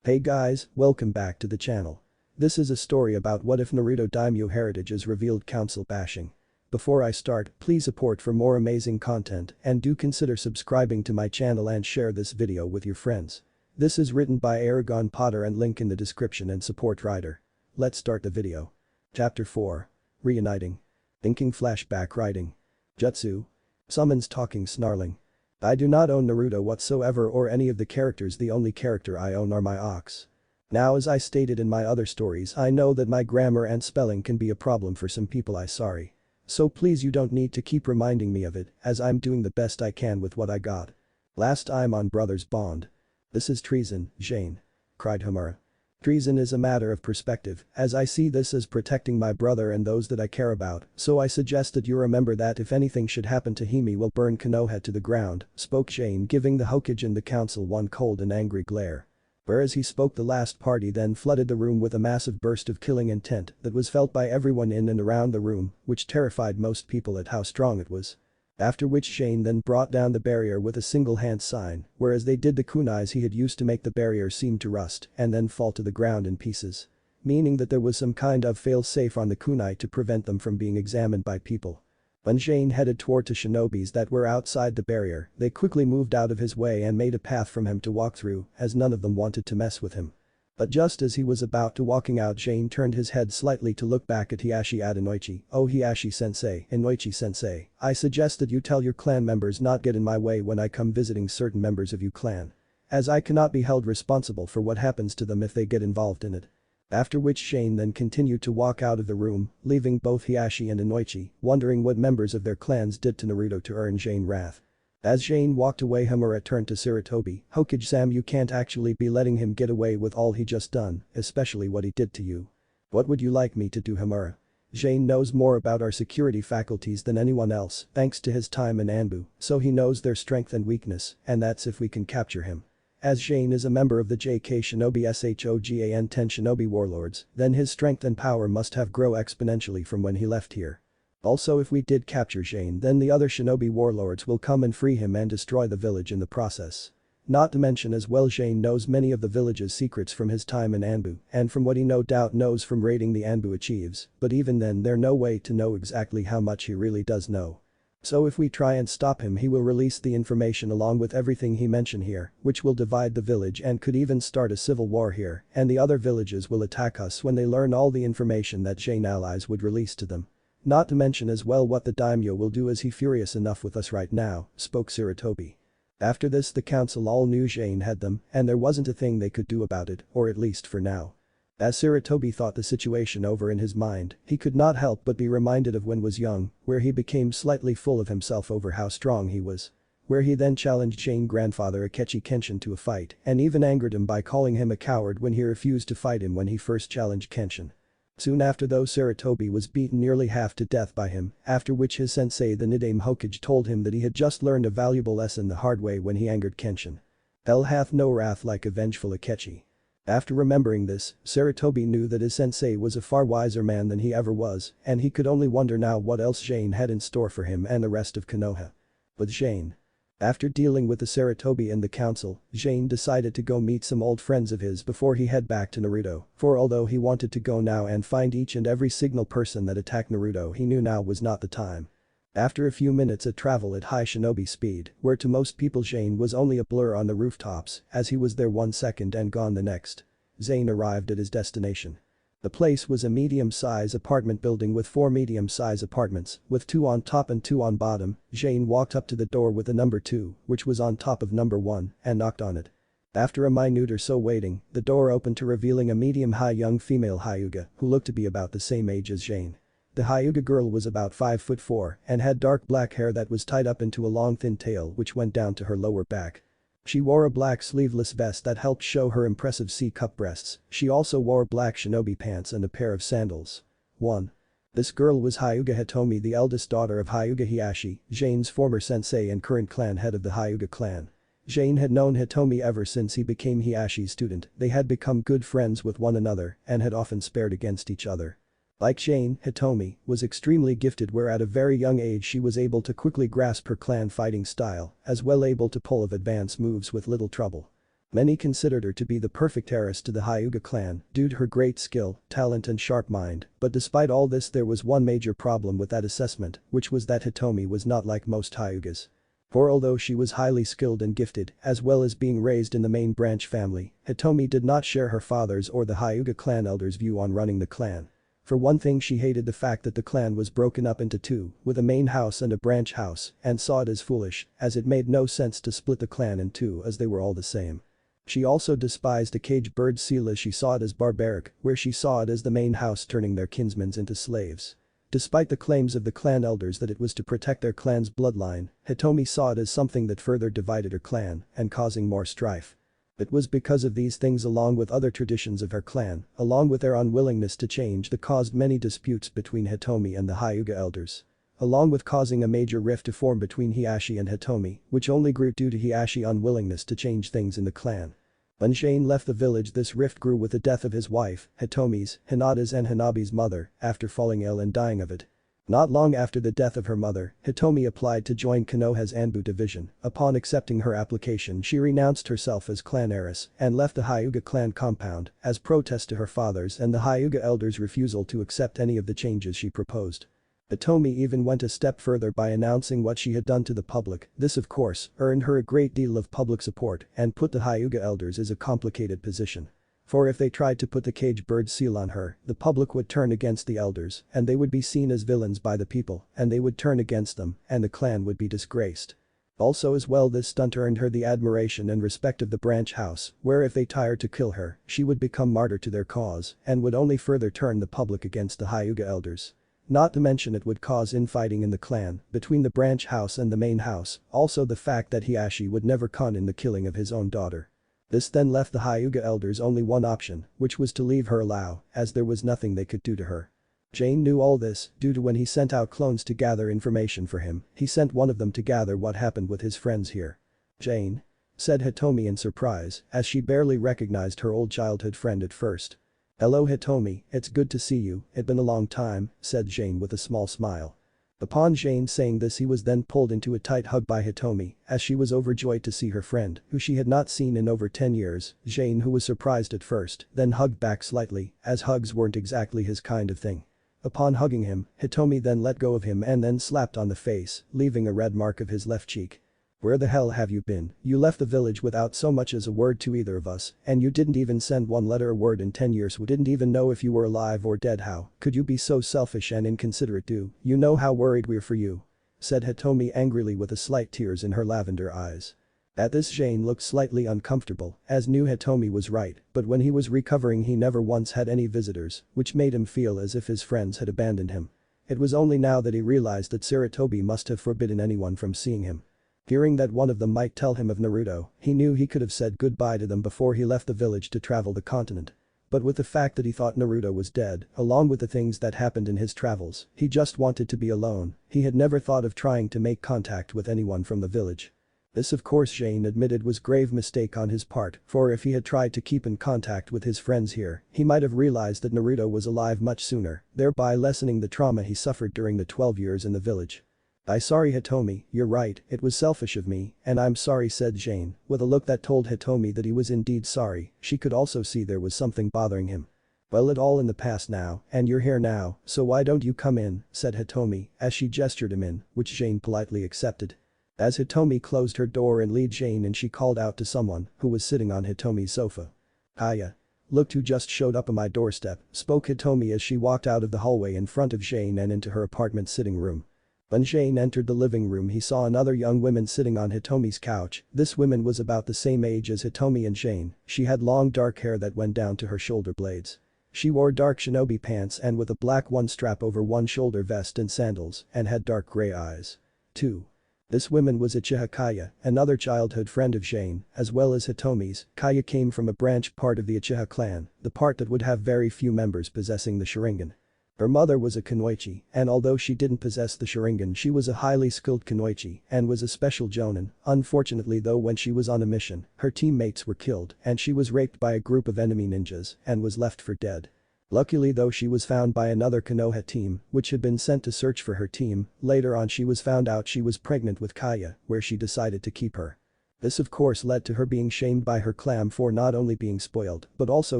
Hey guys, welcome back to the channel. This is a story about what if Naruto Daimyo heritage is revealed council bashing. Before I start, please support for more amazing content and do consider subscribing to my channel and share this video with your friends. This is written by Aragon Potter and link in the description and support writer. Let's start the video. Chapter 4. Reuniting. Thinking flashback writing. Jutsu. Summons talking snarling. I do not own Naruto whatsoever or any of the characters. The only character I own are my ox. Now, as I stated in my other stories, I know that my grammar and spelling can be a problem for some people. I sorry. So please, you don't need to keep reminding me of it, as I'm doing the best I can with what I got. Last time on Brothers Bond. This is treason, Jane. Cried Homura. Treason is a matter of perspective, as I see this as protecting my brother and those that I care about, so I suggest that you remember that if anything should happen to him, he will burn Konoha to the ground, spoke Jane, giving the Hokage and the council one cold and angry glare. Whereas he spoke, the last party then flooded the room with a massive burst of killing intent that was felt by everyone in and around the room, which terrified most people at how strong it was. After which Shane then brought down the barrier with a single hand sign, whereas they did the kunais he had used to make the barrier seem to rust and then fall to the ground in pieces. Meaning that there was some kind of fail-safe on the kunai to prevent them from being examined by people. When Shane headed toward the shinobis that were outside the barrier, they quickly moved out of his way and made a path from him to walk through, as none of them wanted to mess with him. But just as he was about to walking out, Shane turned his head slightly to look back at Hiashi Inoichi. "Oh Hiashi-sensei, Inoichi-sensei, I suggest that you tell your clan members not get in my way when I come visiting certain members of your clan. As I cannot be held responsible for what happens to them if they get involved in it." After which Shane then continued to walk out of the room, leaving both Hiashi and Inoichi wondering what members of their clans did to Naruto to earn Jane wrath. As Jane walked away, Homura turned to Sarutobi. "Hokage-sam, you can't actually be letting him get away with all he just done, especially what he did to you. What would you like me to do, Homura? Jane knows more about our security faculties than anyone else, thanks to his time in Anbu, so he knows their strength and weakness, and that's if we can capture him. As Jane is a member of the JK Shinobi Shogan 10 Shinobi warlords, then his strength and power must have grown exponentially from when he left here. Also, if we did capture Jane, then the other shinobi warlords will come and free him and destroy the village in the process. Not to mention as well, Jane knows many of the village's secrets from his time in Anbu and from what he no doubt knows from raiding the Anbu achieves, but even then there's no way to know exactly how much he really does know. So if we try and stop him, he will release the information along with everything he mentioned here, which will divide the village and could even start a civil war here, and the other villages will attack us when they learn all the information that Jane allies would release to them. Not to mention as well what the daimyo will do, as he furious enough with us right now," spoke Sarutobi. After this, the council all knew Jane had them and there wasn't a thing they could do about it, or at least for now. As Sarutobi thought the situation over in his mind, he could not help but be reminded of when was young, where he became slightly full of himself over how strong he was. Where he then challenged Jane grandfather Akechi Kenshin to a fight and even angered him by calling him a coward when he refused to fight him when he first challenged Kenshin. Soon after, though, Sarutobi was beaten nearly half to death by him, after which his sensei the Nidaime Hokage told him that he had just learned a valuable lesson the hard way when he angered Kenshin. Hell hath no wrath like a vengeful Akechi. After remembering this, Sarutobi knew that his sensei was a far wiser man than he ever was, and he could only wonder now what else Jane had in store for him and the rest of Konoha. But Jane. After dealing with the Sarutobi and the council, Jane decided to go meet some old friends of his before he head back to Naruto, for although he wanted to go now and find each and every signal person that attacked Naruto, he knew now was not the time. After a few minutes of travel at high shinobi speed, where to most people Jane was only a blur on the rooftops, as he was there 1 second and gone the next. Jane arrived at his destination. The place was a medium-size apartment building with 4 medium-size apartments, with 2 on top and 2 on bottom. Jane walked up to the door with the number 2, which was on top of number 1, and knocked on it. After a minute or so waiting, the door opened to revealing a medium-high young female Hyuga who looked to be about the same age as Jane. The Hyuga girl was about 5'4" and had dark black hair that was tied up into a long thin tail which went down to her lower back. She wore a black sleeveless vest that helped show her impressive C-cup breasts. She also wore black shinobi pants and a pair of sandals. 1. This girl was Hyuga Hitomi, the eldest daughter of Hyuga Hiashi, Jane's former sensei and current clan head of the Hyuga clan. Jane had known Hitomi ever since he became Hiashi's student. They had become good friends with one another and had often spared against each other. Like Jane, Hitomi was extremely gifted, where at a very young age she was able to quickly grasp her clan fighting style, as well able to pull off advanced moves with little trouble. Many considered her to be the perfect heiress to the Hyuga clan due to her great skill, talent and sharp mind, but despite all this there was one major problem with that assessment, which was that Hitomi was not like most Hyugas. For although she was highly skilled and gifted, as well as being raised in the main branch family, Hitomi did not share her father's or the Hyuga clan elders' view on running the clan. For one thing, she hated the fact that the clan was broken up into two, with a main house and a branch house, and saw it as foolish, as it made no sense to split the clan in two as they were all the same. She also despised a caged bird seal as she saw it as barbaric, where she saw it as the main house turning their kinsmen into slaves. Despite the claims of the clan elders that it was to protect their clan's bloodline, Hitomi saw it as something that further divided her clan and causing more strife. It was because of these things along with other traditions of her clan, along with their unwillingness to change, that caused many disputes between Hitomi and the Hyuga elders. Along with causing a major rift to form between Hiashi and Hitomi, which only grew due to Hiashi's unwillingness to change things in the clan. When Jane left the village, this rift grew with the death of his wife, Hitomi's, Hinata's and Hanabi's mother, after falling ill and dying of it. Not long after the death of her mother, Hitomi applied to join Konoha's Anbu division. Upon accepting her application, she renounced herself as clan heiress and left the Hyuga clan compound as protest to her father's and the Hyuga elders' refusal to accept any of the changes she proposed. Hitomi even went a step further by announcing what she had done to the public. This of course earned her a great deal of public support and put the Hyuga elders in a complicated position. For if they tried to put the caged bird seal on her, the public would turn against the elders and they would be seen as villains by the people and they would turn against them and the clan would be disgraced. Also as well, this stunt earned her the admiration and respect of the branch house, where if they tried to kill her, she would become martyr to their cause and would only further turn the public against the Hyuga elders. Not to mention it would cause infighting in the clan between the branch house and the main house, also the fact that Hiashi would never con in the killing of his own daughter. This then left the Hyuga elders only one option, which was to leave her alone, as there was nothing they could do to her. Jane knew all this due to when he sent out clones to gather information for him, he sent one of them to gather what happened with his friends here. "Jane?" said Hitomi in surprise, as she barely recognized her old childhood friend at first. "Hello Hitomi, it's good to see you, it's been a long time," said Jane with a small smile. Upon Jane saying this, he was then pulled into a tight hug by Hitomi as she was overjoyed to see her friend who she had not seen in over 10 years. Jane, who was surprised at first, then hugged back slightly as hugs weren't exactly his kind of thing. Upon hugging him, Hitomi then let go of him and then slapped on the face, leaving a red mark of his left cheek. "Where the hell have you been? You left the village without so much as a word to either of us, and you didn't even send one letter or word in 10 years. We didn't even know if you were alive or dead. How could you be so selfish and inconsiderate? Do you know how worried we're for you?" said Hitomi angrily with a slight tears in her lavender eyes. At this, Jane looked slightly uncomfortable as knew Hitomi was right, but when he was recovering he never once had any visitors, which made him feel as if his friends had abandoned him. It was only now that he realized that Sarutobi must have forbidden anyone from seeing him. Hearing that one of them might tell him of Naruto, he knew he could have said goodbye to them before he left the village to travel the continent. But with the fact that he thought Naruto was dead, along with the things that happened in his travels, he just wanted to be alone. He had never thought of trying to make contact with anyone from the village. This of course Jane admitted was grave mistake on his part, for if he had tried to keep in contact with his friends here, he might have realized that Naruto was alive much sooner, thereby lessening the trauma he suffered during the 12 years in the village. "I'm sorry Hitomi, you're right, it was selfish of me, and I'm sorry," said Jane, with a look that told Hitomi that he was indeed sorry. She could also see there was something bothering him. "Well, it's all in the past now, and you're here now, so why don't you come in," said Hitomi as she gestured him in, which Jane politely accepted. As Hitomi closed her door and led Jane in, she called out to someone who was sitting on Hitomi's sofa. "Hiya. Looked who just showed up on my doorstep," spoke Hitomi as she walked out of the hallway in front of Jane and into her apartment sitting room. When Jane entered the living room, he saw another young woman sitting on Hitomi's couch. This woman was about the same age as Hitomi and Jane. She had long dark hair that went down to her shoulder blades. She wore dark shinobi pants and with a black one strap over one shoulder vest and sandals and had dark gray eyes. 2. This woman was Uchiha Kaya, another childhood friend of Jane, as well as Hitomi's. Kaya came from a branch part of the Uchiha clan, the part that would have very few members possessing the Sharingan. Her mother was a kunoichi, and although she didn't possess the Sharingan, she was a highly skilled kunoichi and was a special jonin. Unfortunately though, when she was on a mission, her teammates were killed and she was raped by a group of enemy ninjas and was left for dead. Luckily though, she was found by another Konoha team which had been sent to search for her team. Later on she was found out she was pregnant with Kaya, where she decided to keep her. This of course led to her being shamed by her clan for not only being spoiled but also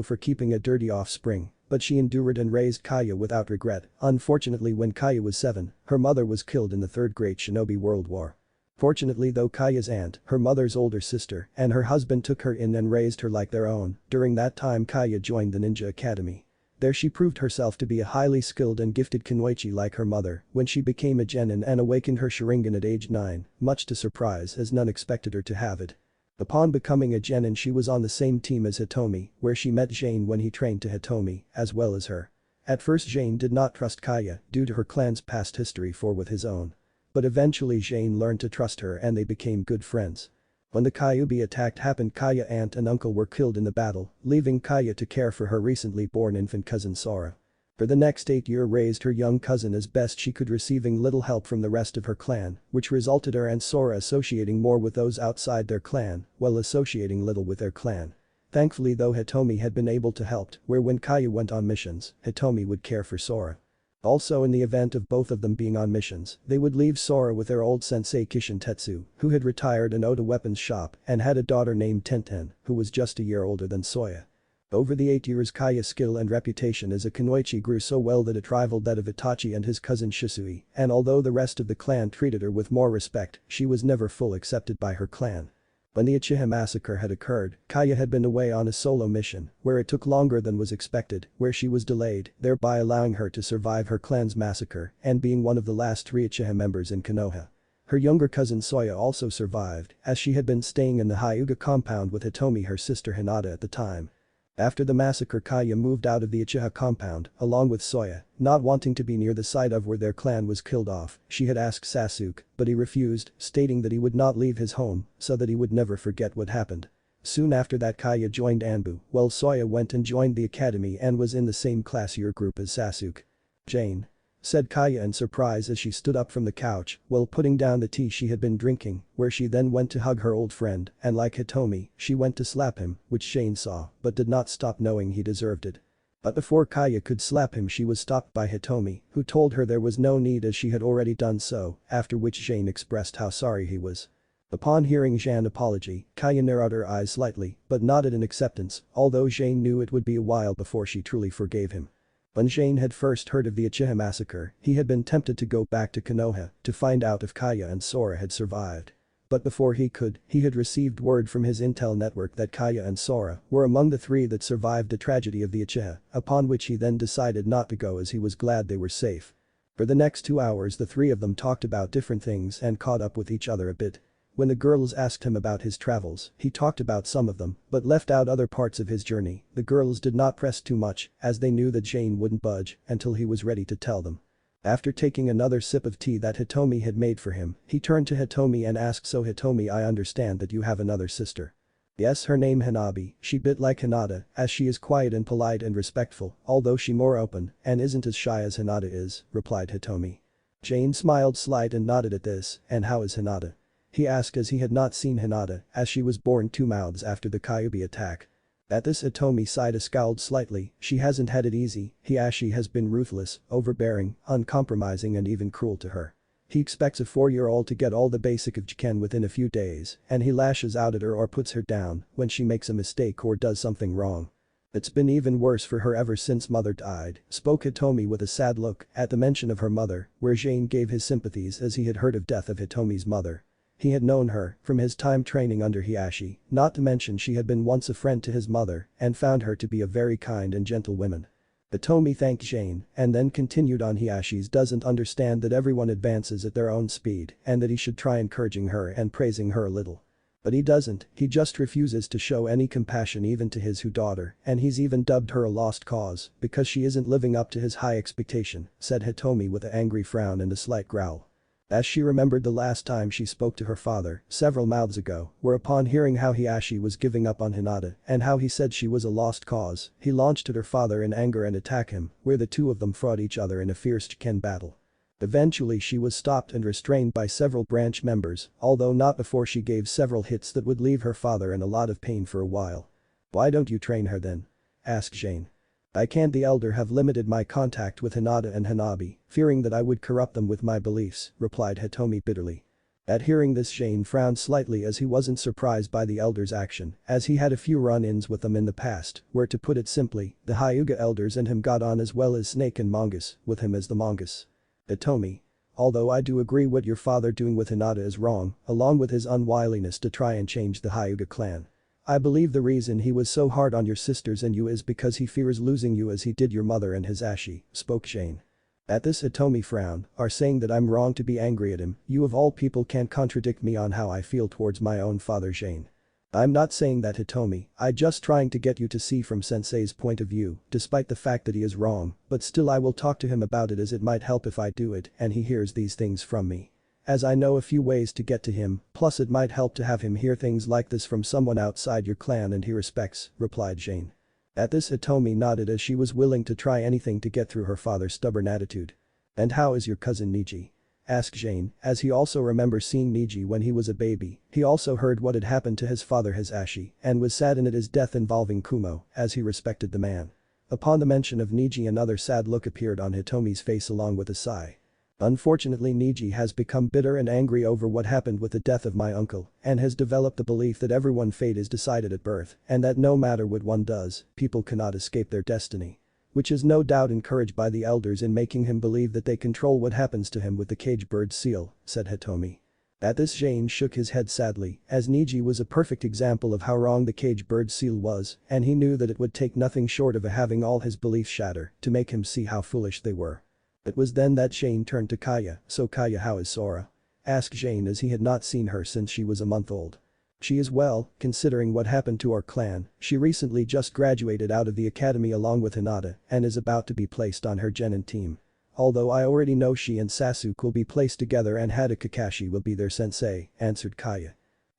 for keeping a dirty offspring. But she endured and raised Kaya without regret. Unfortunately, when Kaya was 7, her mother was killed in the Third Great Shinobi World War. Fortunately though, Kaya's aunt, her mother's older sister, and her husband took her in and raised her like their own. During that time Kaya joined the ninja academy. There she proved herself to be a highly skilled and gifted kunoichi like her mother when she became a genin and awakened her Sharingan at age 9, much to surprise as none expected her to have it. Upon becoming a genin, she was on the same team as Hitomi, where she met Jane when he trained to Hitomi, as well as her. At first Jane did not trust Kaya due to her clan's past history for with his own. But eventually Jane learned to trust her and they became good friends. When the Kyuubi attack happened, Kaya's aunt and uncle were killed in the battle, leaving Kaya to care for her recently born infant cousin Sora. For the next 8 years raised her young cousin as best she could, receiving little help from the rest of her clan, which resulted her and Sora associating more with those outside their clan, while associating little with their clan. Thankfully though, Hitomi had been able to help, where when Kaya went on missions, Hitomi would care for Sora. Also, in the event of both of them being on missions, they would leave Sora with their old sensei Kishin Tetsu, who had retired and owned a weapons shop and had a daughter named Tenten, who was just a year older than Soya. Over the 8 years, Kaya's skill and reputation as a kunoichi grew so well that it rivaled that of Itachi and his cousin Shisui, and although the rest of the clan treated her with more respect, she was never fully accepted by her clan. When the Uchiha massacre had occurred, Kaya had been away on a solo mission, where it took longer than was expected, where she was delayed, thereby allowing her to survive her clan's massacre and being one of the last 3 Uchiha members in Konoha. Her younger cousin Soya also survived, as she had been staying in the Hyuga compound with Hitomi, her sister Hinata, at the time. After the massacre, Kaya moved out of the Uchiha compound, along with Soya, not wanting to be near the site of where their clan was killed off. She had asked Sasuke, but he refused, stating that he would not leave his home, so that he would never forget what happened. Soon after that, Kaya joined Anbu, while Soya went and joined the academy and was in the same class year group as Sasuke. Jane, said Kaya in surprise as she stood up from the couch while putting down the tea she had been drinking, where she then went to hug her old friend, and like Hitomi, she went to slap him, which Jane saw but did not stop, knowing he deserved it. But before Kaya could slap him, she was stopped by Hitomi, who told her there was no need as she had already done so, after which Jane expressed how sorry he was. Upon hearing Jane's apology, Kaya narrowed her eyes slightly but nodded in acceptance, although Jane knew it would be a while before she truly forgave him. When Jane had first heard of the Uchiha massacre, he had been tempted to go back to Konoha to find out if Kaya and Sora had survived. But before he could, he had received word from his intel network that Kaya and Sora were among the 3 that survived the tragedy of the Uchiha, upon which he then decided not to go as he was glad they were safe. For the next 2 hours the 3 of them talked about different things and caught up with each other a bit. When the girls asked him about his travels, he talked about some of them, but left out other parts of his journey. The girls did not press too much, as they knew that Jane wouldn't budge until he was ready to tell them. After taking another sip of tea that Hitomi had made for him, he turned to Hitomi and asked, "So Hitomi, I understand that you have another sister." "Yes, her name Hanabi, she bit like Hinata, as she is quiet and polite and respectful, although she more open and isn't as shy as Hinata is," replied Hitomi. Jane smiled slight and nodded at this. "And how is Hinata?" he asked, as he had not seen Hinata as she was born 2 months after the Kyuubi attack. At this, Hitomi sighed and scowled slightly. "She hasn't had it easy, she has been ruthless, overbearing, uncompromising and even cruel to her. He expects a 4-year-old to get all the basic of Jiken within a few days, and he lashes out at her or puts her down when she makes a mistake or does something wrong. It's been even worse for her ever since mother died," spoke Hitomi with a sad look at the mention of her mother, where Jane gave his sympathies as he had heard of death of Hitomi's mother. He had known her from his time training under Hiashi, not to mention she had been once a friend to his mother and found her to be a very kind and gentle woman. Hitomi thanked Jane and then continued on. Hiashi's doesn't understand that everyone advances at their own speed and that he should try encouraging her and praising her a little. But he doesn't, he just refuses to show any compassion even to his daughter, and he's even dubbed her a lost cause because she isn't living up to his high expectation, said Hitomi with an angry frown and a slight growl. As she remembered the last time she spoke to her father, several months ago, where upon hearing how Hiashi was giving up on Hinata and how he said she was a lost cause, he launched at her father in anger and attacked him, where the 2 of them fought each other in a fierce Jiken battle. Eventually she was stopped and restrained by several branch members, although not before she gave several hits that would leave her father in a lot of pain for a while. "Why don't you train her then?" asked Jane. "I can't. The elder have limited my contact with Hinata and Hanabi, fearing that I would corrupt them with my beliefs," replied Hitomi bitterly. At hearing this, Jane frowned slightly as he wasn't surprised by the elders' action, as he had a few run-ins with them in the past, where to put it simply, the Hyuga elders and him got on as well as Snake and Mongoose, with him as the Mongoose. Hitomi. Although I do agree what your father doing with Hinata is wrong, along with his unwiliness to try and change the Hyuga clan. I believe the reason he was so hard on your sisters and you is because he fears losing you as he did your mother and his Ashi, spoke Jane. At this, Hitomi frowned, are saying that I'm wrong to be angry at him, you of all people can't contradict me on how I feel towards my own father Jane. I'm not saying that, Hitomi, I just trying to get you to see from sensei's point of view, despite the fact that he is wrong, but still I will talk to him about it as it might help if I do it and he hears these things from me. As I know a few ways to get to him, plus it might help to have him hear things like this from someone outside your clan and he respects, replied Jane. At this, Hitomi nodded as she was willing to try anything to get through her father's stubborn attitude. And how is your cousin Niji? Asked Jane, as he also remembers seeing Niji when he was a baby. He also heard what had happened to his father Hisashi and was saddened at his death involving Kumo, as he respected the man. Upon the mention of Niji, another sad look appeared on Hitomi's face along with a sigh. Unfortunately, Niji has become bitter and angry over what happened with the death of my uncle and has developed the belief that everyone's fate is decided at birth and that no matter what one does, people cannot escape their destiny. Which is no doubt encouraged by the elders in making him believe that they control what happens to him with the cage bird seal, said Hitomi. At this, Jane shook his head sadly, as Niji was a perfect example of how wrong the cage bird seal was and he knew that it would take nothing short of having all his beliefs shatter to make him see how foolish they were. It was then that Jane turned to Kaya. So Kaya, how is Sora? Asked Jane as he had not seen her since she was a month old. She is well, considering what happened to our clan. She recently just graduated out of the academy along with Hinata and is about to be placed on her genin team. Although I already know she and Sasuke will be placed together and Hada Kakashi will be their sensei, answered Kaya.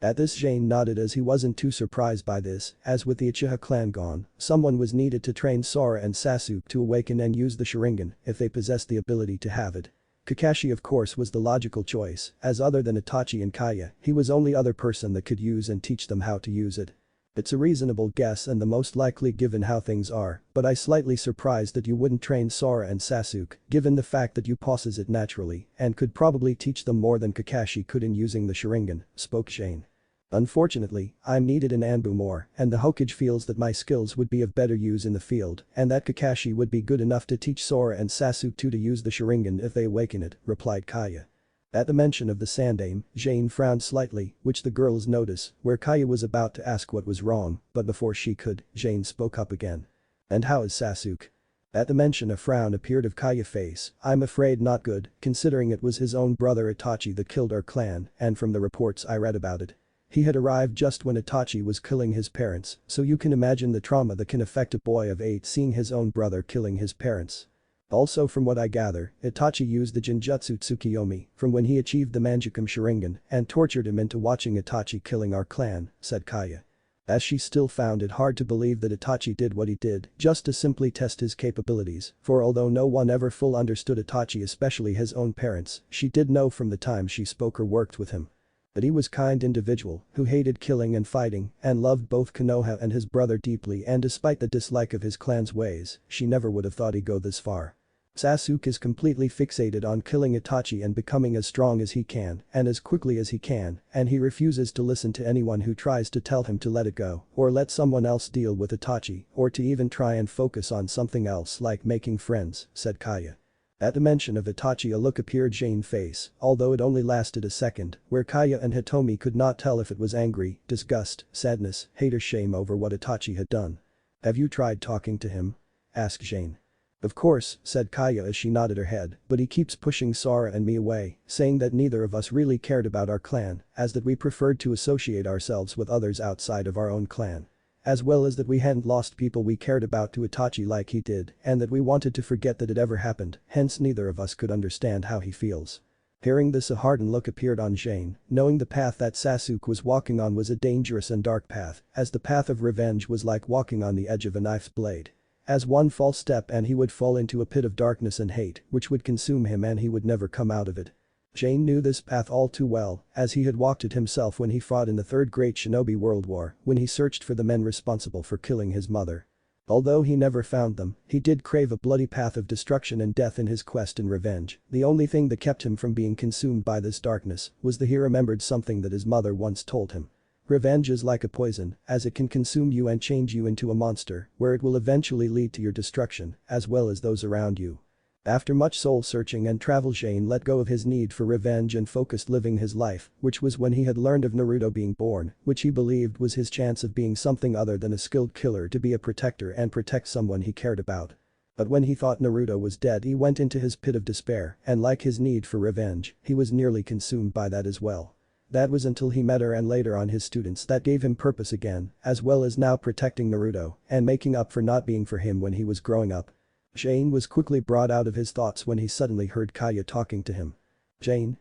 At this, Jane nodded as he wasn't too surprised by this, as with the Uchiha clan gone, someone was needed to train Sora and Sasuke to awaken and use the Sharingan if they possessed the ability to have it. Kakashi of course was the logical choice, as other than Itachi and Kaya, he was only other person that could use and teach them how to use it. It's a reasonable guess and the most likely given how things are, but I slightly surprised that you wouldn't train Sora and Sasuke, given the fact that you possess it naturally and could probably teach them more than Kakashi could in using the Sharingan, spoke Jane. Unfortunately, I'm needed in Anbu more and the Hokage feels that my skills would be of better use in the field and that Kakashi would be good enough to teach Sora and Sasuke to use the Sharingan if they awaken it, replied Kaya. At the mention of the Sandaime, Jane frowned slightly, which the girls notice, where Kaya was about to ask what was wrong, but before she could, Jane spoke up again. And how is Sasuke? At the mention, a frown appeared of Kaya's face. I'm afraid not good, considering it was his own brother Itachi that killed our clan and from the reports I read about it. He had arrived just when Itachi was killing his parents, so you can imagine the trauma that can affect a boy of 8 seeing his own brother killing his parents. Also from what I gather, Itachi used the Genjutsu Tsukiyomi from when he achieved the Manjukum Sharingan and tortured him into watching Itachi killing our clan, said Kaya. As she still found it hard to believe that Itachi did what he did just to simply test his capabilities, for although no one ever full understood Itachi, especially his own parents, she did know from the time she spoke or worked with him that he was kind individual who hated killing and fighting and loved both Konoha and his brother deeply, and despite the dislike of his clan's ways, she never would have thought he'd go this far. Sasuke is completely fixated on killing Itachi and becoming as strong as he can and as quickly as he can, and he refuses to listen to anyone who tries to tell him to let it go or let someone else deal with Itachi or to even try and focus on something else like making friends, said Kaya. At the mention of Itachi, a look appeared Jane's face, although it only lasted a second, where Kaya and Hitomi could not tell if it was angry, disgust, sadness, hate or shame over what Itachi had done. Have you tried talking to him? Asked Jane. Of course, said Kaya as she nodded her head, but he keeps pushing Sora and me away, saying that neither of us really cared about our clan, as that we preferred to associate ourselves with others outside of our own clan. As well as that we hadn't lost people we cared about to Itachi like he did and that we wanted to forget that it ever happened, hence neither of us could understand how he feels. Hearing this, a hardened look appeared on Jane, knowing the path that Sasuke was walking on was a dangerous and dark path, as the path of revenge was like walking on the edge of a knife's blade. As one false step and he would fall into a pit of darkness and hate which would consume him and he would never come out of it. Jane knew this path all too well, as he had walked it himself when he fought in the Third Great Shinobi World War, when he searched for the men responsible for killing his mother. Although he never found them, he did crave a bloody path of destruction and death in his quest and revenge. The only thing that kept him from being consumed by this darkness was that he remembered something that his mother once told him. Revenge is like a poison, as it can consume you and change you into a monster, where it will eventually lead to your destruction, as well as those around you. After much soul-searching and travel, Jane let go of his need for revenge and focused living his life, which was when he had learned of Naruto being born, which he believed was his chance of being something other than a skilled killer, to be a protector and protect someone he cared about. But when he thought Naruto was dead, he went into his pit of despair, and like his need for revenge, he was nearly consumed by that as well. That was until he met her and later on his students that gave him purpose again, as well as now protecting Naruto and making up for not being for him when he was growing up. Jane was quickly brought out of his thoughts when he suddenly heard Kaya talking to him. Jane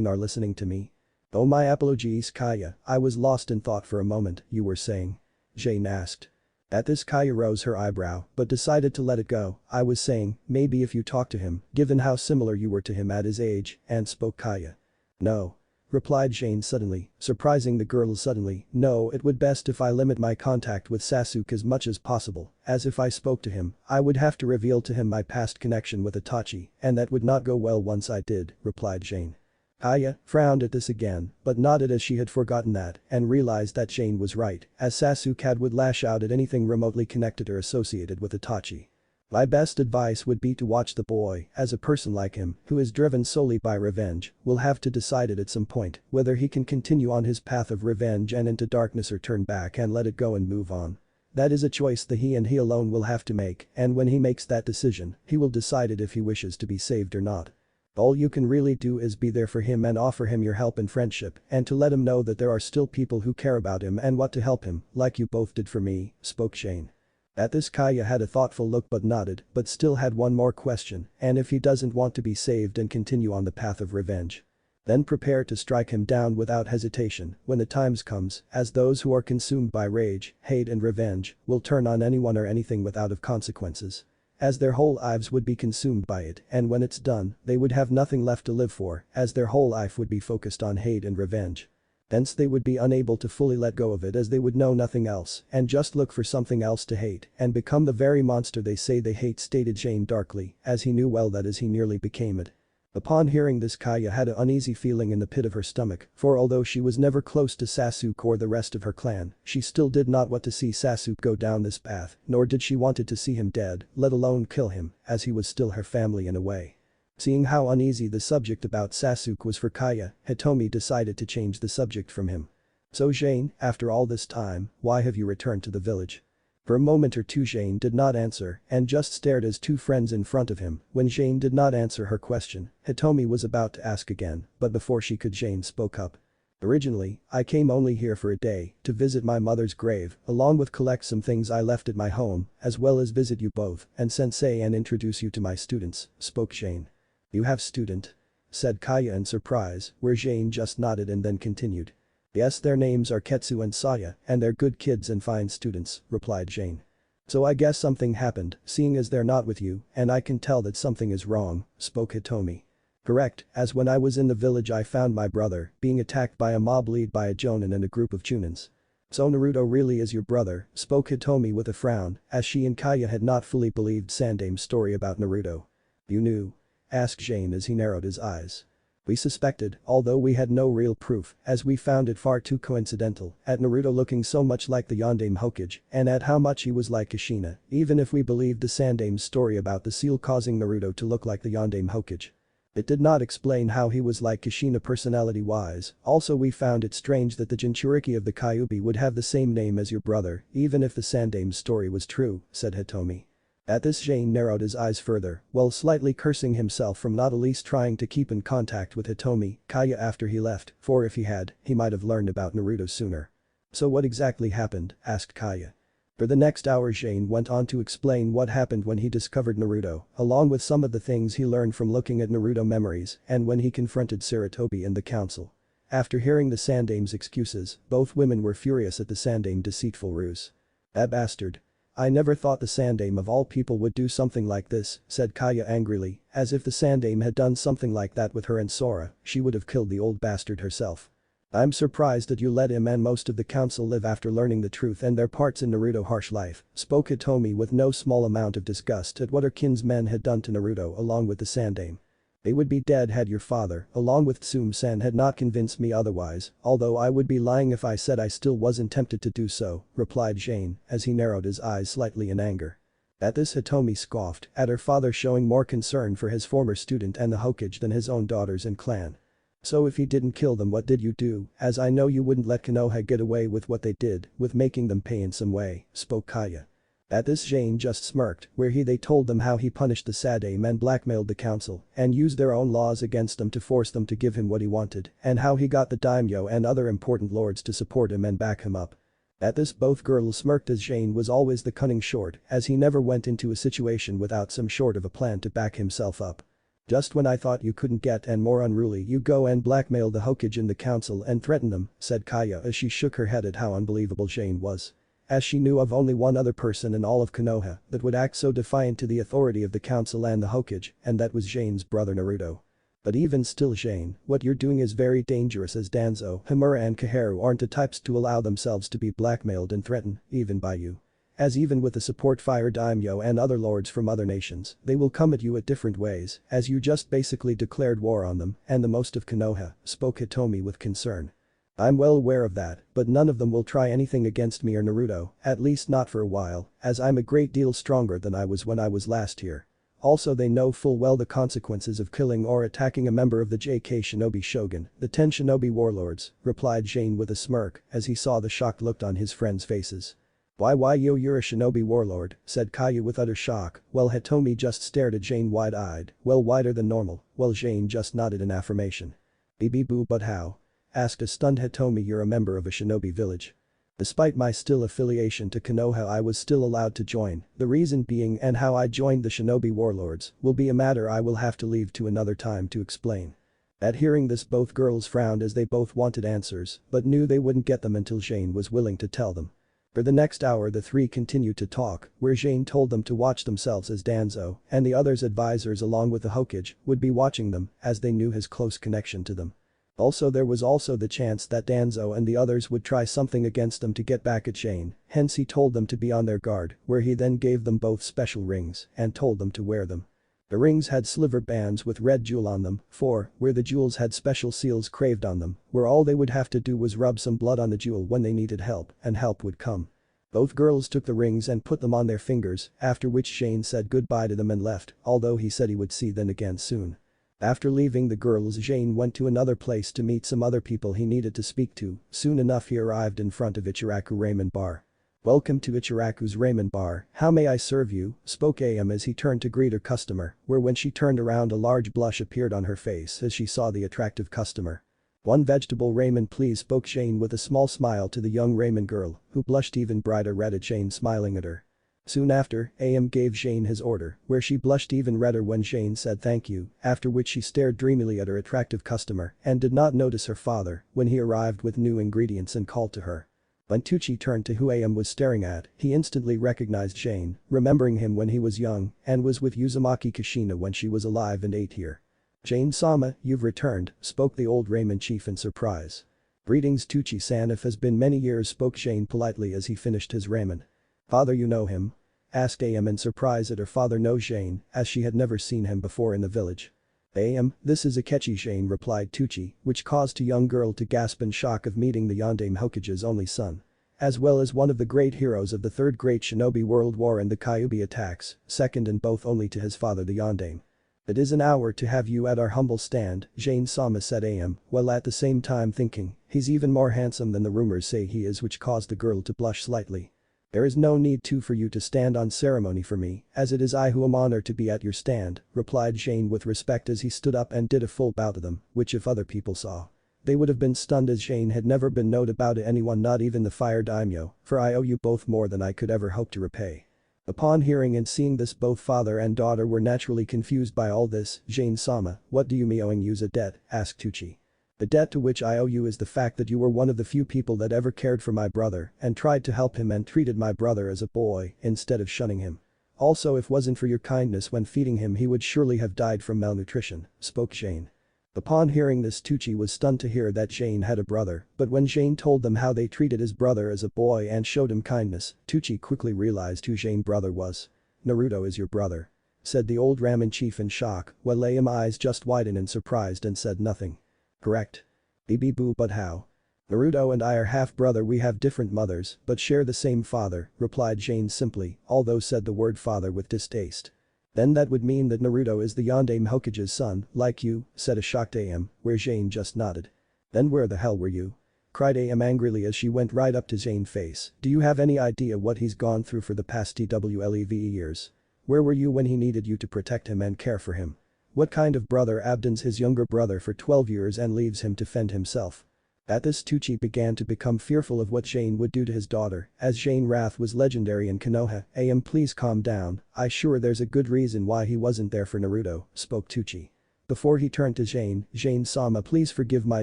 are listening to me? Oh, my apologies, Kaya, I was lost in thought for a moment, you were saying? Jane asked. At this, Kaya rose her eyebrow but decided to let it go. I was saying, maybe if you talk to him, given how similar you were to him at his age, and spoke. Kaya. No. Replied Jane suddenly, surprising the girl suddenly. No, it would best if I limit my contact with Sasuke as much as possible, as if I spoke to him, I would have to reveal to him my past connection with Itachi, and that would not go well once I did, replied Jane. Kaya frowned at this again, but nodded as she had forgotten that and realized that Jane was right, as Sasuke would lash out at anything remotely connected or associated with Itachi. My best advice would be to watch the boy, as a person like him, who is driven solely by revenge, will have to decide it at some point whether he can continue on his path of revenge and into darkness or turn back and let it go and move on. That is a choice that he and he alone will have to make, and when he makes that decision, he will decide it if he wishes to be saved or not. All you can really do is be there for him and offer him your help and friendship, and to let him know that there are still people who care about him and want to help him, like you both did for me, spoke Jane. At this, Kaya had a thoughtful look but nodded, but still had one more question, and if he doesn't want to be saved and continue on the path of revenge. Then prepare to strike him down without hesitation when the times comes, as those who are consumed by rage, hate and revenge will turn on anyone or anything without of consequences. As their whole lives would be consumed by it, and when it's done, they would have nothing left to live for, as their whole life would be focused on hate and revenge. Hence they would be unable to fully let go of it, as they would know nothing else and just look for something else to hate and become the very monster they say they hate, stated Jane darkly, as he knew well that as he nearly became it. Upon hearing this, Kaya had an uneasy feeling in the pit of her stomach, for although she was never close to Sasuke or the rest of her clan, she still did not want to see Sasuke go down this path, nor did she wanted to see him dead, let alone kill him, as he was still her family in a way. Seeing how uneasy the subject about Sasuke was for Kaya, Hitomi decided to change the subject from him. So Jane, after all this time, why have you returned to the village? For a moment or two Jane did not answer and just stared as two friends in front of him. When Jane did not answer her question, Hitomi was about to ask again, but before she could, Jane spoke up. Originally, I came only here for a day to visit my mother's grave, along with collect some things I left at my home, as well as visit you both and sensei and introduce you to my students, spoke Jane. You have student? Said Kaya in surprise, where Jane just nodded and then continued. Yes, their names are Ketsu and Saya, and they're good kids and fine students, replied Jane. So I guess something happened, seeing as they're not with you, and I can tell that something is wrong, spoke Hitomi. Correct, as when I was in the village I found my brother being attacked by a mob led by a jonin and a group of chunins. So Naruto really is your brother, spoke Hitomi with a frown, as she and Kaya had not fully believed Sandame's story about Naruto. You knew? Asked Jane as he narrowed his eyes. We suspected, although we had no real proof, as we found it far too coincidental, at Naruto looking so much like the Yondaime Hokage, and at how much he was like Kushina, even if we believed the Sandame's story about the seal causing Naruto to look like the Yondaime Hokage. It did not explain how he was like Kushina personality-wise. Also we found it strange that the Jinchuriki of the Kyuubi would have the same name as your brother, even if the Sandame's story was true, said Hitomi. At this Jane narrowed his eyes further, while slightly cursing himself from not at least trying to keep in contact with Hitomi, Kaya after he left, for if he had, he might have learned about Naruto sooner. So what exactly happened, asked Kaya. For the next hour Jane went on to explain what happened when he discovered Naruto, along with some of the things he learned from looking at Naruto memories and when he confronted Sarutobi in the council. After hearing the Sandame's excuses, both women were furious at the Sandame deceitful ruse. That bastard. I never thought the Sandame of all people would do something like this, said Kaya angrily, as if the Sandame had done something like that with her and Sora, she would have killed the old bastard herself. I'm surprised that you let him and most of the council live after learning the truth and their parts in Naruto's harsh life, spoke Hitomi with no small amount of disgust at what her kinsmen had done to Naruto along with the Sandaime. They would be dead had your father, along with Tsume-san, had not convinced me otherwise, although I would be lying if I said I still wasn't tempted to do so, replied Jane as he narrowed his eyes slightly in anger. At this, Hitomi scoffed at her father showing more concern for his former student and the Hokage than his own daughters and clan. So if he didn't kill them, what did you do, as I know you wouldn't let Konoha get away with what they did, with making them pay in some way, spoke Kaya. At this, Jane just smirked, where they told them how he punished the Sandaime and blackmailed the council and used their own laws against them to force them to give him what he wanted, and how he got the daimyo and other important lords to support him and back him up. At this, both girls smirked as Jane was always the cunning sort, as he never went into a situation without some sort of a plan to back himself up. Just when I thought you couldn't get and more unruly, you go and blackmail the Hokage in the council and threaten them, said Kaya as she shook her head at how unbelievable Jane was. As she knew of only one other person in all of Konoha that would act so defiant to the authority of the council and the Hokage, and that was Jane's brother Naruto. But even still, Jane, what you're doing is very dangerous, as Danzo, Himura and Kaharu aren't the types to allow themselves to be blackmailed and threatened, even by you. As even with the support fire daimyo and other lords from other nations, they will come at you at different ways, as you just basically declared war on them and the most of Konoha, spoke Hitomi with concern. I'm well aware of that, but none of them will try anything against me or Naruto, at least not for a while, as I'm a great deal stronger than I was when I was last here. Also, they know full well the consequences of killing or attacking a member of the JK Shinobi Shogun, the 10 Shinobi warlords, replied Jane with a smirk as he saw the shocked look on his friends' faces. Why you're a shinobi warlord, said Kaya with utter shock, while Hitomi just stared at Jane wide-eyed, well wider than normal, while Jane just nodded in affirmation. Boo, but how? Asked a stunned Hitomi. You're a member of a shinobi village. Despite my still affiliation to Konoha, I was still allowed to join, the reason being and how I joined the shinobi warlords will be a matter I will have to leave to another time to explain. At hearing this, both girls frowned as they both wanted answers but knew they wouldn't get them until Jane was willing to tell them. For the next hour the three continued to talk, where Jane told them to watch themselves as Danzo and the others' advisors along with the Hokage would be watching them as they knew his close connection to them. Also, there was also the chance that Danzo and the others would try something against them to get back at Jane, hence he told them to be on their guard, where he then gave them both special rings and told them to wear them. The rings had silver bands with red jewel on them, where the jewels had special seals carved on them, where all they would have to do was rub some blood on the jewel when they needed help, and help would come. Both girls took the rings and put them on their fingers, after which Jane said goodbye to them and left, although he said he would see them again soon. After leaving the girls, Jane went to another place to meet some other people he needed to speak to. Soon enough he arrived in front of Ichiraku Ramen Bar. Welcome to Ichiraku's Ramen Bar, how may I serve you, spoke AM as he turned to greet her customer, where when she turned around a large blush appeared on her face as she saw the attractive customer. One vegetable ramen please, spoke Jane with a small smile to the young ramen girl, who blushed even brighter red at Jane smiling at her. Soon after, AM gave Jane his order, where she blushed even redder when Jane said thank you, after which she stared dreamily at her attractive customer and did not notice her father when he arrived with new ingredients and called to her. When Tucci turned to who AM was staring at, he instantly recognized Jane, remembering him when he was young and was with Uzumaki Kushina when she was alive and ate here. Jane-sama, you've returned, spoke the old ramen chief in surprise. Greetings Tucci-san, it has been many years, spoke Jane politely as he finished his ramen. Father, you know him? Asked AM in surprise at her father knows Jane, as she had never seen him before in the village. AM, this is Akechi, Jane replied Tucci, which caused a young girl to gasp in shock of meeting the Yondaime Hokage's only son. As well as one of the great heroes of the Third Great Shinobi World War and the Kyuubi attacks, second and both only to his father the Yondaime. It is an hour to have you at our humble stand, Jane-sama said AM, while at the same time thinking, he's even more handsome than the rumors say he is, which caused the girl to blush slightly. There is no need for you to stand on ceremony for me, as it is I who am honored to be at your stand, replied Jane with respect as he stood up and did a full bow to them, which if other people saw, they would have been stunned, as Jane had never been known to bow to anyone, not even the fire daimyo, for I owe you both more than I could ever hope to repay. Upon hearing and seeing this, both father and daughter were naturally confused by all this. Jane-sama, what do you mean owing you's a debt, asked Tucci. The debt to which I owe you is the fact that you were one of the few people that ever cared for my brother and tried to help him and treated my brother as a boy instead of shunning him. Also, if wasn't for your kindness when feeding him, he would surely have died from malnutrition, spoke Jane. Upon hearing this, Tucci was stunned to hear that Jane had a brother, but when Jane told them how they treated his brother as a boy and showed him kindness, Tucci quickly realized who Jane's brother was. "Naruto is your brother," said the old ramen chief in shock, while Ayam eyes just widened in surprise and said nothing. "Correct. Boo, but how? Naruto and I are half-brother, we have different mothers, but share the same father," replied Jane simply, although said the word father with distaste. "Then that would mean that Naruto is the Yondaime Hokage's son, like you," said a shocked Ayam, where Jane just nodded. "Then where the hell were you?" cried Ayam angrily as she went right up to Jane's face. "Do you have any idea what he's gone through for the past 12 years? Where were you when he needed you to protect him and care for him? What kind of brother abandons his younger brother for 12 years and leaves him to fend himself?" At this, Tucci began to become fearful of what Jane would do to his daughter, as Jane's wrath was legendary in Konoha. "Am, please calm down, I sure there's a good reason why he wasn't there for Naruto," spoke Tucci. Before he turned to Jane-sama, please forgive my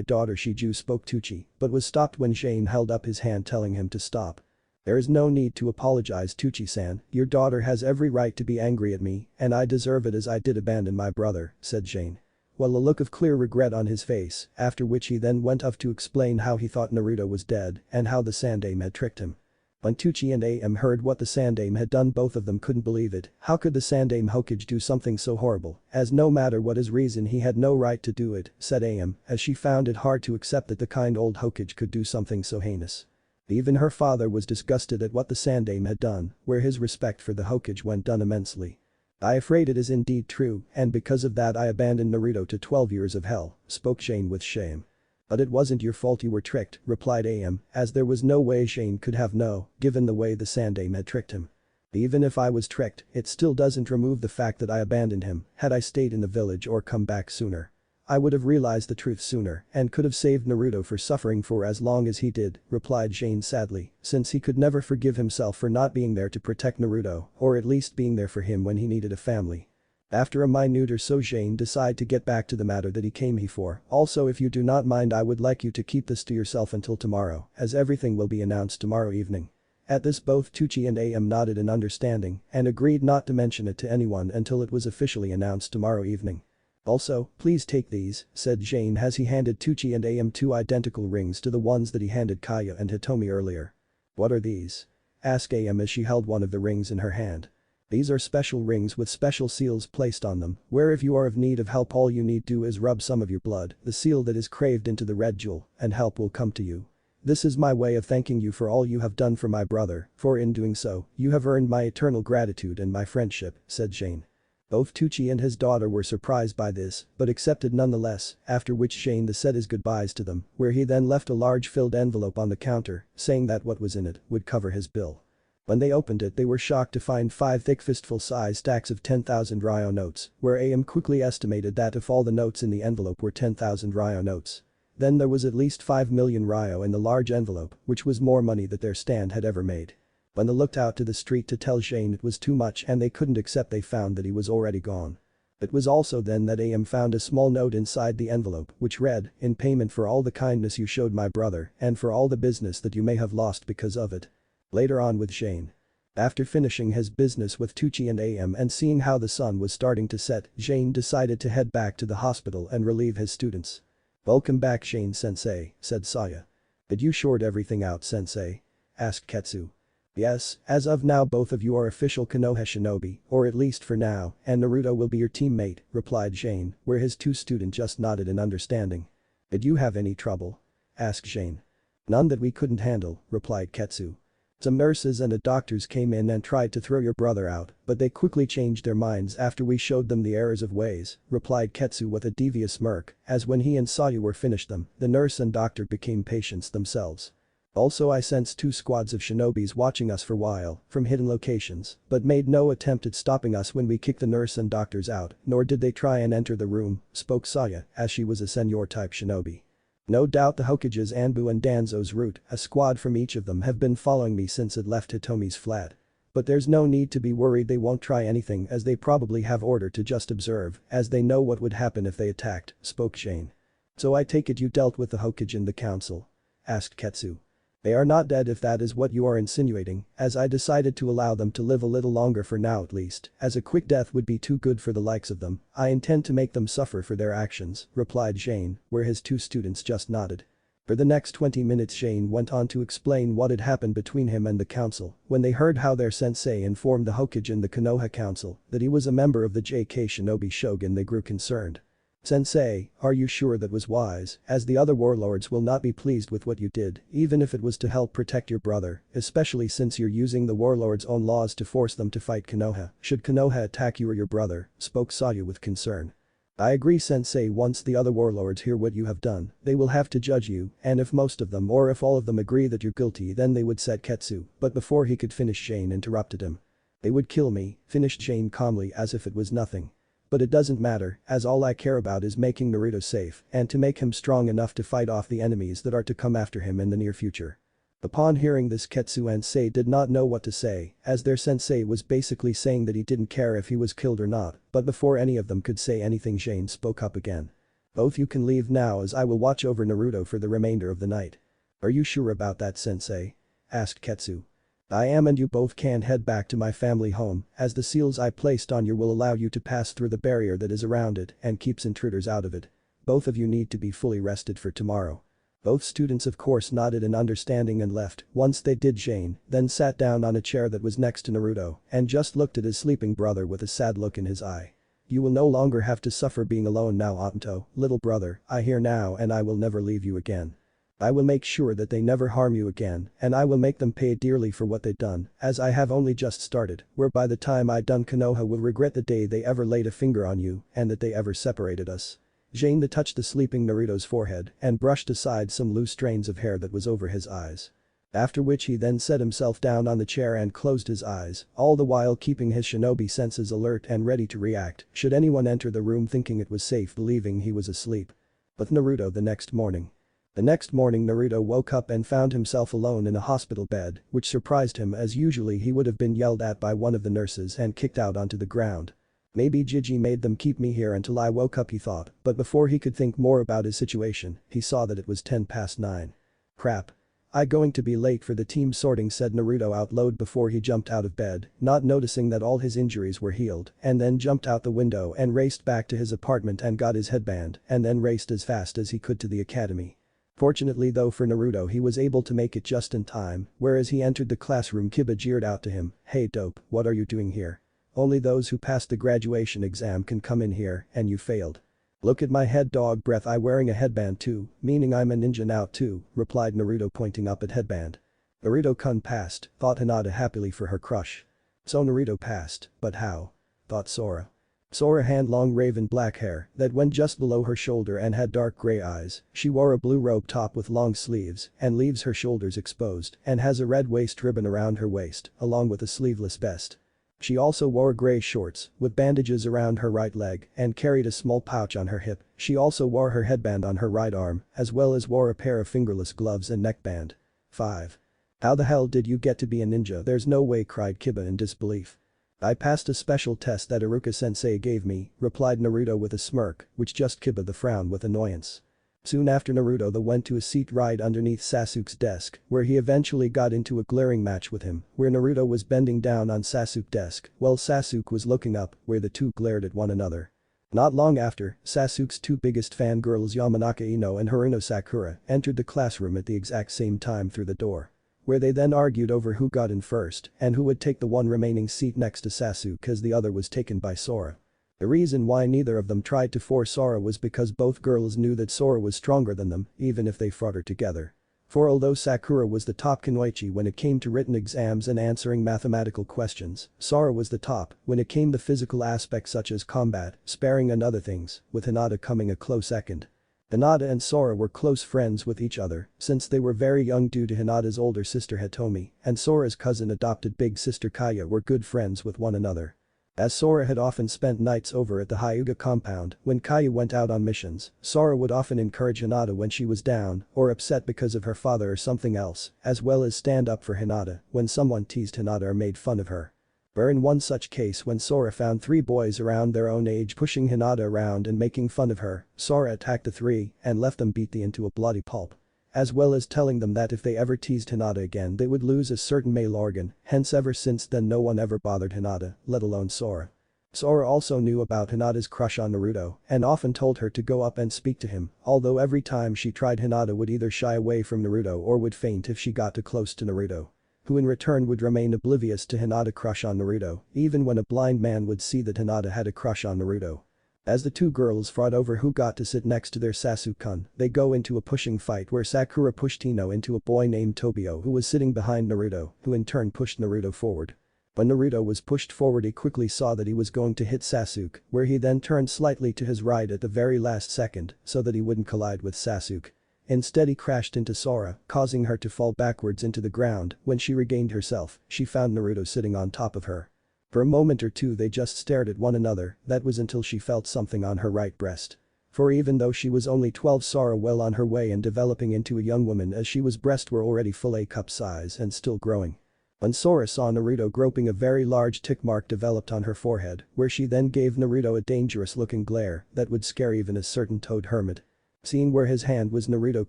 daughter, Shiju, spoke Tucci, but was stopped when Jane held up his hand telling him to stop. "There is no need to apologize, Tucci-san, your daughter has every right to be angry at me, and I deserve it as I did abandon my brother," said Jane. While a look of clear regret on his face, after which he then went off to explain how he thought Naruto was dead and how the Sandaime had tricked him. When Tucci and Am heard what the Sandaime had done, both of them couldn't believe it. How could the Sandaime Hokage do something so horrible, as no matter what his reason he had no right to do it, said Am, as she found it hard to accept that the kind old Hokage could do something so heinous. Even her father was disgusted at what the Sandaime had done, where his respect for the Hokage went down immensely. "I afraid it is indeed true, and because of that I abandoned Naruto to 12 years of hell," spoke Jane with shame. "But it wasn't your fault you were tricked," replied Am, as there was no way Jane could have known, given the way the Sandaime had tricked him. "Even if I was tricked, it still doesn't remove the fact that I abandoned him. Had I stayed in the village or come back sooner, I would have realized the truth sooner and could have saved Naruto for suffering for as long as he did," replied Jane sadly, since he could never forgive himself for not being there to protect Naruto, or at least being there for him when he needed a family. After a minute or so, Jane decided to get back to the matter that he came here for. "Also, if you do not mind, I would like you to keep this to yourself until tomorrow, as everything will be announced tomorrow evening." At this, both Tucci and Am nodded in understanding and agreed not to mention it to anyone until it was officially announced tomorrow evening. "Also, please take these," said Jane as he handed Tucci and Am 2 identical rings to the ones that he handed Kaya and Hitomi earlier. "What are these?" asked Am as she held one of the rings in her hand. "These are special rings with special seals placed on them, where if you are of need of help all you need do is rub some of your blood, the seal that is craved into the red jewel, and help will come to you. This is my way of thanking you for all you have done for my brother, for in doing so, you have earned my eternal gratitude and my friendship," said Jane. Both Tucci and his daughter were surprised by this, but accepted nonetheless, after which Jane said his goodbyes to them, where he then left a large filled envelope on the counter, saying that what was in it would cover his bill. When they opened it, they were shocked to find 5 thick fistful-sized stacks of 10,000 Ryo notes, where Am quickly estimated that if all the notes in the envelope were 10,000 Ryo notes, then there was at least 5 million Ryo in the large envelope, which was more money that their stand had ever made. When they looked out to the street to tell Jane it was too much and they couldn't accept, they found that he was already gone. It was also then that Am found a small note inside the envelope which read, "In payment for all the kindness you showed my brother and for all the business that you may have lost because of it." Later on with Jane. After finishing his business with Tucci and Am and seeing how the sun was starting to set, Jane decided to head back to the hospital and relieve his students. "Welcome back, Shane-sensei," said Saya. "Did you sort everything out, sensei?" asked Ketsu. "Yes, as of now both of you are official Konoha shinobi, or at least for now, and Naruto will be your teammate," replied Jane, where his 2 students just nodded in understanding. "Did you have any trouble?" asked Jane. "None that we couldn't handle," replied Ketsu. "Some nurses and doctors came in and tried to throw your brother out, but they quickly changed their minds after we showed them the errors of ways," replied Ketsu with a devious smirk, as when he and Saya were finished them, the nurse and doctor became patients themselves. "Also, I sensed 2 squads of shinobis watching us for a while, from hidden locations, but made no attempt at stopping us when we kicked the nurse and doctors out, nor did they try and enter the room," spoke Saya, as she was a senior-type shinobi. "No doubt the Hokage's Anbu and Danzo's route, a squad from each of them have been following me since it left Hitomi's flat. But there's no need to be worried, they won't try anything as they probably have order to just observe, as they know what would happen if they attacked," spoke Jane. "So I take it you dealt with the Hokage in the council?" asked Ketsu. They are not dead if that is what you are insinuating, as I decided to allow them to live a little longer for now at least, as a quick death would be too good for the likes of them. I intend to make them suffer for their actions, replied Jane, where his two students just nodded. For the next 20 minutes Jane went on to explain what had happened between him and the council. When they heard how their sensei informed the Hokage and the Konoha council that he was a member of the JK Shinobi Shogun, they grew concerned. Sensei, are you sure that was wise, as the other warlords will not be pleased with what you did, even if it was to help protect your brother, especially since you're using the warlords' own laws to force them to fight Konoha. Should Konoha attack you or your brother, spoke Sayu with concern. I agree Sensei, once the other warlords hear what you have done, they will have to judge you, and if most of them or if all of them agree that you're guilty then they would set Ketsu, but before he could finish Jane interrupted him. They would kill me, finished Jane calmly as if it was nothing. But it doesn't matter, as all I care about is making Naruto safe and to make him strong enough to fight off the enemies that are to come after him in the near future. Upon hearing this Ketsu and Sei did not know what to say, as their sensei was basically saying that he didn't care if he was killed or not, but before any of them could say anything Jane spoke up again. Both you can leave now as I will watch over Naruto for the remainder of the night. Are you sure about that Sensei? Asked Ketsu. I am, and you both can head back to my family home, as the seals I placed on you will allow you to pass through the barrier that is around it and keeps intruders out of it. Both of you need to be fully rested for tomorrow. Both students of course nodded in understanding and left. Once they did, Jane then sat down on a chair that was next to Naruto and just looked at his sleeping brother with a sad look in his eye. You will no longer have to suffer being alone now, Anto, little brother, I hear now and I will never leave you again. I will make sure that they never harm you again, and I will make them pay dearly for what they've done, as I have only just started, where by the time I done Konoha will regret the day they ever laid a finger on you and that they ever separated us. Jane touched the sleeping Naruto's forehead and brushed aside some loose strands of hair that was over his eyes. After which he then set himself down on the chair and closed his eyes, all the while keeping his shinobi senses alert and ready to react should anyone enter the room thinking it was safe, believing he was asleep. But Naruto the next morning. The next morning Naruto woke up and found himself alone in a hospital bed, which surprised him as usually he would have been yelled at by one of the nurses and kicked out onto the ground. Maybe Gigi made them keep me here until I woke up, he thought, but before he could think more about his situation, he saw that it was 9:10. Crap. I going to be late for the team sorting, said Naruto out loud before he jumped out of bed, not noticing that all his injuries were healed, and then jumped out the window and raced back to his apartment and got his headband and then raced as fast as he could to the academy. Fortunately though for Naruto he was able to make it just in time, whereas he entered the classroom Kiba jeered out to him, "Hey dope, what are you doing here? Only those who passed the graduation exam can come in here and you failed." "Look at my head, dog breath, I wearing a headband too, meaning I'm a ninja now too," replied Naruto pointing up at headband. Naruto-kun passed, thought Hinata happily for her crush. So Naruto passed, but how? Thought Sora. Sora had long raven black hair that went just below her shoulder and had dark gray eyes. She wore a blue robe top with long sleeves and leaves her shoulders exposed and has a red waist ribbon around her waist along with a sleeveless vest. She also wore gray shorts with bandages around her right leg and carried a small pouch on her hip. She also wore her headband on her right arm as well as wore a pair of fingerless gloves and neckband. 5. How the hell did you get to be a ninja? There's no way, cried Kiba in disbelief. I passed a special test that Iruka-sensei gave me, replied Naruto with a smirk, which just Kiba the frown with annoyance. Soon after Naruto went to a seat right underneath Sasuke's desk, where he eventually got into a glaring match with him, where Naruto was bending down on Sasuke's desk while Sasuke was looking up, where the two glared at one another. Not long after, Sasuke's two biggest fangirls Yamanaka Ino and Haruno Sakura entered the classroom at the exact same time through the door. Where they then argued over who got in first and who would take the one remaining seat next to Sasuke as the other was taken by Sora. The reason why neither of them tried to force Sora was because both girls knew that Sora was stronger than them, even if they fought her together. For although Sakura was the top kunoichi when it came to written exams and answering mathematical questions, Sora was the top when it came to physical aspects such as combat, sparring and other things, with Hinata coming a close second. Hinata and Sora were close friends with each other since they were very young due to Hinata's older sister Hitomi and Sora's cousin adopted big sister Kaya were good friends with one another. As Sora had often spent nights over at the Hyuga compound when Kaya went out on missions, Sora would often encourage Hinata when she was down or upset because of her father or something else, as well as stand up for Hinata when someone teased Hinata or made fun of her. Where in one such case when Sora found three boys around their own age pushing Hinata around and making fun of her, Sora attacked the three and left them beat into a bloody pulp. as well as telling them that if they ever teased Hinata again they would lose a certain male organ, hence ever since then no one ever bothered Hinata, let alone Sora. Sora also knew about Hinata's crush on Naruto and often told her to go up and speak to him, although every time she tried Hinata would either shy away from Naruto or would faint if she got too close to Naruto, who in return would remain oblivious to Hinata's crush on Naruto, even when a blind man would see that Hinata had a crush on Naruto. As the two girls fought over who got to sit next to their Sasuke-kun, they go into a pushing fight where Sakura pushed Hino into a boy named Tobio who was sitting behind Naruto, who in turn pushed Naruto forward. When Naruto was pushed forward he quickly saw that he was going to hit Sasuke, where he then turned slightly to his right at the very last second so that he wouldn't collide with Sasuke. Instead he crashed into Sora, causing her to fall backwards into the ground. When she regained herself, she found Naruto sitting on top of her. For a moment or two they just stared at one another, that was until she felt something on her right breast. For even though she was only 12, Sora well on her way and developing into a young woman, as she was breasts were already full A-cup size and still growing. When Sora saw Naruto groping, a very large tick mark developed on her forehead, where she then gave Naruto a dangerous looking glare that would scare even a certain toad hermit. Seeing where his hand was, Naruto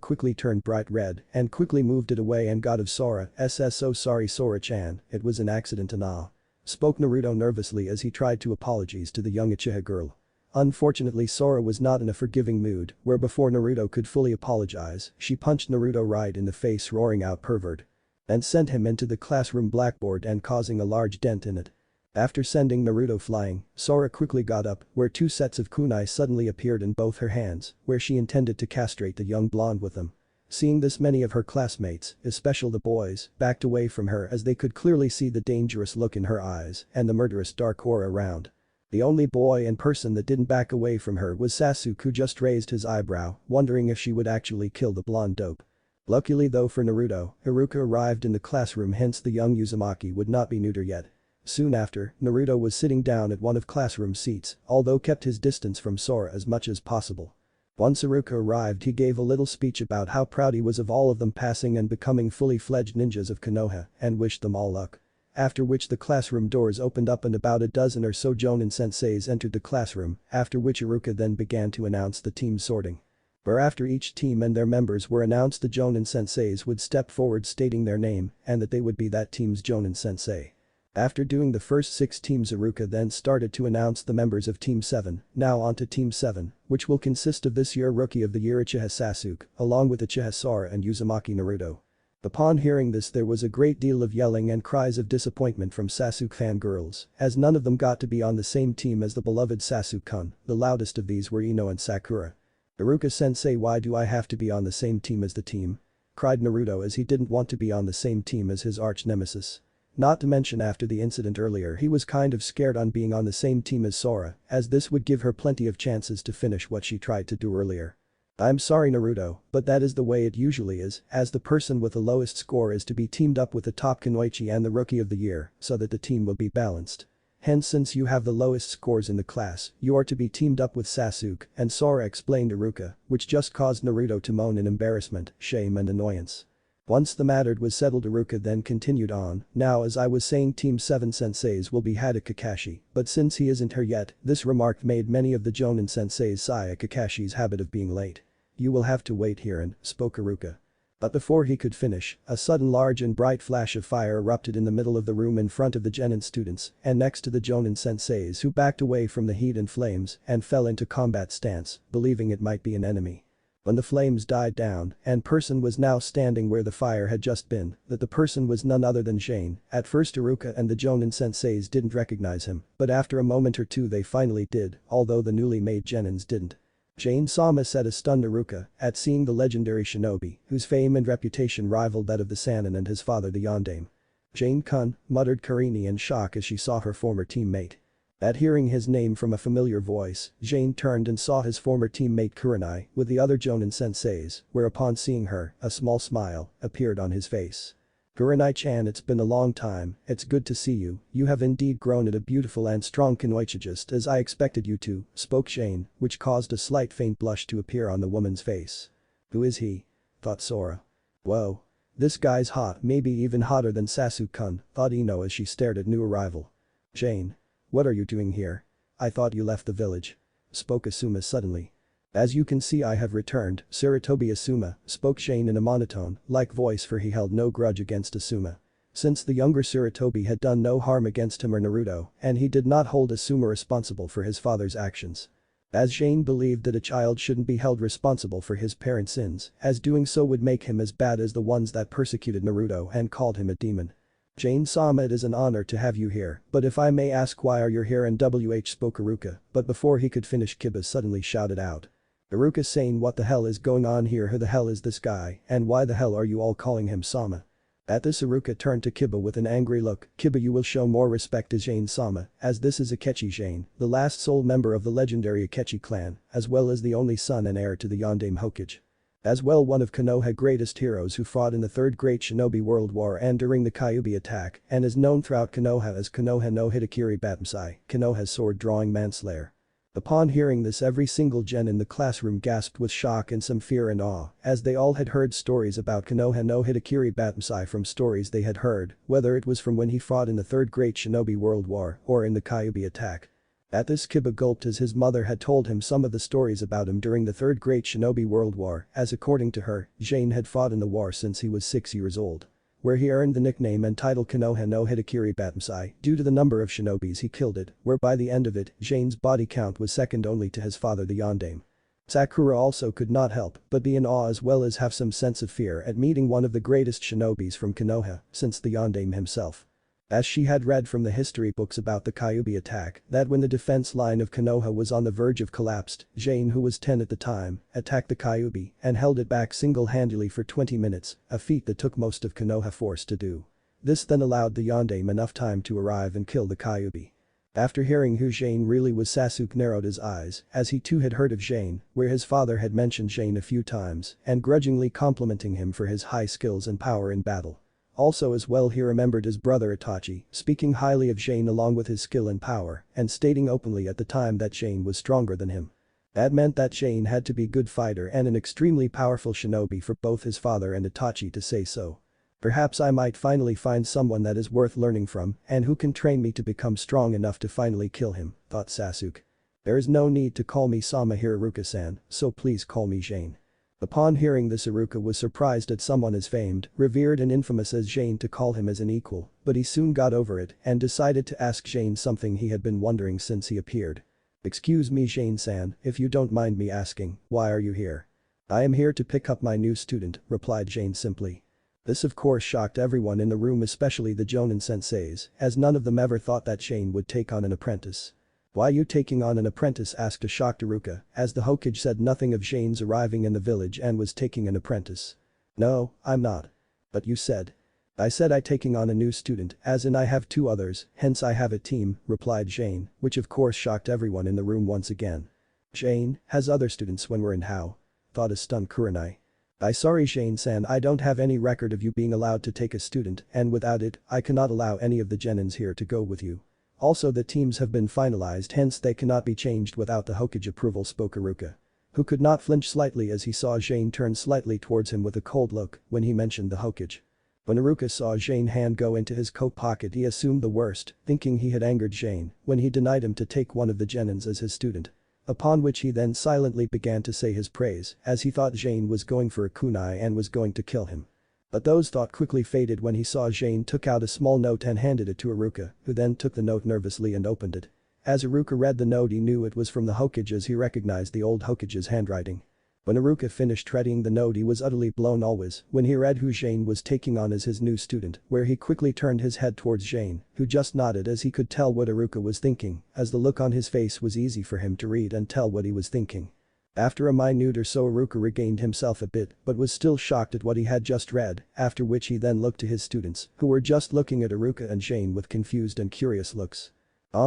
quickly turned bright red and quickly moved it away and got of Sora. So sorry Sora-chan, it was an accident and all, spoke Naruto nervously as he tried to apologize to the young Uchiha girl. Unfortunately Sora was not in a forgiving mood, where before Naruto could fully apologize, she punched Naruto right in the face, roaring out pervert, and sent him into the classroom blackboard and causing a large dent in it. After sending Naruto flying, Sora quickly got up, where two sets of kunai suddenly appeared in both her hands, where she intended to castrate the young blonde with them. Seeing this, many of her classmates, especially the boys, backed away from her as they could clearly see the dangerous look in her eyes and the murderous dark aura around. The only boy and person that didn't back away from her was Sasuke, who just raised his eyebrow, wondering if she would actually kill the blonde dope. Luckily though for Naruto, Ichiraku arrived in the classroom, hence the young Uzumaki would not be neuter yet. Soon after, Naruto was sitting down at one of classroom seats, although kept his distance from Sora as much as possible. Once Ichiraku arrived, he gave a little speech about how proud he was of all of them passing and becoming fully fledged ninjas of Konoha and wished them all luck. After which the classroom doors opened up and about a dozen or so Jonin senseis entered the classroom, after which Ichiraku then began to announce the team sorting. Where after each team and their members were announced, the Jonin senseis would step forward stating their name and that they would be that team's Jonin sensei. After doing the first 6 teams, Ichiraku then started to announce the members of Team 7, now on to Team 7, which will consist of this year Rookie of the Year Uchiha Sasuke, along with Uchiha Sora and Uzumaki Naruto. Upon hearing this there was a great deal of yelling and cries of disappointment from Sasuke fangirls, as none of them got to be on the same team as the beloved Sasuke-kun. The loudest of these were Ino and Sakura. "Ichiraku-sensei, why do I have to be on the same team as the team?" cried Naruto, as he didn't want to be on the same team as his arch-nemesis. Not to mention after the incident earlier he was kind of scared on being on the same team as Sora, as this would give her plenty of chances to finish what she tried to do earlier. "I'm sorry Naruto, but that is the way it usually is, as the person with the lowest score is to be teamed up with the top kunoichi and the Rookie of the Year, so that the team will be balanced. Hence, since you have the lowest scores in the class, you are to be teamed up with Sasuke," and Sora explained to Ichiraku, which just caused Naruto to moan in embarrassment, shame and annoyance. Once the matter was settled, Ichiraku then continued on, "Now as I was saying, Team 7 senseis will be Hada Kakashi, but since he isn't here yet," this remark made many of the Jonin senseis sigh at Kakashi's habit of being late. "You will have to wait here," and spoke Ichiraku. But before he could finish, a sudden large and bright flash of fire erupted in the middle of the room in front of the Genin students and next to the Jonin senseis, who backed away from the heat and flames and fell into combat stance, believing it might be an enemy. When the flames died down and person was now standing where the fire had just been, that the person was none other than Jane. At first Ichiraku and the Jonin senseis didn't recognize him, but after a moment or two they finally did, although the newly made Genins didn't. Jane-sama said a stunned Ichiraku at seeing the legendary shinobi, whose fame and reputation rivaled that of the Sannin and his father the Yondaime. "Jane-kun," muttered Karini in shock as she saw her former teammate. At hearing his name from a familiar voice, Jane turned and saw his former teammate Kurenai with the other Jonin senseis, whereupon seeing her, a small smile appeared on his face. "Kurenai-chan, it's been a long time, it's good to see you, you have indeed grown at a beautiful and strong kunoichi just as I expected you to," spoke Jane, which caused a slight faint blush to appear on the woman's face. "Who is he?" thought Sora. "Whoa. This guy's hot, maybe even hotter than Sasuke-kun," thought Ino as she stared at new arrival. "Jane. What are you doing here? I thought you left the village," spoke Asuma suddenly. "As you can see, I have returned, Sarutobi Asuma," spoke Jane in a monotone-like voice, for he held no grudge against Asuma. Since the younger Sarutobi had done no harm against him or Naruto, and he did not hold Asuma responsible for his father's actions. As Jane believed that a child shouldn't be held responsible for his parents' sins, as doing so would make him as bad as the ones that persecuted Naruto and called him a demon. "Jane-sama, it is an honor to have you here, but if I may ask, why are you here?" and spoke Iruka, but before he could finish, Kiba suddenly shouted out. Iruka saying, "What the hell is going on here? Who the hell is this guy, and why the hell are you all calling him Sama?" At this, Iruka turned to Kiba with an angry look. "Kiba, you will show more respect to Jane-sama, as this is Akechi Jane, the last sole member of the legendary Akechi clan, as well as the only son and heir to the Yondaime Hokage. As well, one of Konoha's greatest heroes who fought in the Third Great Shinobi World War and during the Kyuubi attack, and is known throughout Konoha as Konoha no Hitakiri Batensai, Konoha's sword-drawing manslayer." Upon hearing this, every single gen in the classroom gasped with shock and some fear and awe, as they all had heard stories about Konoha no Hitakiri Batensai from stories they had heard, whether it was from when he fought in the Third Great Shinobi World War or in the Kyuubi attack. At this, Kiba gulped, as his mother had told him some of the stories about him during the Third Great Shinobi World War, as according to her, Jane had fought in the war since he was 6 years old. Where he earned the nickname and title Konoha no Hitakiri Batensai due to the number of shinobis he killed it, where by the end of it, Jane's body count was second only to his father the Yondaime. Sakura also could not help but be in awe as well as have some sense of fear at meeting one of the greatest shinobis from Konoha since the Yondaime himself. As she had read from the history books about the Kyuubi attack, that when the defense line of Konoha was on the verge of collapse, Jane, who was 10 at the time, attacked the Kyuubi and held it back single-handedly for 20 minutes, a feat that took most of Konoha force to do. This then allowed the Yondaime enough time to arrive and kill the Kyuubi. After hearing who Jane really was, Sasuke narrowed his eyes, as he too had heard of Jane, where his father had mentioned Jane a few times, and grudgingly complimenting him for his high skills and power in battle. Also as well, he remembered his brother Itachi speaking highly of Jane along with his skill and power, and stating openly at the time that Jane was stronger than him. That meant that Jane had to be a good fighter and an extremely powerful shinobi for both his father and Itachi to say so. "Perhaps I might finally find someone that is worth learning from and who can train me to become strong enough to finally kill him," thought Sasuke. "There is no need to call me Sama here, Iruka-san, so please call me Jane." Upon hearing this, Iruka was surprised at someone as famed, revered and infamous as Jane to call him as an equal, but he soon got over it and decided to ask Jane something he had been wondering since he appeared. "Excuse me, Jane-san, if you don't mind me asking, why are you here?" "I am here to pick up my new student," replied Jane simply. This of course shocked everyone in the room, especially the Jonin senseis, as none of them ever thought that Jane would take on an apprentice. "Why you taking on an apprentice?" asked a shocked Iruka, as the Hokage said nothing of Jane's arriving in the village and was taking an apprentice. "No, I'm not." "But you said." "I said I taking on a new student, as in I have 2 others, hence I have a team," replied Jane, which of course shocked everyone in the room once again. "Jane has other students when we're in how?" thought a stunned Kurenai. "I sorry Jane-san, I don't have any record of you being allowed to take a student, and without it, I cannot allow any of the genins here to go with you. Also, the teams have been finalized, hence they cannot be changed without the Hokage approval," spoke Iruka, who could not flinch slightly as he saw Jane turn slightly towards him with a cold look when he mentioned the Hokage. When Iruka saw Jane's hand go into his coat pocket, he assumed the worst, thinking he had angered Jane when he denied him to take one of the genins as his student. Upon which he then silently began to say his praise, as he thought Jane was going for a kunai and was going to kill him. But those thoughts quickly faded when he saw Jane took out a small note and handed it to Iruka, who then took the note nervously and opened it. As Iruka read the note, he knew it was from the Hokage as he recognized the old Hokage's handwriting. When Iruka finished reading the note, he was utterly blown always when he read who Jane was taking on as his new student, where he quickly turned his head towards Jane, who just nodded as he could tell what Iruka was thinking, as the look on his face was easy for him to read and tell what he was thinking. After a minute or so, Iruka regained himself a bit but was still shocked at what he had just read, after which he then looked to his students, who were just looking at Iruka and Jane with confused and curious looks.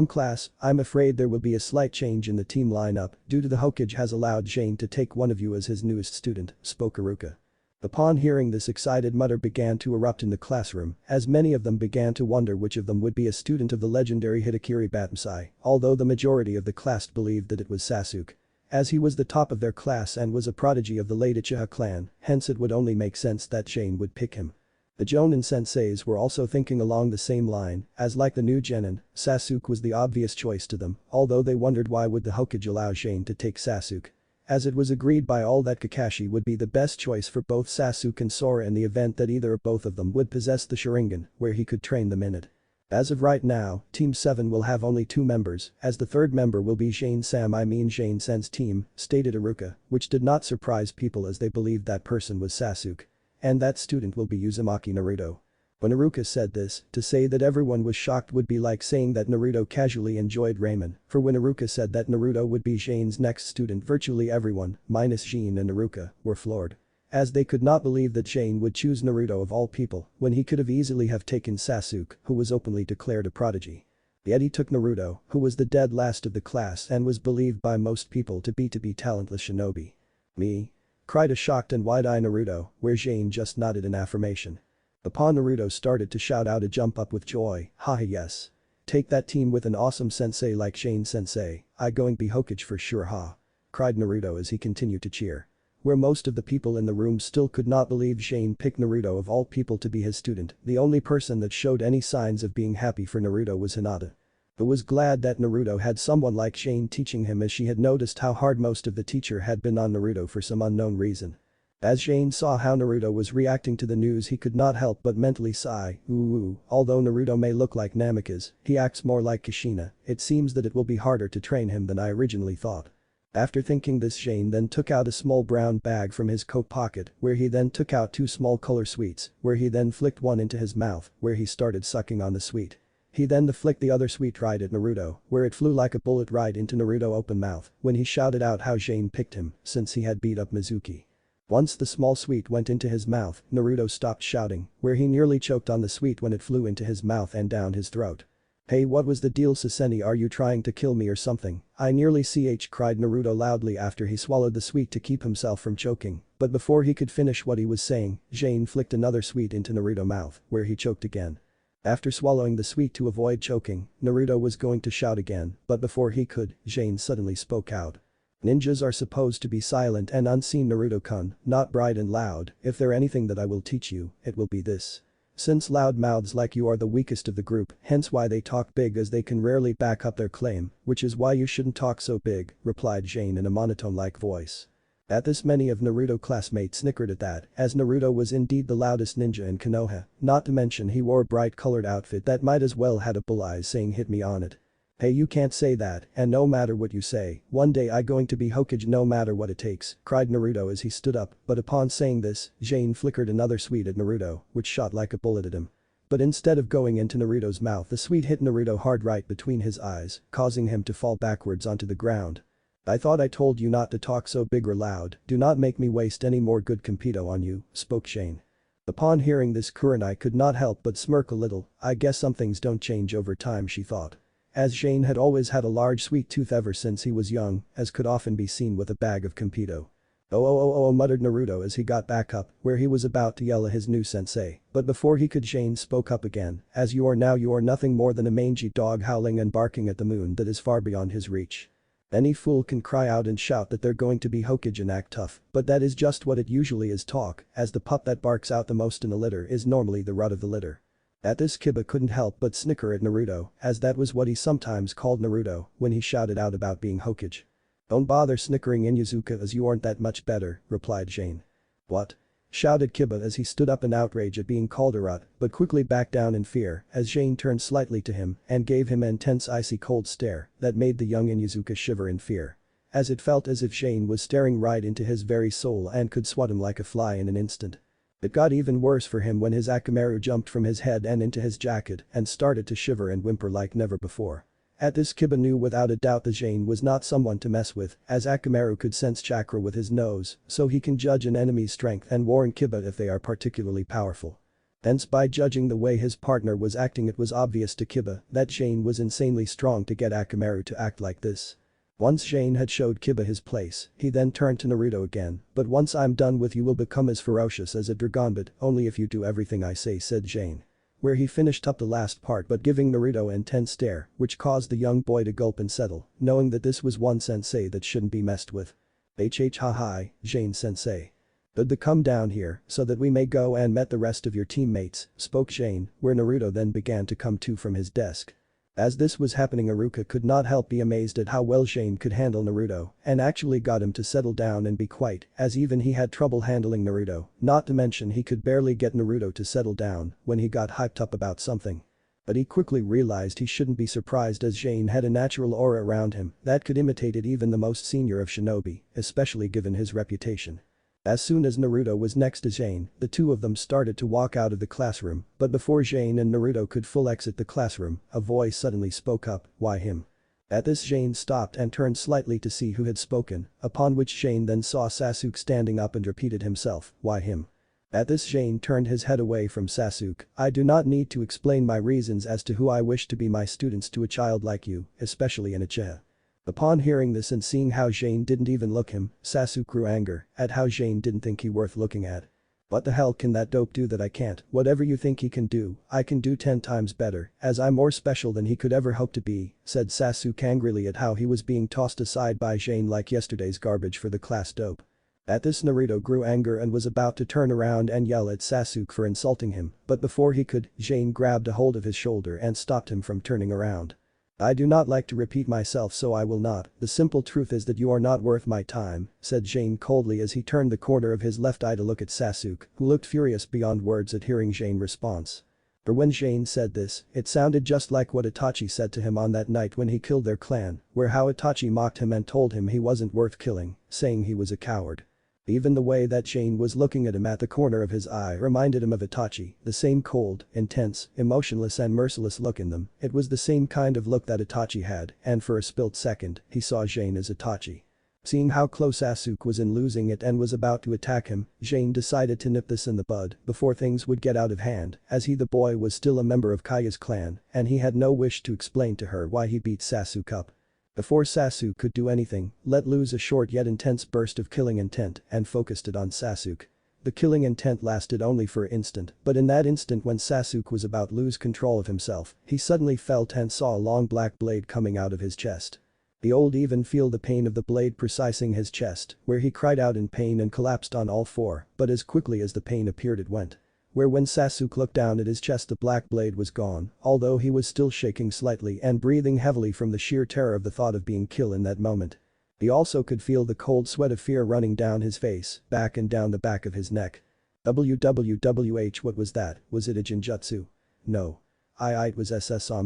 Class, I'm afraid there will be a slight change in the team lineup due to the Hokage has allowed Jane to take one of you as his newest student," spoke Iruka. Upon hearing this, excited mutter began to erupt in the classroom, as many of them began to wonder which of them would be a student of the legendary Hitakiri Batensai, although the majority of the class believed that it was Sasuke. As he was the top of their class and was a prodigy of the late Uchiha clan, hence it would only make sense that Jane would pick him. The Jonin senseis were also thinking along the same line, as like the new genin, Sasuke was the obvious choice to them, although they wondered why would the Hokage allow Jane to take Sasuke. as it was agreed by all that Kakashi would be the best choice for both Sasuke and Sora in the event that either or both of them would possess the Sharingan, where he could train them in it. As of right now, Team 7 will have only 2 members, as the third member will be Jane Sen's team, stated Iruka, which did not surprise people as they believed that person was Sasuke. And that student will be Uzumaki Naruto. When Iruka said this, to say that everyone was shocked would be like saying that Naruto casually enjoyed ramen, for when Iruka said that Naruto would be Jane's next student virtually everyone, minus Jin and Iruka, were floored. As they could not believe that Jane would choose Naruto of all people, when he could have easily have taken Sasuke, who was openly declared a prodigy. Yet he took Naruto, who was the dead last of the class and was believed by most people to be talentless shinobi. Me? Cried a shocked and wide-eyed Naruto, where Jane just nodded in affirmation. Upon Naruto started to shout out a jump up with joy, haha yes. Take that team with an awesome sensei like Jane sensei, I going be Hokage for sure ha. Cried Naruto as he continued to cheer. Where most of the people in the room still could not believe Jane picked Naruto of all people to be his student, the only person that showed any signs of being happy for Naruto was Hinata. But was glad that Naruto had someone like Jane teaching him, as she had noticed how hard most of the teacher had been on Naruto for some unknown reason. As Jane saw how Naruto was reacting to the news, he could not help but mentally sigh, ooh, although Naruto may look like Namikaze, he acts more like Kushina, it seems that it will be harder to train him than I originally thought. After thinking this, Jane then took out a small brown bag from his coat pocket, where he then took out 2 small color sweets, where he then flicked one into his mouth, where he started sucking on the sweet. He then flicked the other sweet right at Naruto, where it flew like a bullet right into Naruto open mouth, when he shouted out how Jane picked him, since he had beat up Mizuki. Once the small sweet went into his mouth, Naruto stopped shouting, where he nearly choked on the sweet when it flew into his mouth and down his throat. Hey, what was the deal, Sasuke, are you trying to kill me or something? I nearly cried Naruto loudly after he swallowed the sweet to keep himself from choking, but before he could finish what he was saying, Jane flicked another sweet into Naruto's mouth, where he choked again. After swallowing the sweet to avoid choking, Naruto was going to shout again, but before he could, Jane suddenly spoke out. Ninjas are supposed to be silent and unseen, Naruto-kun, not bright and loud, if there anything that I will teach you, it will be this. Since loud mouths like you are the weakest of the group, hence why they talk big, as they can rarely back up their claim, which is why you shouldn't talk so big, replied Jane in a monotone-like voice. At this, many of Naruto's classmates snickered at that, as Naruto was indeed the loudest ninja in Konoha, not to mention he wore a bright colored outfit that might as well had a bull eyes saying hit me on it. Hey, you can't say that, and no matter what you say, one day I going to be Hokage no matter what it takes, cried Naruto as he stood up, but upon saying this, Jane flickered another sweet at Naruto, which shot like a bullet at him. But instead of going into Naruto's mouth, the sweet hit Naruto hard right between his eyes, causing him to fall backwards onto the ground. I thought I told you not to talk so big or loud, do not make me waste any more good compito on you, spoke Jane. Upon hearing this, Kurenai could not help but smirk a little, I guess some things don't change over time, she thought. As Jane had always had a large sweet tooth ever since he was young, as could often be seen with a bag of compito. Oh, muttered Naruto as he got back up, where he was about to yell at his new sensei, but before he could, Jane spoke up again, as you are nothing more than a mangy dog howling and barking at the moon that is far beyond his reach. Any fool can cry out and shout that they're going to be Hokage and act tough, but that is just what it usually is talk, as the pup that barks out the most in a litter is normally the runt of the litter. At this, Kiba couldn't help but snicker at Naruto, as that was what he sometimes called Naruto when he shouted out about being Hokage. Don't bother snickering, Inuzuka, as you aren't that much better, replied Jane. What? Shouted Kiba as he stood up in outrage at being called a rut, but quickly backed down in fear as Jane turned slightly to him and gave him an intense icy cold stare that made the young Inuzuka shiver in fear. As it felt as if Jane was staring right into his very soul and could swat him like a fly in an instant. It got even worse for him when his Akamaru jumped from his head and into his jacket and started to shiver and whimper like never before. At this, Kiba knew without a doubt that Jane was not someone to mess with, as Akamaru could sense chakra with his nose, so he can judge an enemy's strength and warn Kiba if they are particularly powerful. Hence, by judging the way his partner was acting, it was obvious to Kiba that Jane was insanely strong to get Akamaru to act like this. Once Jane had showed Kiba his place, he then turned to Naruto again, but once I'm done with you will become as ferocious as a dragon, but only if you do everything I say, said Jane. Where he finished up the last part but giving Naruto an intense stare, which caused the young boy to gulp and settle, knowing that this was one sensei that shouldn't be messed with. Hi, Jane sensei. But come down here so that we may go and met the rest of your teammates, spoke Jane, where Naruto then began to come to from his desk. As this was happening, Iruka could not help be amazed at how well Jane could handle Naruto and actually got him to settle down and be quiet, as even he had trouble handling Naruto, not to mention he could barely get Naruto to settle down when he got hyped up about something. But he quickly realized he shouldn't be surprised, as Jane had a natural aura around him that could imitate it even the most senior of shinobi, especially given his reputation. As soon as Naruto was next to Jane, the two of them started to walk out of the classroom, but before Jane and Naruto could full exit the classroom, a voice suddenly spoke up, "Why him?" At this, Jane stopped and turned slightly to see who had spoken, upon which Jane then saw Sasuke standing up and repeated himself, "Why him?" At this, Jane turned his head away from Sasuke. "I do not need to explain my reasons as to who I wish to be my students to a child like you, especially an Uchiha." Upon hearing this and seeing how Jane didn't even look him, Sasuke grew anger at how Jane didn't think he worth looking at. "What the hell can that dope do that I can't? Whatever you think he can do, I can do 10 times better, as I'm more special than he could ever hope to be," said Sasuke angrily at how he was being tossed aside by Jane like yesterday's garbage for the class dope. At this, Naruto grew anger and was about to turn around and yell at Sasuke for insulting him, but before he could, Jane grabbed a hold of his shoulder and stopped him from turning around. "I do not like to repeat myself, so I will not. The simple truth is that you are not worth my time," said Jane coldly as he turned the corner of his left eye to look at Sasuke, who looked furious beyond words at hearing Jane's response. For when Jane said this, it sounded just like what Itachi said to him on that night when he killed their clan, where how Itachi mocked him and told him he wasn't worth killing, saying he was a coward. Even the way that Jane was looking at him at the corner of his eye reminded him of Itachi, the same cold, intense, emotionless and merciless look in them. It was the same kind of look that Itachi had, and for a split second, he saw Jane as Itachi. Seeing how close Sasuke was in losing it and was about to attack him, Jane decided to nip this in the bud before things would get out of hand, as he the boy was still a member of Kaya's clan and he had no wish to explain to her why he beat Sasuke up. Before Sasuke could do anything, let loose a short yet intense burst of killing intent and focused it on Sasuke. The killing intent lasted only for an instant, but in that instant when Sasuke was about to lose control of himself, he suddenly felt and saw a long black blade coming out of his chest. He old even feel the pain of the blade precising his chest, where he cried out in pain and collapsed on all four, but as quickly as the pain appeared it went. Where when Sasuke looked down at his chest the black blade was gone, although he was still shaking slightly and breathing heavily from the sheer terror of the thought of being killed in that moment. He also could feel the cold sweat of fear running down his face, back and down the back of his neck. WWWH, what was that? Was it a genjutsu? No. It was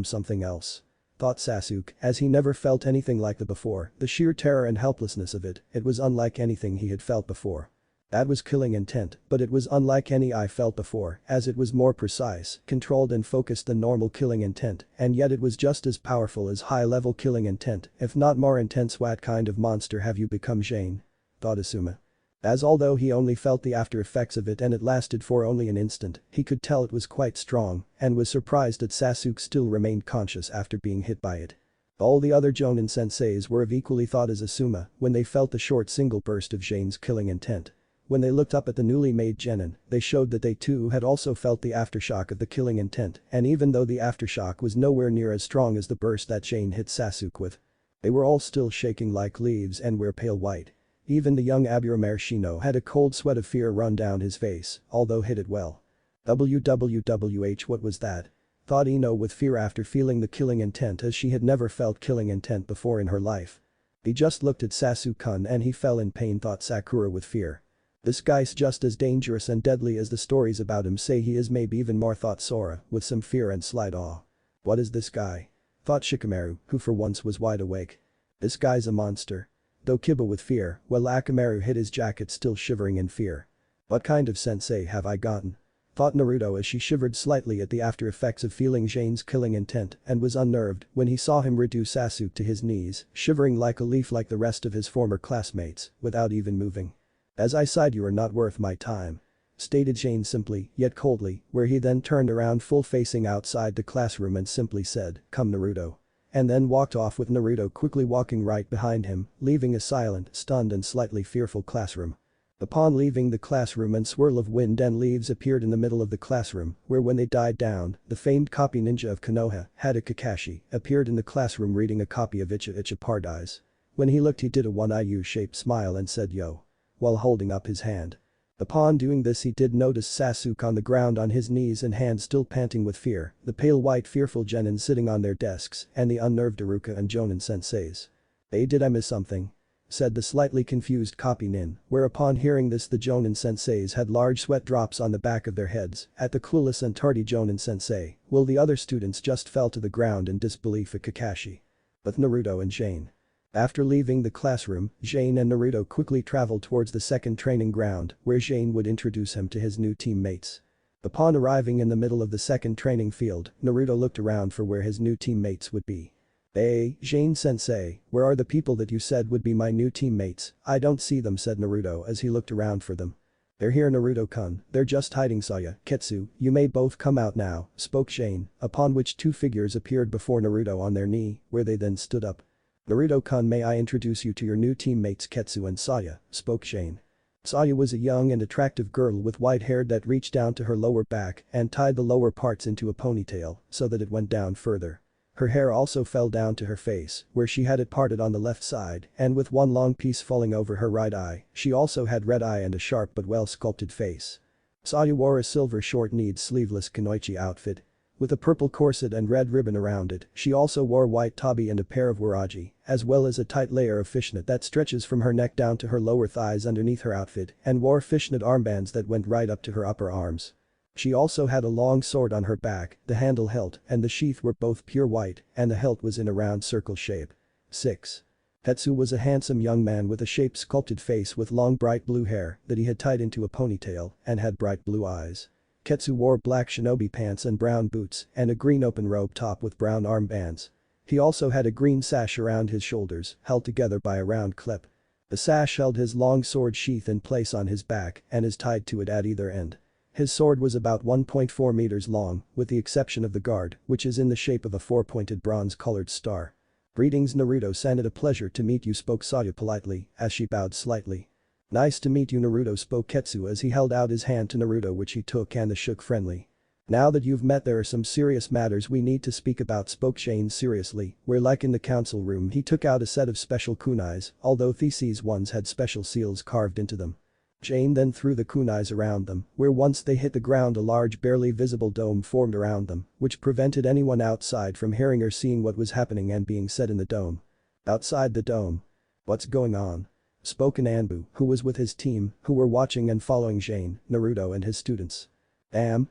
something else, thought Sasuke, as he never felt anything like that before. The sheer terror and helplessness of it was unlike anything he had felt before. That was killing intent, but it was unlike any I felt before, as it was more precise, controlled and focused than normal killing intent, and yet it was just as powerful as high-level killing intent, if not more intense. What kind of monster have you become, Jane? Thought Asuma. As although he only felt the after effects of it and it lasted for only an instant, he could tell it was quite strong, and was surprised that Sasuke still remained conscious after being hit by it. All the other Jonin senseis were of equally thought as Asuma when they felt the short single burst of Jane's killing intent. When they looked up at the newly made genin, they showed that they too had also felt the aftershock of the killing intent, and even though the aftershock was nowhere near as strong as the burst that Jane hit Sasuke with, they were all still shaking like leaves and were pale white. Even the young Aburame Shino had a cold sweat of fear run down his face, although hid it well. WWWH, what was that? Thought Ino with fear after feeling the killing intent, as she had never felt killing intent before in her life. He just looked at Sasuke-kun and he fell in pain, thought Sakura with fear. This guy's just as dangerous and deadly as the stories about him say he is, maybe even more, thought Sora with some fear and slight awe. What is this guy? Thought Shikamaru, who for once was wide awake. This guy's a monster. Though Kiba with fear, while Akamaru hid his jacket still shivering in fear. What kind of sensei have I gotten? Thought Naruto as she shivered slightly at the after effects of feeling Jane's killing intent and was unnerved when he saw him reduce Sasuke to his knees, shivering like a leaf like the rest of his former classmates, without even moving. As I said, you are not worth my time, stated Jane simply, yet coldly, where he then turned around full facing outside the classroom and simply said, "Come Naruto." And then walked off with Naruto quickly walking right behind him, leaving a silent, stunned and slightly fearful classroom. Upon leaving the classroom, a swirl of wind and leaves appeared in the middle of the classroom, where when they died down, the famed copy ninja of Konoha, Kakashi, appeared in the classroom reading a copy of Ichiraku Paradise. When he looked he did a one-IU shaped smile and said yo, while holding up his hand. Upon doing this he did notice Sasuke on the ground on his knees and hands still panting with fear, the pale white fearful genin sitting on their desks, and the unnerved Iruka and Jonin senseis. "Hey, did I miss something?" said the slightly confused copy nin, whereupon hearing this the Jonin senseis had large sweat drops on the back of their heads at the clueless and tardy Jonin sensei, while the other students just fell to the ground in disbelief at Kakashi. But Naruto and Jane. After leaving the classroom, Jane and Naruto quickly traveled towards the second training ground, where Jane would introduce him to his new teammates. Upon arriving in the middle of the second training field, Naruto looked around for where his new teammates would be. "Hey, Jane-sensei, where are the people that you said would be my new teammates? I don't see them," said Naruto as he looked around for them. "They're here, Naruto-kun, they're just hiding. Saya, Ketsu, you may both come out now," spoke Jane, upon which two figures appeared before Naruto on their knee, where they then stood up. "Naruto-kun, may I introduce you to your new teammates Ketsu and Saya," spoke Jane. Saya was a young and attractive girl with white hair that reached down to her lower back and tied the lower parts into a ponytail so that it went down further. Her hair also fell down to her face, where she had it parted on the left side, and with one long piece falling over her right eye, she also had red eye and a sharp but well-sculpted face. Saya wore a silver short-kneed sleeveless kunoichi outfit. With a purple corset and red ribbon around it, she also wore white tabi and a pair of waraji, as well as a tight layer of fishnet that stretches from her neck down to her lower thighs underneath her outfit, and wore fishnet armbands that went right up to her upper arms. She also had a long sword on her back, the handle hilt and the sheath were both pure white, and the hilt was in a round circle shape. 6. Ketsu was a handsome young man with a shape-sculpted face with long bright blue hair that he had tied into a ponytail and had bright blue eyes. Ketsu wore black shinobi pants and brown boots and a green open robe top with brown armbands. He also had a green sash around his shoulders, held together by a round clip. The sash held his long sword sheath in place on his back and is tied to it at either end. His sword was about 1.4 meters long, with the exception of the guard, which is in the shape of a four-pointed bronze-colored star. "Greetings, Naruto-san, it a pleasure to meet you," spoke Saya politely, as she bowed slightly. "Nice to meet you, Naruto," spoke Ketsu as he held out his hand to Naruto, which he took and shook friendly. "Now that you've met, there are some serious matters we need to speak about," spoke Shane seriously, where like in the council room he took out a set of special kunais, although Theses ones had special seals carved into them. Jane then threw the kunais around them, where once they hit the ground a large barely visible dome formed around them, which prevented anyone outside from hearing or seeing what was happening and being said in the dome. Outside the dome. "What's going on?" spoke an Anbu, who was with his team, who were watching and following Jane, Naruto and his students.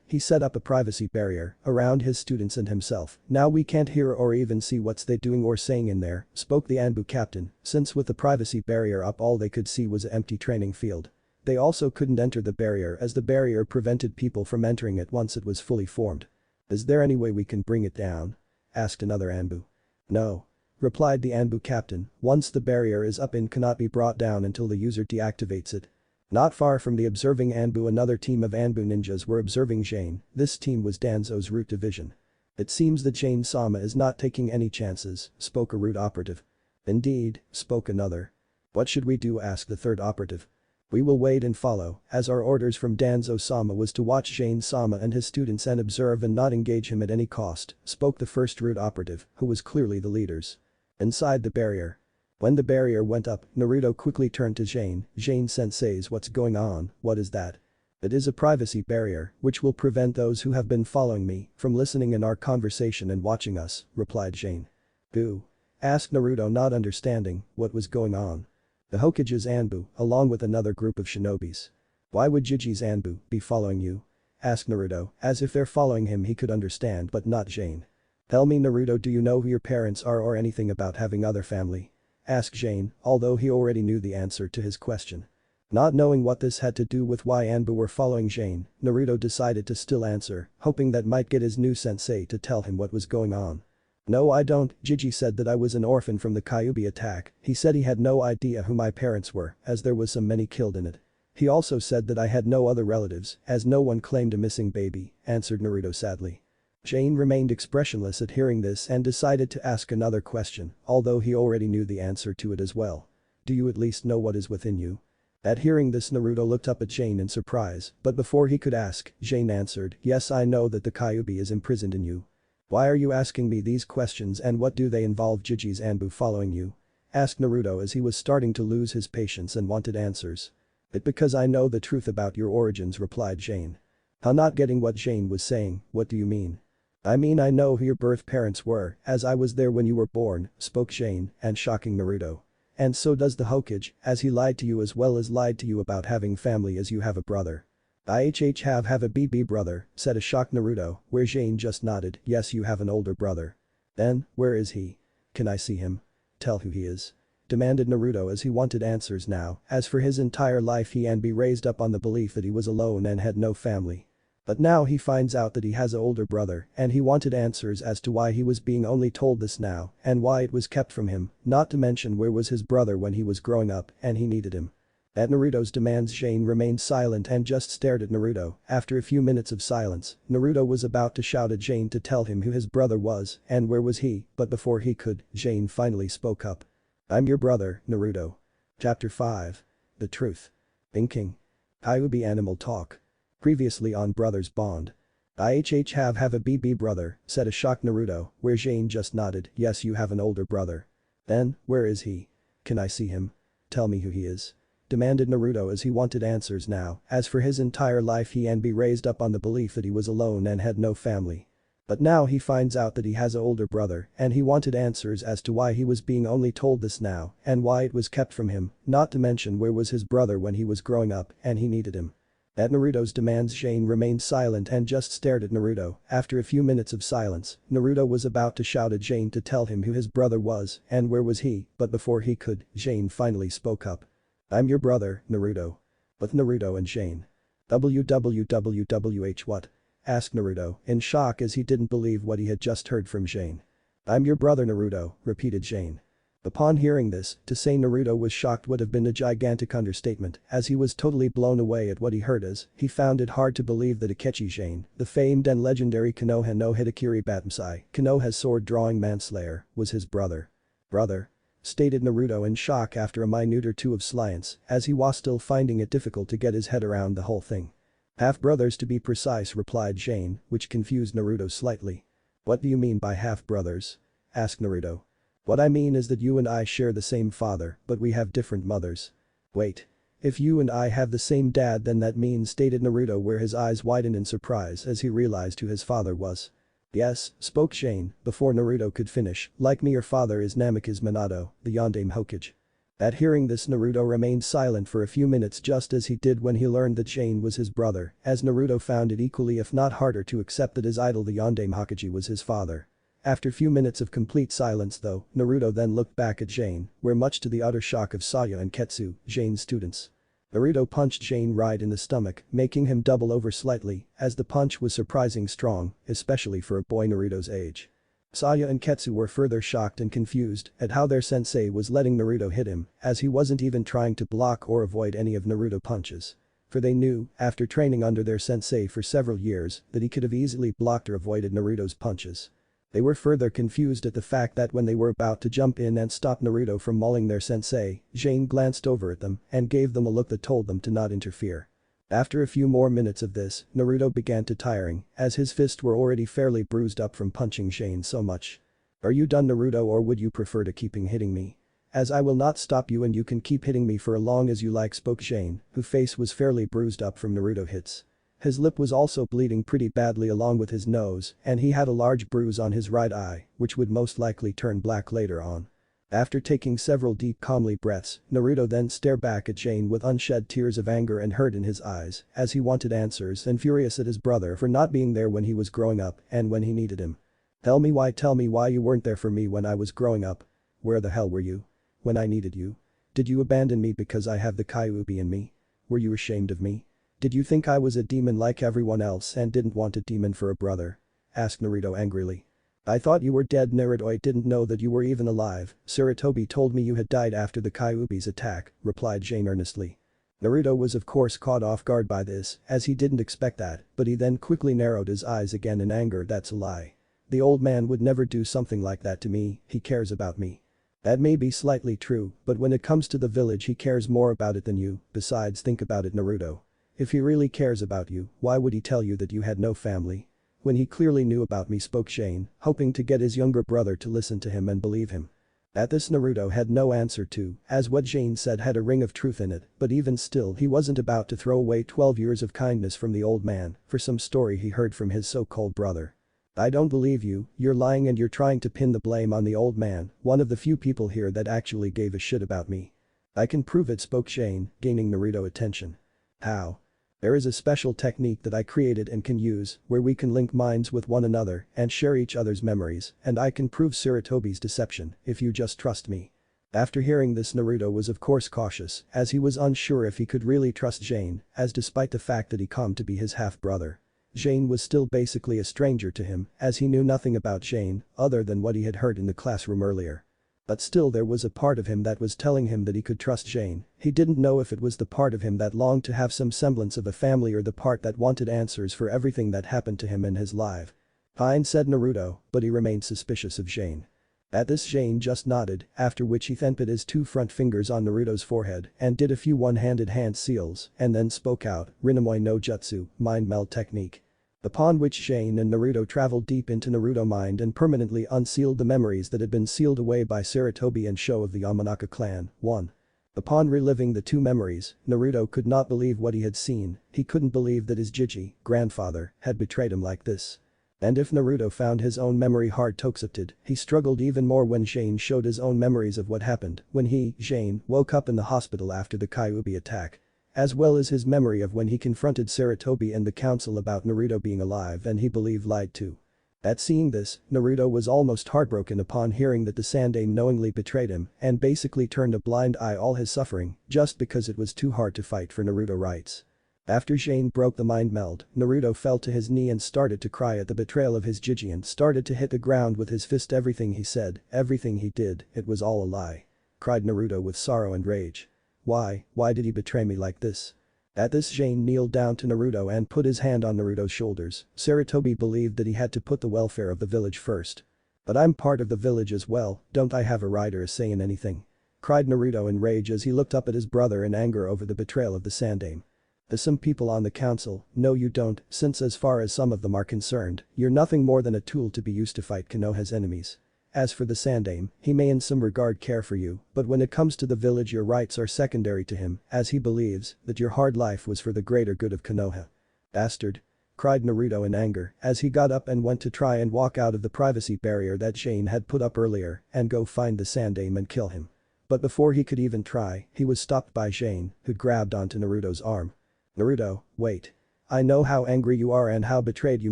He set up a privacy barrier around his students and himself. "Now we can't hear or even see what's they doing or saying in there," spoke the Anbu captain, since with the privacy barrier up all they could see was an empty training field. They also couldn't enter the barrier as the barrier prevented people from entering it once it was fully formed. "Is there any way we can bring it down?" asked another Anbu. "No," replied the Anbu captain, "once the barrier is up it cannot be brought down until the user deactivates it." Not far from the observing Anbu, another team of Anbu ninjas were observing Jane. This team was Danzo's root division. "It seems that Jane-sama is not taking any chances," spoke a root operative. "Indeed," spoke another. "What should we do?" asked the third operative. "We will wait and follow, as our orders from Danzo-sama was to watch Jane-sama and his students and observe and not engage him at any cost," spoke the first root operative, who was clearly the leaders. Inside the barrier. When the barrier went up, Naruto quickly turned to Jane. "Jane-sensei, what's going on, what is that?" "It is a privacy barrier, which will prevent those who have been following me from listening in our conversation and watching us," replied Jane. "Who?" asked Naruto, not understanding what was going on. "The Hokage's Anbu, along with another group of shinobis." "Why would Jiji's Anbu be following you?" asked Naruto, as if they're following him he could understand but not Jane. "Tell me, Naruto, do you know who your parents are or anything about having other family?" asked Jane, although he already knew the answer to his question. Not knowing what this had to do with why Anbu were following Jane, Naruto decided to still answer, hoping that might get his new sensei to tell him what was going on. "No, I don't. Jiji said that I was an orphan from the Kyuubi attack. He said he had no idea who my parents were, as there was so many killed in it. He also said that I had no other relatives, as no one claimed a missing baby," answered Naruto sadly. Jane remained expressionless at hearing this and decided to ask another question, although he already knew the answer to it as well. "Do you at least know what is within you?" At hearing this, Naruto looked up at Jane in surprise, but before he could ask, Jane answered, "Yes, I know that the Kyuubi is imprisoned in you." "Why are you asking me these questions and what do they involve Jiji's Anbu following you?" asked Naruto as he was starting to lose his patience and wanted answers. It's because I know the truth about your origins, replied Jane. Not getting what Jane was saying, what do you mean? I mean I know who your birth parents were, as I was there when you were born, spoke Jane, and shocking Naruto. And so does the Hokage, as he lied to you as well as lied to you about having family as you have a brother. Have a BB brother, said a shocked Naruto, where Jane just nodded, yes you have an older brother. Then, where is he? Can I see him? Tell who he is. Demanded Naruto as he wanted answers now, as for his entire life he and be raised up on the belief that he was alone and had no family. But now he finds out that he has an older brother and he wanted answers as to why he was being only told this now and why it was kept from him, not to mention where was his brother when he was growing up and he needed him. At Naruto's demands Jane remained silent and just stared at Naruto. After a few minutes of silence, Naruto was about to shout at Jane to tell him who his brother was and where was he, but before he could, Jane finally spoke up. I'm your brother, Naruto. Chapter 5. The Truth. Thinking. Hyuga Animal Talk. Previously on Brothers Bond. Have a BB brother, said a shocked Naruto, where Jane just nodded, yes you have an older brother. Then, where is he? Can I see him? Tell me who he is. Demanded Naruto as he wanted answers now, as for his entire life he and be raised up on the belief that he was alone and had no family. But now he finds out that he has an older brother and he wanted answers as to why he was being only told this now and why it was kept from him, not to mention where was his brother when he was growing up and he needed him. At Naruto's demands Jane remained silent and just stared at Naruto. After a few minutes of silence, Naruto was about to shout at Jane to tell him who his brother was and where was he, but before he could, Jane finally spoke up. I'm your brother, Naruto. But Naruto and Jane. WWWWH what? Asked Naruto, in shock as he didn't believe what he had just heard from Jane. I'm your brother Naruto, repeated Jane. Upon hearing this, to say Naruto was shocked would have been a gigantic understatement, as he was totally blown away at what he heard as he found it hard to believe that Akechi Jane, the famed and legendary Konoha no Hidakiri Batmsai, Konoha's sword-drawing manslayer, was his brother. Brother? Stated Naruto in shock after a minute or two of silence, as he was still finding it difficult to get his head around the whole thing. Half-brothers to be precise, replied Jane, which confused Naruto slightly. What do you mean by half-brothers? Asked Naruto. What I mean is that you and I share the same father, but we have different mothers. Wait. If you and I have the same dad then that means, stated Naruto, where his eyes widened in surprise as he realized who his father was. Yes, spoke Jane, before Naruto could finish, like me your father is Namikaze Minato, the Yondaime Hokage. At hearing this Naruto remained silent for a few minutes just as he did when he learned that Jane was his brother, as Naruto found it equally if not harder to accept that his idol the Yondaime Hokage was his father. After few minutes of complete silence though, Naruto then looked back at Jane, where much to the utter shock of Saya and Ketsu, Jane's students. Naruto punched Jane right in the stomach, making him double over slightly, as the punch was surprising strong, especially for a boy Naruto's age. Saya and Ketsu were further shocked and confused at how their sensei was letting Naruto hit him, as he wasn't even trying to block or avoid any of Naruto punches. For they knew, after training under their sensei for several years, that he could have easily blocked or avoided Naruto's punches. They were further confused at the fact that when they were about to jump in and stop Naruto from mauling their sensei, Jane glanced over at them and gave them a look that told them to not interfere. After a few more minutes of this, Naruto began to tiring, as his fists were already fairly bruised up from punching Jane so much. Are you done Naruto, or would you prefer to keeping hitting me? As I will not stop you and you can keep hitting me for as long as you like, spoke Jane, whose face was fairly bruised up from Naruto hits. His lip was also bleeding pretty badly along with his nose, and he had a large bruise on his right eye, which would most likely turn black later on. After taking several deep calmly breaths, Naruto then stared back at Jane with unshed tears of anger and hurt in his eyes, as he wanted answers and furious at his brother for not being there when he was growing up and when he needed him. Tell me why you weren't there for me when I was growing up. Where the hell were you? When I needed you? Did you abandon me because I have the Kyuubi in me? Were you ashamed of me? Did you think I was a demon like everyone else and didn't want a demon for a brother? Asked Naruto angrily. I thought you were dead Naruto, I didn't know that you were even alive, Sarutobi told me you had died after the Kyuubi's attack, replied Jane earnestly. Naruto was of course caught off guard by this, as he didn't expect that, but he then quickly narrowed his eyes again in anger. That's a lie. The old man would never do something like that to me, he cares about me. That may be slightly true, but when it comes to the village he cares more about it than you, besides think about it Naruto. If he really cares about you, why would he tell you that you had no family? When he clearly knew about me, spoke Jane, hoping to get his younger brother to listen to him and believe him. At this Naruto had no answer to, as what Jane said had a ring of truth in it, but even still he wasn't about to throw away 12 years of kindness from the old man for some story he heard from his so-called brother. I don't believe you, you're lying and you're trying to pin the blame on the old man, one of the few people here that actually gave a shit about me. I can prove it, spoke Jane, gaining Naruto attention. How? There is a special technique that I created and can use where we can link minds with one another and share each other's memories, and I can prove Sarutobi's deception if you just trust me. After hearing this, Naruto was of course cautious as he was unsure if he could really trust Jane, as despite the fact that he claimed to be his half-brother, Jane was still basically a stranger to him as he knew nothing about Jane other than what he had heard in the classroom earlier. But still there was a part of him that was telling him that he could trust Jane. He didn't know if it was the part of him that longed to have some semblance of a family or the part that wanted answers for everything that happened to him in his life. Fine, said Naruto, but he remained suspicious of Jane. At this Jane just nodded, after which he then put his two front fingers on Naruto's forehead and did a few one-handed hand seals and then spoke out, Rinamoi no Jutsu, mind meld technique. Upon which Jane and Naruto traveled deep into Naruto mind and permanently unsealed the memories that had been sealed away by Sarutobi and Sho of the Yamanaka clan. 1. Upon reliving the two memories, Naruto could not believe what he had seen, he couldn't believe that his Jiji, grandfather, had betrayed him like this. And if Naruto found his own memory hard to accept, he struggled even more when Jane showed his own memories of what happened when he, Jane, woke up in the hospital after the Kyuubi attack. As well as his memory of when he confronted Sarutobi and the council about Naruto being alive and he believed lied to. At seeing this, Naruto was almost heartbroken upon hearing that the Sandaime knowingly betrayed him and basically turned a blind eye all his suffering just because it was too hard to fight for Naruto rights. After Jane broke the mind meld, Naruto fell to his knee and started to cry at the betrayal of his Jiji and started to hit the ground with his fist. Everything he said, everything he did, it was all a lie. Cried Naruto with sorrow and rage. Why did he betray me like this? At this Jane kneeled down to Naruto and put his hand on Naruto's shoulders. Sarutobi believed that he had to put the welfare of the village first. But I'm part of the village as well, don't I have a right or a say in anything? Cried Naruto in rage as he looked up at his brother in anger over the betrayal of the Sandaime. There's some people on the council, no you don't, since as far as some of them are concerned, you're nothing more than a tool to be used to fight Konoha's enemies. As for the Sandaime, he may in some regard care for you, but when it comes to the village your rights are secondary to him, as he believes that your hard life was for the greater good of Konoha. Bastard. Cried Naruto in anger as he got up and went to try and walk out of the privacy barrier that Jane had put up earlier and go find the Sandaime and kill him. But before he could even try, he was stopped by Jane, who grabbed onto Naruto's arm. Naruto, wait. I know how angry you are and how betrayed you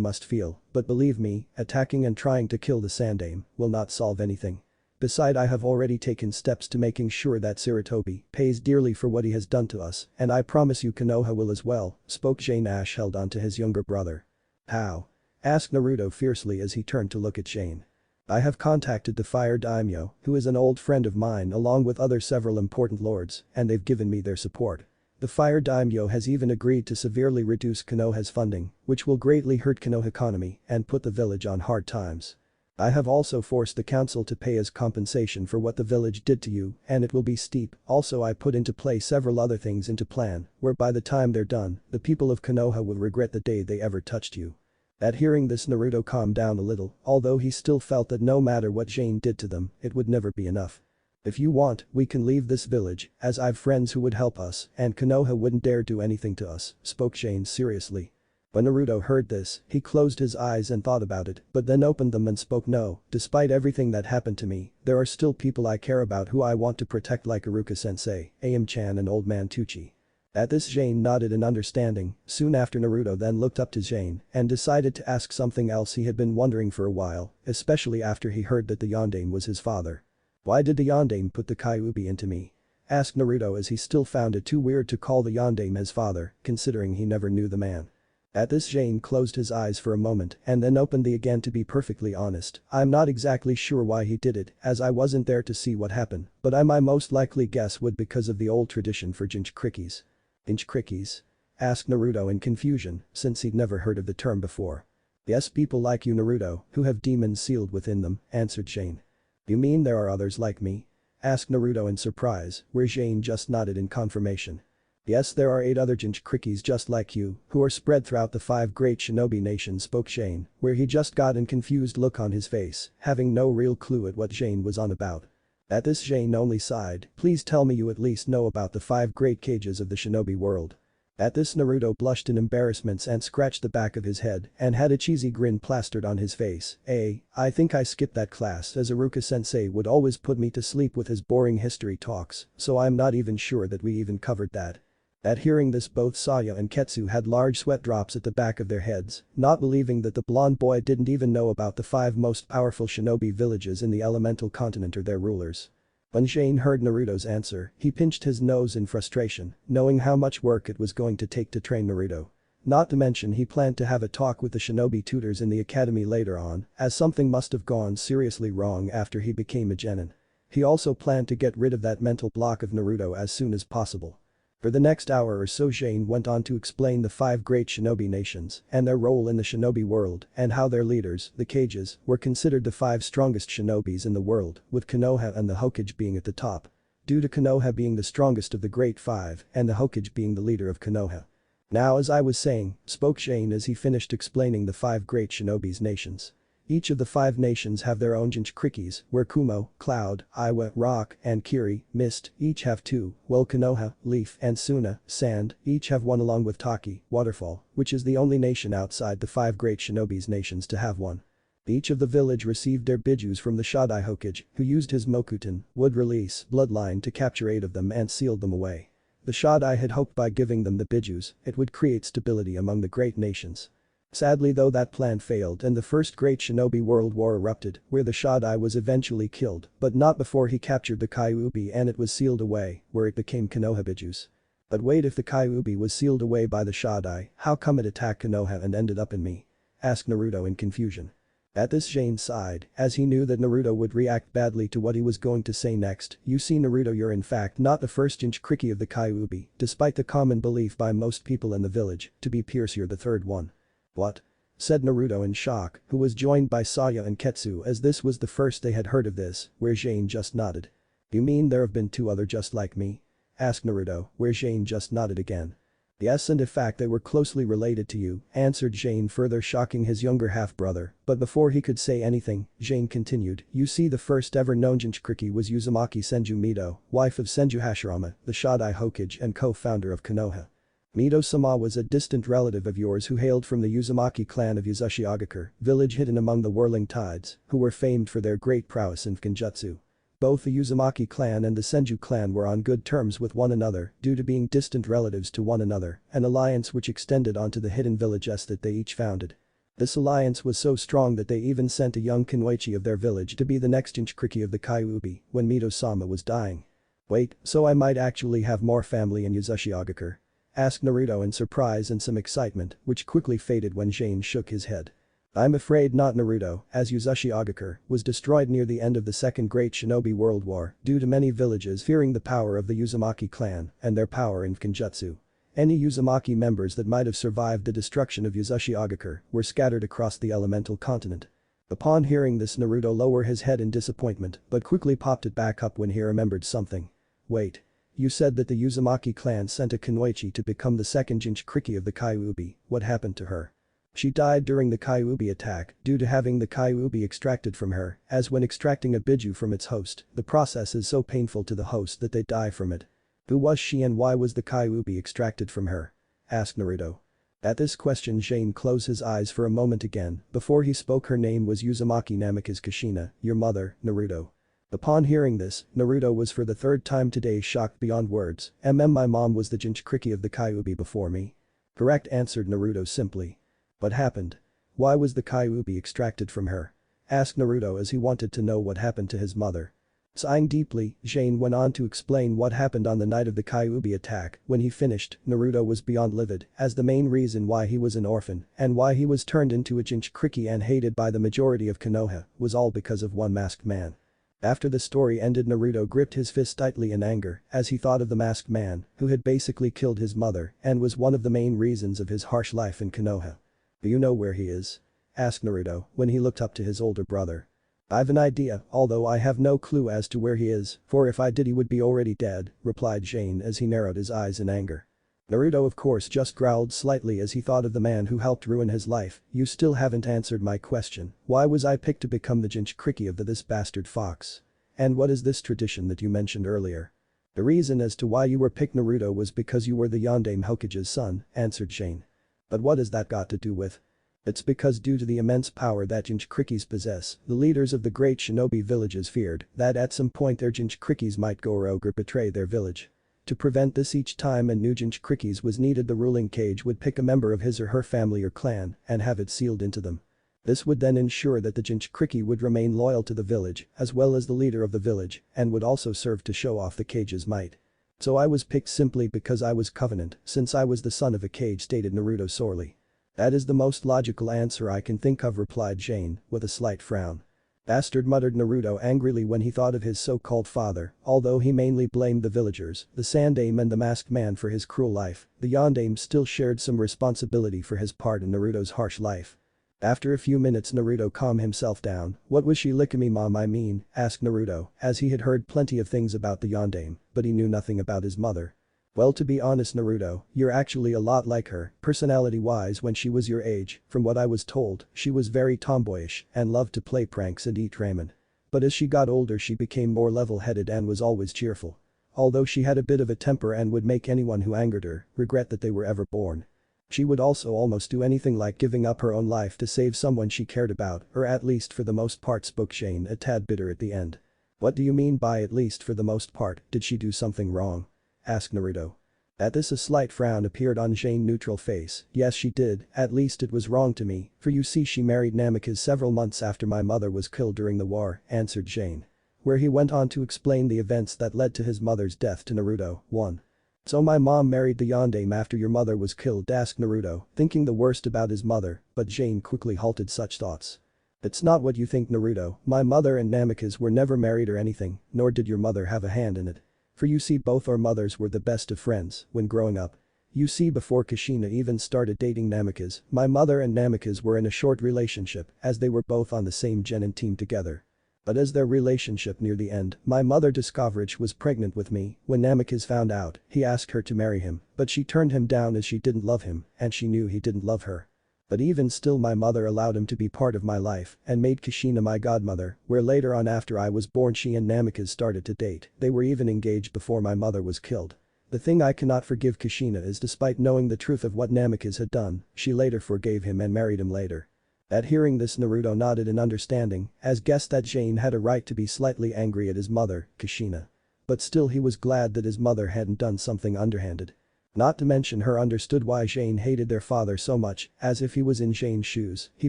must feel, but believe me, attacking and trying to kill the Sandaime will not solve anything. Besides, I have already taken steps to making sure that Sarutobi pays dearly for what he has done to us, and I promise you Konoha will as well, spoke Jane. Ash held onto his younger brother. How? Asked Naruto fiercely as he turned to look at Jane. I have contacted the Fire Daimyo, who is an old friend of mine along with other several important lords, and they've given me their support. The Fire Daimyo has even agreed to severely reduce Konoha's funding, which will greatly hurt Konoha economy and put the village on hard times. I have also forced the council to pay as compensation for what the village did to you, and it will be steep. Also I put into play several other things into plan, where by the time they're done, the people of Konoha will regret the day they ever touched you. At hearing this Naruto calmed down a little, although he still felt that no matter what Jane did to them, it would never be enough. If you want, we can leave this village, as I've friends who would help us, and Konoha wouldn't dare do anything to us, spoke Jane seriously. When Naruto heard this, he closed his eyes and thought about it, but then opened them and spoke. No, despite everything that happened to me, there are still people I care about who I want to protect like Iruka-sensei, Aim-chan and Old Man Tucci. At this Jane nodded in understanding. Soon after Naruto then looked up to Jane and decided to ask something else he had been wondering for a while, especially after he heard that the Yondaime was his father. Why did the Yondaime put the Kyuubi into me? Asked Naruto as he still found it too weird to call the Yondaime his father, considering he never knew the man. At this Jane closed his eyes for a moment and then opened them again. To be perfectly honest, I'm not exactly sure why he did it, as I wasn't there to see what happened, but I most likely guess would because of the old tradition for Jinchurikis. Jinchurikis? Asked Naruto in confusion, since he'd never heard of the term before. Yes, people like you Naruto, who have demons sealed within them, answered Jane. You mean there are others like me? Asked Naruto in surprise, where Jane just nodded in confirmation. Yes, there are 8 other Jinchurikis just like you, who are spread throughout the 5 great shinobi nations, spoke Jane, where he just got a confused look on his face, having no real clue at what Jane was on about. At this Jane only sighed, please tell me you at least know about the 5 great cages of the shinobi world. At this Naruto blushed in embarrassment and scratched the back of his head and had a cheesy grin plastered on his face. I think I skipped that class as Iruka-sensei would always put me to sleep with his boring history talks, so I'm not even sure that we even covered that. At hearing this both Saya and Ketsu had large sweat drops at the back of their heads, not believing that the blonde boy didn't even know about the 5 most powerful shinobi villages in the elemental continent or their rulers. When Jane heard Naruto's answer, he pinched his nose in frustration, knowing how much work it was going to take to train Naruto. Not to mention he planned to have a talk with the shinobi tutors in the academy later on, as something must have gone seriously wrong after he became a genin. He also planned to get rid of that mental block of Naruto as soon as possible. For the next hour or so Jane went on to explain the 5 great shinobi nations and their role in the shinobi world and how their leaders, the Kages, were considered the 5 strongest shinobis in the world, with Konoha and the Hokage being at the top. Due to Konoha being the strongest of the great 5 and the Hokage being the leader of Konoha. Now as I was saying, spoke Jane as he finished explaining the 5 great shinobi's nations. Each of the 5 nations have their own Jinchurikis, where Kumo, Cloud, Iwa, Rock, and Kiri, Mist, each have 2, while Konoha, Leaf, and Suna, Sand, each have 1 along with Taki, Waterfall, which is the only nation outside the 5 great shinobi's nations to have 1. Each of the village received their bijus from the Shodai Hokage, who used his Mokuton, wood release, bloodline to capture 8 of them and sealed them away. The Shodai had hoped by giving them the bijus, it would create stability among the great nations. Sadly though that plan failed and the first great shinobi world war erupted, where the Shodai was eventually killed, but not before he captured the Kyuubi and it was sealed away, where it became Konoha bijus. But wait, if the Kyuubi was sealed away by the Shodai, how come it attacked Konoha and ended up in me? Asked Naruto in confusion. At this Jane sighed, as he knew that Naruto would react badly to what he was going to say next. You see Naruto, you're in fact not the first Jinchuriki of the Kyuubi, despite the common belief by most people in the village, to be Pierce you're the 3rd one. What? Said Naruto in shock, who was joined by Saya and Ketsu as this was the first they had heard of this, where Jane just nodded. You mean there have been 2 other just like me? Asked Naruto, where Jane just nodded again. Yes, and in fact they were closely related to you, answered Jane, further shocking his younger half-brother, but before he could say anything, Jane continued, you see the first ever known Jinchuriki was Uzumaki Senju Mito, wife of Senju Hashirama, the Shodai Hokage and co-founder of Konoha. Mito-sama was a distant relative of yours who hailed from the Uzumaki clan of Uzushiogakure, village hidden among the whirling tides, who were famed for their great prowess in genjutsu. Both the Uzumaki clan and the Senju clan were on good terms with one another due to being distant relatives to one another, an alliance which extended onto the hidden villages that they each founded. This alliance was so strong that they even sent a young Kunoichi of their village to be the next Jinchuriki of the Kyuubi when Mito-sama was dying. Wait, so I might actually have more family in Uzushiogakure? Asked Naruto in surprise and some excitement, which quickly faded when Jane shook his head. I'm afraid not, Naruto, as Uzushiogakure was destroyed near the end of the Second Great Shinobi World War due to many villages fearing the power of the Uzumaki clan and their power in genjutsu. Any Uzumaki members that might have survived the destruction of Uzushiogakure were scattered across the elemental continent. Upon hearing this, Naruto lowered his head in disappointment but quickly popped it back up when he remembered something. Wait. You said that the Uzumaki clan sent a Kunoichi to become the 2nd Jinchuriki of the Kyuubi, what happened to her? She died during the Kyuubi attack due to having the Kyuubi extracted from her, as when extracting a biju from its host, the process is so painful to the host that they die from it. Who was she and why was the Kyuubi extracted from her? Asked Naruto. At this question Jane closed his eyes for a moment again, before he spoke. Her name was Uzumaki Namikaze Kushina, your mother, Naruto. Upon hearing this, Naruto was for the 3rd time today shocked beyond words. My mom was the Jinchuriki of the Kyuubi before me. Correct, answered Naruto simply. What happened? Why was the Kyuubi extracted from her? Asked Naruto as he wanted to know what happened to his mother. Sighing deeply, Jane went on to explain what happened on the night of the Kyuubi attack. When he finished, Naruto was beyond livid, as the main reason why he was an orphan and why he was turned into a Jinchuriki and hated by the majority of Konoha was all because of one masked man. After the story ended, Naruto gripped his fist tightly in anger as he thought of the masked man who had basically killed his mother and was one of the main reasons of his harsh life in Konoha. Do you know where he is? Asked Naruto when he looked up to his older brother. I've an idea, although I have no clue as to where he is, for if I did he would be already dead, replied Jane as he narrowed his eyes in anger. Naruto of course just growled slightly as he thought of the man who helped ruin his life. You still haven't answered my question, why was I picked to become the Jinchuriki of this bastard fox? And what is this tradition that you mentioned earlier? The reason as to why you were picked Naruto was because you were the Yondaime Hokage's son, answered Shane. But what has that got to do with? It's because due to the immense power that Jinchukrikis possess, the leaders of the great shinobi villages feared that at some point their Jinchukrikis might go rogue or betray their village. To prevent this, each time a new Jinchukrikis was needed, the ruling Kage would pick a member of his or her family or clan and have it sealed into them. This would then ensure that the Jinchukriki would remain loyal to the village as well as the leader of the village and would also serve to show off the Kage's might. So I was picked simply because I was Covenant, since I was the son of a Kage, stated Naruto sorely. That is the most logical answer I can think of, replied Jane, with a slight frown. Bastard, muttered Naruto angrily when he thought of his so-called father. Although he mainly blamed the villagers, the Sandaime and the masked man for his cruel life, the Yondaime still shared some responsibility for his part in Naruto's harsh life. After a few minutes Naruto calmed himself down. What was she licking me, mom, I mean? Asked Naruto, as he had heard plenty of things about the Yondaime, but he knew nothing about his mother. Well, to be honest Naruto, you're actually a lot like her, personality-wise. When she was your age, from what I was told, she was very tomboyish and loved to play pranks and eat ramen. But as she got older she became more level-headed and was always cheerful. Although she had a bit of a temper and would make anyone who angered her regret that they were ever born. She would also almost do anything like giving up her own life to save someone she cared about, or at least for the most part, spoke Shane, a tad bitter at the end. What do you mean by at least for the most part? Did she do something wrong? Asked Naruto. At this a slight frown appeared on Jane's neutral face. Yes, she did, at least it was wrong to me, for you see she married Namikaze several months after my mother was killed during the war, answered Jane. Where he went on to explain the events that led to his mother's death to Naruto. 1. So my mom married the Yondaime after your mother was killed, asked Naruto, thinking the worst about his mother, but Jane quickly halted such thoughts. It's not what you think, Naruto. My mother and Namikaze were never married or anything, nor did your mother have a hand in it. For you see, both our mothers were the best of friends when growing up. You see, before Kushina even started dating Namikaze, my mother and Namikaze were in a short relationship as they were both on the same genin team together. But as their relationship neared the end, my mother discovered was pregnant with me. When Namikaze found out, he asked her to marry him, but she turned him down as she didn't love him and she knew he didn't love her. But even still my mother allowed him to be part of my life and made Kushina my godmother, where later on after I was born she and Namikaze started to date. They were even engaged before my mother was killed. The thing I cannot forgive Kushina is, despite knowing the truth of what Namikaze had done, she later forgave him and married him later. At hearing this Naruto nodded in understanding, as guessed that Jane had a right to be slightly angry at his mother, Kushina. But still he was glad that his mother hadn't done something underhanded. Not to mention her understood why Jane hated their father so much, as if he was in Jane's shoes, he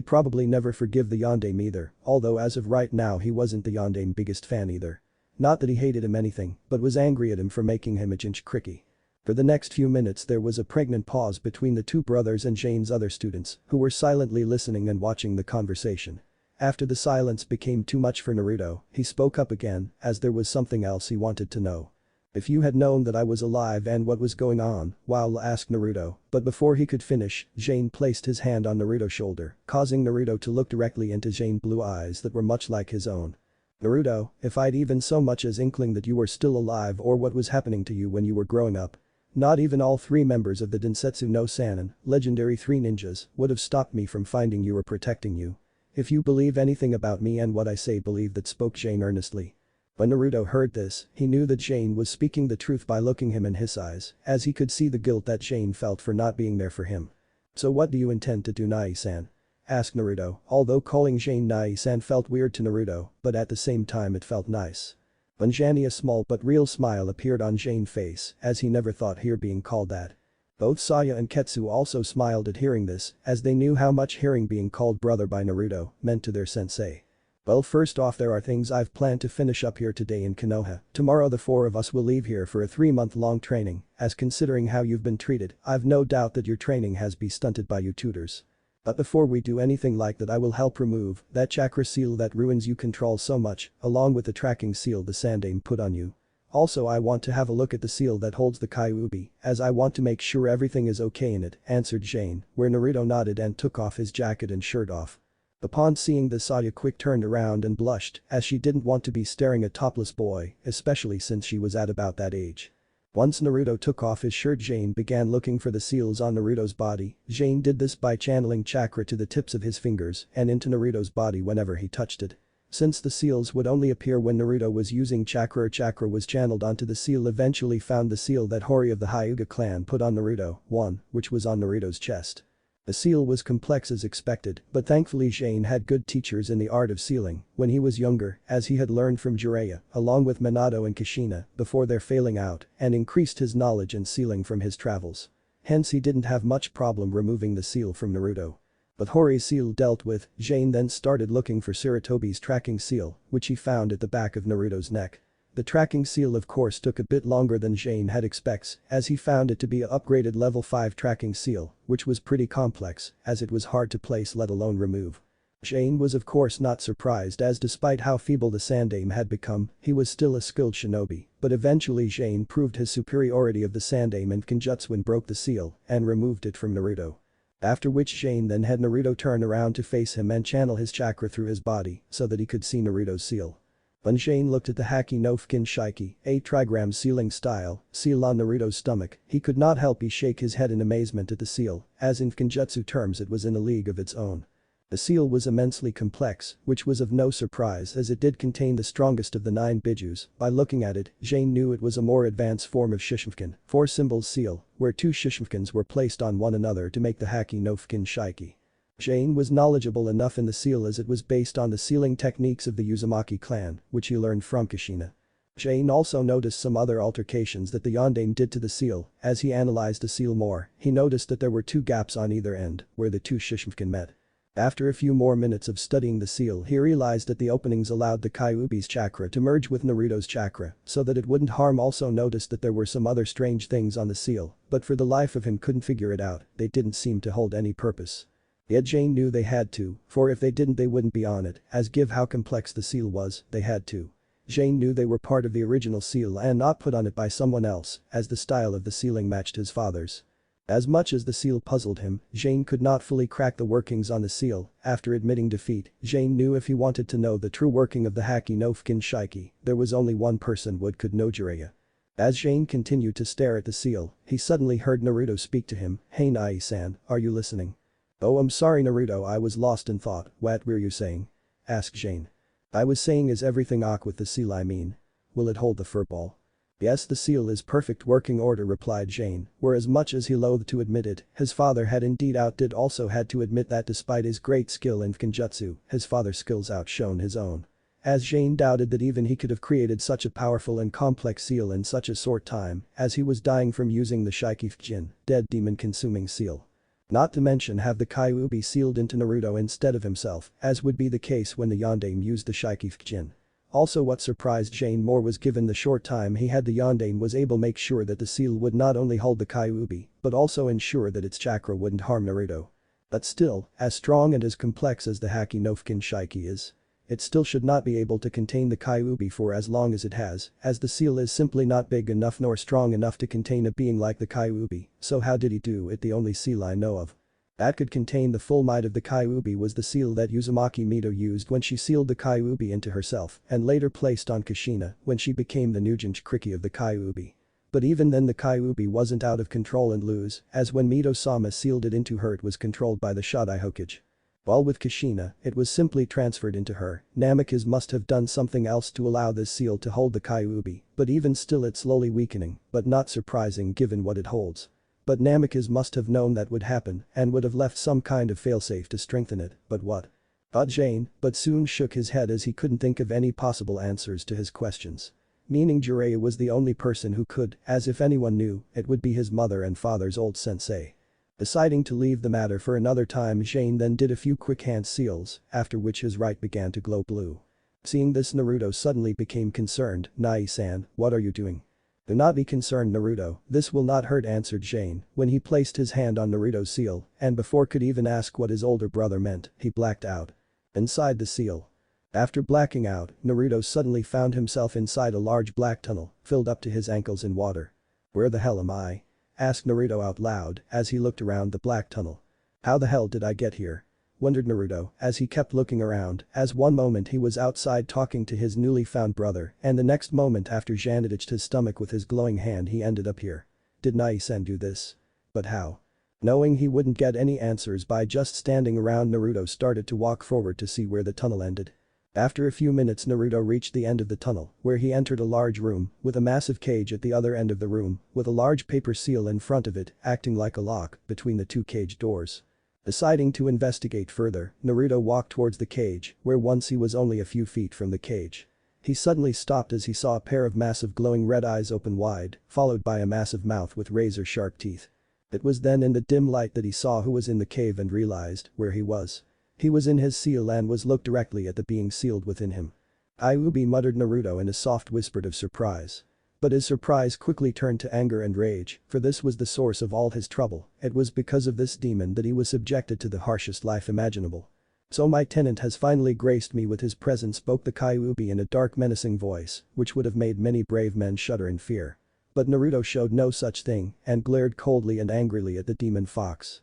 probably never forgive the Yondaime either, although as of right now he wasn't the Yondaime biggest fan either. Not that he hated him anything, but was angry at him for making him a Jinchukriki. For the next few minutes there was a pregnant pause between the two brothers and Jane's other students, who were silently listening and watching the conversation. After the silence became too much for Naruto, he spoke up again, as there was something else he wanted to know. If you had known that I was alive and what was going on, while asked Naruto, but before he could finish, Jane placed his hand on Naruto's shoulder, causing Naruto to look directly into Jane's blue eyes that were much like his own. Naruto, if I'd even so much as inkling that you were still alive or what was happening to you when you were growing up, not even all three members of the Densetsu no Sannin, legendary three ninjas, would have stopped me from finding you or protecting you. If you believe anything about me and what I say, believe that, spoke Jane earnestly. When Naruto heard this, he knew that Jane was speaking the truth by looking him in his eyes, as he could see the guilt that Jane felt for not being there for him. So what do you intend to do, Nai-san? Asked Naruto, although calling Jane Nai-san felt weird to Naruto, but at the same time it felt nice. Bunjani, a small but real smile appeared on Jane's face, as he never thought hear being called that. Both Saya and Ketsu also smiled at hearing this, as they knew how much hearing being called brother by Naruto meant to their sensei. Well, first off, there are things I've planned to finish up here today in Konoha. Tomorrow the four of us will leave here for a 3-month-long training, as considering how you've been treated, I've no doubt that your training has been stunted by you tutors. But before we do anything like that, I will help remove that chakra seal that ruins you control so much, along with the tracking seal the Sandaime put on you. Also, I want to have a look at the seal that holds the Kyuubi, as I want to make sure everything is okay in it, answered Jane, where Naruto nodded and took off his jacket and shirt off. Upon seeing this, Saya quick turned around and blushed, as she didn't want to be staring at topless boy, especially since she was at about that age. Once Naruto took off his shirt, Jane began looking for the seals on Naruto's body. Jane did this by channeling chakra to the tips of his fingers and into Naruto's body whenever he touched it. Since the seals would only appear when Naruto was using chakra or chakra was channeled onto the seal eventually found the seal that Hori of the Hyuga clan put on Naruto, one, which was on Naruto's chest. The seal was complex as expected, but thankfully Jane had good teachers in the art of sealing when he was younger, as he had learned from Jiraiya, along with Minato and Kushina, before their failing out, and increased his knowledge in sealing from his travels. Hence he didn't have much problem removing the seal from Naruto. With Hori's seal dealt with, Jane then started looking for Sarutobi's tracking seal, which he found at the back of Naruto's neck. The tracking seal of course took a bit longer than Jane had expects, as he found it to be a upgraded level 5 tracking seal, which was pretty complex, as it was hard to place let alone remove. Jane was of course not surprised as despite how feeble the Sandaime had become, he was still a skilled shinobi, but eventually Jane proved his superiority of the Sandaime and Kenjutsu and broke the seal, and removed it from Naruto. After which Jane then had Naruto turn around to face him and channel his chakra through his body, so that he could see Naruto's seal. When Jane looked at the Haki no Fukin Shiki, a trigram sealing style, seal on Naruto's stomach, he could not help but shake his head in amazement at the seal, as in Kenjutsu terms it was in a league of its own. The seal was immensely complex, which was of no surprise as it did contain the strongest of the 9 bijus. By looking at it, Jane knew it was a more advanced form of Shishifukin, 4 symbols seal, where 2 Shishifukins were placed on one another to make the Haki no Fukin Shiki. Jane was knowledgeable enough in the seal as it was based on the sealing techniques of the Uzumaki clan, which he learned from Kushina. Jane also noticed some other alterations that the Yondaime did to the seal. As he analyzed the seal more, he noticed that there were 2 gaps on either end, where the 2 Shishifukin met. After a few more minutes of studying the seal he realized that the openings allowed the Kyuubi's chakra to merge with Naruto's chakra, so that it wouldn't harm. Also noticed that there were some other strange things on the seal, but for the life of him couldn't figure it out, they didn't seem to hold any purpose. Yet Jane knew they had to, for if they didn't they wouldn't be on it, as given how complex the seal was, they had to. Jane knew they were part of the original seal and not put on it by someone else, as the style of the sealing matched his father's. As much as the seal puzzled him, Jane could not fully crack the workings on the seal. After admitting defeat, Jane knew if he wanted to know the true working of the Haki no Fukin Shiki, there was only one person could know Jiraiya. As Jane continued to stare at the seal, he suddenly heard Naruto speak to him, "Hey Nai-san, are you listening?" "Oh, I'm sorry Naruto, I was lost in thought. What were you saying?" asked Jane. "I was saying is everything ok with the seal I mean. Will it hold the furball?" "Yes, the seal is perfect working order," replied Jane, where as much as he loathed to admit it, his father had indeed also had to admit that despite his great skill in Kenjutsu, his father's skills outshone his own. As Jane doubted that even he could have created such a powerful and complex seal in such a short time, as he was dying from using the Shikifujin, dead demon-consuming seal. Not to mention have the Kyuubi sealed into Naruto instead of himself, as would be the case when the Yondaime used the Shikifujin. Also what surprised Jane more was given the short time he had the Yondaime was able to make sure that the seal would not only hold the Kyuubi, but also ensure that its chakra wouldn't harm Naruto. But still, as strong and as complex as the Haki no Fukin Shiki is, it still should not be able to contain the Kyuubi for as long as it has, as the seal is simply not big enough nor strong enough to contain a being like the Kyuubi. So how did he do it? The only seal I know of that could contain the full might of the Kyuubi was the seal that Uzumaki Mito used when she sealed the Kyuubi into herself and later placed on Kushina when she became the Nujinchi of the Kyuubi. But even then the Kyuubi wasn't out of control and loose, as when Mito-sama sealed it into her it was controlled by the Shodai Hokage. While with Kushina, it was simply transferred into her. Namikaze must have done something else to allow this seal to hold the Kyuubi, but even still it's slowly weakening, but not surprising given what it holds. But Namikaze must have known that would happen and would have left some kind of failsafe to strengthen it, but what? Thought Jane, but soon shook his head as he couldn't think of any possible answers to his questions. Meaning Jiraiya was the only person who could, as if anyone knew, it would be his mother and father's old sensei. Deciding to leave the matter for another time, Jane then did a few quick hand seals, after which his right began to glow blue. Seeing this Naruto suddenly became concerned. "Nai-san, what are you doing?" "Do not be concerned Naruto, this will not hurt," answered Jane when he placed his hand on Naruto's seal and before could even ask what his older brother meant, he blacked out. Inside the seal. After blacking out, Naruto suddenly found himself inside a large black tunnel, filled up to his ankles in water. "Where the hell am I?" asked Naruto out loud as he looked around the black tunnel. "How the hell did I get here?" wondered Naruto as he kept looking around, as one moment he was outside talking to his newly found brother and the next moment after Jeanne itched his stomach with his glowing hand he ended up here. Did Nai-san do this? But how? Knowing he wouldn't get any answers by just standing around, Naruto started to walk forward to see where the tunnel ended. After a few minutes Naruto reached the end of the tunnel, where he entered a large room, with a massive cage at the other end of the room, with a large paper seal in front of it, acting like a lock, between the two cage doors. Deciding to investigate further, Naruto walked towards the cage, where once he was only a few feet from the cage. He suddenly stopped as he saw a pair of massive glowing red eyes open wide, followed by a massive mouth with razor-sharp teeth. It was then in the dim light that he saw who was in the cave and realized where he was. He was in his seal and was looked directly at the being sealed within him. "Kyuubi," muttered Naruto in a soft whisper of surprise. But his surprise quickly turned to anger and rage, for this was the source of all his trouble. It was because of this demon that he was subjected to the harshest life imaginable. "So my tenant has finally graced me with his presence," spoke the Kyuubi in a dark menacing voice, which would have made many brave men shudder in fear. But Naruto showed no such thing and glared coldly and angrily at the demon fox.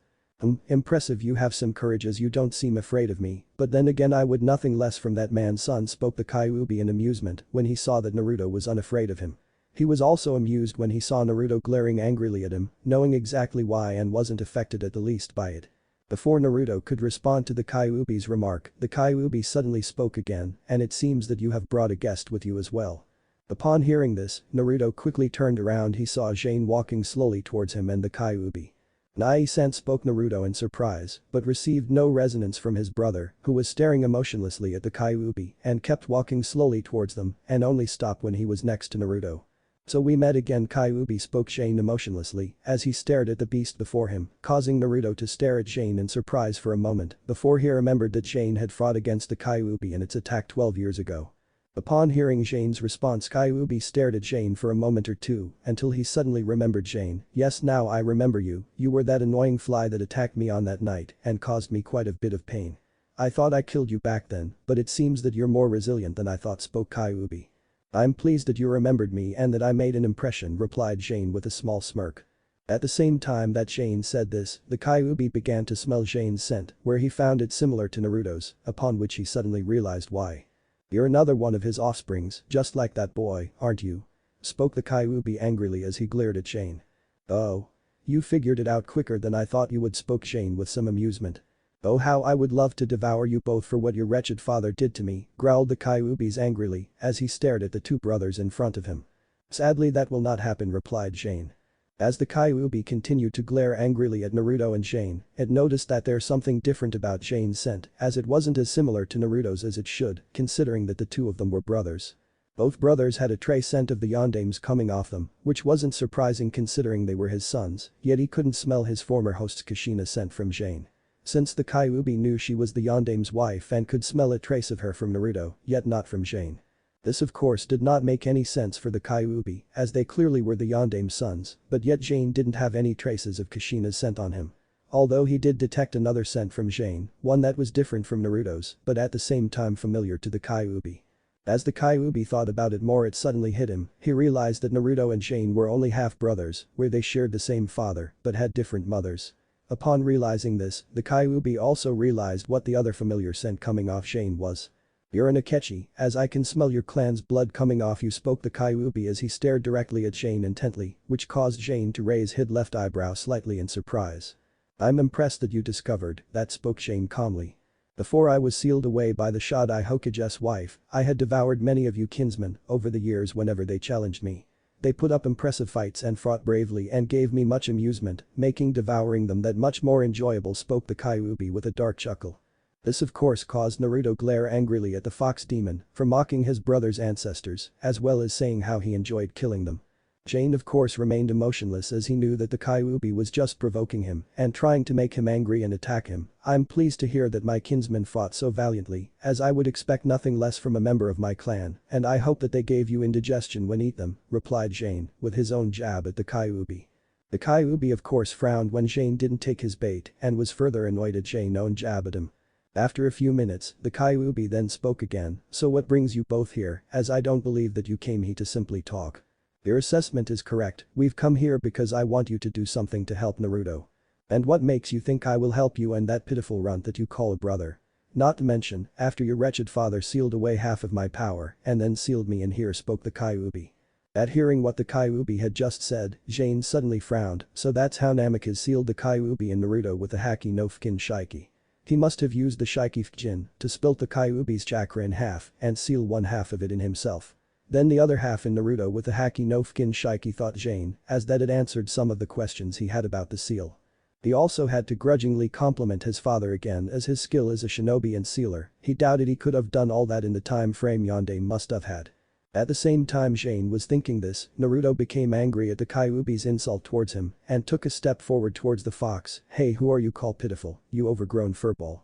Impressive, you have some courage as you don't seem afraid of me, but then again I would nothing less from that man's son," spoke the Kyuubi in amusement when he saw that Naruto was unafraid of him. He was also amused when he saw Naruto glaring angrily at him, knowing exactly why and wasn't affected at the least by it. Before Naruto could respond to the Kyuubi's remark, the Kyuubi suddenly spoke again, "And it seems that you have brought a guest with you as well." Upon hearing this, Naruto quickly turned around. He saw Jane walking slowly towards him and the Kyuubi. "Nai-san," spoke Naruto in surprise, but received no resonance from his brother, who was staring emotionlessly at the Kyuubi and kept walking slowly towards them and only stopped when he was next to Naruto. "So we met again," Kyuubi spoke Jane emotionlessly as he stared at the beast before him, causing Naruto to stare at Jane in surprise for a moment before he remembered that Jane had fought against the Kyuubi in its attack 12 years ago. Upon hearing Jane's response, Kyuubi stared at Jane for a moment or two until he suddenly remembered Jane. "Yes, now I remember you, you were that annoying fly that attacked me on that night and caused me quite a bit of pain. I thought I killed you back then, but it seems that you're more resilient than I thought," spoke Kyuubi. "I'm pleased that you remembered me and that I made an impression," replied Jane with a small smirk. At the same time that Jane said this, the Kyuubi began to smell Jane's scent, where he found it similar to Naruto's, upon which he suddenly realized why. "You're another one of his offsprings, just like that boy, aren't you?" spoke the Kyuubi angrily as he glared at Jane. "Oh. You figured it out quicker than I thought you would," spoke Jane with some amusement. "Oh, how I would love to devour you both for what your wretched father did to me," growled the Kyuubis angrily as he stared at the two brothers in front of him. "Sadly that will not happen," replied Jane. As the Kyuubi continued to glare angrily at Naruto and Jane, it noticed that there's something different about Jane's scent, as it wasn't as similar to Naruto's as it should, considering that the two of them were brothers. Both brothers had a trace scent of the Yondames coming off them, which wasn't surprising considering they were his sons, yet he couldn't smell his former host Kushina's scent from Jane. Since the Kyuubi knew she was the Yondame's wife and could smell a trace of her from Naruto, yet not from Jane. This of course did not make any sense for the Kyuubi, as they clearly were the Yondame's sons, but yet Jane didn't have any traces of Kushina's scent on him. Although he did detect another scent from Jane, one that was different from Naruto's, but at the same time familiar to the Kyuubi. As the Kyuubi thought about it more, it suddenly hit him. He realized that Naruto and Jane were only half-brothers, where they shared the same father, but had different mothers. Upon realizing this, the Kyuubi also realized what the other familiar scent coming off Jane was. "You're an Akechi, as I can smell your clan's blood coming off you," spoke the Kyuubi as he stared directly at Jane intently, which caused Jane to raise his left eyebrow slightly in surprise. "I'm impressed that you discovered that," spoke Jane calmly. "Before I was sealed away by the Shodai Hokage's wife, I had devoured many of you kinsmen over the years whenever they challenged me. They put up impressive fights and fought bravely and gave me much amusement, making devouring them that much more enjoyable," spoke the Kyuubi with a dark chuckle. This of course caused Naruto glare angrily at the fox demon for mocking his brother's ancestors, as well as saying how he enjoyed killing them. Jane of course remained emotionless as he knew that the Kyuubi was just provoking him and trying to make him angry and attack him. "I'm pleased to hear that my kinsmen fought so valiantly, as I would expect nothing less from a member of my clan, and I hope that they gave you indigestion when eat them," replied Jane with his own jab at the Kyuubi. The Kyuubi of course frowned when Jane didn't take his bait and was further annoyed at Jane's own jab at him. After a few minutes, the Kyuubi then spoke again. "So what brings you both here, as I don't believe that you came here to simply talk. Your assessment is correct, we've come here because I want you to do something to help Naruto. And what makes you think I will help you and that pitiful runt that you call a brother? Not to mention, after your wretched father sealed away half of my power and then sealed me in here," spoke the Kyuubi. At hearing what the Kyuubi had just said, Jane suddenly frowned. "So that's how Namek has sealed the Kyuubi and Naruto with a Haki no Fukin Shiki. He must have used the Shikifjin to split the Kyuubi's chakra in half and seal one half of it in himself. Then the other half in Naruto with the Haki no Fukin Shiki, thought Jane, as that it answered some of the questions he had about the seal. He also had to grudgingly compliment his father again, as his skill as a shinobi and sealer, he doubted he could have done all that in the time frame Yonde must have had. At the same time Jane was thinking this, Naruto became angry at the Kyuubi's insult towards him and took a step forward towards the fox. "Hey, who are you, call pitiful, you overgrown furball?"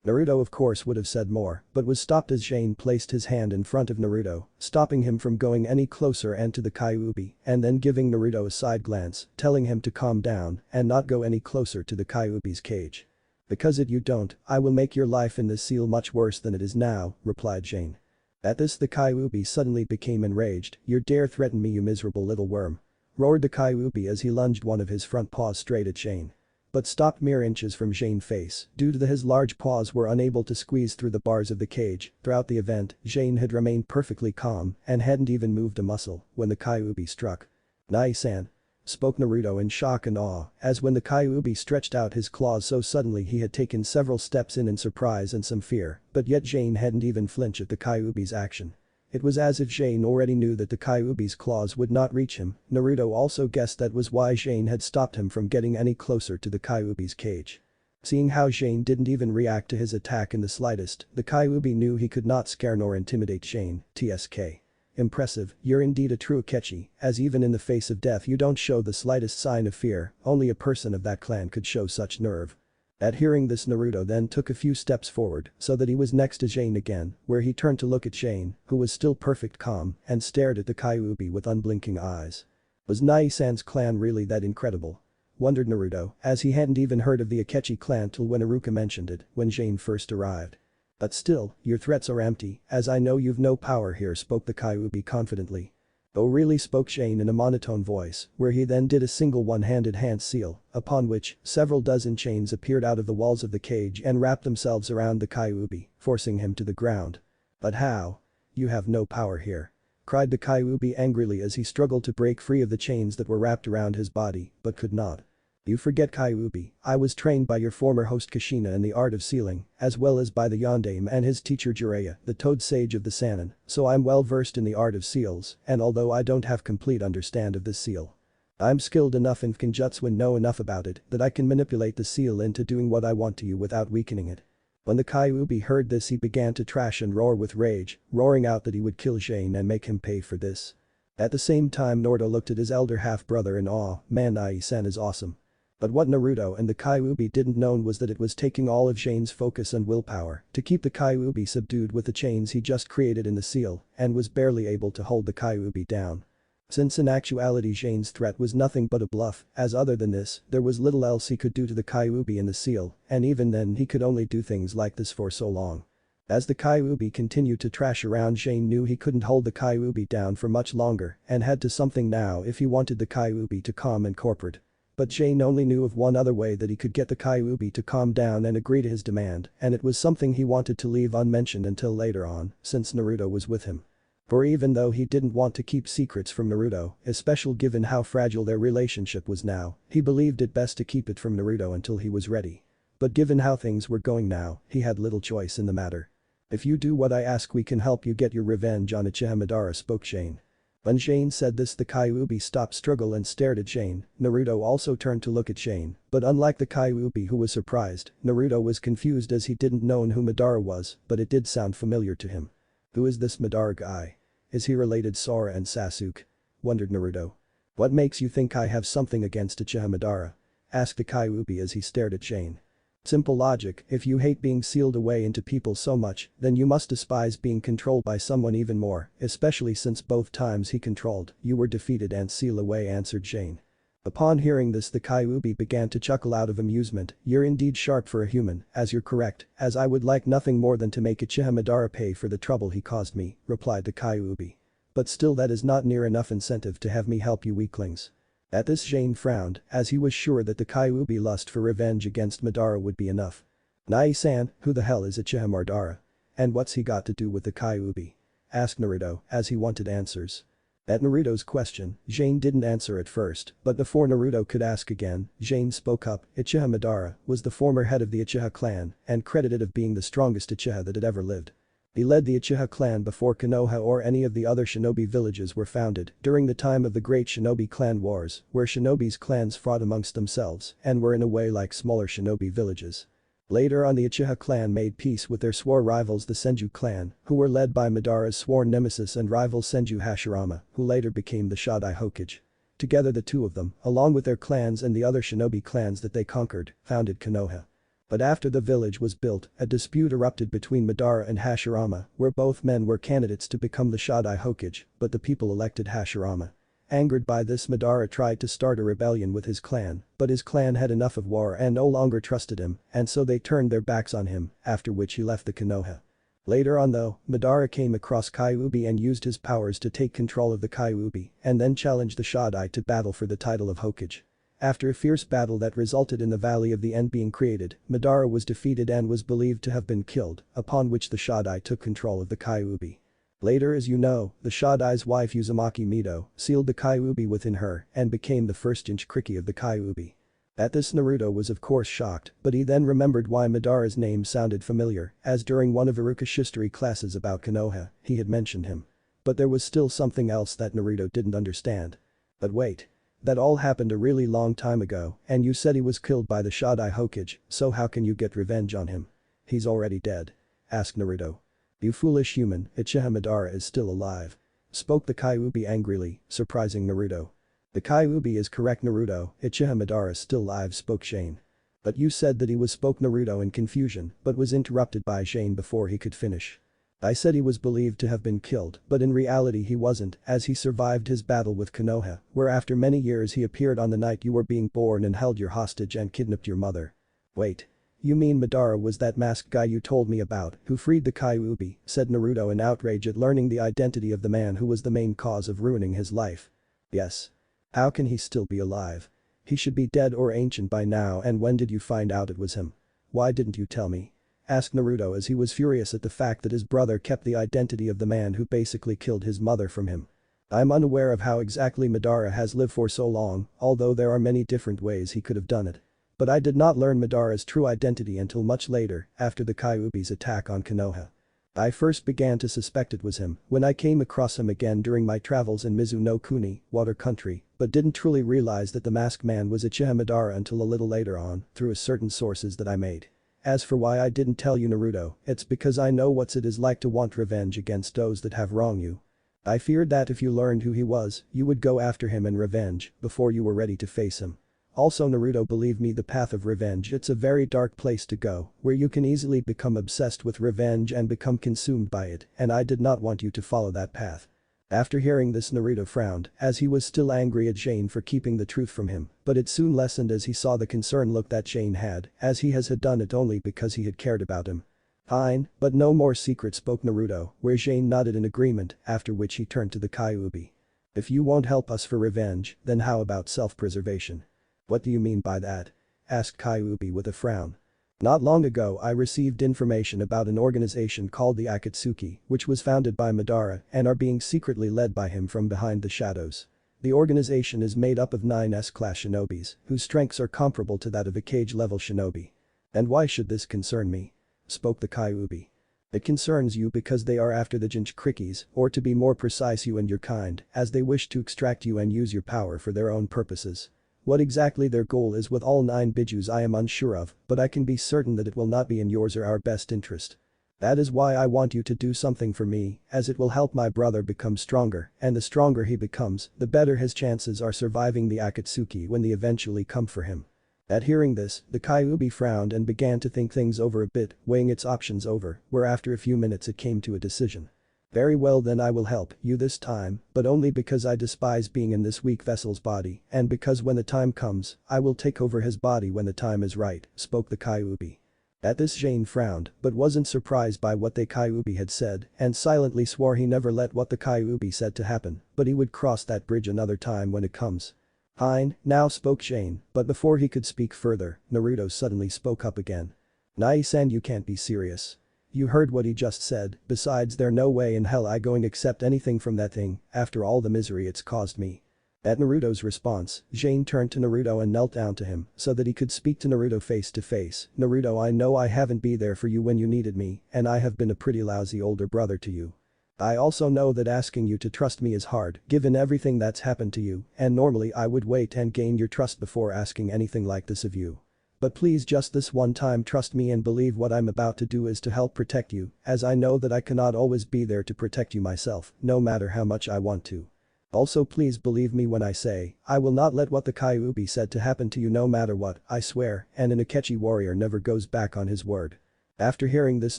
Naruto of course would have said more, but was stopped as Jane placed his hand in front of Naruto, stopping him from going any closer and to the Kyuubi, and then giving Naruto a side glance, telling him to calm down and not go any closer to the Kyuubi's cage. "Because if you don't, I will make your life in this seal much worse than it is now," replied Jane. At this the Kyuubi suddenly became enraged. "You dare threaten me, you miserable little worm," roared the Kyuubi as he lunged one of his front paws straight at Jane. But stopped mere inches from Jane's face due to his large paws were unable to squeeze through the bars of the cage. Throughout the event, Jane had remained perfectly calm and hadn't even moved a muscle when the Kyuubi struck. "Nai-san," spoke Naruto in shock and awe, as when the Kyuubi stretched out his claws so suddenly he had taken several steps in surprise and some fear, but yet Jane hadn't even flinched at the Kyuubi's action. It was as if Jane already knew that the Kyuubi's claws would not reach him. Naruto also guessed that was why Jane had stopped him from getting any closer to the Kyuubi's cage. Seeing how Jane didn't even react to his attack in the slightest, the Kyuubi knew he could not scare nor intimidate Jane. "Tsk. Impressive, you're indeed a true Akechi, as even in the face of death you don't show the slightest sign of fear, only a person of that clan could show such nerve." At hearing this Naruto then took a few steps forward so that he was next to Jane again, where he turned to look at Jane, who was still perfect calm, and stared at the Kyuubi with unblinking eyes. Was Nai-san's clan really that incredible? Wondered Naruto, as he hadn't even heard of the Akechi clan till when Iruka mentioned it when Jane first arrived. "But still, your threats are empty, as I know you've no power here," spoke the Kyuubi confidently. "Oh really?" spoke Jane in a monotone voice, where he then did a single one-handed hand seal, upon which several dozen chains appeared out of the walls of the cage and wrapped themselves around the Kyuubi, forcing him to the ground. "But how? You have no power here," cried the Kyuubi angrily as he struggled to break free of the chains that were wrapped around his body, but could not. "You forget, Kyuubi, I was trained by your former host Kushina in the art of sealing, as well as by the Yondaime and his teacher Jiraiya, the Toad Sage of the Sannin, so I'm well versed in the art of seals, and although I don't have complete understand of this seal, I'm skilled enough in Kenjutsu and know enough about it that I can manipulate the seal into doing what I want to you without weakening it." When the Kyuubi heard this he began to trash and roar with rage, roaring out that he would kill Jane and make him pay for this. At the same time Naruto looked at his elder half-brother in awe. "Man, Nai-san is awesome." But what Naruto and the Kyuubi didn't know was that it was taking all of Jane's focus and willpower to keep the Kyuubi subdued with the chains he just created in the seal and was barely able to hold the Kyuubi down. Since in actuality Jane's threat was nothing but a bluff, as other than this, there was little else he could do to the Kyuubi in the seal, and even then he could only do things like this for so long. As the Kyuubi continued to trash around, Jane knew he couldn't hold the Kyuubi down for much longer and had to something now if he wanted the Kyuubi to calm and cooperate. But Jane only knew of one other way that he could get the Kyuubi to calm down and agree to his demand, and it was something he wanted to leave unmentioned until later on, since Naruto was with him. For even though he didn't want to keep secrets from Naruto, especially given how fragile their relationship was now, he believed it best to keep it from Naruto until he was ready. But given how things were going now, he had little choice in the matter. "If you do what I ask, we can help you get your revenge on Uchiha Madara," spoke Jane. When Jane said this, the Kyuubi stopped struggle and stared at Jane. Naruto also turned to look at Jane, but unlike the Kyuubi who was surprised, Naruto was confused as he didn't know who Madara was, but it did sound familiar to him. "Who is this Madara guy? Is he related Sora and Sasuke?" wondered Naruto. "What makes you think I have something against Uchiha Madara?" asked the Kyuubi as he stared at Jane. "Simple logic, if you hate being sealed away into people so much, then you must despise being controlled by someone even more, especially since both times he controlled, you were defeated and sealed away," answered Jane. Upon hearing this, the Kyuubi began to chuckle out of amusement. "You're indeed sharp for a human, as you're correct, as I would like nothing more than to make Uchiha Madara pay for the trouble he caused me," replied the Kyuubi. "But still that is not near enough incentive to have me help you weaklings." At this Jane frowned, as he was sure that the Kyuubi lust for revenge against Madara would be enough. "Nai-san, who the hell is Uchiha Madara? And what's he got to do with the Kyuubi?" asked Naruto, as he wanted answers. At Naruto's question, Jane didn't answer at first, but before Naruto could ask again, Jane spoke up. Uchiha Madara was the former head of the Uchiha clan and credited of being the strongest Uchiha that had ever lived. He led the Uchiha clan before Konoha or any of the other shinobi villages were founded during the time of the great shinobi clan wars, where shinobi's clans fought amongst themselves and were in a way like smaller shinobi villages. Later on, the Uchiha clan made peace with their sworn rivals the Senju clan, who were led by Madara's sworn nemesis and rival Senju Hashirama, who later became the Shodai Hokage. Together the two of them, along with their clans and the other shinobi clans that they conquered, founded Konoha. But after the village was built, a dispute erupted between Madara and Hashirama, where both men were candidates to become the Shodai Hokage, but the people elected Hashirama. Angered by this, Madara tried to start a rebellion with his clan, but his clan had enough of war and no longer trusted him, and so they turned their backs on him, after which he left the Konoha. Later on though, Madara came across Kyuubi and used his powers to take control of the Kyuubi, and then challenged the Shodai to battle for the title of Hokage. After a fierce battle that resulted in the Valley of the End being created, Madara was defeated and was believed to have been killed, upon which the Shodai took control of the Kyuubi. Later, as you know, the Shodai's wife Uzumaki Mido sealed the Kyuubi within her and became the first Jinchuriki of the Kyuubi. At this, Naruto was of course shocked, but he then remembered why Madara's name sounded familiar, as during one of Iruka's history classes about Konoha, he had mentioned him. But there was still something else that Naruto didn't understand. But wait. That all happened a really long time ago, and you said he was killed by the Shodai Hokage, so how can you get revenge on him? He's already dead. Asked Naruto. You foolish human, Uchiha Madara is still alive. Spoke the Kyuubi angrily, surprising Naruto. The Kyuubi is correct, Naruto, Uchiha Madara is still alive, spoke Shane. But you said that he was, spoke Naruto in confusion, but was interrupted by Shane before he could finish. I said he was believed to have been killed, but in reality he wasn't, as he survived his battle with Konoha, where after many years he appeared on the night you were being born and held your hostage and kidnapped your mother. Wait. You mean Madara was that masked guy you told me about, who freed the Kyuubi, said Naruto in outrage at learning the identity of the man who was the main cause of ruining his life. Yes. How can he still be alive? He should be dead or ancient by now, and when did you find out it was him? Why didn't you tell me? Asked Naruto as he was furious at the fact that his brother kept the identity of the man who basically killed his mother from him. I'm unaware of how exactly Madara has lived for so long, although there are many different ways he could have done it. But I did not learn Madara's true identity until much later, after the Kyuubi's attack on Konoha. I first began to suspect it was him when I came across him again during my travels in Mizu no Kuni, Water Country, but didn't truly realize that the masked man was Uchiha Madara until a little later on, through certain sources that I made. As for why I didn't tell you, Naruto, it's because I know what it is like to want revenge against those that have wronged you. I feared that if you learned who he was, you would go after him in revenge before you were ready to face him. Also, Naruto, believe me, the path of revenge, it's a very dark place to go, where you can easily become obsessed with revenge and become consumed by it, and I did not want you to follow that path. After hearing this, Naruto frowned, as he was still angry at Shane for keeping the truth from him, but it soon lessened as he saw the concerned look that Shane had, as he had done it only because he had cared about him. Fine, but no more secrets, spoke Naruto, where Shane nodded in agreement, after which he turned to the Kyuubi. If you won't help us for revenge, then how about self-preservation? What do you mean by that? Asked Kyuubi with a frown. Not long ago I received information about an organization called the Akatsuki, which was founded by Madara and are being secretly led by him from behind the shadows. The organization is made up of 9 S-class shinobis, whose strengths are comparable to that of a Kage-level shinobi. And why should this concern me? Spoke the Kyuubi. It concerns you because they are after the Jinchurikis, or to be more precise you and your kind, as they wish to extract you and use your power for their own purposes. What exactly their goal is with all 9 Bijus I am unsure of, but I can be certain that it will not be in yours or our best interest. That is why I want you to do something for me, as it will help my brother become stronger, and the stronger he becomes, the better his chances are surviving the Akatsuki when they eventually come for him. At hearing this, the Kyuubi frowned and began to think things over a bit, weighing its options over, where after a few minutes it came to a decision. Very well, then I will help you this time, but only because I despise being in this weak vessel's body, and because when the time comes, I will take over his body when the time is right, spoke the Kyuubi. At this, Shane frowned, but wasn't surprised by what the Kyuubi had said, and silently swore he never let what the Kyuubi said to happen, but he would cross that bridge another time when it comes. Fine, now, spoke Shane, but before he could speak further, Naruto suddenly spoke up again. Nai-san, you can't be serious. you heard what he just said, besides there no way in hell I going accept anything from that thing, after all the misery it's caused me. At Naruto's response, Jane turned to Naruto and knelt down to him so that he could speak to Naruto face to face. Naruto, I know I haven't been there for you when you needed me, and I have been a pretty lousy older brother to you. I also know that asking you to trust me is hard, given everything that's happened to you, and normally I would wait and gain your trust before asking anything like this of you. But please just this one time trust me and believe what I'm about to do is to help protect you, as I know that I cannot always be there to protect you myself, no matter how much I want to. Also please believe me when I say, I will not let what the Kyuubi said to happen to you no matter what, I swear, and an Akechi warrior never goes back on his word. After hearing this,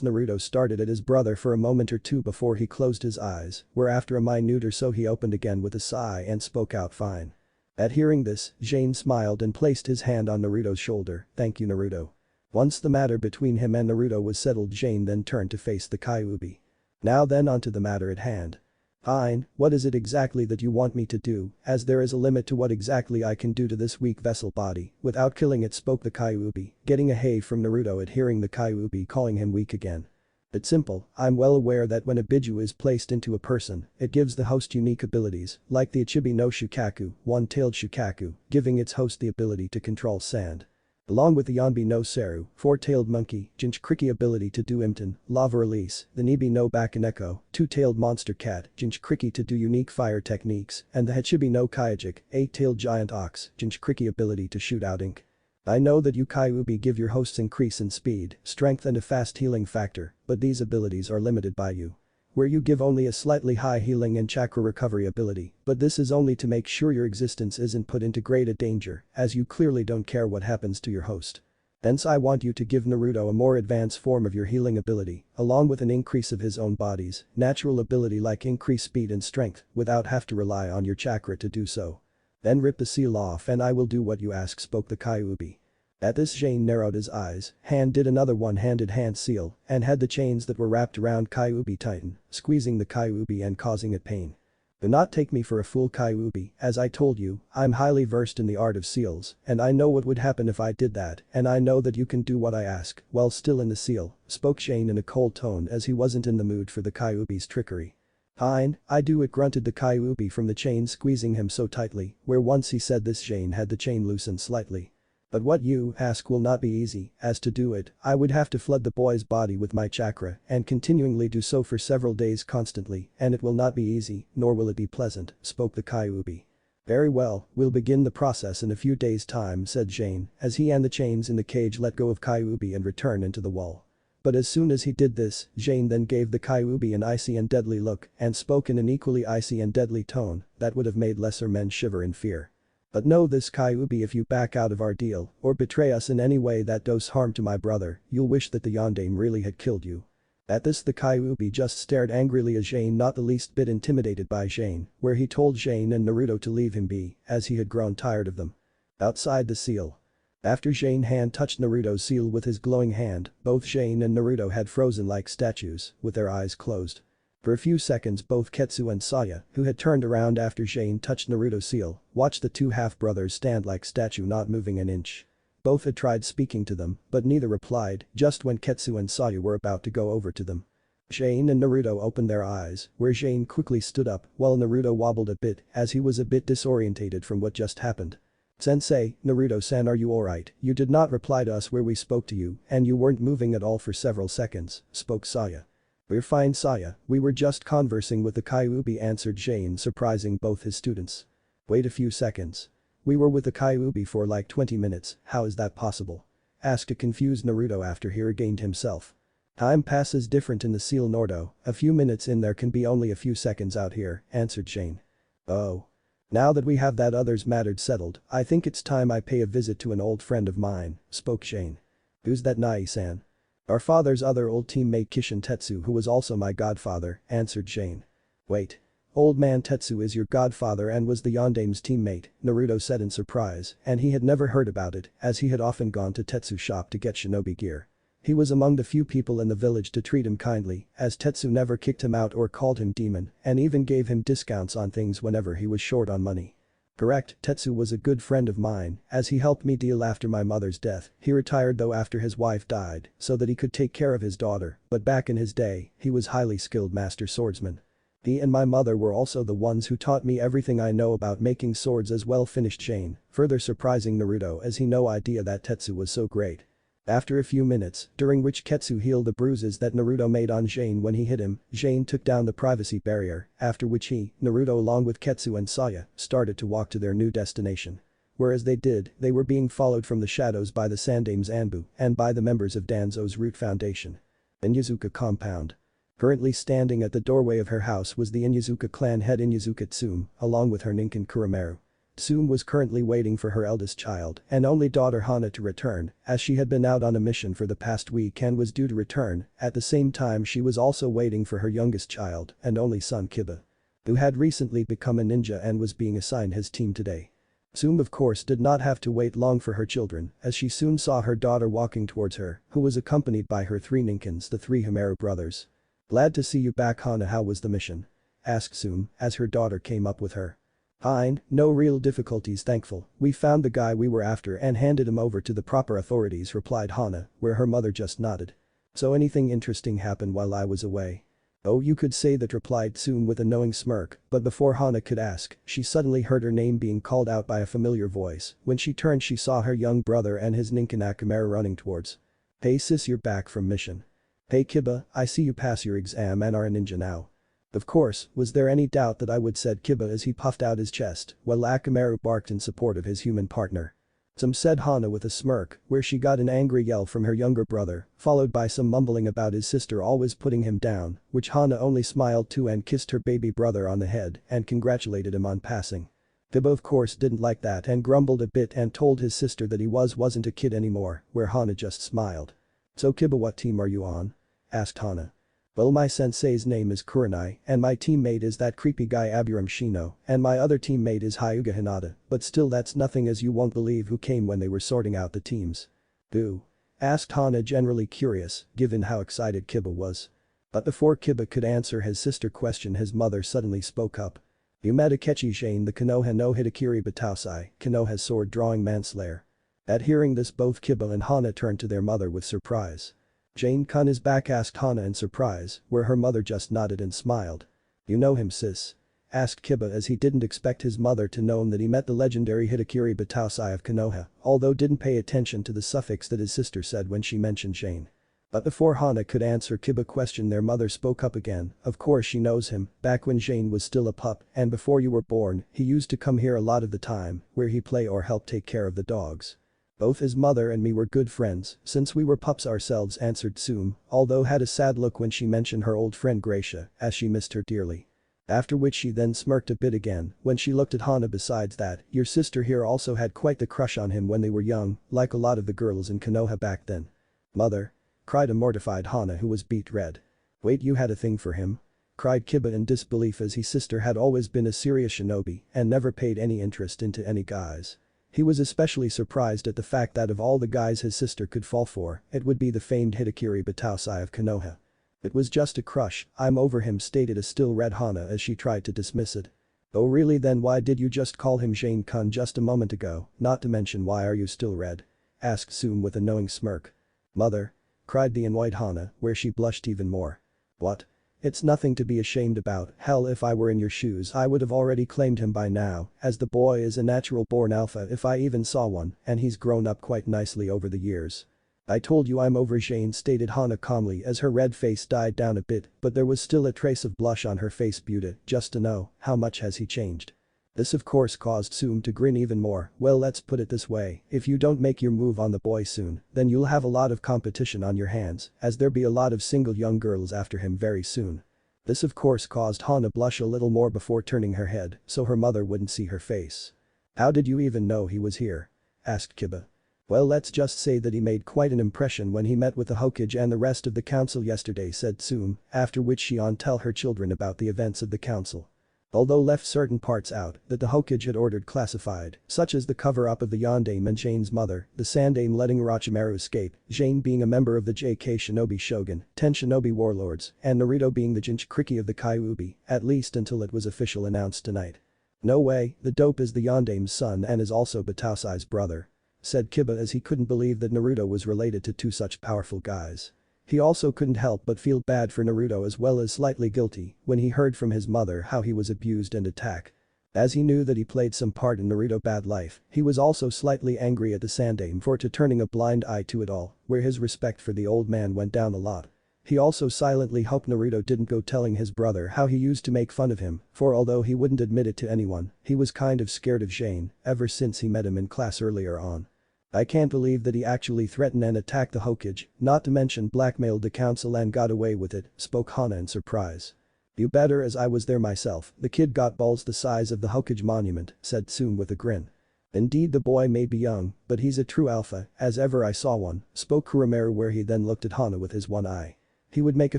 Naruto stared at his brother for a moment or two before he closed his eyes, where after a minute or so he opened again with a sigh and spoke out fine. At hearing this, Jane smiled and placed his hand on Naruto's shoulder. Thank you Naruto. Once the matter between him and Naruto was settled, Jane then turned to face the Kyuubi. Now then onto the matter at hand. Fine, what is it exactly that you want me to do, as there is a limit to what exactly I can do to this weak vessel body, without killing it, spoke the Kyuubi, getting a hey from Naruto at hearing the Kyuubi calling him weak again. It's simple, I'm well aware that when a biju is placed into a person, it gives the host unique abilities, like the Ichibi no Shukaku, one-tailed Shukaku, giving its host the ability to control sand. Along with the Yonbi no Seru, four-tailed monkey, Jinchuriki ability to do Imton, lava release, the Nibi no Bakaneko, two-tailed monster cat, Jinchuriki to do unique fire techniques, and the Hachibi no Kyujic, eight-tailed giant ox, Jinchuriki ability to shoot out ink. I know that you Kyuubi give your hosts increase in speed, strength and a fast healing factor, but these abilities are limited by you. Where you give only a slightly high healing and chakra recovery ability, but this is only to make sure your existence isn't put into greater danger, as you clearly don't care what happens to your host. Hence I want you to give Naruto a more advanced form of your healing ability, along with an increase of his own body's natural ability like increased speed and strength, without have to rely on your chakra to do so. Then rip the seal off and I will do what you ask, spoke the Kyuubi. At this, Jane narrowed his eyes, hand did another one-handed hand seal, and had the chains that were wrapped around Kyuubi tighten, squeezing the Kyuubi and causing it pain. Do not take me for a fool Kyuubi, as I told you, I'm highly versed in the art of seals, and I know what would happen if I did that, and I know that you can do what I ask, while still in the seal, spoke Jane in a cold tone as he wasn't in the mood for the Kyuubi's trickery. Fine, I do it, grunted the Kyuubi from the chain squeezing him so tightly, where once he said this Jane had the chain loosened slightly. But what you ask will not be easy, as to do it, I would have to flood the boy's body with my chakra and continually do so for several days constantly, and it will not be easy, nor will it be pleasant, spoke the Kyuubi. Very well, we'll begin the process in a few days' time, said Jane, as he and the chains in the cage let go of Kyuubi and return into the wall. But as soon as he did this, Jane then gave the Kyuubi an icy and deadly look and spoke in an equally icy and deadly tone that would have made lesser men shiver in fear. But know this Kyuubi, if you back out of our deal or betray us in any way that does harm to my brother, you'll wish that the Yondaime really had killed you. At this the Kyuubi just stared angrily at Jane, not the least bit intimidated by Jane, where he told Jane and Naruto to leave him be, as he had grown tired of them. Outside the seal. After Jane hand touched Naruto's seal with his glowing hand, both Jane and Naruto had frozen like statues, with their eyes closed. For a few seconds both Ketsu and Saya, who had turned around after Jane touched Naruto's seal, watched the two half-brothers stand like statue, not moving an inch. Both had tried speaking to them, but neither replied, just when Ketsu and Saya were about to go over to them. Jane and Naruto opened their eyes, where Jane quickly stood up, while Naruto wobbled a bit as he was a bit disorientated from what just happened. Sensei, Naruto-san, are you alright? You did not reply to us where we spoke to you, and you weren't moving at all for several seconds, spoke Saya. We're fine, Saya, we were just conversing with the Kyuubi, answered Jane, surprising both his students. Wait a few seconds. We were with the Kyuubi for like 20 minutes, how is that possible? Asked a confused Naruto after he regained himself. Time passes different in the seal, Nordo, a few minutes in there can be only a few seconds out here, answered Jane. Oh. Now that we have that other's matter settled, I think it's time I pay a visit to an old friend of mine, spoke Jane. Who's that, Nai-san? Our father's other old teammate Kishin Tetsu, who was also my godfather, answered Jane. Wait. Old man Tetsu is your godfather and was the Yondaime's teammate, Naruto said in surprise, and he had never heard about it as he had often gone to Tetsu's shop to get shinobi gear. He was among the few people in the village to treat him kindly, as Tetsu never kicked him out or called him demon, and even gave him discounts on things whenever he was short on money. Correct, Tetsu was a good friend of mine, as he helped me deal after my mother's death. He retired though after his wife died, so that he could take care of his daughter, but back in his day, he was highly skilled master swordsman. He and my mother were also the ones who taught me everything I know about making swords as well, finished Shane, further surprising Naruto as he no idea that Tetsu was so great. After a few minutes, during which Ketsu healed the bruises that Naruto made on Jane when he hit him, Jane took down the privacy barrier, after which he, Naruto along with Ketsu and Saya, started to walk to their new destination. Whereas they did, they were being followed from the shadows by the Sandame's Anbu and by the members of Danzo's Root Foundation. Inyazuka compound. Currently standing at the doorway of her house was the Inyazuka clan head Inyazuka Tsume, along with her ninkin Kuramaru. Tsume was currently waiting for her eldest child and only daughter Hana to return, as she had been out on a mission for the past week and was due to return. At the same time she was also waiting for her youngest child and only son Kiba, who had recently become a ninja and was being assigned his team today. Tsume of course did not have to wait long for her children, as she soon saw her daughter walking towards her, who was accompanied by her three ninkins, the three Hamaru brothers. "Glad to see you back, Hana. How was the mission?" asked Tsume as her daughter came up with her. "Fine, no real difficulties, thankful. We found the guy we were after and handed him over to the proper authorities," replied Hana, where her mother just nodded. "So anything interesting happened while I was away?" "Oh, you could say that," replied Tsume with a knowing smirk, but before Hana could ask, she suddenly heard her name being called out by a familiar voice. When she turned she saw her young brother and his ninkin Akamaru running towards. "Hey sis, you're back from mission. Hey Kiba, I see you pass your exam and are a ninja now." "Of course, was there any doubt that I would," said Kiba as he puffed out his chest, while Akamaru barked in support of his human partner. "Some," said Hana with a smirk, where she got an angry yell from her younger brother, followed by some mumbling about his sister always putting him down, which Hana only smiled to and kissed her baby brother on the head and congratulated him on passing. Kiba of course didn't like that and grumbled a bit and told his sister that he wasn't a kid anymore, where Hana just smiled. "So Kiba, what team are you on?" asked Hana. "Well, my sensei's name is Kurenai and my teammate is that creepy guy Aburam Shino and my other teammate is Hyuga Hinata, but still that's nothing, as you won't believe who came when they were sorting out the teams." "Who?" asked Hana, generally curious, given how excited Kiba was. But before Kiba could answer his sister question, his mother suddenly spoke up. "You met Akechi Jane, the Konoha no Hitakiri Batausai, Konoha's sword drawing manslayer." At hearing this, both Kiba and Hana turned to their mother with surprise. "Jane-kun is back?" asked Hana in surprise, where her mother just nodded and smiled. "You know him, sis?" asked Kiba, as he didn't expect his mother to know that he met the legendary Hitakiri Batausai of Konoha, although didn't pay attention to the suffix that his sister said when she mentioned Jane. But before Hana could answer Kiba's question, their mother spoke up again. "Of course she knows him, back when Jane was still a pup and before you were born, he used to come here a lot of the time, where he play or help take care of the dogs. Both his mother and me were good friends since we were pups ourselves," answered Tsume, although had a sad look when she mentioned her old friend Gracia, as she missed her dearly. After which she then smirked a bit again when she looked at Hana. "Besides that, your sister here also had quite the crush on him when they were young, like a lot of the girls in Konoha back then." "Mother?" cried a mortified Hana, who was beet red. "Wait, you had a thing for him?" cried Kiba in disbelief, as his sister had always been a serious shinobi and never paid any interest into any guys. He was especially surprised at the fact that of all the guys his sister could fall for, it would be the famed Hitakiri Batausai of Konoha. "It was just a crush, I'm over him," stated a still red Hana as she tried to dismiss it. "Oh really, then why did you just call him Jane-kun just a moment ago, not to mention why are you still red?" asked Tsume with a knowing smirk. "Mother?" cried the annoyed Hana, where she blushed even more. "What? It's nothing to be ashamed about. Hell, if I were in your shoes I would have already claimed him by now, as the boy is a natural born alpha if I even saw one, and he's grown up quite nicely over the years." "I told you I'm over Jane," stated Hana calmly as her red face died down a bit, but there was still a trace of blush on her face. "Beauty, just to know, how much has he changed?" This of course caused Tsume to grin even more. "Well, let's put it this way, if you don't make your move on the boy soon, then you'll have a lot of competition on your hands, as there'll be a lot of single young girls after him very soon." This of course caused Hana blush a little more before turning her head so her mother wouldn't see her face. "How did you even know he was here?" asked Kiba. "Well, let's just say that he made quite an impression when he met with the Hokage and the rest of the council yesterday," said Tsume, after which she on tell her children about the events of the council. Although left certain parts out that the Hokage had ordered classified, such as the cover-up of the Yondaime and Jane's mother, the Sandaime letting Orochimaru escape, Jane being a member of the JK Shinobi Shogun, 10 Shinobi warlords, and Naruto being the Jinchuriki of the Kyuubi, at least until it was official announced tonight. No way, the dope is the Yandame's son and is also Batausai's brother," said Kiba as he couldn't believe that Naruto was related to two such powerful guys. He also couldn't help but feel bad for Naruto as well as slightly guilty when he heard from his mother how he was abused and attacked. As he knew that he played some part in Naruto's bad life, he was also slightly angry at the Sandame for turning a blind eye to it all, where his respect for the old man went down a lot. He also silently hoped Naruto didn't go telling his brother how he used to make fun of him, for although he wouldn't admit it to anyone, he was kind of scared of Jane ever since he met him in class earlier on. "I can't believe that he actually threatened and attacked the Hokage, not to mention blackmailed the council and got away with it," spoke Hana in surprise. "You better, as I was there myself, the kid got balls the size of the Hokage monument," said Tsume with a grin. "Indeed, the boy may be young, but he's a true alpha, as ever I saw one," spoke Kuromeru, where he then looked at Hana with his one eye. "He would make a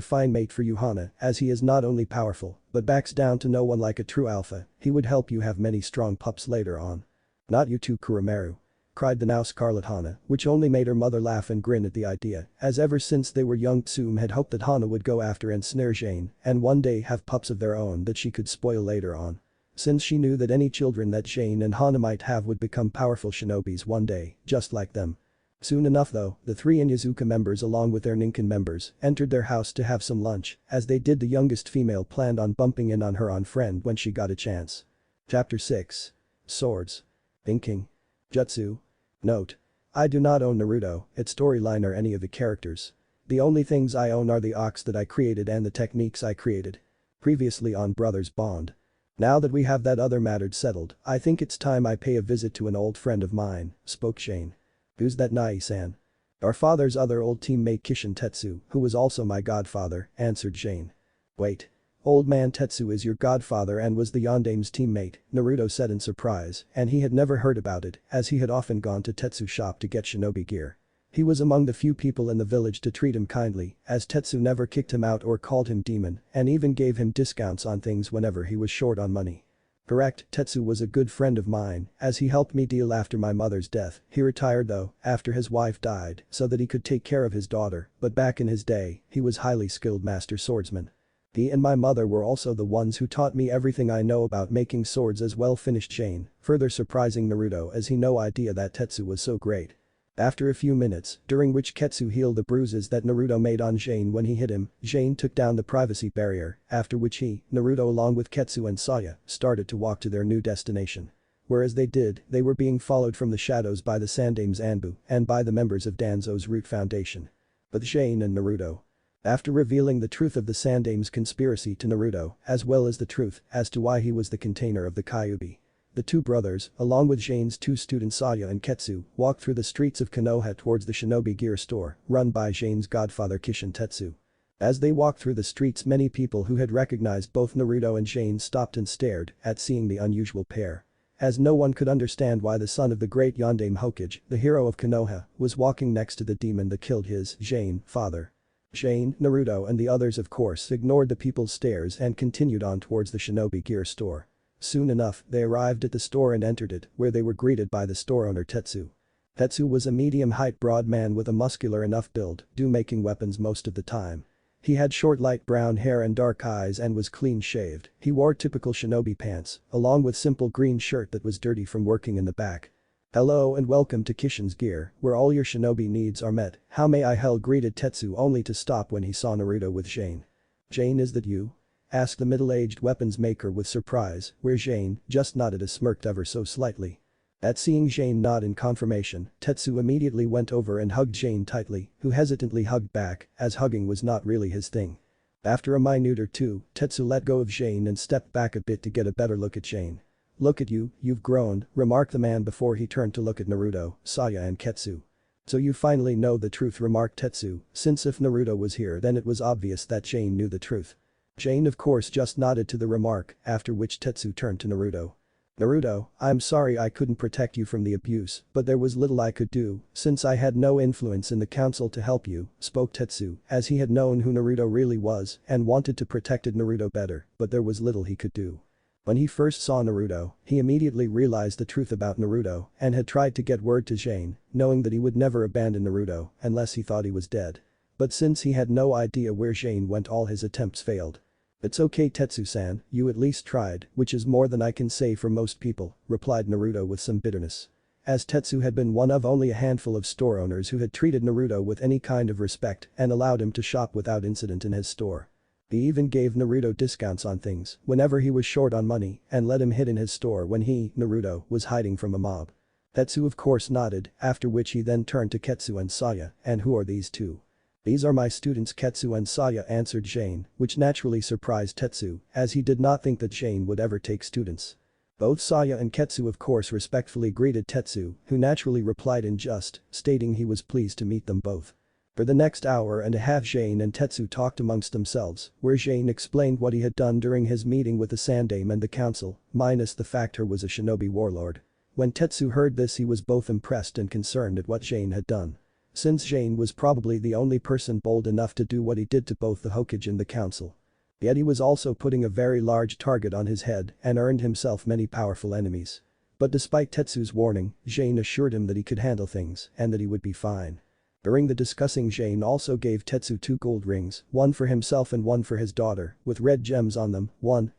fine mate for you, Hana, as he is not only powerful, but backs down to no one like a true alpha. He would help you have many strong pups later on." "Not you too, Kuromeru," cried the now scarlet Hana, which only made her mother laugh and grin at the idea, as ever since they were young Tsume had hoped that Hana would go after and snare Jane and one day have pups of their own that she could spoil later on. Since she knew that any children that Jane and Hana might have would become powerful shinobis one day, just like them. Soon enough though, the three Inyazuka members along with their Ninken members entered their house to have some lunch, as they did the youngest female planned on bumping in on her friend when she got a chance. Chapter 6. Swords. Inking. Jutsu. Note. I do not own Naruto, its storyline or any of the characters. The only things I own are the ox that I created and the techniques I created. Previously on Brothers Bond. Now that we have that other matter settled, I think it's time I pay a visit to an old friend of mine, spoke Shane. Who's that, Nai-san? Our father's other old teammate Kishin Tetsu, who was also my godfather, answered Shane. Wait. Old man Tetsu is your godfather and was the Yandame's teammate, Naruto said in surprise, and he had never heard about it as he had often gone to Tetsu's shop to get shinobi gear. He was among the few people in the village to treat him kindly, as Tetsu never kicked him out or called him demon and even gave him discounts on things whenever he was short on money. Correct, Tetsu was a good friend of mine, as he helped me deal after my mother's death. He retired though, after his wife died, so that he could take care of his daughter, but back in his day, he was highly skilled master swordsman. He and my mother were also the ones who taught me everything I know about making swords as well, finished Shane, further surprising Naruto as he had no idea that Tetsu was so great. After a few minutes, during which Ketsu healed the bruises that Naruto made on Jane when he hit him, Jane took down the privacy barrier, after which he, Naruto along with Ketsu and Saya, started to walk to their new destination. Whereas they did, they were being followed from the shadows by the Sandame's Anbu and by the members of Danzo's Root Foundation. But Jane and Naruto. After revealing the truth of the Sandame's conspiracy to Naruto, as well as the truth as to why he was the container of the Kyuubi. The two brothers, along with Jane's two students Saya and Ketsu, walked through the streets of Konoha towards the shinobi gear store, run by Jane's godfather Kishin Tetsu. As they walked through the streets, many people who had recognized both Naruto and Jane stopped and stared at seeing the unusual pair. As no one could understand why the son of the great Yandame Hokage, the hero of Konoha, was walking next to the demon that killed his, Jane, father. Jane, Naruto and the others of course ignored the people's stares and continued on towards the shinobi gear store. Soon enough, they arrived at the store and entered it, where they were greeted by the store owner Tetsu. Tetsu was a medium-height broad man with a muscular enough build, making weapons most of the time. He had short light brown hair and dark eyes and was clean-shaved. He wore typical shinobi pants, along with simple green shirt that was dirty from working in the back. Hello and welcome to Kishin's Gear, where all your shinobi needs are met. How may I help? Greeted Tetsu only to stop when he saw Naruto with Jane. Jane, is that you? Asked the middle-aged weapons maker with surprise, where Jane just nodded and smirked ever so slightly. At seeing Jane nod in confirmation, Tetsu immediately went over and hugged Jane tightly, who hesitantly hugged back, as hugging was not really his thing. After a minute or two, Tetsu let go of Jane and stepped back a bit to get a better look at Jane. Look at you, you've grown, remarked the man before he turned to look at Naruto, Saya and Ketsu. So you finally know the truth, remarked Tetsu, since if Naruto was here then it was obvious that Jane knew the truth. Jane of course just nodded to the remark, after which Tetsu turned to Naruto. Naruto, I'm sorry I couldn't protect you from the abuse, but there was little I could do, since I had no influence in the council to help you, spoke Tetsu, as he had known who Naruto really was and wanted to protect Naruto better, but there was little he could do. When he first saw Naruto, he immediately realized the truth about Naruto and had tried to get word to Jane, knowing that he would never abandon Naruto unless he thought he was dead. But since he had no idea where Jane went, all his attempts failed. "It's okay Tetsu-san, you at least tried, which is more than I can say for most people," replied Naruto with some bitterness. As Tetsu had been one of only a handful of store owners who had treated Naruto with any kind of respect and allowed him to shop without incident in his store. He even gave Naruto discounts on things whenever he was short on money and let him hid in his store when he, Naruto, was hiding from a mob. Tetsu of course nodded, after which he then turned to Ketsu and Saya, "And who are these two?" "These are my students Ketsu and Saya," answered Jane, which naturally surprised Tetsu, as he did not think that Jane would ever take students. Both Saya and Ketsu of course respectfully greeted Tetsu, who naturally replied in just, stating he was pleased to meet them both. For the next hour and a half Jane and Tetsu talked amongst themselves, where Jane explained what he had done during his meeting with the Sandaime and the council, minus the fact her was a shinobi warlord. When Tetsu heard this he was both impressed and concerned at what Jane had done. Since Jane was probably the only person bold enough to do what he did to both the Hokage and the council. Yet he was also putting a very large target on his head and earned himself many powerful enemies. But despite Tetsu's warning, Jane assured him that he could handle things and that he would be fine. During the discussing Jane also gave Tetsu 2 gold rings, one for himself and one for his daughter, with red gems on them,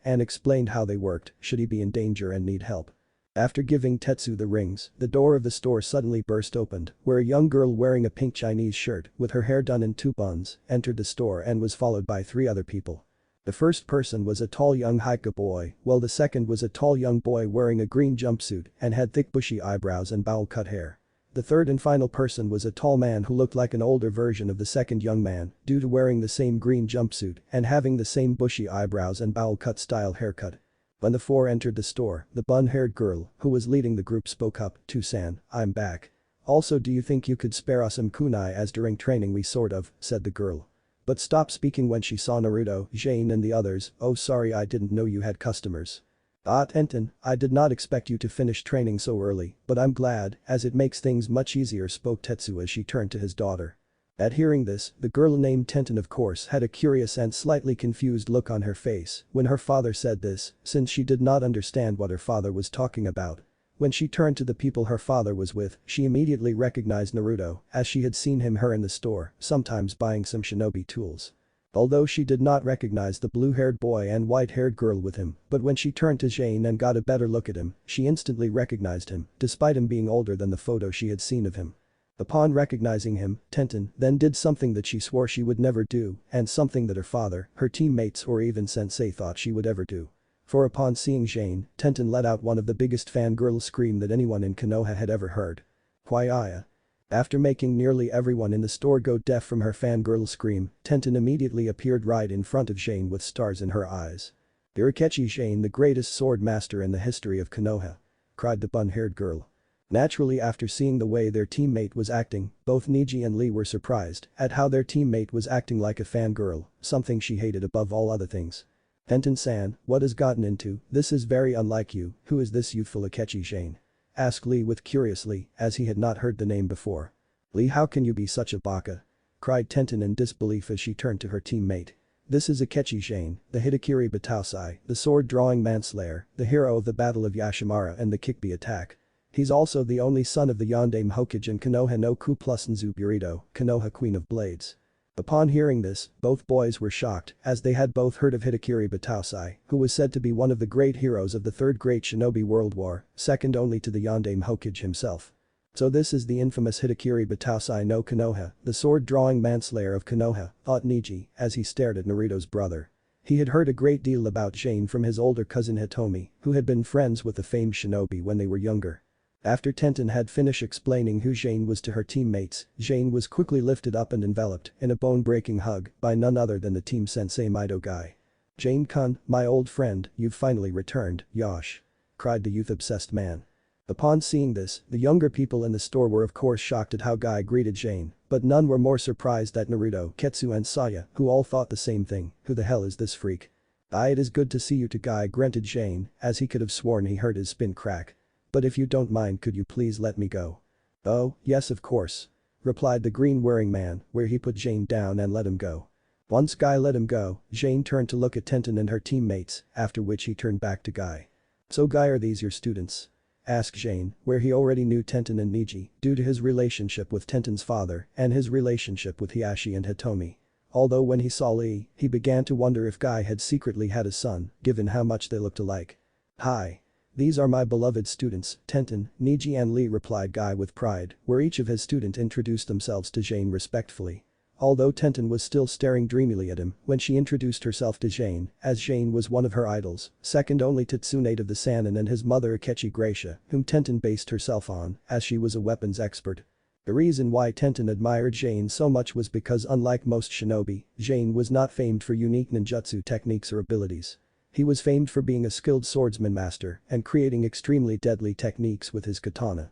and explained how they worked should he be in danger and need help. After giving Tetsu the rings, the door of the store suddenly burst open, where a young girl wearing a pink Chinese shirt with her hair done in 2 buns entered the store and was followed by 3 other people. The first person was a tall young Hyuga boy, while the second was a tall young boy wearing a green jumpsuit and had thick bushy eyebrows and bowl-cut hair. The third and final person was a tall man who looked like an older version of the second young man due to wearing the same green jumpsuit and having the same bushy eyebrows and bowl-cut style haircut. When the 4 entered the store, the bun-haired girl, who was leading the group, spoke up, "Two-san, I'm back. Also, do you think you could spare us some kunai as during training we sort of," said the girl. But stopped speaking when she saw Naruto, Jane and the others. "Oh sorry, I didn't know you had customers." "Ah Tenten, I did not expect you to finish training so early, but I'm glad, as it makes things much easier," spoke Tetsu as she turned to his daughter. At hearing this, the girl named Tenten of course had a curious and slightly confused look on her face when her father said this, since she did not understand what her father was talking about. When she turned to the people her father was with, she immediately recognized Naruto, as she had seen her in the store, sometimes buying some shinobi tools. Although she did not recognize the blue-haired boy and white-haired girl with him, but when she turned to Jane and got a better look at him, she instantly recognized him, despite him being older than the photo she had seen of him. Upon recognizing him, Tenten then did something that she swore she would never do, and something that her father, her teammates or even sensei thought she would ever do. For upon seeing Jane, Tenten let out one of the biggest fangirl scream that anyone in Konoha had ever heard. Quiet. After making nearly everyone in the store go deaf from her fangirl scream, Tenten immediately appeared right in front of Jane with stars in her eyes. "Irakechi Jane, the greatest sword master in the history of Konoha," cried the bun-haired girl. Naturally, after seeing the way their teammate was acting, both Niji and Lee were surprised at how their teammate was acting like a fangirl, something she hated above all other things. "Tenten-san, what has gotten into, this is very unlike you, who is this youthful Akechi Jane?" asked Lee with curiously, as he had not heard the name before. "Lee, how can you be such a baka?" cried Tenten in disbelief as she turned to her teammate. "This is Akechi Jane, the Hitakiri Batausai, the sword-drawing manslayer, the hero of the Battle of Yashimara and the Kikbi attack. He's also the only son of the Yondaime Hokage and Konoha no Ku plus Nzu Burito, Konoha Queen of Blades." Upon hearing this, both boys were shocked, as they had both heard of Hitakiri Batausai, who was said to be one of the great heroes of the Third Great Shinobi World War, second only to the Yondaime Hokage himself. So this is the infamous Hitakiri Batausai no Konoha, the sword-drawing manslayer of Konoha, thought Niji, as he stared at Naruto's brother. He had heard a great deal about Jane from his older cousin Hitomi, who had been friends with the famed shinobi when they were younger. After Tenten had finished explaining who Jane was to her teammates, Jane was quickly lifted up and enveloped in a bone-breaking hug by none other than the team sensei Mido Guy. "Jane-kun, my old friend, you've finally returned, Yosh!" cried the youth-obsessed man. Upon seeing this, the younger people in the store were of course shocked at how Guy greeted Jane, but none were more surprised at Naruto, Ketsu and Saya, who all thought the same thing, who the hell is this freak? "It is good to see you," to Guy grunted Jane, as he could have sworn he heard his spin crack. "But if you don't mind, could you please let me go?" "Oh, yes of course," replied the green-wearing man, where he put Jane down and let him go. Once Guy let him go, Jane turned to look at Tenten and her teammates, after which he turned back to Guy. "So Guy, are these your students?" asked Jane, where he already knew Tenten and Niji due to his relationship with Tenten's father and his relationship with Hiashi and Hitomi. Although when he saw Lee, he began to wonder if Guy had secretly had a son, given how much they looked alike. "Hi. These are my beloved students, Tenten, Niji and Lee," replied Guy with pride, where each of his students introduced themselves to Jane respectfully. Although Tenten was still staring dreamily at him when she introduced herself to Jane, as Jane was one of her idols, second only to Tsunade of the Sannin and his mother Akechi Gracia, whom Tenten based herself on, as she was a weapons expert. The reason why Tenten admired Jane so much was because unlike most shinobi, Jane was not famed for unique ninjutsu techniques or abilities. He was famed for being a skilled swordsman master and creating extremely deadly techniques with his katana.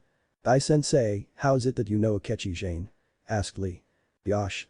"Sensei, how is it that you know Akechi Jane?" asked Lee. "Yosh.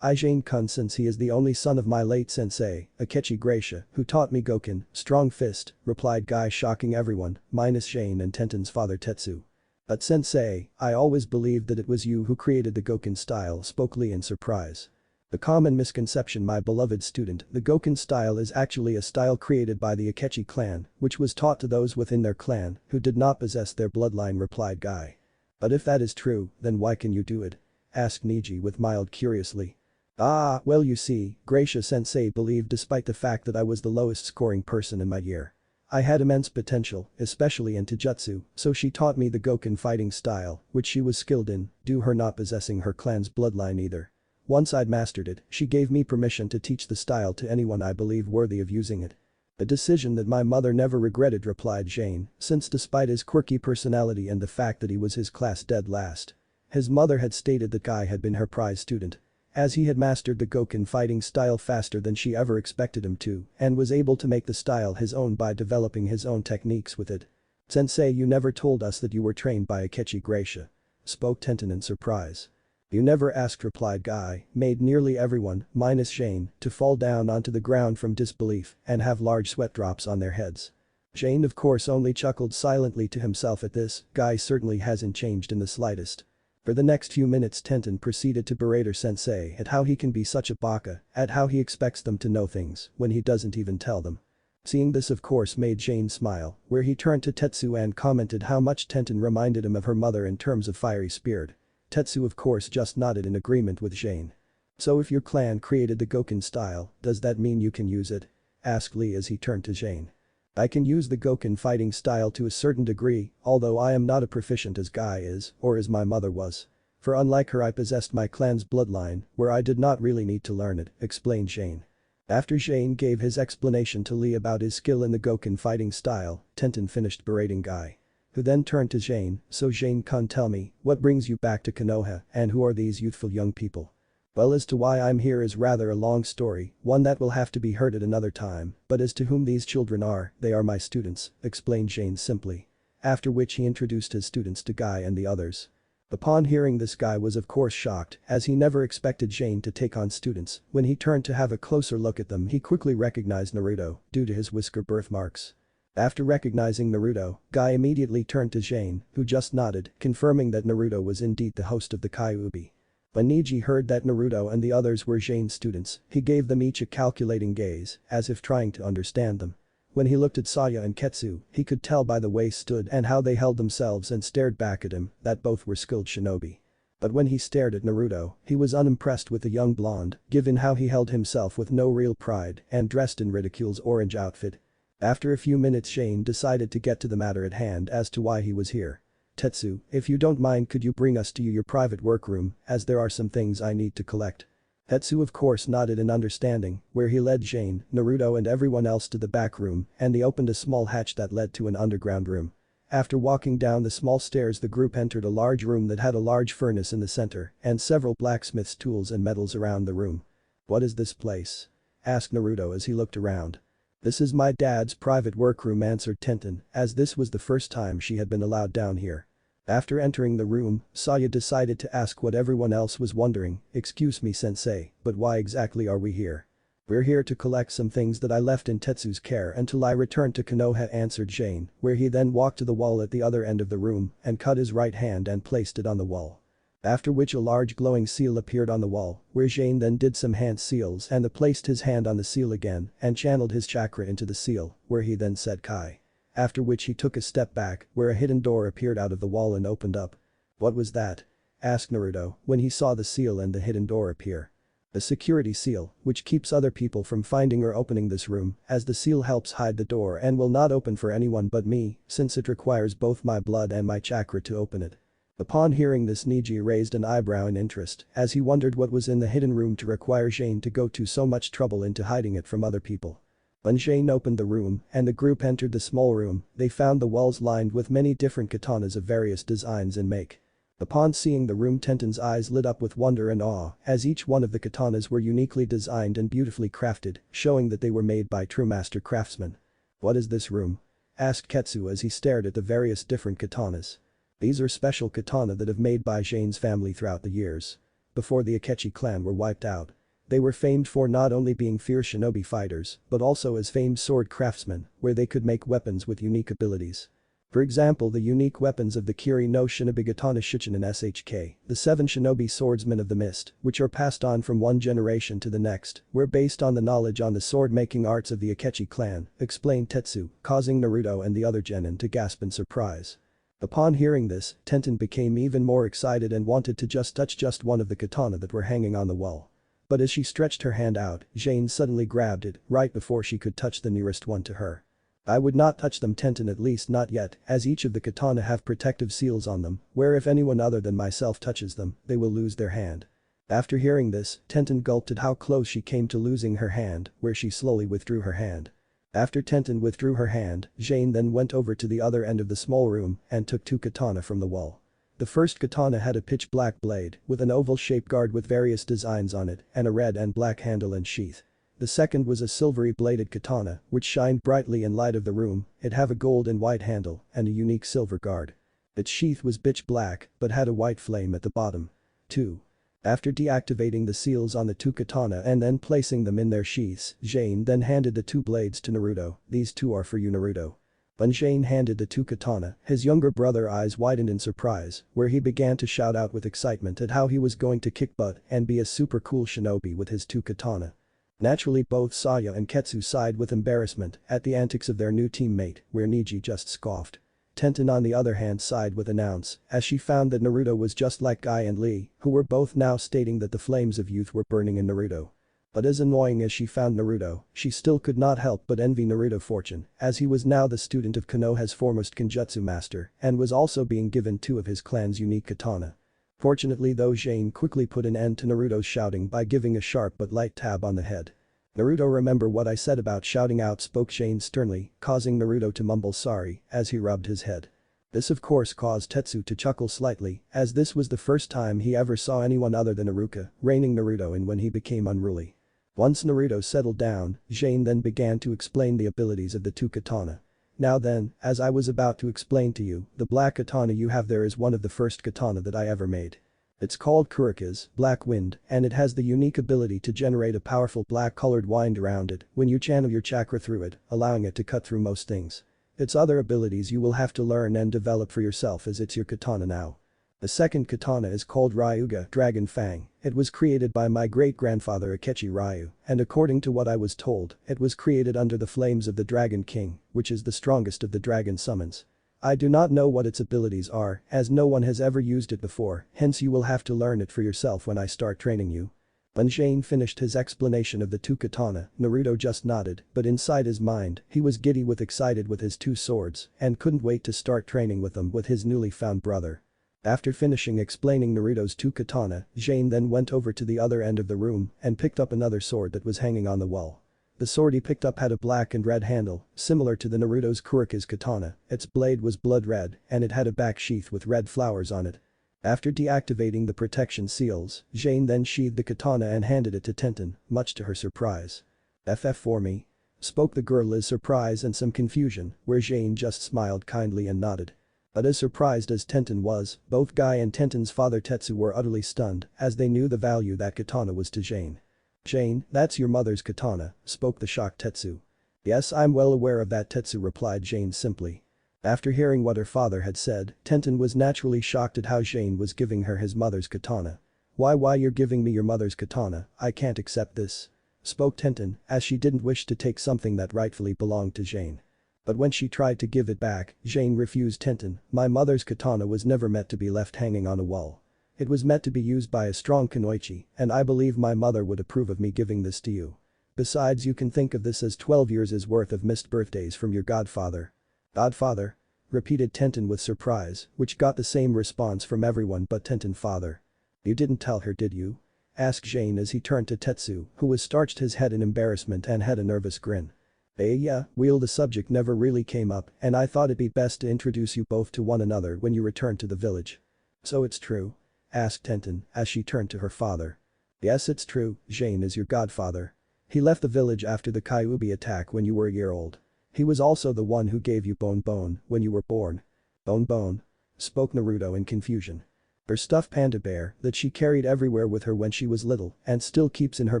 Jane-kun, since he is the only son of my late sensei, Akechi Gracia, who taught me Goken, strong fist," replied Guy, shocking everyone, minus Jane and Tenten's father Tetsu. "But sensei, I always believed that it was you who created the Goken style," spoke Lee in surprise. "The common misconception, my beloved student, the Goken style is actually a style created by the Akechi clan, which was taught to those within their clan who did not possess their bloodline," replied Guy. "But if that is true, then why can you do it?" asked Niji with mild curiously. Well, you see, Gracia sensei believed despite the fact that I was the lowest scoring person in my year. I had immense potential, especially in Taijutsu, so she taught me the Goken fighting style, which she was skilled in, due her not possessing her clan's bloodline either. Once I'd mastered it, she gave me permission to teach the style to anyone I believe worthy of using it. A decision that my mother never regretted, replied Jane, since despite his quirky personality and the fact that he was his class dead last, his mother had stated that Guy had been her prize student. As he had mastered the Goken fighting style faster than she ever expected him to and was able to make the style his own by developing his own techniques with it. "Sensei, you never told us that you were trained by Akechi Gracia," spoke Tenten in surprise. "You never asked," replied Guy, made nearly everyone, minus Jane, to fall down onto the ground from disbelief and have large sweat drops on their heads. Jane of course only chuckled silently to himself at this. Guy certainly hasn't changed in the slightest. For the next few minutes Tenten proceeded to berate her sensei at how he can be such a baka, at how he expects them to know things when he doesn't even tell them. Seeing this of course made Jane smile, where he turned to Tetsu and commented how much Tenten reminded him of her mother in terms of fiery spirit. Tetsu of course just nodded in agreement with Jane. "So if your clan created the Goken style, does that mean you can use it?" asked Lee as he turned to Jane. "I can use the Goken fighting style to a certain degree, although I am not as proficient as Guy is, or as my mother was. For unlike her I possessed my clan's bloodline, where I did not really need to learn it," explained Jane. After Jane gave his explanation to Lee about his skill in the Goken fighting style, Tenten finished berating Guy. Who then turned to Jane, "So Jane-kun, tell me, what brings you back to Konoha and who are these youthful young people?" "Well, as to why I'm here is rather a long story, one that will have to be heard at another time, but as to whom these children are, they are my students," explained Jane simply. After which he introduced his students to Guy and the others. Upon hearing this, Guy was of course shocked, as he never expected Jane to take on students. When he turned to have a closer look at them he quickly recognized Naruto, due to his whisker birthmarks. After recognizing Naruto, Guy immediately turned to Jane, who just nodded, confirming that Naruto was indeed the host of the Kyuubi. When Niji heard that Naruto and the others were Jane's students, he gave them each a calculating gaze, as if trying to understand them. When he looked at Saya and Ketsu, he could tell by the way they stood and how they held themselves and stared back at him that both were skilled shinobi. But when he stared at Naruto, he was unimpressed with the young blonde, given how he held himself with no real pride and dressed in Ridicule's orange outfit. After a few minutes Jane decided to get to the matter at hand as to why he was here. "Tetsu, if you don't mind, could you bring us to your private workroom, as there are some things I need to collect?" Tetsu of course nodded in understanding, where he led Jane, Naruto and everyone else to the back room and they opened a small hatch that led to an underground room. After walking down the small stairs the group entered a large room that had a large furnace in the center and several blacksmith's tools and metals around the room. "What is this place?" asked Naruto as he looked around. "This is my dad's private workroom," answered Tenten, as this was the first time she had been allowed down here. After entering the room, Saya decided to ask what everyone else was wondering, "Excuse me sensei, but why exactly are we here?" "We're here to collect some things that I left in Tetsu's care until I returned to Konoha," answered Jane, where he then walked to the wall at the other end of the room and cut his right hand and placed it on the wall. After which a large glowing seal appeared on the wall, where Jane then did some hand seals and placed his hand on the seal again and channeled his chakra into the seal, where he then said Kai. After which he took a step back, where a hidden door appeared out of the wall and opened up. "What was that?" asked Naruto when he saw the seal and the hidden door appear. A security seal, which keeps other people from finding or opening this room, as the seal helps hide the door and will not open for anyone but me, since it requires both my blood and my chakra to open it. Upon hearing this, Neji raised an eyebrow in interest, as he wondered what was in the hidden room to require Jane to go to so much trouble into hiding it from other people. When Jane opened the room and the group entered the small room, they found the walls lined with many different katanas of various designs and make. Upon seeing the room, Tenten's eyes lit up with wonder and awe, as each one of the katanas were uniquely designed and beautifully crafted, showing that they were made by true master craftsmen. "What is this room?" asked Ketsu as he stared at the various different katanas. "These are special katana that have made by Jane's family throughout the years. Before the Akechi clan were wiped out. They were famed for not only being fierce shinobi fighters, but also as famed sword craftsmen, where they could make weapons with unique abilities. For example, the unique weapons of the Kiri no Shinobi Katana Shichinen SHK, the 7 shinobi swordsmen of the mist, which are passed on from one generation to the next, were based on the knowledge on the sword-making arts of the Akechi clan, explained Tetsu, causing Naruto and the other genin to gasp in surprise. Upon hearing this, Tenten became even more excited and wanted to just touch just one of the katana that were hanging on the wall. But as she stretched her hand out, Jane suddenly grabbed it, right before she could touch the nearest one to her. "I would not touch them, Tenten, at least not yet, as each of the katana have protective seals on them, where if anyone other than myself touches them, they will lose their hand." After hearing this, Tenten gulped at how close she came to losing her hand, where she slowly withdrew her hand. After Tenten withdrew her hand, Jane then went over to the other end of the small room and took 2 katana from the wall. The first katana had a pitch black blade with an oval-shaped guard with various designs on it and a red and black handle and sheath. The second was a silvery bladed katana which shined brightly in light of the room. It had a gold and white handle and a unique silver guard. Its sheath was pitch black but had a white flame at the bottom. 2. After deactivating the seals on the 2 katana and then placing them in their sheaths, Jane then handed the 2 blades to Naruto. "These 2 are for you, Naruto." When Jane handed the 2 katana, his younger brother eyes widened in surprise, where he began to shout out with excitement at how he was going to kick butt and be a super cool shinobi with his 2 katana. Naturally, both Saya and Ketsu sighed with embarrassment at the antics of their new teammate, where Neji just scoffed. Tenten on the other hand sighed with annoyance as she found that Naruto was just like Guy and Lee, who were both now stating that the flames of youth were burning in Naruto. But as annoying as she found Naruto, she still could not help but envy Naruto's fortune, as he was now the student of Konoha's foremost Kenjutsu master and was also being given 2 of his clan's unique katana. Fortunately though, Jane quickly put an end to Naruto's shouting by giving a sharp but light tab on the head. "Naruto, remember what I said about shouting out," spoke Jane sternly, causing Naruto to mumble sorry as he rubbed his head. This of course caused Tetsu to chuckle slightly, as this was the first time he ever saw anyone other than Iruka reining Naruto in when he became unruly. Once Naruto settled down, Jane then began to explain the abilities of the 2 katana. "Now then, as I was about to explain to you, the black katana you have there is one of the first katana that I ever made. It's called Kurika's Black Wind, and it has the unique ability to generate a powerful black-colored wind around it when you channel your chakra through it, allowing it to cut through most things. Its other abilities you will have to learn and develop for yourself, as it's your katana now. The second katana is called Ryuga Dragon Fang. It was created by my great-grandfather Akechi Ryu, and according to what I was told, it was created under the flames of the Dragon King, which is the strongest of the dragon summons. I do not know what its abilities are, as no one has ever used it before, hence you will have to learn it for yourself when I start training you." When Jane finished his explanation of the 2 katana, Naruto just nodded, but inside his mind, he was giddy with excited with his 2 swords and couldn't wait to start training with them with his newly found brother. After finishing explaining Naruto's 2 katana, Jane then went over to the other end of the room and picked up another sword that was hanging on the wall. The sword he picked up had a black and red handle, similar to the Naruto's Kurika's katana. Its blade was blood red and it had a back sheath with red flowers on it. After deactivating the protection seals, Jane then sheathed the katana and handed it to Tenten, much to her surprise. "FF for me?" spoke the girl in surprise and some confusion, where Jane just smiled kindly and nodded. But as surprised as Tenten was, both Guy and Tenten's father Tetsu were utterly stunned as they knew the value that katana was to Jane. "Jane, that's your mother's katana," spoke the shocked Tetsu. "Yes, I'm well aware of that," Tetsu replied Jane simply. After hearing what her father had said, Tenten was naturally shocked at how Jane was giving her his mother's katana. Why you're giving me your mother's katana? I can't accept this," spoke Tenten, as she didn't wish to take something that rightfully belonged to Jane. But when she tried to give it back, Jane refused. "Tenten, my mother's katana was never meant to be left hanging on a wall. It was meant to be used by a strong kunoichi, and I believe my mother would approve of me giving this to you. Besides, you can think of this as 12 years' worth of missed birthdays from your godfather." "Godfather?" repeated Tenten with surprise, which got the same response from everyone but Tenten's father. "You didn't tell her, did you?" asked Jane as he turned to Tetsu, who was starched his head in embarrassment and had a nervous grin. Yeah, well, the subject never really came up and I thought it'd be best to introduce you both to one another when you return to the village." "So it's true?" asked Tenten as she turned to her father. "Yes, it's true, Jane is your godfather. He left the village after the Kyuubi attack when you were a year old. He was also the one who gave you Bone when you were born." Bone? Spoke Naruto in confusion. "Her stuffed panda bear that she carried everywhere with her when she was little and still keeps in her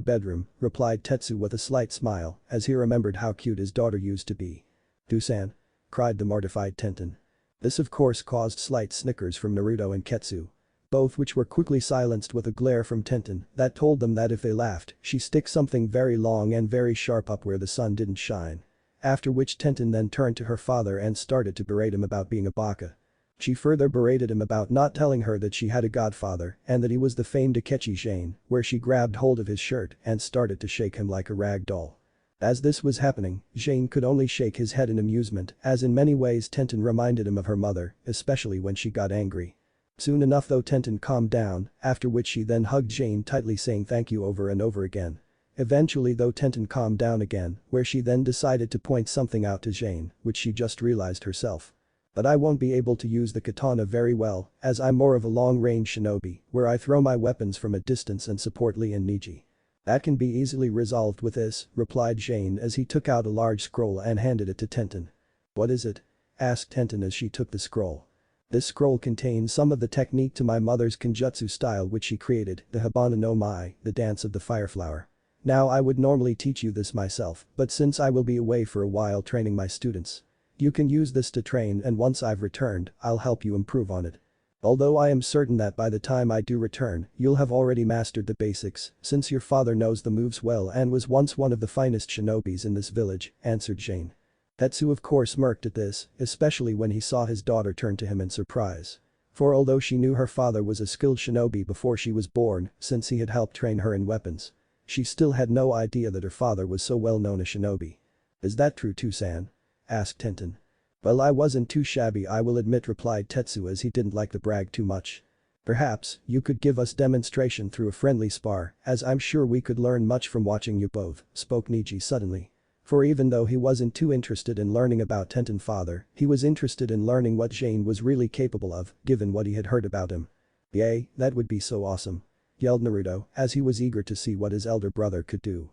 bedroom," replied Tetsu with a slight smile as he remembered how cute his daughter used to be. "Dusan?" cried the mortified Tenten. This of course caused slight snickers from Naruto and Ketsu. Both which were quickly silenced with a glare from Tenten that told them that if they laughed, she stick something very long and very sharp up where the sun didn't shine. After which Tenten then turned to her father and started to berate him about being a baka. She further berated him about not telling her that she had a godfather and that he was the famed Akechi Jane, where she grabbed hold of his shirt and started to shake him like a rag doll. As this was happening, Jane could only shake his head in amusement as in many ways Tenten reminded him of her mother, especially when she got angry. Soon enough though Tenten calmed down, after which she then hugged Jane tightly saying thank you over and over again. Eventually though Tenten calmed down again, where she then decided to point something out to Jane, which she just realized herself. "But I won't be able to use the katana very well, as I'm more of a long-range shinobi, where I throw my weapons from a distance and support Lee and Niji." "That can be easily resolved with this," replied Jane as he took out a large scroll and handed it to Tenten. "What is it?" asked Tenten as she took the scroll. "This scroll contains some of the technique to my mother's kenjutsu style which she created, the Habana no Mai, the dance of the fire flower. Now I would normally teach you this myself, but since I will be away for a while training my students, you can use this to train and once I've returned, I'll help you improve on it. Although I am certain that by the time I do return, you'll have already mastered the basics, since your father knows the moves well and was once one of the finest shinobis in this village," answered Jane. Tetsu of course smirked at this, especially when he saw his daughter turn to him in surprise. For although she knew her father was a skilled shinobi before she was born, since he had helped train her in weapons, she still had no idea that her father was so well known a shinobi. "Is that true too, San?" asked Tenten. "Well, I wasn't too shabby, I will admit," replied Tetsu as he didn't like to brag too much. "Perhaps, you could give us demonstration through a friendly spar, as I'm sure we could learn much from watching you both," spoke Niji suddenly. For even though he wasn't too interested in learning about Tenten's father, he was interested in learning what Jane was really capable of, given what he had heard about him. "Yay, that would be so awesome," yelled Naruto as he was eager to see what his elder brother could do.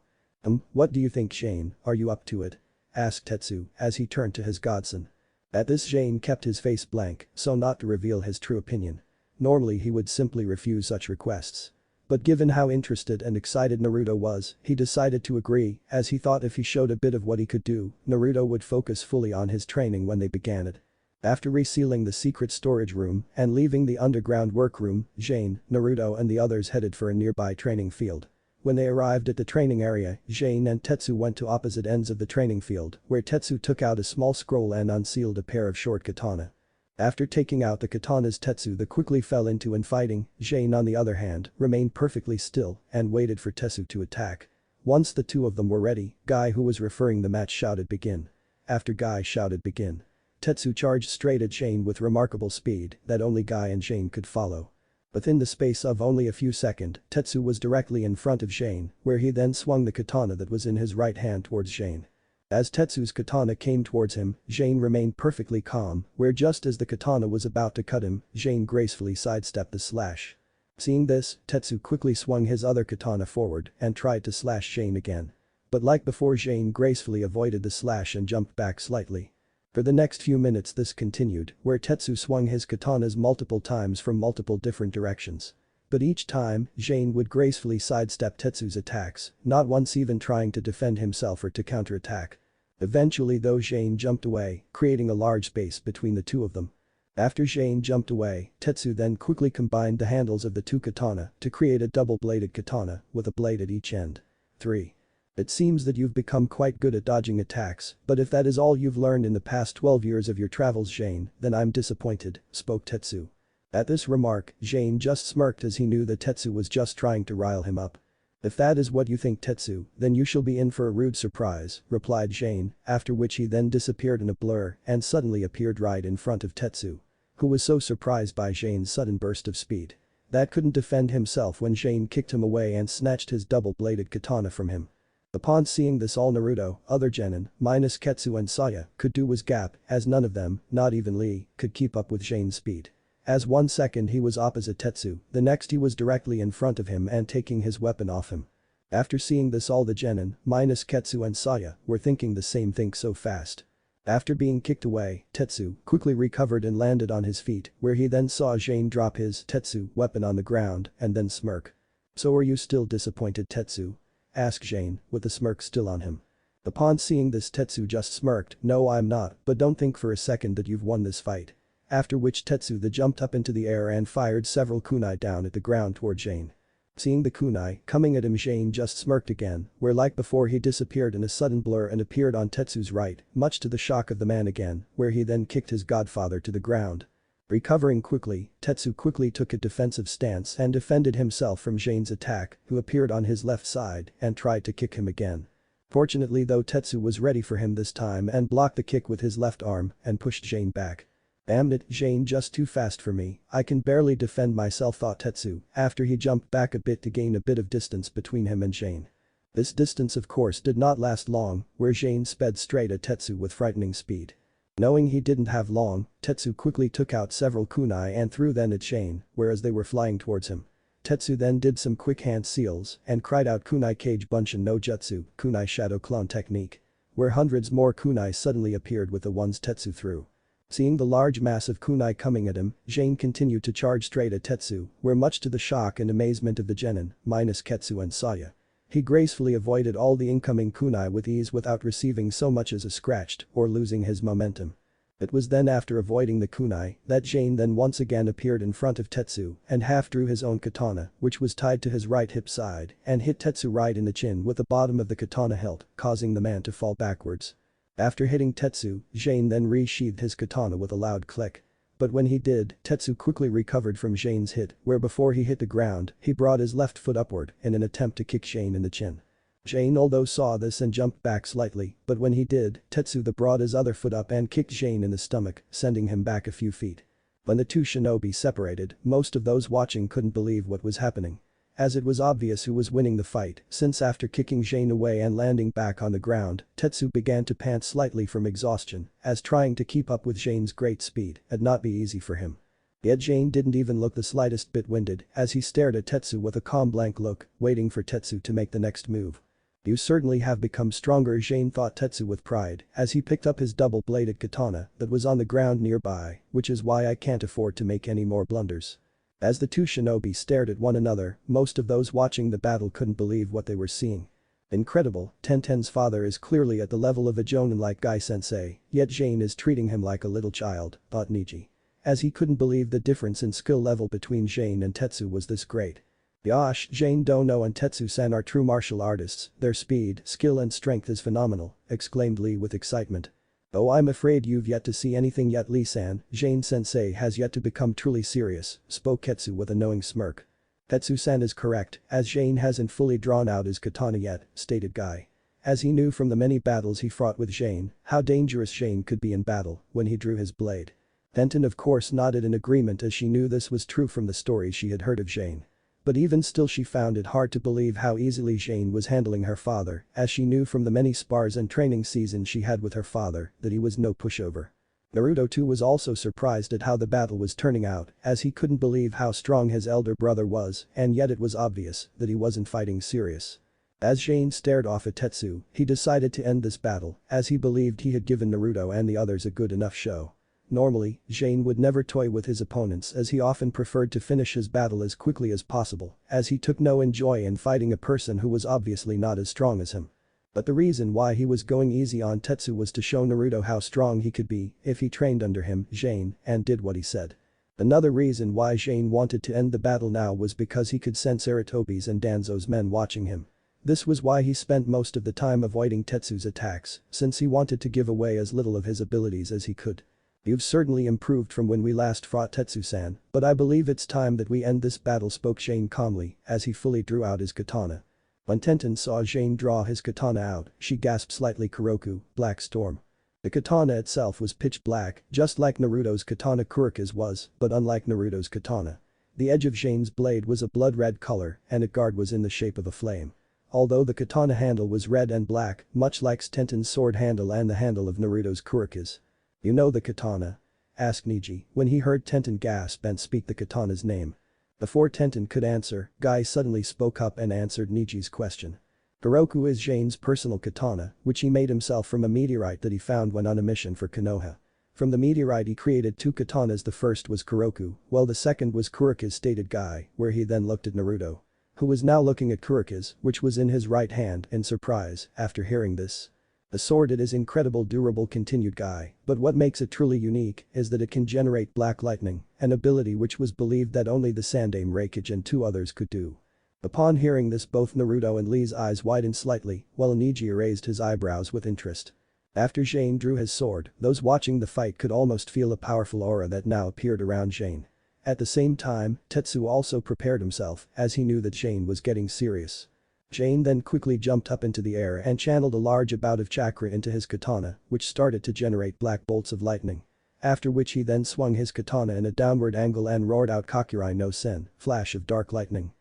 What do you think, Jane, are you up to it?" asked Tetsu as he turned to his godson. At this Jane kept his face blank, so not to reveal his true opinion. Normally he would simply refuse such requests. But given how interested and excited Naruto was, he decided to agree, as he thought if he showed a bit of what he could do, Naruto would focus fully on his training when they began it. After resealing the secret storage room and leaving the underground workroom, Jane, Naruto and the others headed for a nearby training field. When they arrived at the training area, Jane and Tetsu went to opposite ends of the training field, where Tetsu took out a small scroll and unsealed a pair of short katana. After taking out the katanas Tetsu quickly fell into and fighting, Jane on the other hand, remained perfectly still and waited for Tetsu to attack. Once the two of them were ready, Guy who was referring the match shouted begin. After Guy shouted begin, Tetsu charged straight at Jane with remarkable speed that only Guy and Jane could follow. Within the space of only a few seconds, Tetsu was directly in front of Jane, where he then swung the katana that was in his right hand towards Jane. As Tetsu's katana came towards him, Jane remained perfectly calm, where just as the katana was about to cut him, Jane gracefully sidestepped the slash. Seeing this, Tetsu quickly swung his other katana forward and tried to slash Jane again. But like before, Jane gracefully avoided the slash and jumped back slightly. For the next few minutes this continued, where Tetsu swung his katanas multiple times from multiple different directions. But each time, Jane would gracefully sidestep Tetsu's attacks, not once even trying to defend himself or to counterattack. Eventually though Jane jumped away, creating a large space between the two of them. After Jane jumped away, Tetsu then quickly combined the handles of the two katana to create a double-bladed katana with a blade at each end. 3. It seems that you've become quite good at dodging attacks, but if that is all you've learned in the past 12 years of your travels, Jane, then I'm disappointed, spoke Tetsu. At this remark, Jane just smirked as he knew that Tetsu was just trying to rile him up. "If that is what you think, Tetsu, then you shall be in for a rude surprise," replied Jane, after which he then disappeared in a blur and suddenly appeared right in front of Tetsu, who was so surprised by Jane's sudden burst of speed that couldn't defend himself when Jane kicked him away and snatched his double-bladed katana from him. Upon seeing this, all Naruto, other genin, minus Ketsu and Saya, could do was gap, as none of them, not even Lee, could keep up with Jane's speed. As 1 second he was opposite Tetsu, the next he was directly in front of him and taking his weapon off him. After seeing this, all the genin, minus Ketsu and Saya, were thinking the same thing so fast. After being kicked away, Tetsu quickly recovered and landed on his feet, where he then saw Jane drop his Tetsu weapon on the ground and then smirk. "So are you still disappointed, Tetsu?" asked Jane, with the smirk still on him. Upon seeing this, Tetsu just smirked, "No, I'm not, but don't think for a second that you've won this fight." After which Tetsu jumped up into the air and fired several kunai down at the ground toward Jane. Seeing the kunai coming at him, Jane just smirked again, where like before he disappeared in a sudden blur and appeared on Tetsu's right, much to the shock of the man again, where he then kicked his godfather to the ground. Recovering quickly, Tetsu quickly took a defensive stance and defended himself from Jane's attack, who appeared on his left side and tried to kick him again. Fortunately though, Tetsu was ready for him this time and blocked the kick with his left arm and pushed Jane back. "Damn it, Jane, just too fast for me, I can barely defend myself," thought Tetsu, after he jumped back a bit to gain a bit of distance between him and Jane. This distance of course did not last long, where Jane sped straight at Tetsu with frightening speed. Knowing he didn't have long, Tetsu quickly took out several kunai and threw them at Jane, whereas they were flying towards him. Tetsu then did some quick hand seals and cried out "Kunai Kage Bunshin no Jutsu, Kunai Shadow Clone Technique," where hundreds more kunai suddenly appeared with the ones Tetsu threw. Seeing the large mass of kunai coming at him, Jane continued to charge straight at Tetsu, where much to the shock and amazement of the genin, minus Ketsu and Saya, he gracefully avoided all the incoming kunai with ease without receiving so much as a scratch or losing his momentum. It was then after avoiding the kunai that Jane then once again appeared in front of Tetsu and half drew his own katana, which was tied to his right hip side, and hit Tetsu right in the chin with the bottom of the katana hilt, causing the man to fall backwards. After hitting Tetsu, Jane then resheathed his katana with a loud click. But when he did, Tetsu quickly recovered from Jane's hit, where before he hit the ground, he brought his left foot upward in an attempt to kick Jane in the chin. Jane although saw this and jumped back slightly, but when he did, Tetsu brought his other foot up and kicked Jane in the stomach, sending him back a few feet. When the two shinobi separated, most of those watching couldn't believe what was happening, as it was obvious who was winning the fight, since after kicking Jane away and landing back on the ground, Tetsu began to pant slightly from exhaustion, as trying to keep up with Jane's great speed had not been easy for him. Yet Jane didn't even look the slightest bit winded as he stared at Tetsu with a calm blank look, waiting for Tetsu to make the next move. "You certainly have become stronger," Jane thought Tetsu with pride, as he picked up his double-bladed katana that was on the ground nearby, "which is why I can't afford to make any more blunders." As the two shinobi stared at one another, most of those watching the battle couldn't believe what they were seeing. Incredible, Tenten's father is clearly at the level of a jonin-like guy sensei, yet Jane is treating him like a little child, thought Niji. As he couldn't believe the difference in skill level between Jane and Tetsu was this great. "Gosh, Jane Dono and Tetsu-san are true martial artists, their speed, skill and strength is phenomenal," exclaimed Lee with excitement. "Oh, I'm afraid you've yet to see anything yet, Lee-san, Jane-sensei has yet to become truly serious," spoke Ketsu with a knowing smirk. "Tetsu-san is correct, as Jane hasn't fully drawn out his katana yet," stated Guy. As he knew from the many battles he fought with Jane, how dangerous Jane could be in battle when he drew his blade. Tenten of course nodded in agreement as she knew this was true from the stories she had heard of Jane. But even still she found it hard to believe how easily Jane was handling her father, as she knew from the many spars and training seasons she had with her father that he was no pushover. Naruto too was also surprised at how the battle was turning out, as he couldn't believe how strong his elder brother was, and yet it was obvious that he wasn't fighting serious. As Jane stared off at Tetsu, he decided to end this battle, as he believed he had given Naruto and the others a good enough show. Normally, Jane would never toy with his opponents as he often preferred to finish his battle as quickly as possible, as he took no enjoy in fighting a person who was obviously not as strong as him. But the reason why he was going easy on Tetsu was to show Naruto how strong he could be if he trained under him, Jane, and did what he said. Another reason why Jane wanted to end the battle now was because he could sense Aritobi's and Danzo's men watching him. This was why he spent most of the time avoiding Tetsu's attacks, since he wanted to give away as little of his abilities as he could. "You've certainly improved from when we last fought Tetsu-san, but I believe it's time that we end this battle," spoke Jane calmly as he fully drew out his katana. When Tenten saw Jane draw his katana out, she gasped slightly. "Kuroku, Black Storm." The katana itself was pitch black, just like Naruto's katana Kurika's was, but unlike Naruto's katana. The edge of Jane's blade was a blood red color and its guard was in the shape of a flame. Although the katana handle was red and black, much like Tenten's sword handle and the handle of Naruto's Kurika's. "You know the katana?" asked Neji when he heard Tenten gasp and speak the katana's name. Before Tenten could answer, Guy suddenly spoke up and answered Neji's question. Kuroku is Jane's personal katana, which he made himself from a meteorite that he found when on a mission for Konoha. From the meteorite he created two katanas. The first was Kuroku, while the second was Kurika's, stated Guy, where he then looked at Naruto, who was now looking at Kurika's, which was in his right hand, in surprise after hearing this. "The sword, it is incredible durable," continued Guy, "but what makes it truly unique is that it can generate black lightning, an ability which was believed that only the Sandaime Reikage and two others could do." Upon hearing this, both Naruto and Lee's eyes widened slightly, while Neji raised his eyebrows with interest. After Jane drew his sword, those watching the fight could almost feel a powerful aura that now appeared around Jane. At the same time, Tetsu also prepared himself as he knew that Jane was getting serious. Jane then quickly jumped up into the air and channeled a large amount of chakra into his katana, which started to generate black bolts of lightning. After which he then swung his katana in a downward angle and roared out "Kakurai no Sen," flash of dark lightning.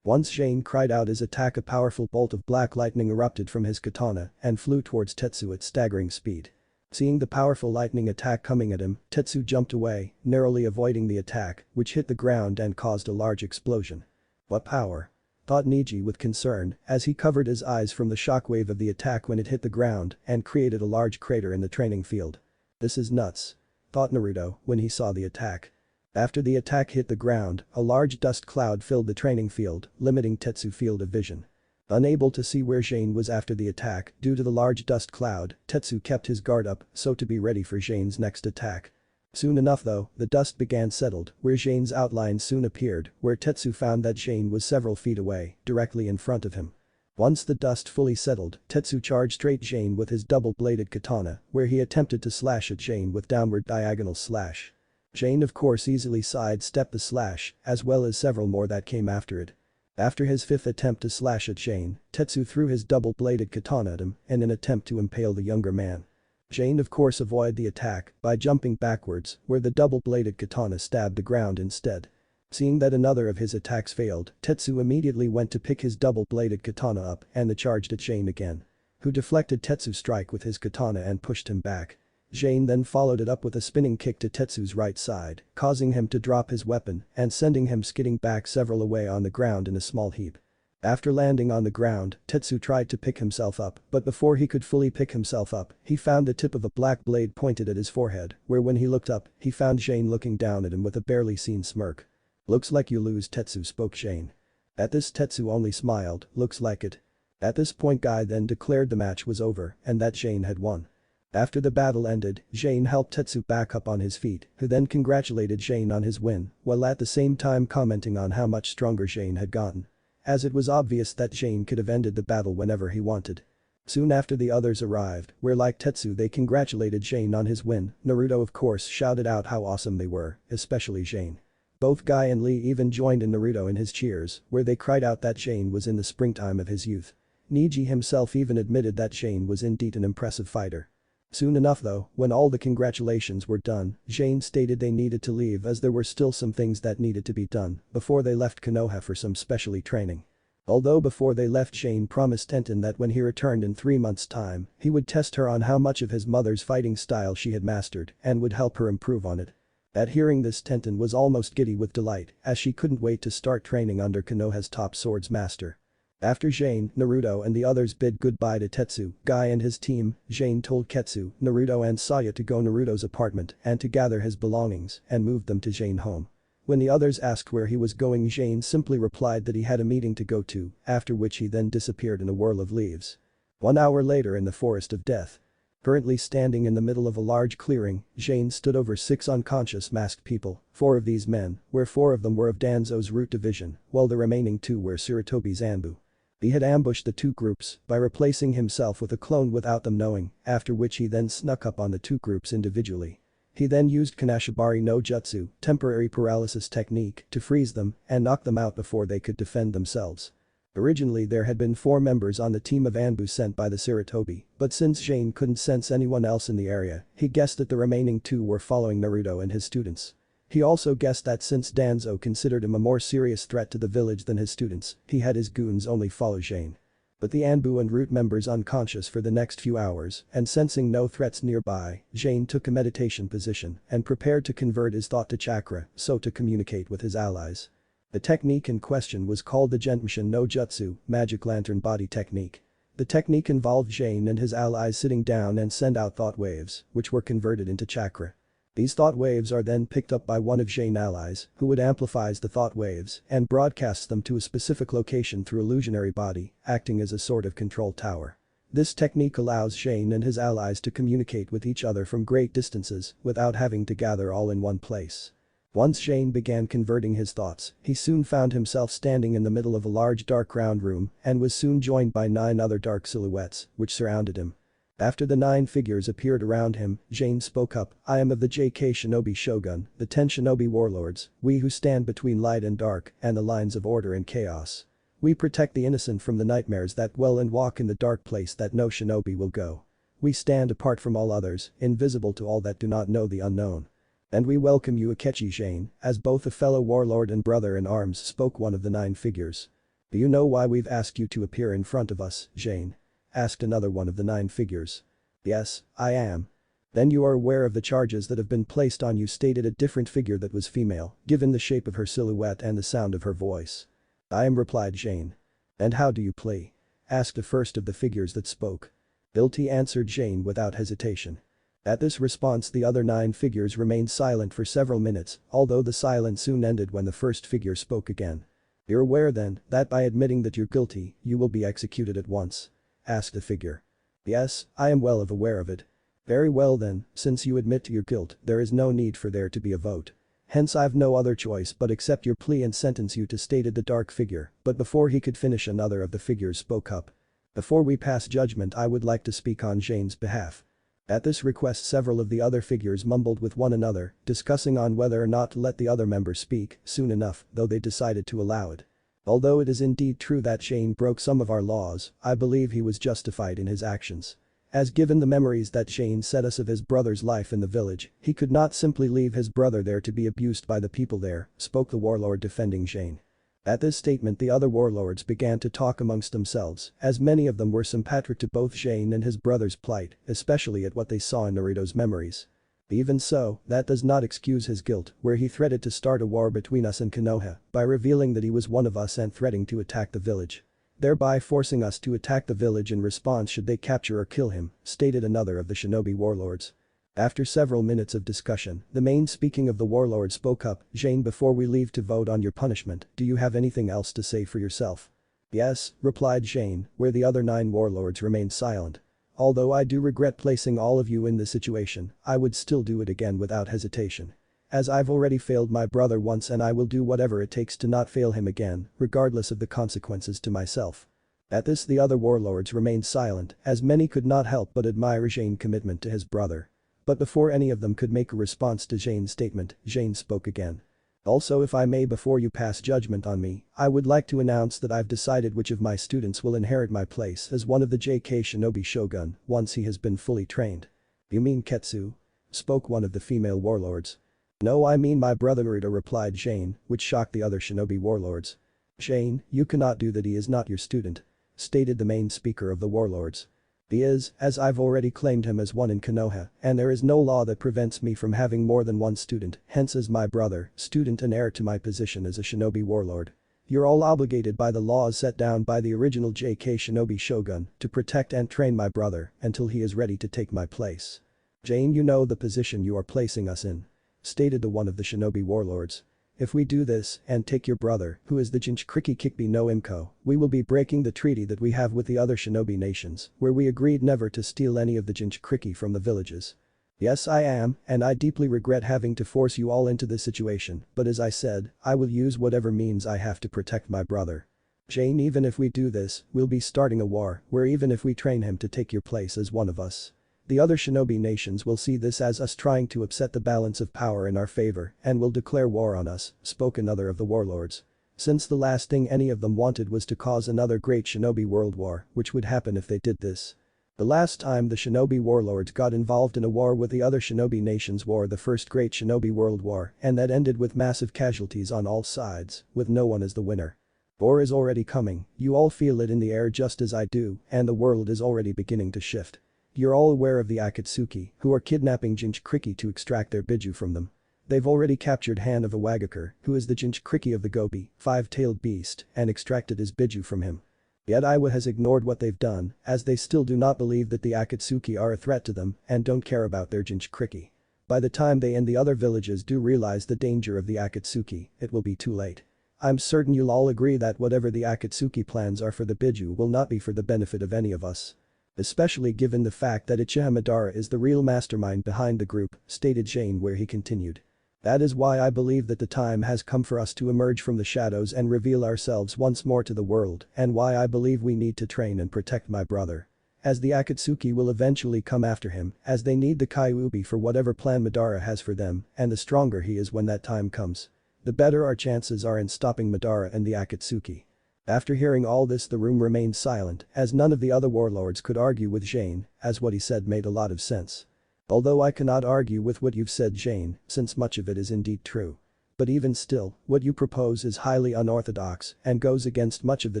Once Jane cried out his attack, a powerful bolt of black lightning erupted from his katana and flew towards Tetsu at staggering speed. Seeing the powerful lightning attack coming at him, Tetsu jumped away, narrowly avoiding the attack, which hit the ground and caused a large explosion. "What power?" thought Neji with concern as he covered his eyes from the shockwave of the attack when it hit the ground and created a large crater in the training field. "This is nuts," thought Naruto when he saw the attack. After the attack hit the ground, a large dust cloud filled the training field, limiting Tetsu's field of vision. Unable to see where Jane was after the attack due to the large dust cloud, Tetsu kept his guard up so to be ready for Jane's next attack. Soon enough though, the dust began settled, where Jane's outline soon appeared, where Tetsu found that Jane was several feet away, directly in front of him. Once the dust fully settled, Tetsu charged straight Jane with his double-bladed katana, where he attempted to slash at Jane with downward diagonal slash. Jane of course easily sidestepped the slash, as well as several more that came after it. After his fifth attempt to slash at Jane, Tetsu threw his double-bladed katana at him in an attempt to impale the younger man. Jane of course avoided the attack by jumping backwards, where the double-bladed katana stabbed the ground instead. Seeing that another of his attacks failed, Tetsu immediately went to pick his double-bladed katana up and charged at Jane again, who deflected Tetsu's strike with his katana and pushed him back. Jane then followed it up with a spinning kick to Tetsu's right side, causing him to drop his weapon and sending him skidding back several away on the ground in a small heap. After landing on the ground, Tetsu tried to pick himself up, but before he could fully pick himself up, he found the tip of a black blade pointed at his forehead, where when he looked up, he found Jane looking down at him with a barely seen smirk. "Looks like you lose, Tetsu," spoke Jane. At this, Tetsu only smiled, "Looks like it." At this point, Guy then declared the match was over and that Jane had won. After the battle ended, Jane helped Tetsu back up on his feet, who then congratulated Jane on his win, while at the same time commenting on how much stronger Jane had gotten. As it was obvious that Jane could have ended the battle whenever he wanted. Soon after the others arrived, where like Tetsu they congratulated Jane on his win. Naruto of course shouted out how awesome they were, especially Jane. Both Guy and Lee even joined in Naruto in his cheers, where they cried out that Jane was in the springtime of his youth. Neji himself even admitted that Jane was indeed an impressive fighter. Soon enough though, when all the congratulations were done, Jane stated they needed to leave as there were still some things that needed to be done before they left Konoha for some specialty training. Although before they left, Jane promised Tenten that when he returned in 3 months' time, he would test her on how much of his mother's fighting style she had mastered and would help her improve on it. At hearing this, Tenten was almost giddy with delight as she couldn't wait to start training under Konoha's top swords master. After Jane, Naruto and the others bid goodbye to Tetsu, Guy and his team, Jane told Ketsu, Naruto and Saya to go Naruto's apartment and to gather his belongings and move them to Jane home. When the others asked where he was going, Jane simply replied that he had a meeting to go to, after which he then disappeared in a whirl of leaves. 1 hour later in the Forest of Death. Currently standing in the middle of a large clearing, Jane stood over 6 unconscious masked people. 4 of these men, where 4 of them were of Danzo's root division, while the remaining 2 were Sarutobi's Anbu. He had ambushed the 2 groups by replacing himself with a clone without them knowing, after which he then snuck up on the 2 groups individually. He then used Kanashibari no Jutsu, temporary paralysis technique, to freeze them and knock them out before they could defend themselves. Originally there had been 4 members on the team of Anbu sent by the Sarutobi, but since Jane couldn't sense anyone else in the area, he guessed that the remaining 2 were following Naruto and his students. He also guessed that since Danzo considered him a more serious threat to the village than his students, he had his goons only follow Jane. But the Anbu and Root members unconscious for the next few hours, and sensing no threats nearby, Jane took a meditation position and prepared to convert his thought to chakra, so to communicate with his allies. The technique in question was called the Gentmushin no Jutsu, Magic Lantern Body Technique. The technique involved Jane and his allies sitting down and send out thought waves, which were converted into chakra. These thought waves are then picked up by one of Jane's allies, who would amplifies the thought waves and broadcasts them to a specific location through illusionary body, acting as a sort of control tower. This technique allows Jane and his allies to communicate with each other from great distances without having to gather all in one place. Once Jane began converting his thoughts, he soon found himself standing in the middle of a large dark round room and was soon joined by 9 other dark silhouettes, which surrounded him. After the 9 figures appeared around him, Jane spoke up, "I am of the JK Shinobi Shogun, the 10 Shinobi warlords, we who stand between light and dark and the lines of order and chaos. We protect the innocent from the nightmares that dwell and walk in the dark place that no shinobi will go. We stand apart from all others, invisible to all that do not know the unknown. And we welcome you Akechi Jane, as both a fellow warlord and brother in arms," spoke one of the 9 figures. "Do you know why we've asked you to appear in front of us, Jane?" asked another one of the 9 figures. "Yes, I am." "Then you are aware of the charges that have been placed on you," stated a different figure that was female, given the shape of her silhouette and the sound of her voice. "I am," replied Jane. "And how do you plea?" asked the first of the figures that spoke. "Guilty," answered Jane without hesitation. At this response the other 9 figures remained silent for several minutes, although the silence soon ended when the first figure spoke again. "You're aware then, that by admitting that you're guilty, you will be executed at once?" asked the figure. "Yes, I am well aware of it." "Very well then, since you admit to your guilt, there is no need for there to be a vote. Hence I've no other choice but accept your plea and sentence you to," stated the dark figure, but before he could finish another of the figures spoke up. "Before we pass judgment I would like to speak on Jane's behalf." At this request several of the other figures mumbled with one another, discussing on whether or not to let the other member speak, soon enough, though they decided to allow it. "Although it is indeed true that Jane broke some of our laws, I believe he was justified in his actions. As given the memories that Jane said us of his brother's life in the village, he could not simply leave his brother there to be abused by the people there," spoke the warlord defending Jane. At this statement the other warlords began to talk amongst themselves, as many of them were sympathetic to both Jane and his brother's plight, especially at what they saw in Naruto's memories. "Even so, that does not excuse his guilt, where he threatened to start a war between us and Konoha by revealing that he was one of us and threatening to attack the village. Thereby forcing us to attack the village in response should they capture or kill him," stated another of the shinobi warlords. After several minutes of discussion, the main speaking of the warlord spoke up, "Jane, before we leave to vote on your punishment, do you have anything else to say for yourself?" "Yes," replied Jane, where the other 9 warlords remained silent. "Although I do regret placing all of you in this situation, I would still do it again without hesitation. As I've already failed my brother once and I will do whatever it takes to not fail him again, regardless of the consequences to myself." At this the other warlords remained silent, as many could not help but admire Jane's commitment to his brother. But before any of them could make a response to Jane's statement, Jane spoke again. "Also, if I may, before you pass judgment on me, I would like to announce that I've decided which of my students will inherit my place as one of the JK Shinobi Shogun once he has been fully trained." "You mean Ketsu?" spoke one of the female warlords. "No, I mean my brother Naruto," replied Jane, which shocked the other shinobi warlords. "Jane, you cannot do that, he is not your student," stated the main speaker of the warlords. "He is, as I've already claimed him as one in Konoha, and there is no law that prevents me from having more than one student, hence as my brother, student and heir to my position as a shinobi warlord. You're all obligated by the laws set down by the original JK Shinobi Shogun to protect and train my brother until he is ready to take my place. Jane, you know the position you are placing us in," stated the one of the shinobi warlords. "If we do this and take your brother, who is the Jinchuriki Kikbi no Imko, we will be breaking the treaty that we have with the other shinobi nations, where we agreed never to steal any of the Jinchuriki from the villages." "Yes, I am, and I deeply regret having to force you all into this situation, but as I said, I will use whatever means I have to protect my brother. Jane, even if we do this, we'll be starting a war, where even if we train him to take your place as one of us. The other shinobi nations will see this as us trying to upset the balance of power in our favor and will declare war on us, spoke another of the warlords. Since the last thing any of them wanted was to cause another great shinobi world war, which would happen if they did this. The last time the shinobi warlords got involved in a war with the other shinobi nations war the first great shinobi world war and that ended with massive casualties on all sides, with no one as the winner. War is already coming, you all feel it in the air just as I do, and the world is already beginning to shift. You're all aware of the Akatsuki, who are kidnapping Jinchuriki to extract their biju from them. They've already captured Han of Iwagakure, who is the Jinchuriki of the Gobi, five-tailed beast, and extracted his biju from him. Yet Iwa has ignored what they've done, as they still do not believe that the Akatsuki are a threat to them and don't care about their Jinchuriki. By the time they and the other villages do realize the danger of the Akatsuki, it will be too late. I'm certain you'll all agree that whatever the Akatsuki plans are for the biju will not be for the benefit of any of us. Especially given the fact that Uchiha Madara is the real mastermind behind the group, stated Jane where he continued. That is why I believe that the time has come for us to emerge from the shadows and reveal ourselves once more to the world and why I believe we need to train and protect my brother. As the Akatsuki will eventually come after him as they need the Kyuubi for whatever plan Madara has for them and the stronger he is when that time comes. The better our chances are in stopping Madara and the Akatsuki. After hearing all this the room remained silent as none of the other warlords could argue with Jane as what he said made a lot of sense. Although I cannot argue with what you've said Jane, since much of it is indeed true. But even still, what you propose is highly unorthodox and goes against much of the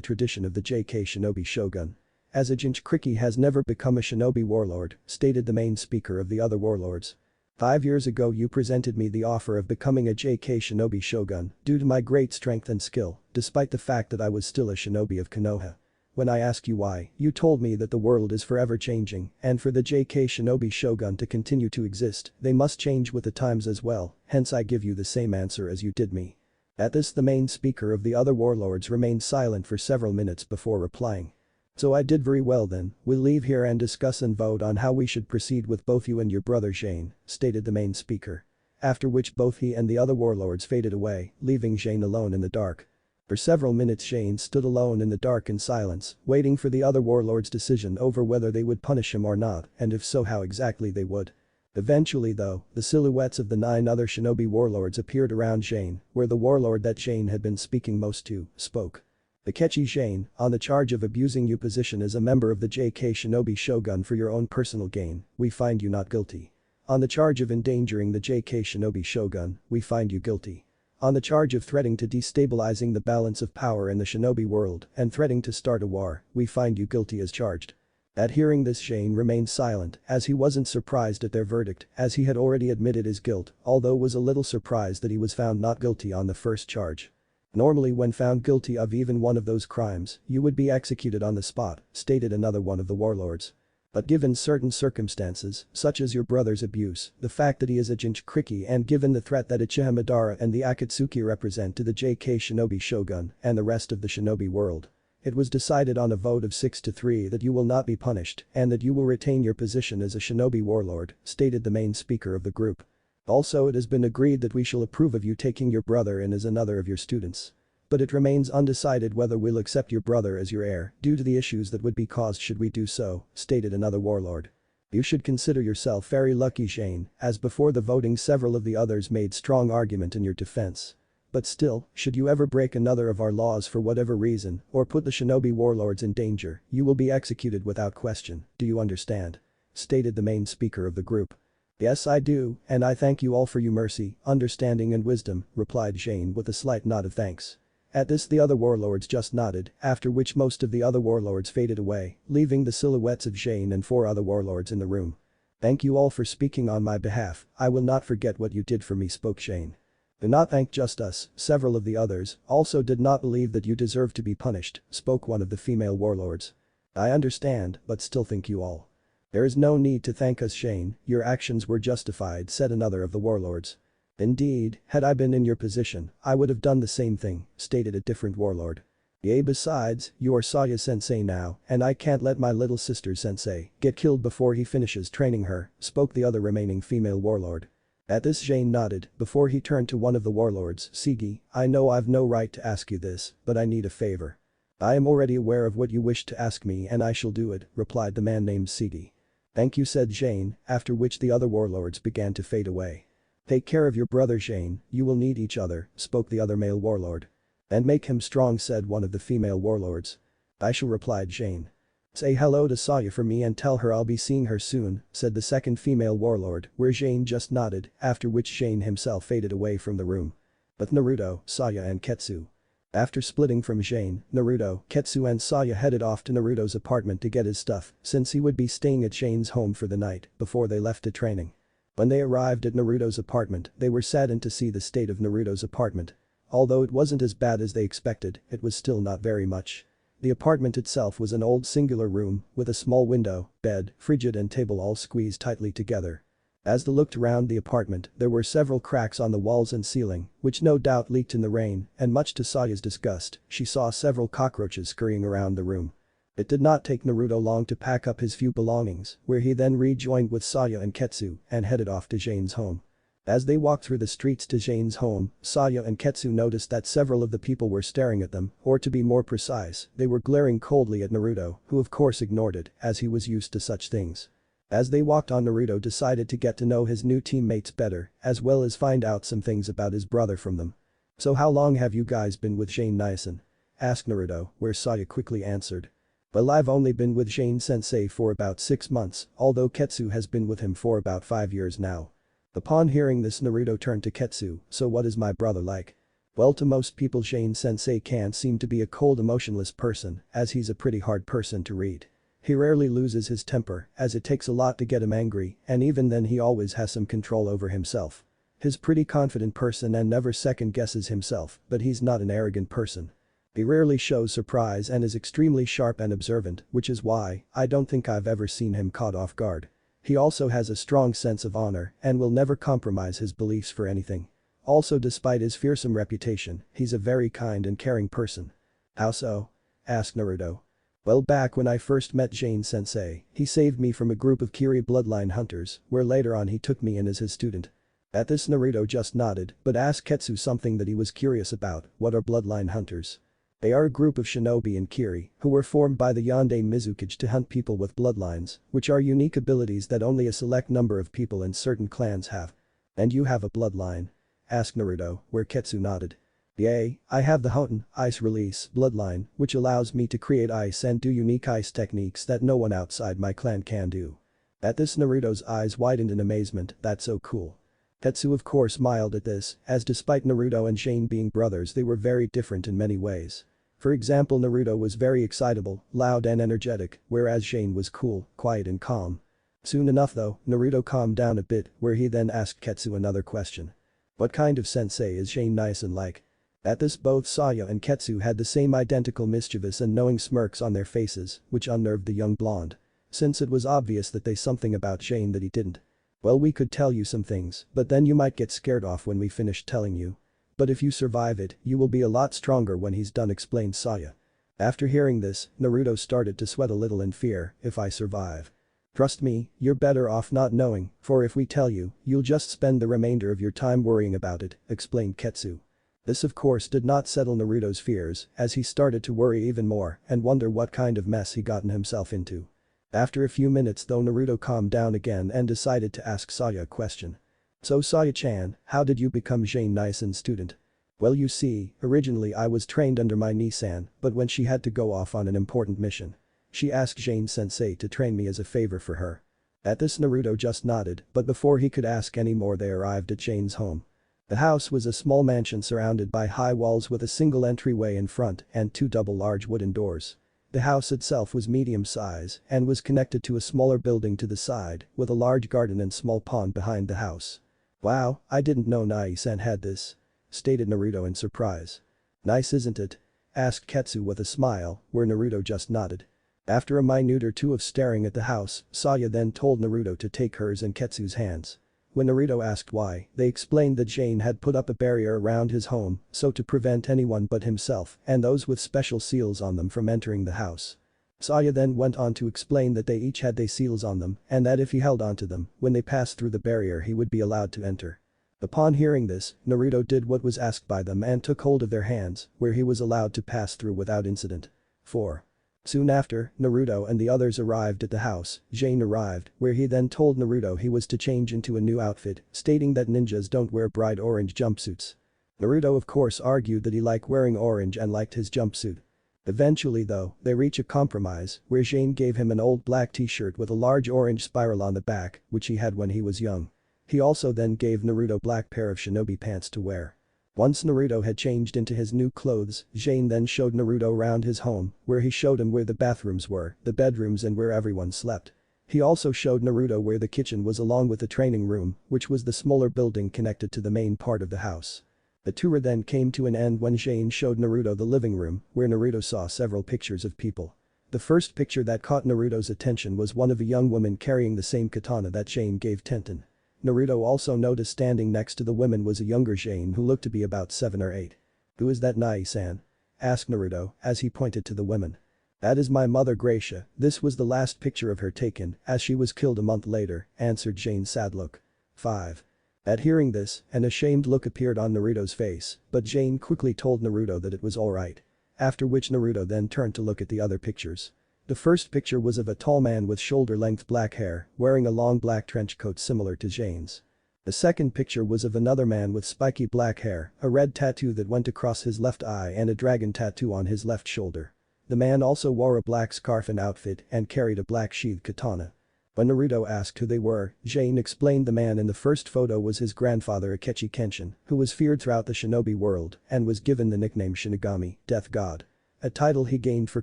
tradition of the JK Shinobi Shogun. As a Jinchuriki has never become a shinobi warlord, stated the main speaker of the other warlords. 5 years ago you presented me the offer of becoming a JK Shinobi Shogun due to my great strength and skill, despite the fact that I was still a shinobi of Konoha. When I asked you why, you told me that the world is forever changing and for the JK Shinobi Shogun to continue to exist, they must change with the times as well, hence I give you the same answer as you did me. At this the main speaker of the other warlords remained silent for several minutes before replying. So I did very well then, we'll leave here and discuss and vote on how we should proceed with both you and your brother Jane, stated the main speaker. After which both he and the other warlords faded away, leaving Jane alone in the dark. For several minutes Jane stood alone in the dark in silence, waiting for the other warlords' decision over whether they would punish him or not and if so how exactly they would. Eventually though, the silhouettes of the 9 other shinobi warlords appeared around Jane, where the warlord that Jane had been speaking most to, spoke. Takechi Jane, on the charge of abusing your position as a member of the JK Shinobi Shogun for your own personal gain, we find you not guilty. On the charge of endangering the JK Shinobi Shogun, we find you guilty. On the charge of threatening to destabilizing the balance of power in the shinobi world and threatening to start a war, we find you guilty as charged. At hearing this Jane remained silent as he wasn't surprised at their verdict as he had already admitted his guilt, although was a little surprised that he was found not guilty on the first charge. Normally when found guilty of even one of those crimes, you would be executed on the spot, stated another one of the warlords. But given certain circumstances, such as your brother's abuse, the fact that he is a Jinchuriki and given the threat that Uchiha Madara and the Akatsuki represent to the JK Shinobi Shogun and the rest of the shinobi world. It was decided on a vote of 6-3 that you will not be punished and that you will retain your position as a shinobi warlord, stated the main speaker of the group. Also it has been agreed that we shall approve of you taking your brother in as another of your students. But it remains undecided whether we'll accept your brother as your heir due to the issues that would be caused should we do so, stated another warlord. You should consider yourself very lucky Jane, as before the voting several of the others made strong argument in your defense. But still, should you ever break another of our laws for whatever reason or put the shinobi warlords in danger, you will be executed without question, do you understand? Stated the main speaker of the group. Yes I do, and I thank you all for your mercy, understanding and wisdom, replied Jane with a slight nod of thanks. At this the other warlords just nodded, after which most of the other warlords faded away, leaving the silhouettes of Jane and 4 other warlords in the room. Thank you all for speaking on my behalf, I will not forget what you did for me, spoke Jane. Do not thank just us, several of the others also did not believe that you deserved to be punished, spoke one of the female warlords. I understand, but still thank you all. There is no need to thank us Jane, your actions were justified, said another of the warlords. Indeed, had I been in your position, I would have done the same thing, stated a different warlord. Yea, besides, you are Saya-sensei now, and I can't let my little sister sensei get killed before he finishes training her, spoke the other remaining female warlord. At this Jane nodded, before he turned to one of the warlords, Sigi, I know I've no right to ask you this, but I need a favor. I am already aware of what you wish to ask me and I shall do it, replied the man named Sigi. "Thank you," said Jane, after which the other warlords began to fade away. "Take care of your brother Jane, you will need each other," spoke the other male warlord. "And make him strong," said one of the female warlords. "I shall," replied Jane. "Say hello to Saya for me and tell her I'll be seeing her soon," said the second female warlord, where Jane just nodded, after which Jane himself faded away from the room. But Naruto, Saya and Ketsu. After splitting from Jane, Naruto, Ketsu and Saya headed off to Naruto's apartment to get his stuff since he would be staying at Jane's home for the night before they left to training. When they arrived at Naruto's apartment, they were saddened to see the state of Naruto's apartment. Although it wasn't as bad as they expected, it was still not very much. The apartment itself was an old singular room with a small window, bed, fridge and table all squeezed tightly together. As they looked around the apartment, there were several cracks on the walls and ceiling, which no doubt leaked in the rain, and much to Saya's disgust, she saw several cockroaches scurrying around the room. It did not take Naruto long to pack up his few belongings, where he then rejoined with Saya and Ketsu and headed off to Jane's home. As they walked through the streets to Jane's home, Saya and Ketsu noticed that several of the people were staring at them, or to be more precise, they were glaring coldly at Naruto, who of course ignored it, as he was used to such things. As they walked on, Naruto decided to get to know his new teammates better, as well as find out some things about his brother from them. "So how long have you guys been with Jane Nison?" asked Naruto, where Saya quickly answered. "Well, I've only been with Jane Sensei for about 6 months, although Ketsu has been with him for about 5 years now." Upon hearing this, Naruto turned to Ketsu, "So what is my brother like?" "Well, to most people Jane Sensei can't seem to be a cold emotionless person, as he's a pretty hard person to read. He rarely loses his temper, as it takes a lot to get him angry, and even then he always has some control over himself. He's pretty confident person and never second guesses himself, but he's not an arrogant person. He rarely shows surprise and is extremely sharp and observant, which is why I don't think I've ever seen him caught off guard. He also has a strong sense of honor and will never compromise his beliefs for anything. Also, despite his fearsome reputation, he's a very kind and caring person." "How so?" asked Naruto. "Well, back when I first met Jane Sensei, he saved me from a group of Kiri bloodline hunters, where later on he took me in as his student." At this, Naruto just nodded, but asked Ketsu something that he was curious about: what are bloodline hunters? "They are a group of shinobi in Kiri who were formed by the Yonde Mizukage to hunt people with bloodlines, which are unique abilities that only a select number of people in certain clans have." "And you have a bloodline?" asked Naruto, where Ketsu nodded. "Yay, I have the Hoten, Ice Release, bloodline, which allows me to create ice and do unique ice techniques that no one outside my clan can do." At this, Naruto's eyes widened in amazement. "That's so cool." Ketsu of course smiled at this, as despite Naruto and Jane being brothers, they were very different in many ways. For example, Naruto was very excitable, loud and energetic, whereas Jane was cool, quiet and calm. Soon enough though, Naruto calmed down a bit, where he then asked Ketsu another question. "What kind of sensei is Jane Nison like?" At this, both Saya and Ketsu had the same identical mischievous and knowing smirks on their faces, which unnerved the young blonde. Since it was obvious that they something about Jane that he didn't. "Well, we could tell you some things, but then you might get scared off when we finish telling you. But if you survive it, you will be a lot stronger when he's done," explained Saya. After hearing this, Naruto started to sweat a little in fear. "If I survive. Trust me, you're better off not knowing, for if we tell you, you'll just spend the remainder of your time worrying about it," explained Ketsu. This of course did not settle Naruto's fears, as he started to worry even more and wonder what kind of mess he gotten himself into. After a few minutes though, Naruto calmed down again and decided to ask Saya a question. "So Saya-chan, how did you become Jane Nison's student?" "Well, you see, originally I was trained under my Nisan, but when she had to go off on an important mission, she asked Jane Sensei to train me as a favor for her." At this, Naruto just nodded, but before he could ask any more, they arrived at Jane's home. The house was a small mansion surrounded by high walls with a single entryway in front and 2 double large wooden doors. The house itself was medium size and was connected to a smaller building to the side with a large garden and small pond behind the house. "Wow, I didn't know Nai-san had this," stated Naruto in surprise. "Nice, isn't it?" asked Ketsu with a smile, where Naruto just nodded. After a minute or two of staring at the house, Saya then told Naruto to take hers and Ketsu's hands. When Naruto asked why, they explained that Jane had put up a barrier around his home so to prevent anyone but himself and those with special seals on them from entering the house. Saya then went on to explain that they each had their seals on them and that if he held onto them, when they passed through the barrier he would be allowed to enter. Upon hearing this, Naruto did what was asked by them and took hold of their hands, where he was allowed to pass through without incident. 4. Soon after, Naruto and the others arrived at the house. Jane arrived, where he then told Naruto he was to change into a new outfit, stating that ninjas don't wear bright orange jumpsuits. Naruto of course argued that he liked wearing orange and liked his jumpsuit. Eventually though, they reach a compromise, where Jane gave him an old black t-shirt with a large orange spiral on the back, which he had when he was young. He also then gave Naruto black pair of shinobi pants to wear. Once Naruto had changed into his new clothes, Jane then showed Naruto around his home, where he showed him where the bathrooms were, the bedrooms and where everyone slept. He also showed Naruto where the kitchen was along with the training room, which was the smaller building connected to the main part of the house. The tour then came to an end when Jane showed Naruto the living room, where Naruto saw several pictures of people. The first picture that caught Naruto's attention was one of a young woman carrying the same katana that Jane gave Tenten. Naruto also noticed standing next to the women was a younger Jane who looked to be about 7 or 8. "Who is that Nai-san?" asked Naruto, as he pointed to the women. "That is my mother Gracia, this was the last picture of her taken, as she was killed a month later," answered Jane's sad look. 5. At hearing this, an ashamed look appeared on Naruto's face, but Jane quickly told Naruto that it was alright. After which Naruto then turned to look at the other pictures. The first picture was of a tall man with shoulder-length black hair, wearing a long black trench coat similar to Jane's. The second picture was of another man with spiky black hair, a red tattoo that went across his left eye and a dragon tattoo on his left shoulder. The man also wore a black scarf and outfit and carried a black sheathed katana. When Naruto asked who they were, Jane explained the man in the first photo was his grandfather Akechi Kenshin, who was feared throughout the shinobi world and was given the nickname Shinigami, Death God. A title he gained for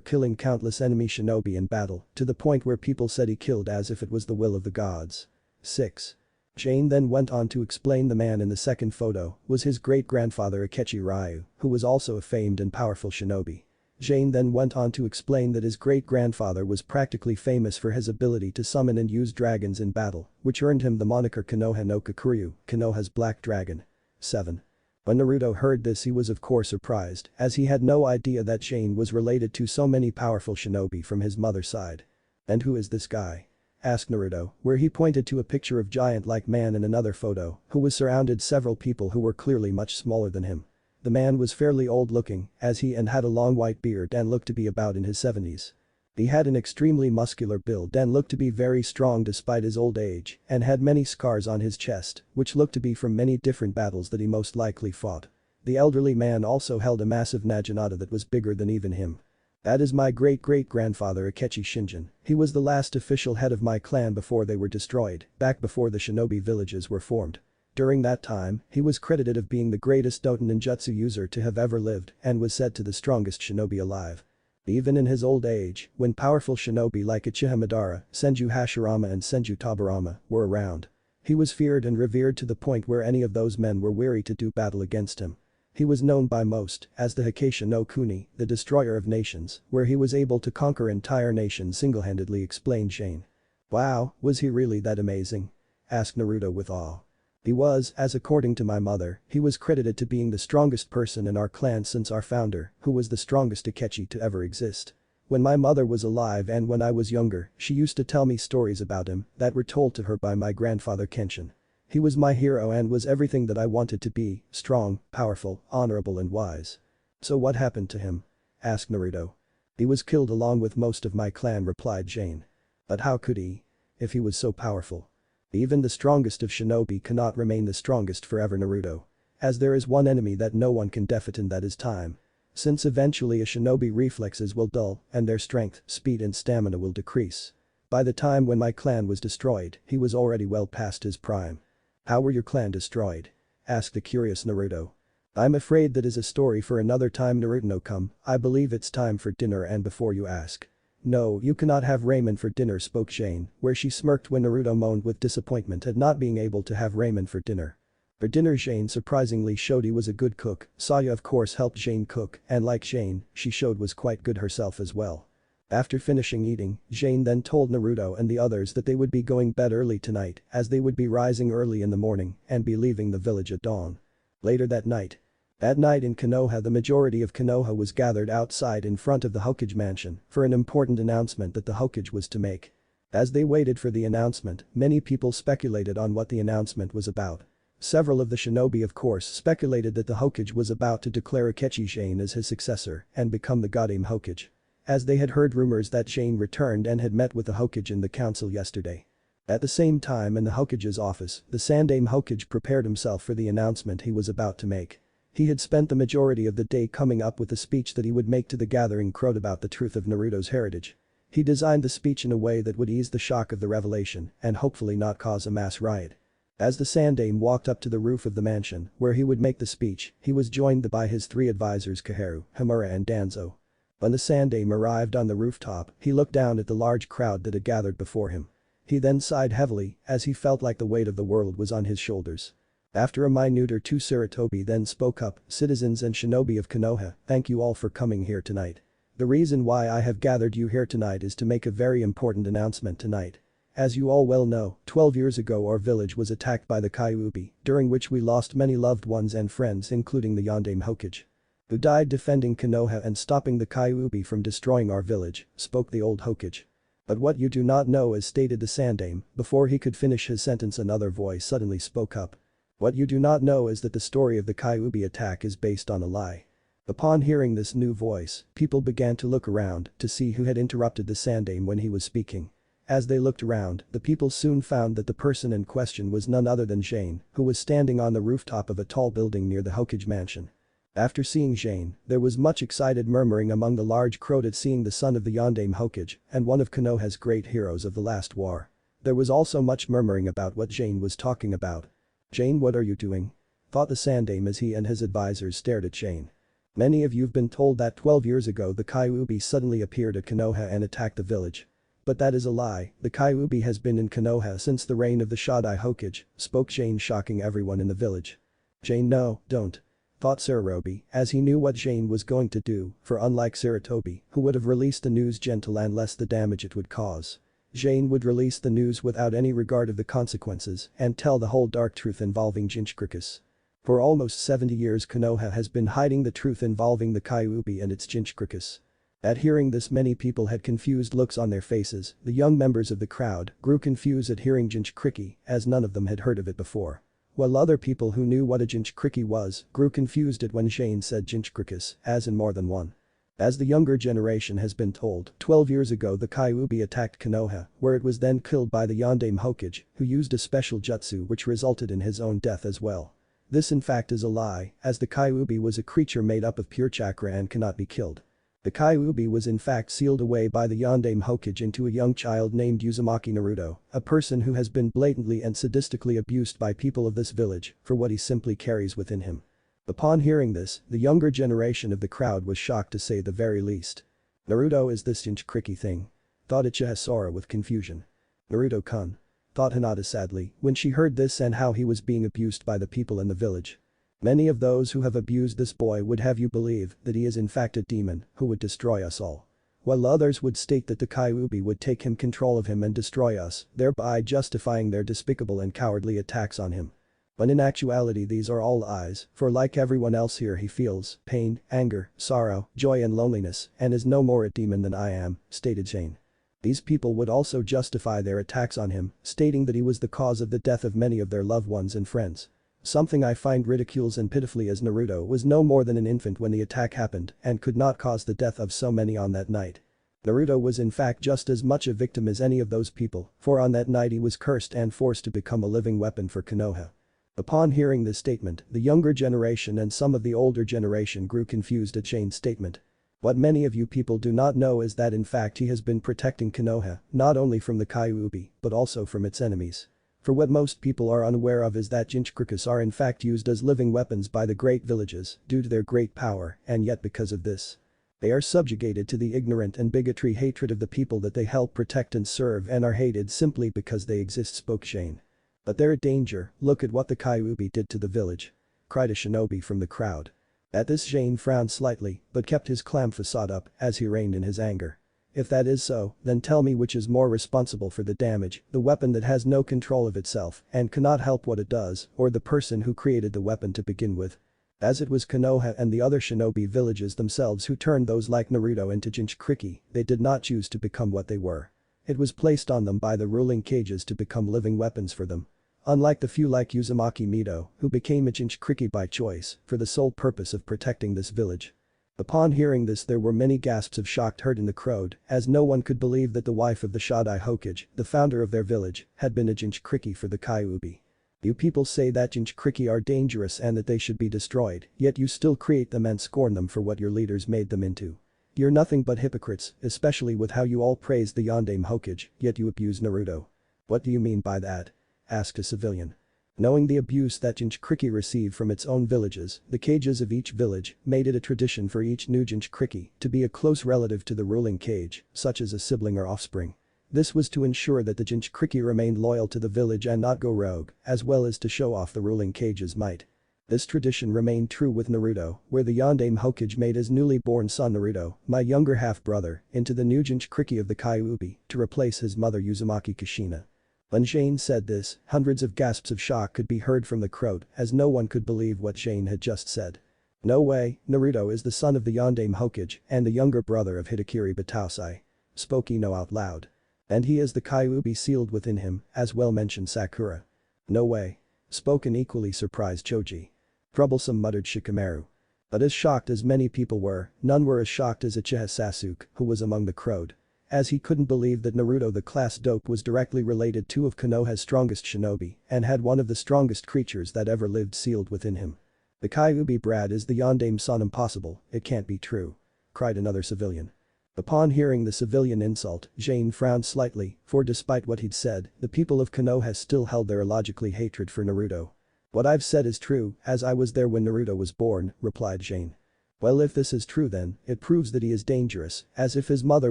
killing countless enemy shinobi in battle, to the point where people said he killed as if it was the will of the gods. 6. Jane then went on to explain the man in the second photo was his great-grandfather Akechi Ryu, who was also a famed and powerful shinobi. Jane then went on to explain that his great-grandfather was practically famous for his ability to summon and use dragons in battle, which earned him the moniker Konoha no Kakuryu, Konoha's Black Dragon. 7. When Naruto heard this he was of course surprised, as he had no idea that Jane was related to so many powerful shinobi from his mother's side. "And who is this guy?" asked Naruto, where he pointed to a picture of giant-like man in another photo, who was surrounded several people who were clearly much smaller than him. The man was fairly old-looking, as he had a long white beard and looked to be about in his 70s. He had an extremely muscular build and looked to be very strong despite his old age, and had many scars on his chest, which looked to be from many different battles that he most likely fought. The elderly man also held a massive naginata that was bigger than even him. "That is my great-great-grandfather Akechi Shinjin, he was the last official head of my clan before they were destroyed, back before the shinobi villages were formed. During that time, he was credited of being the greatest Doton ninjutsu user to have ever lived and was said to the strongest shinobi alive. Even in his old age, when powerful shinobi like Uchiha Madara, Senju Hashirama and Senju Tobirama were around, he was feared and revered to the point where any of those men were weary to do battle against him. He was known by most as the Hokage no Kuni, the destroyer of nations, where he was able to conquer entire nations single-handedly, explained Jane. "Wow, was he really that amazing?" asked Naruto with awe. "He was, as according to my mother, he was credited to being the strongest person in our clan since our founder, who was the strongest Akechi to ever exist. When my mother was alive and when I was younger, she used to tell me stories about him that were told to her by my grandfather Kenshin. He was my hero and was everything that I wanted to be, strong, powerful, honorable and wise." "So what happened to him?" asked Naruto. "He was killed along with most of my clan," replied Jane. "But how could he? If he was so powerful. Even the strongest of shinobi cannot remain the strongest forever, Naruto. As there is one enemy that no one can defeat and that is time. Since eventually a shinobi reflexes will dull and their strength, speed and stamina will decrease. By the time when my clan was destroyed, he was already well past his prime." "How were your clan destroyed?" asked the curious Naruto. "I'm afraid that is a story for another time, Naruto-no-come, I believe it's time for dinner and before you ask." "No, you cannot have ramen for dinner," spoke Jane, where she smirked when Naruto moaned with disappointment at not being able to have ramen for dinner. For dinner Jane surprisingly showed he was a good cook, Saya of course helped Jane cook and like Jane, she showed was quite good herself as well. After finishing eating, Jane then told Naruto and the others that they would be going bed early tonight as they would be rising early in the morning and be leaving the village at dawn. Later that night in Konoha, the majority of Konoha was gathered outside in front of the Hokage mansion for an important announcement that the Hokage was to make. As they waited for the announcement, many people speculated on what the announcement was about. Several of the shinobi of course speculated that the Hokage was about to declare Akechi Jane as his successor and become the Godame Hokage. as they had heard rumors that Jane returned and had met with the Hokage in the council yesterday. At the same time in the Hokage's office, the Sandaime Hokage prepared himself for the announcement he was about to make. He had spent the majority of the day coming up with a speech that he would make to the gathering crowd about the truth of Naruto's heritage. He designed the speech in a way that would ease the shock of the revelation and hopefully not cause a mass riot. As the Sandaime walked up to the roof of the mansion where he would make the speech, he was joined by his three advisors Kaharu, Himura and Danzo. When the Sandaime arrived on the rooftop, he looked down at the large crowd that had gathered before him. He then sighed heavily as he felt like the weight of the world was on his shoulders. After a minute or two Sarutobi then spoke up, "Citizens and shinobi of Konoha, thank you all for coming here tonight. The reason why I have gathered you here tonight is to make a very important announcement tonight. As you all well know, 12 years ago our village was attacked by the Kyuubi, during which we lost many loved ones and friends including the Yondaime Hokage, who died defending Konoha and stopping the Kyuubi from destroying our village," spoke the old Hokage. "But what you do not know is," stated the Sandaime. Before he could finish his sentence another voice suddenly spoke up. "What you do not know is that the story of the Kyuubi attack is based on a lie." Upon hearing this new voice, people began to look around to see who had interrupted the Sandaime when he was speaking. As they looked around, the people soon found that the person in question was none other than Jane, who was standing on the rooftop of a tall building near the Hokage mansion. After seeing Jane, there was much excited murmuring among the large crowd at seeing the son of the Yondaime Hokage and one of Konoha's great heroes of the last war. There was also much murmuring about what Jane was talking about. "Jane, what are you doing?" thought the Sandaime as he and his advisors stared at Jane. "Many of you've been told that 12 years ago the Kyuubi suddenly appeared at Konoha and attacked the village. But that is a lie, the Kyuubi has been in Konoha since the reign of the Shodai Hokage," spoke Jane, shocking everyone in the village. "Jane, no, don't," thought Sarutobi as he knew what Jane was going to do, for unlike Sarutobi, who would have released the news gentle and less the damage it would cause, Jane would release the news without any regard of the consequences and tell the whole dark truth involving Jinchuriki. For almost 70 years Konoha has been hiding the truth involving the Kyuubi and its Jinchuriki. At hearing this many people had confused looks on their faces, the young members of the crowd grew confused at hearing Jinchuriki as none of them had heard of it before. While other people who knew what a Jinchuriki was grew confused at when Jane said Jinchuriki as in more than one. As the younger generation has been told, 12 years ago the Kyuubi attacked Konoha, where it was then killed by the Yondaime Hokage, who used a special jutsu which resulted in his own death as well. This in fact is a lie, as the Kyuubi was a creature made up of pure chakra and cannot be killed. The Kyuubi was in fact sealed away by the Yondaime Hokage into a young child named Uzumaki Naruto, a person who has been blatantly and sadistically abused by people of this village for what he simply carries within him. Upon hearing this, the younger generation of the crowd was shocked to say the very least. "Naruto, is this Jinchuriki thing?" thought Uchiha Sora with confusion. "Naruto-kun," thought Hinata sadly when she heard this and how he was being abused by the people in the village. "Many of those who have abused this boy would have you believe that he is in fact a demon who would destroy us all. While others would state that the Kyuubi would take control of him and destroy us, thereby justifying their despicable and cowardly attacks on him. When in actuality these are all lies, for like everyone else here he feels pain, anger, sorrow, joy and loneliness and is no more a demon than I am," stated Jane. These people would also justify their attacks on him, stating that he was the cause of the death of many of their loved ones and friends. Something I find ridiculous and pitifully, as Naruto was no more than an infant when the attack happened and could not cause the death of so many on that night. Naruto was in fact just as much a victim as any of those people, for on that night he was cursed and forced to become a living weapon for Konoha. Upon hearing this statement, the younger generation and some of the older generation grew confused at Jane's statement. "What many of you people do not know is that in fact he has been protecting Konoha, not only from the Kyuubi, but also from its enemies. For what most people are unaware of is that Jinchuriki are in fact used as living weapons by the great villages due to their great power, and yet because of this, they are subjugated to the ignorant and bigotry hatred of the people that they help protect and serve and are hated simply because they exist," spoke Jane. "But they're a danger, look at what the Kyuubi did to the village," cried a shinobi from the crowd. At this Jane frowned slightly but kept his calm facade up as he reined in his anger. "If that is so, then tell me which is more responsible for the damage, the weapon that has no control of itself and cannot help what it does, or the person who created the weapon to begin with?" As it was Konoha and the other shinobi villages themselves who turned those like Naruto into Jinchuriki, they did not choose to become what they were. It was placed on them by the ruling cages to become living weapons for them. Unlike the few like Uzumaki Mido, who became a Jinchuriki by choice for the sole purpose of protecting this village. Upon hearing this there were many gasps of shock heard in the crowd, as no one could believe that the wife of the Shodai Hokage, the founder of their village, had been a Jinchuriki for the Kyuubi. You people say that Jinchuriki are dangerous and that they should be destroyed, yet you still create them and scorn them for what your leaders made them into. You're nothing but hypocrites, especially with how you all praise the Yondaime Hokage, yet you abuse Naruto. What do you mean by that? Asked a civilian. Knowing the abuse that Jinchuriki receive from its own villages, the Kages of each village made it a tradition for each new Jinchuriki to be a close relative to the ruling Kage, such as a sibling or offspring. This was to ensure that the Jinchuriki remained loyal to the village and not go rogue, as well as to show off the ruling Kage's might. This tradition remained true with Naruto, where the Yondaime Hokage made his newly born son Naruto, my younger half-brother, into the new Jinchuriki of the Kyuubi to replace his mother Uzumaki Kushina. When Jane said this, hundreds of gasps of shock could be heard from the crowd as no one could believe what Jane had just said. No way, Naruto is the son of the Yondaime Hokage and the younger brother of Hidakiri Batausai. Spoke Ino out loud. And he is the Kyuubi sealed within him, as well mentioned Sakura. No way. Spoke an equally surprised Choji. Troublesome muttered Shikamaru. But as shocked as many people were, none were as shocked as Uchiha Sasuke, who was among the crowd. As he couldn't believe that Naruto the class dope was directly related to of Konoha's strongest shinobi and had one of the strongest creatures that ever lived sealed within him. The Kyuubi Brad is the Yondaime son impossible, it can't be true. Cried another civilian. Upon hearing the civilian insult, Jane frowned slightly, for despite what he'd said, the people of Konoha still held their illogically hatred for Naruto. What I've said is true, as I was there when Naruto was born, replied Jane. Well, if this is true then, it proves that he is dangerous, as if his mother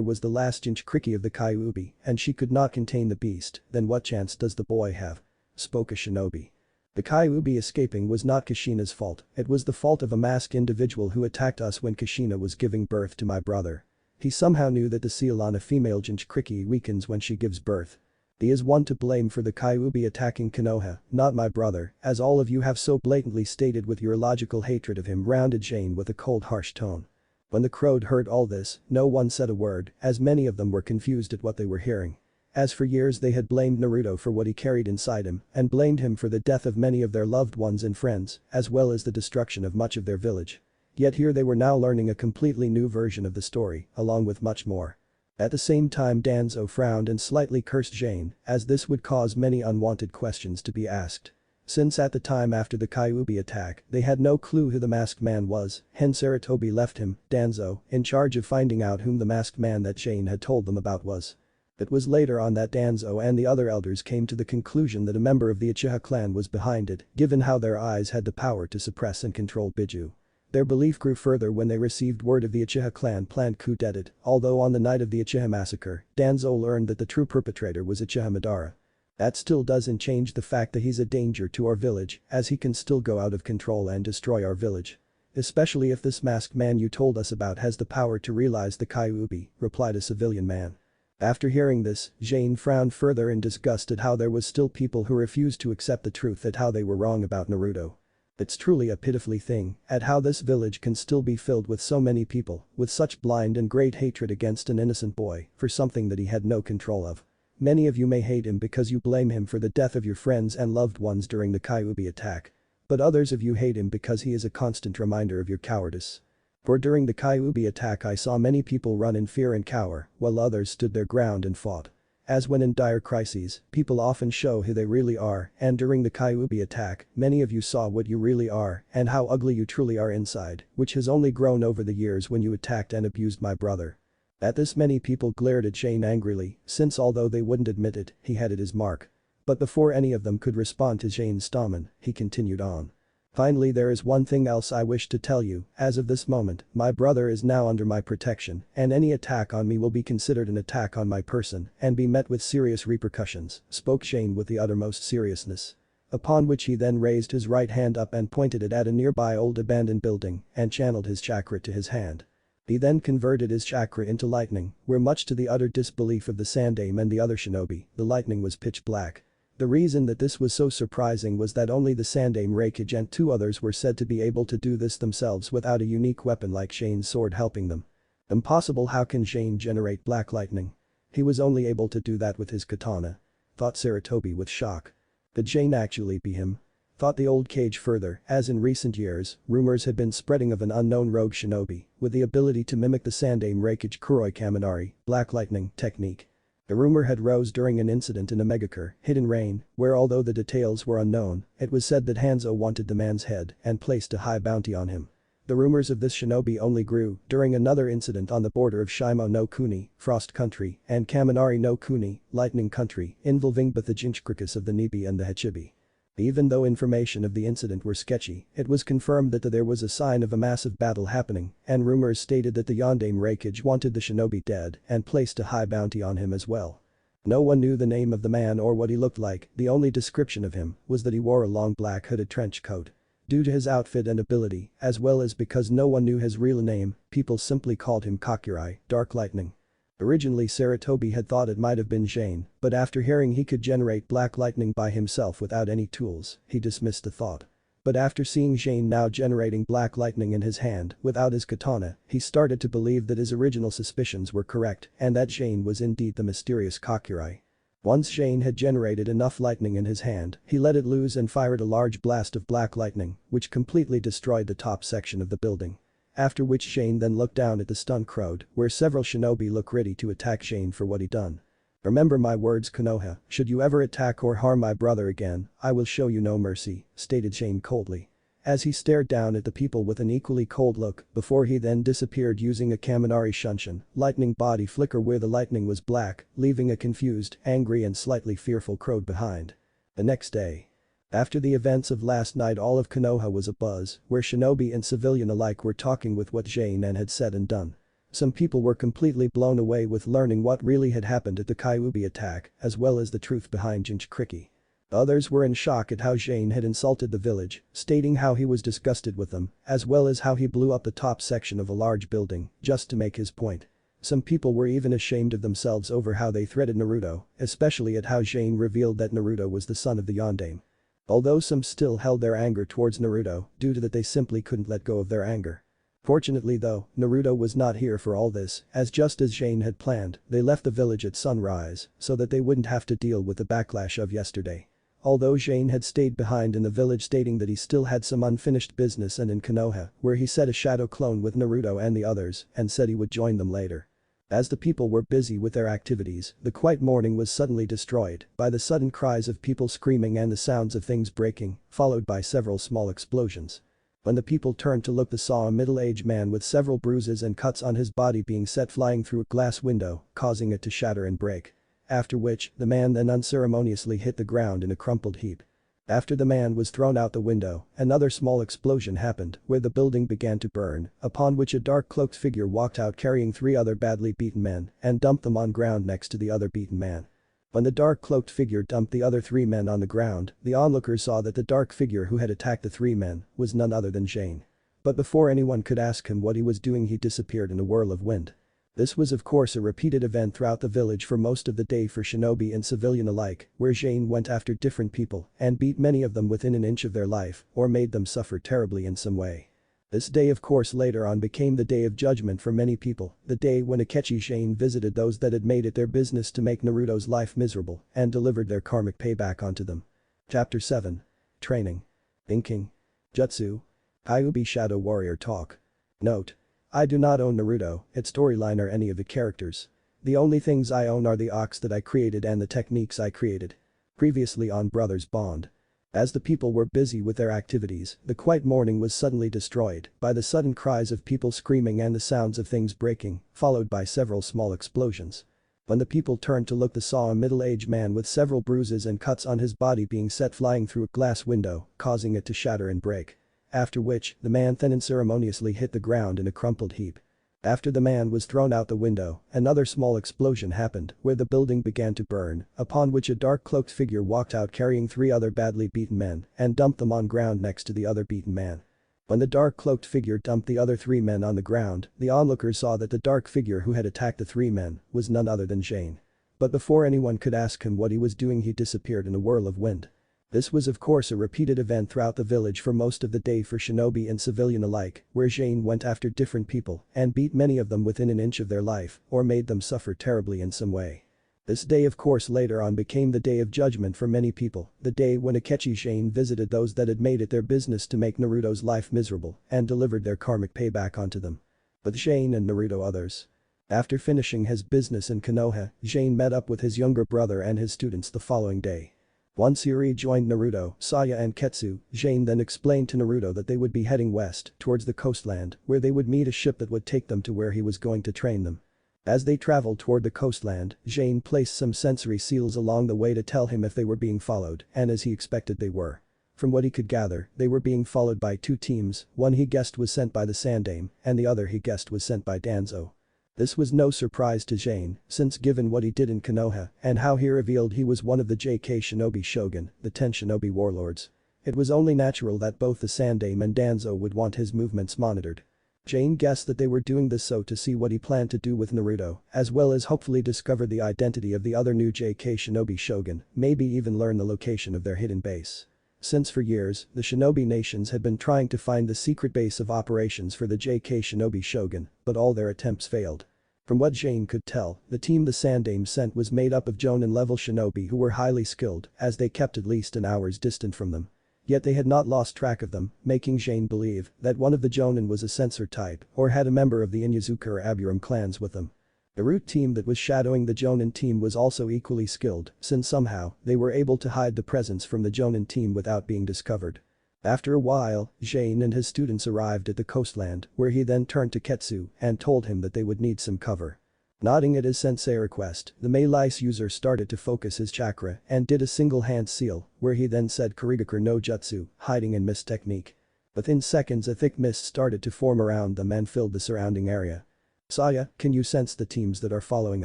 was the last Jinchuriki of the Kyuubi and she could not contain the beast, then what chance does the boy have? Spoke a shinobi. The Kyuubi escaping was not Kushina's fault, it was the fault of a masked individual who attacked us when Kushina was giving birth to my brother. He somehow knew that the seal on a female Jinchuriki weakens when she gives birth. He is one to blame for the Kyuubi attacking Konoha, not my brother, as all of you have so blatantly stated with your illogical hatred of him, rounded Jane with a cold harsh tone. When the crowd heard all this, no one said a word, as many of them were confused at what they were hearing. As for years they had blamed Naruto for what he carried inside him and blamed him for the death of many of their loved ones and friends, as well as the destruction of much of their village. Yet here they were now learning a completely new version of the story, along with much more. At the same time Danzo frowned and slightly cursed Jane, as this would cause many unwanted questions to be asked. Since at the time after the Kyuubi attack, they had no clue who the masked man was, hence Sarutobi left him, Danzo, in charge of finding out whom the masked man that Jane had told them about was. It was later on that Danzo and the other elders came to the conclusion that a member of the Uchiha clan was behind it, given how their eyes had the power to suppress and control Biju. Their belief grew further when they received word of the Uchiha clan planned coup d'etat, although on the night of the Uchiha massacre, Danzo learned that the true perpetrator was Uchiha Madara. That still doesn't change the fact that he's a danger to our village, as he can still go out of control and destroy our village. Especially if this masked man you told us about has the power to realize the Kyuubi, replied a civilian man. After hearing this, Jane frowned further in disgust at how there was still people who refused to accept the truth at how they were wrong about Naruto. It's truly a pitiful thing at how this village can still be filled with so many people with such blind and great hatred against an innocent boy for something that he had no control of. Many of you may hate him because you blame him for the death of your friends and loved ones during the Kyuubi attack. But others of you hate him because he is a constant reminder of your cowardice. For during the Kyuubi attack I saw many people run in fear and cower, while others stood their ground and fought. As when in dire crises, people often show who they really are, and during the Kyuubi attack, many of you saw what you really are and how ugly you truly are inside, which has only grown over the years when you attacked and abused my brother. At this many people glared at Jane angrily, since although they wouldn't admit it, he had hit his mark. But before any of them could respond to Jane's statement, he continued on. Finally, there is one thing else I wish to tell you, as of this moment, my brother is now under my protection, and any attack on me will be considered an attack on my person and be met with serious repercussions, spoke Jane with the uttermost seriousness. Upon which he then raised his right hand up and pointed it at a nearby old abandoned building and channeled his chakra to his hand. He then converted his chakra into lightning, where much to the utter disbelief of the Sandaime and the other shinobi, the lightning was pitch black. The reason that this was so surprising was that only the Sandaime Reikage and two others were said to be able to do this themselves without a unique weapon like Jane's sword helping them. Impossible. How can Jane generate black lightning? He was only able to do that with his katana. Thought Sarutobi with shock. Could Jane actually be him? thought the old Cage further, as in recent years, rumors had been spreading of an unknown rogue shinobi with the ability to mimic the Sandaime Reikage Kuroi Kaminari, Black Lightning, technique. The rumor had rose during an incident in a Megacure, Hidden Rain, where although the details were unknown, it was said that Hanzo wanted the man's head and placed a high bounty on him. The rumors of this shinobi only grew during another incident on the border of Shimo no Kuni, Frost Country, and Kaminari no Kuni, Lightning Country, involving both the Jinchuricus of the Nibi and the Hachibi. Even though information of the incident were sketchy, it was confirmed that there was a sign of a massive battle happening, and rumors stated that the Yondaime Reikage wanted the shinobi dead and placed a high bounty on him as well. No one knew the name of the man or what he looked like, the only description of him was that he wore a long black hooded trench coat. Due to his outfit and ability, as well as because no one knew his real name, people simply called him Kakurai, Dark Lightning. Originally Saratobi had thought it might have been Jane, but after hearing he could generate black lightning by himself without any tools, he dismissed the thought. But after seeing Jane now generating black lightning in his hand without his katana, he started to believe that his original suspicions were correct and that Jane was indeed the mysterious Kakurai. Once Jane had generated enough lightning in his hand, he let it loose and fired a large blast of black lightning, which completely destroyed the top section of the building. After which Jane then looked down at the stunned crowd, where several shinobi look ready to attack Jane for what he done. "Remember my words, Konoha, should you ever attack or harm my brother again, I will show you no mercy," stated Jane coldly. As he stared down at the people with an equally cold look before he then disappeared using a Kaminari Shunshin, lightning body flicker where the lightning was black, leaving a confused, angry and slightly fearful crowd behind. The next day. After the events of last night all of Konoha was abuzz, where shinobi and civilian alike were talking with what Jane had said and done. Some people were completely blown away with learning what really had happened at the Kyuubi attack, as well as the truth behind Jinchuriki. Others were in shock at how Jane had insulted the village, stating how he was disgusted with them, as well as how he blew up the top section of a large building, just to make his point. Some people were even ashamed of themselves over how they threatened Naruto, especially at how Jane revealed that Naruto was the son of the Yondaime. Although some still held their anger towards Naruto due to that they simply couldn't let go of their anger. Fortunately though, Naruto was not here for all this, as just as Jane had planned, they left the village at sunrise so that they wouldn't have to deal with the backlash of yesterday. Although Jane had stayed behind in the village stating that he still had some unfinished business and in Konoha, where he set a shadow clone with Naruto and the others and said he would join them later. As the people were busy with their activities, the quiet morning was suddenly destroyed by the sudden cries of people screaming and the sounds of things breaking, followed by several small explosions. When the people turned to look they saw a middle-aged man with several bruises and cuts on his body being set flying through a glass window, causing it to shatter and break. After which, the man then unceremoniously hit the ground in a crumpled heap. After the man was thrown out the window, another small explosion happened where the building began to burn, upon which a dark cloaked figure walked out carrying 3 other badly beaten men and dumped them on ground next to the other beaten man. When the dark cloaked figure dumped the other 3 men on the ground, the onlookers saw that the dark figure who had attacked the 3 men was none other than Jane. But before anyone could ask him what he was doing he disappeared in a whirl of wind. This was of course a repeated event throughout the village for most of the day for shinobi and civilian alike, where Jane went after different people and beat many of them within an inch of their life or made them suffer terribly in some way. This day of course later on became the day of judgment for many people, the day when Akechi Jane visited those that had made it their business to make Naruto's life miserable and delivered their karmic payback onto them. Chapter 7. Training. Inking. Jutsu. Kyuubi Shadow Warrior Talk. Note. I do not own Naruto, its storyline or any of the characters. The only things I own are the arcs that I created and the techniques I created. Previously on Brothers Bond. As the people were busy with their activities, the quiet morning was suddenly destroyed by the sudden cries of people screaming and the sounds of things breaking, followed by several small explosions. When the people turned to look they saw a middle-aged man with several bruises and cuts on his body being set flying through a glass window, causing it to shatter and break. After which, the man then unceremoniously hit the ground in a crumpled heap. After the man was thrown out the window, another small explosion happened where the building began to burn, upon which a dark cloaked figure walked out carrying 3 other badly beaten men and dumped them on ground next to the other beaten man. When the dark cloaked figure dumped the other 3 men on the ground, the onlookers saw that the dark figure who had attacked the 3 men was none other than Jane. But before anyone could ask him what he was doing he disappeared in a whirl of wind. This was of course a repeated event throughout the village for most of the day for shinobi and civilian alike, where Jane went after different people and beat many of them within an inch of their life or made them suffer terribly in some way. This day of course later on became the day of judgment for many people, the day when Akechi Shane visited those that had made it their business to make Naruto's life miserable and delivered their karmic payback onto them. But Shane and Naruto others. After finishing his business in Konoha, Shane met up with his younger brother and his students the following day. Once he rejoined Naruto, Saya and Ketsu, Shane then explained to Naruto that they would be heading west towards the coastland where they would meet a ship that would take them to where he was going to train them. As they traveled toward the coastland, Shane placed some sensory seals along the way to tell him if they were being followed, and as he expected they were. From what he could gather, they were being followed by two teams, one he guessed was sent by the Sandaime, and the other he guessed was sent by Danzo. This was no surprise to Shane, since given what he did in Konoha and how he revealed he was one of the JK Shinobi Shogun, the 10 Shinobi warlords. It was only natural that both the Sandaime and Danzo would want his movements monitored. Shane guessed that they were doing this so to see what he planned to do with Naruto, as well as hopefully discover the identity of the other new JK Shinobi Shogun, maybe even learn the location of their hidden base. Since for years, the Shinobi nations had been trying to find the secret base of operations for the JK Shinobi Shogun, but all their attempts failed. From what Shane could tell, the team the Sandaime sent was made up of Jonin-level shinobi who were highly skilled, as they kept at least an hour's distant from them. Yet they had not lost track of them, making Shane believe that one of the Jonin was a censor type or had a member of the Inyazuka or Aburam clans with them. The root team that was shadowing the Jonin team was also equally skilled, since somehow they were able to hide the presence from the Jonin team without being discovered. After a while, Shane and his students arrived at the coastland, where he then turned to Ketsu and told him that they would need some cover. Nodding at his sensei request, the Meilice user started to focus his chakra and did a single hand seal, where he then said Kurigakur no Jutsu, hiding in mist technique. Within seconds a thick mist started to form around them and filled the surrounding area. "Saya, can you sense the teams that are following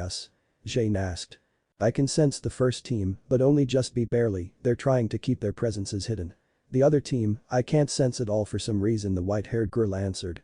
us?" Shane asked. "I can sense the first team, but only just barely, they're trying to keep their presences hidden. The other team, I can't sense at all for some reason," the white-haired girl answered.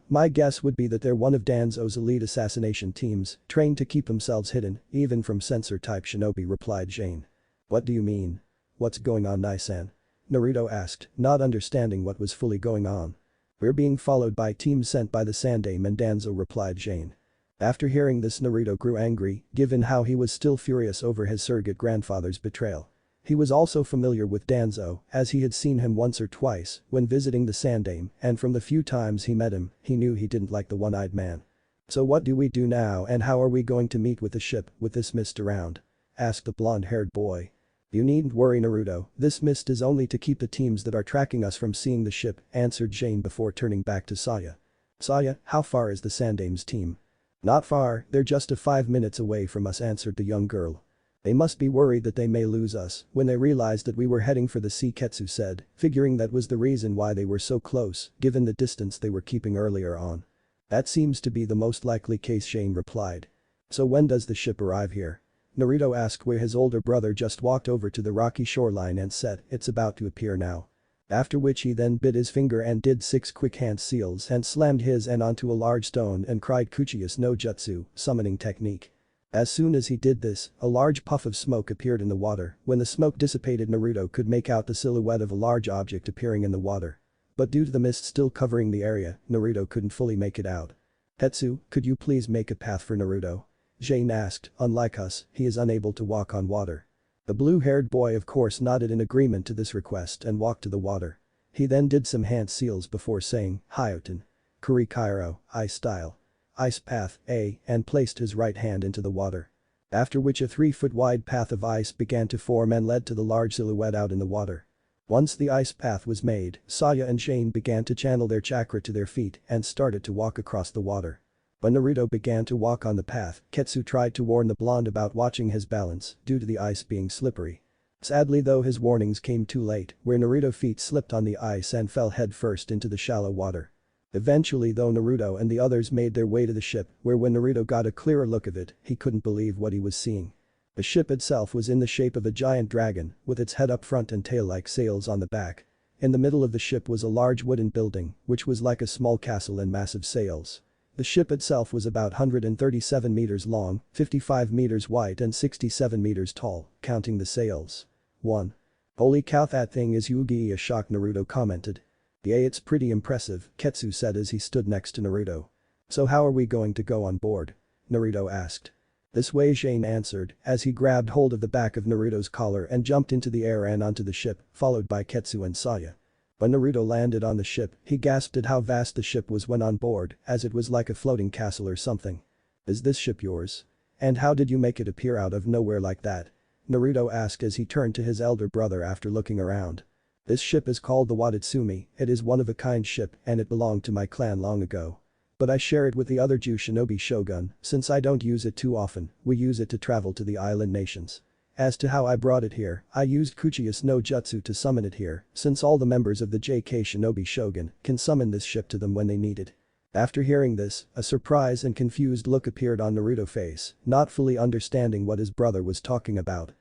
My guess would be that they're one of Danzo's elite assassination teams, trained to keep themselves hidden, even from censor-type shinobi," replied Shane. "What do you mean? What's going on, Nai-san?" Naruto asked, not understanding what was fully going on. "We're being followed by teams sent by the Sandaime and Danzo," replied Shane. After hearing this, Naruto grew angry, given how he was still furious over his surrogate grandfather's betrayal. He was also familiar with Danzo, as he had seen him once or twice when visiting the Sandaime, and from the few times he met him, he knew he didn't like the one-eyed man. "So what do we do now and how are we going to meet with the ship with this mist around?" asked the blonde-haired boy. "You needn't worry, Naruto, this mist is only to keep the teams that are tracking us from seeing the ship," answered Shane before turning back to Saya. "Saya, how far is the Sandaime's team?" "Not far, they're just 5 minutes away from us," answered the young girl. "They must be worried that they may lose us when they realized that we were heading for the sea," Ketsu said, figuring that was the reason why they were so close, given the distance they were keeping earlier on. "That seems to be the most likely case," Shane replied. "So when does the ship arrive here?" Naruto asked, where his older brother just walked over to the rocky shoreline and said, "It's about to appear now." After which he then bit his finger and did 6 quick hand seals and slammed his N onto a large stone and cried Kuchius no Jutsu, summoning technique. As soon as he did this, a large puff of smoke appeared in the water. When the smoke dissipated, Naruto could make out the silhouette of a large object appearing in the water. But due to the mist still covering the area, Naruto couldn't fully make it out. "Ketsu, could you please make a path for Naruto?" Shane asked. Unlike us, he is unable to walk on water. The blue-haired boy of course nodded in agreement to this request and walked to the water. He then did some hand seals before saying, "Hyoten. Kurikairo, ice style. Ice path, A," and placed his right hand into the water. After which a 3-foot wide path of ice began to form and led to the large silhouette out in the water. Once the ice path was made, Saya and Shane began to channel their chakra to their feet and started to walk across the water. When Naruto began to walk on the path, Ketsu tried to warn the blonde about watching his balance due to the ice being slippery. Sadly though, his warnings came too late, where Naruto's feet slipped on the ice and fell headfirst into the shallow water. Eventually though, Naruto and the others made their way to the ship, where when Naruto got a clearer look of it, he couldn't believe what he was seeing. The ship itself was in the shape of a giant dragon, with its head up front and tail like sails on the back. In the middle of the ship was a large wooden building, which was like a small castle and massive sails. The ship itself was about 137 meters long, 55 meters wide and 67 meters tall, counting the sails. 1. "Holy cow, that thing is Hyuga," a shocked Naruto commented. "Yeah, it's pretty impressive," Ketsu said as he stood next to Naruto. "So how are we going to go on board?" Naruto asked. This way, Jane answered as he grabbed hold of the back of Naruto's collar and jumped into the air and onto the ship, followed by Ketsu and Saya. When Naruto landed on the ship, he gasped at how vast the ship was when on board, as it was like a floating castle or something. "Is this ship yours? And how did you make it appear out of nowhere like that?" Naruto asked as he turned to his elder brother after looking around. "This ship is called the Watatsumi, it is one of a kind ship and it belonged to my clan long ago. But I share it with the other Ju Shinobi Shogun, since I don't use it too often, we use it to travel to the island nations. As to how I brought it here, I used Kuchiya's no Jutsu to summon it here, since all the members of the JK Shinobi Shogun can summon this ship to them when they need it." After hearing this, a surprised and confused look appeared on Naruto's face, not fully understanding what his brother was talking about.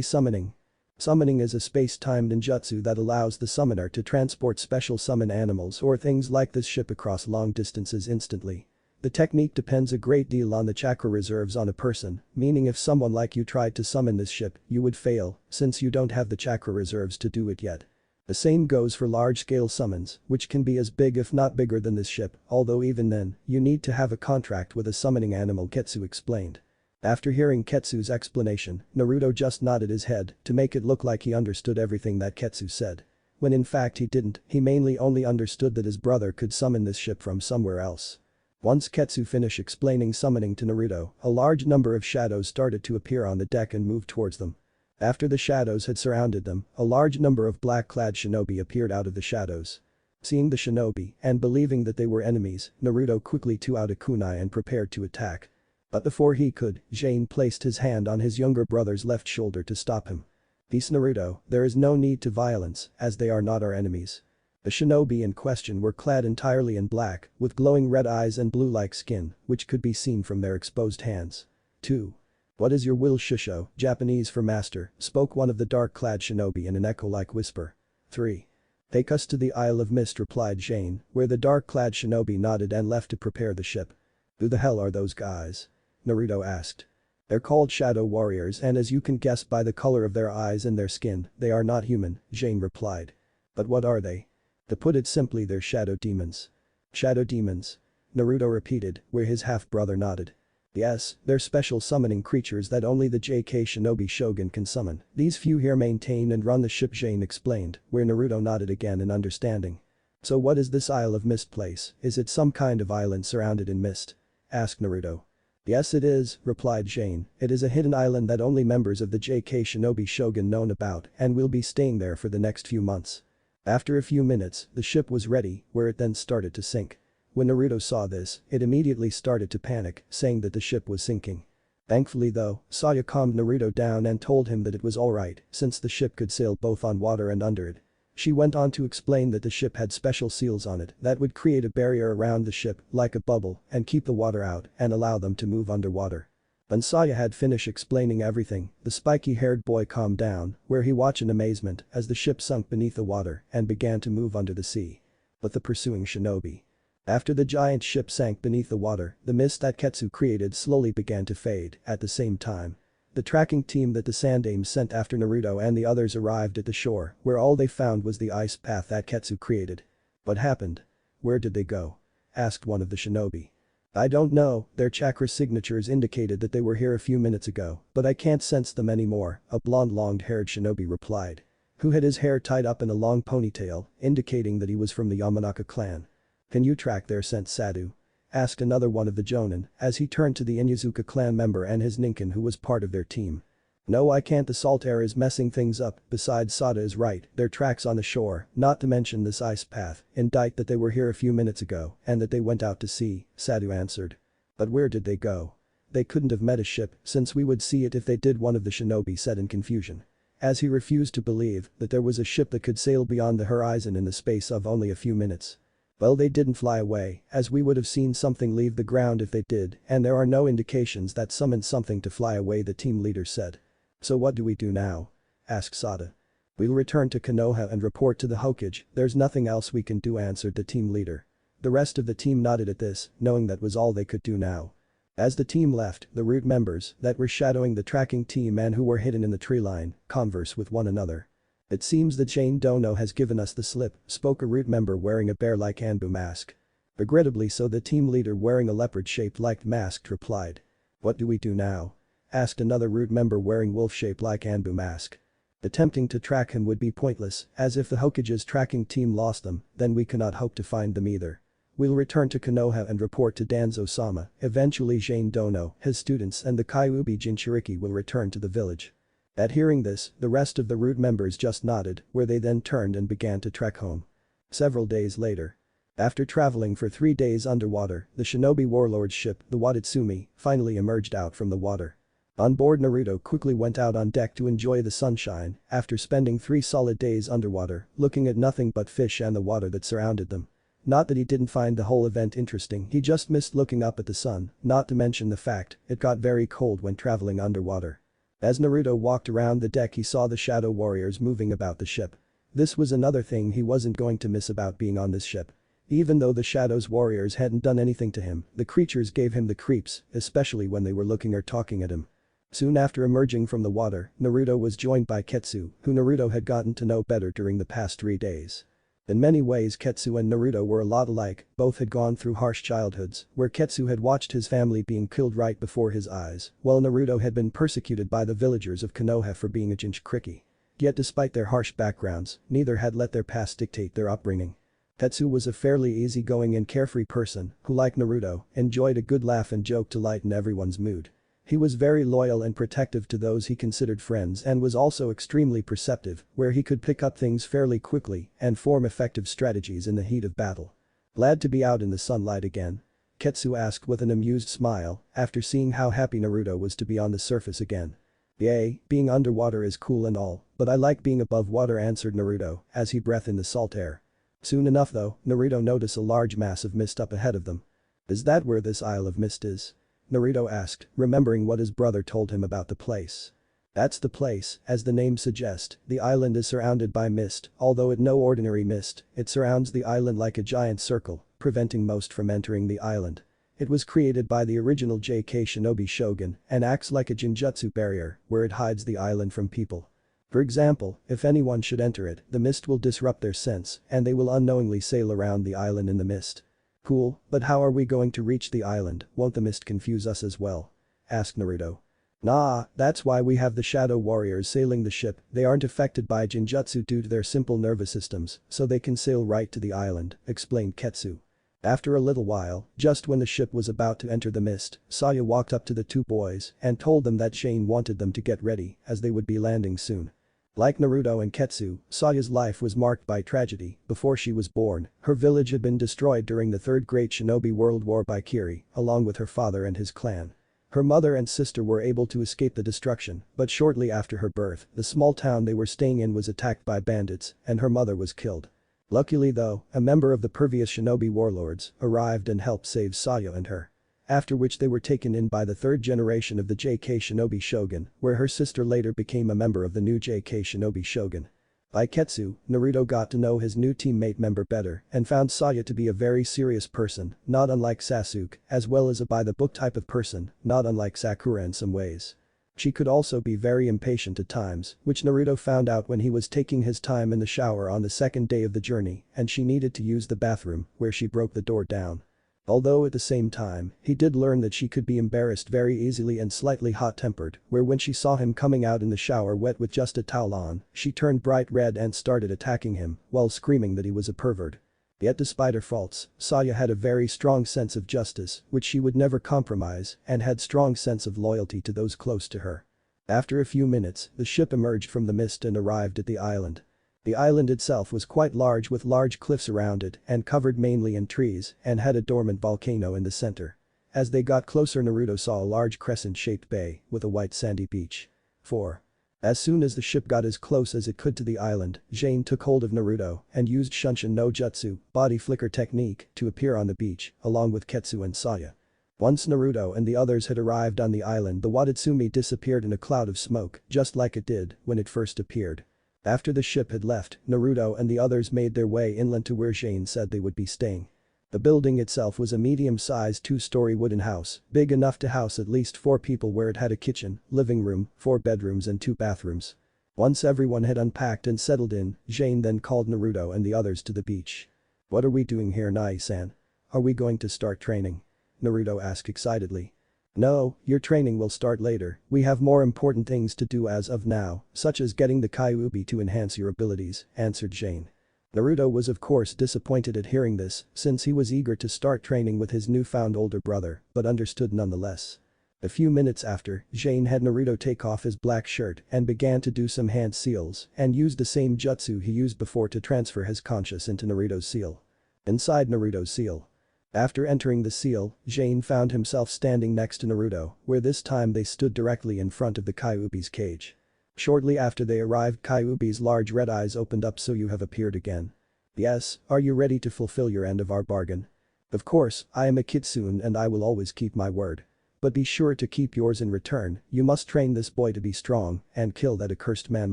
Summoning. Summoning is a space-timed ninjutsu that allows the summoner to transport special summon animals or things like this ship across long distances instantly. The technique depends a great deal on the chakra reserves on a person, meaning if someone like you tried to summon this ship, you would fail, since you don't have the chakra reserves to do it yet. The same goes for large-scale summons, which can be as big if not bigger than this ship, although even then, you need to have a contract with a summoning animal, Ketsu explained. After hearing Ketsu's explanation, Naruto just nodded his head to make it look like he understood everything that Ketsu said. When in fact he didn't, he mainly only understood that his brother could summon this ship from somewhere else. Once Ketsu finished explaining summoning to Naruto, a large number of shadows started to appear on the deck and move towards them. After the shadows had surrounded them, a large number of black-clad shinobi appeared out of the shadows. Seeing the shinobi and believing that they were enemies, Naruto quickly threw out a kunai and prepared to attack. But before he could, Jane placed his hand on his younger brother's left shoulder to stop him. "Peace, Naruto, there is no need to violence, as they are not our enemies." The shinobi in question were clad entirely in black, with glowing red eyes and blue-like skin, which could be seen from their exposed hands. 2. "What is your will, Shisho, Japanese for master," spoke one of the dark-clad shinobi in an echo-like whisper. 3. "Take us to the Isle of Mist," replied Jane, where the dark-clad shinobi nodded and left to prepare the ship. "Who the hell are those guys?" Naruto asked. "They're called Shadow Warriors and as you can guess by the color of their eyes and their skin, they are not human," Jane replied. "But what are they?" "To put it simply, they're shadow demons." "Shadow demons?" Naruto repeated, where his half-brother nodded. "Yes, they're special summoning creatures that only the JK Shinobi Shogun can summon. These few here maintain and run the ship," Jane explained, where Naruto nodded again in understanding. "So what is this Isle of Mist place, is it some kind of island surrounded in mist?" asked Naruto. "Yes it is," replied Jane, "it is a hidden island that only members of the JK Shinobi Shogun know about and will be staying there for the next few months." After a few minutes, the ship was ready, where it then started to sink. When Naruto saw this, it immediately started to panic, saying that the ship was sinking. Thankfully though, Saya calmed Naruto down and told him that it was alright, since the ship could sail both on water and under it. She went on to explain that the ship had special seals on it that would create a barrier around the ship, like a bubble, and keep the water out and allow them to move underwater. When Saya had finished explaining everything, the spiky-haired boy calmed down, where he watched in amazement as the ship sunk beneath the water and began to move under the sea. But the pursuing shinobi. After the giant ship sank beneath the water, the mist that Ketsu created slowly began to fade at the same time. The tracking team that the Sandaime sent after Naruto and the others arrived at the shore, where all they found was the ice path that Ketsu created. "What happened? Where did they go?" asked one of the shinobi. "I don't know, their chakra signatures indicated that they were here a few minutes ago, but I can't sense them anymore," a blonde long-haired shinobi replied. Who had his hair tied up in a long ponytail, indicating that he was from the Yamanaka clan. "Can you track their scent, Sadu?" asked another one of the Jonin, as he turned to the Inuzuka clan member and his ninkin who was part of their team. "No, I can't, the salt air is messing things up, besides Sada is right, their tracks on the shore, not to mention this ice path, indicate that they were here a few minutes ago and that they went out to sea," Sadu answered. "But where did they go? They couldn't have met a ship, since we would see it if they did," one of the shinobi said in confusion. As he refused to believe that there was a ship that could sail beyond the horizon in the space of only a few minutes. "Well, they didn't fly away, as we would have seen something leave the ground if they did, and there are no indications that summoned something to fly away," the team leader said. "So what do we do now?" asked Sada. "We'll return to Konoha and report to the Hokage, there's nothing else we can do," answered the team leader. The rest of the team nodded at this, knowing that was all they could do now. As the team left, the root members that were shadowing the tracking team and who were hidden in the tree line conversed with one another. "It seems that Jane Dono has given us the slip," spoke a root member wearing a bear-like Anbu mask. "Regrettably so," the team leader wearing a leopard-shaped like mask replied. "What do we do now?" asked another root member wearing wolf-shaped like Anbu mask. "Attempting to track him would be pointless, as if the Hokage's tracking team lost them, then we cannot hope to find them either. We'll return to Konoha and report to Danzo-sama, eventually Jane Dono, his students and the Kyuubi Jinchuriki will return to the village." At hearing this, the rest of the root members just nodded, where they then turned and began to trek home. Several days later. After traveling for 3 days underwater, the shinobi warlord's ship, the Watatsumi, finally emerged out from the water. On board, Naruto quickly went out on deck to enjoy the sunshine after spending 3 solid days underwater, looking at nothing but fish and the water that surrounded them. Not that he didn't find the whole event interesting, he just missed looking up at the sun, not to mention the fact it got very cold when traveling underwater. As Naruto walked around the deck, he saw the shadow warriors moving about the ship. This was another thing he wasn't going to miss about being on this ship. Even though the Shadow's warriors hadn't done anything to him, the creatures gave him the creeps, especially when they were looking or talking at him. Soon after emerging from the water, Naruto was joined by Ketsu, who Naruto had gotten to know better during the past 3 days. In many ways, Ketsu and Naruto were a lot alike, both had gone through harsh childhoods, where Ketsu had watched his family being killed right before his eyes, while Naruto had been persecuted by the villagers of Konoha for being a Jinchuriki. Yet despite their harsh backgrounds, neither had let their past dictate their upbringing. Ketsu was a fairly easygoing and carefree person who, like Naruto, enjoyed a good laugh and joke to lighten everyone's mood. He was very loyal and protective to those he considered friends and was also extremely perceptive, where he could pick up things fairly quickly and form effective strategies in the heat of battle. "Glad to be out in the sunlight again?" Ketsu asked with an amused smile after seeing how happy Naruto was to be on the surface again. "Yay, being underwater is cool and all, but I like being above water," answered Naruto as he breathed in the salt air. Soon enough though, Naruto noticed a large mass of mist up ahead of them. "Is that where this Isle of Mist is?" Naruto asked, remembering what his brother told him about the place. "That's the place, as the name suggests, the island is surrounded by mist, although it no ordinary mist, it surrounds the island like a giant circle, preventing most from entering the island. It was created by the original JK Shinobi Shogun and acts like a Jinjutsu barrier where it hides the island from people. For example, if anyone should enter it, the mist will disrupt their sense and they will unknowingly sail around the island in the mist." "Cool, but how are we going to reach the island, won't the mist confuse us as well?" asked Naruto. "Nah, that's why we have the shadow warriors sailing the ship, they aren't affected by Jinjutsu due to their simple nervous systems, so they can sail right to the island," explained Ketsu. After a little while, just when the ship was about to enter the mist, Saya walked up to the 2 boys and told them that Shane wanted them to get ready as they would be landing soon. Like Naruto and Ketsu, Saya's life was marked by tragedy. Before she was born, her village had been destroyed during the Third Great Shinobi World War by Kiri, along with her father and his clan. Her mother and sister were able to escape the destruction, but shortly after her birth, the small town they were staying in was attacked by bandits, and her mother was killed. Luckily though, a member of the previous shinobi warlords arrived and helped save Saya and her. After which they were taken in by the 3rd generation of the JK Shinobi Shogun, where her sister later became a member of the new JK Shinobi Shogun. By Ketsu, Naruto got to know his new teammate member better and found Saya to be a very serious person, not unlike Sasuke, as well as a by-the-book type of person, not unlike Sakura in some ways. She could also be very impatient at times, which Naruto found out when he was taking his time in the shower on the 2nd day of the journey and she needed to use the bathroom, where she broke the door down. Although at the same time, he did learn that she could be embarrassed very easily and slightly hot-tempered, where when she saw him coming out in the shower wet with just a towel on, she turned bright red and started attacking him while screaming that he was a pervert. Yet despite her faults, Saya had a very strong sense of justice, which she would never compromise, and had strong sense of loyalty to those close to her. After a few minutes, the ship emerged from the mist and arrived at the island. The island itself was quite large with large cliffs around it and covered mainly in trees and had a dormant volcano in the center. As they got closer, Naruto saw a large crescent-shaped bay with a white sandy beach. 4. As soon as the ship got as close as it could to the island, Jane took hold of Naruto and used Shunshin no Jutsu, body flicker technique, to appear on the beach, along with Ketsu and Saya. Once Naruto and the others had arrived on the island, the Watatsumi disappeared in a cloud of smoke, just like it did when it first appeared. After the ship had left, Naruto and the others made their way inland to where Jane said they would be staying. The building itself was a medium-sized 2-story wooden house, big enough to house at least 4 people, where it had a kitchen, living room, 4 bedrooms and 2 bathrooms. Once everyone had unpacked and settled in, Jane then called Naruto and the others to the beach. "What are we doing here, Nai-san? Are we going to start training?" Naruto asked excitedly. No, your training will start later, we have more important things to do as of now, such as getting the Kyuubi to enhance your abilities, answered Jane. Naruto was of course disappointed at hearing this, since he was eager to start training with his newfound older brother, but understood nonetheless. A few minutes after, Jane had Naruto take off his black shirt and began to do some hand seals and used the same jutsu he used before to transfer his conscious into Naruto's seal. Inside Naruto's seal. After entering the seal, Jane found himself standing next to Naruto, where this time they stood directly in front of the Kyuubi's cage. Shortly after they arrived, Kyuubi's large red eyes opened up. So you have appeared again. Yes, are you ready to fulfill your end of our bargain? Of course, I am a kitsune and I will always keep my word. But be sure to keep yours in return, you must train this boy to be strong and kill that accursed man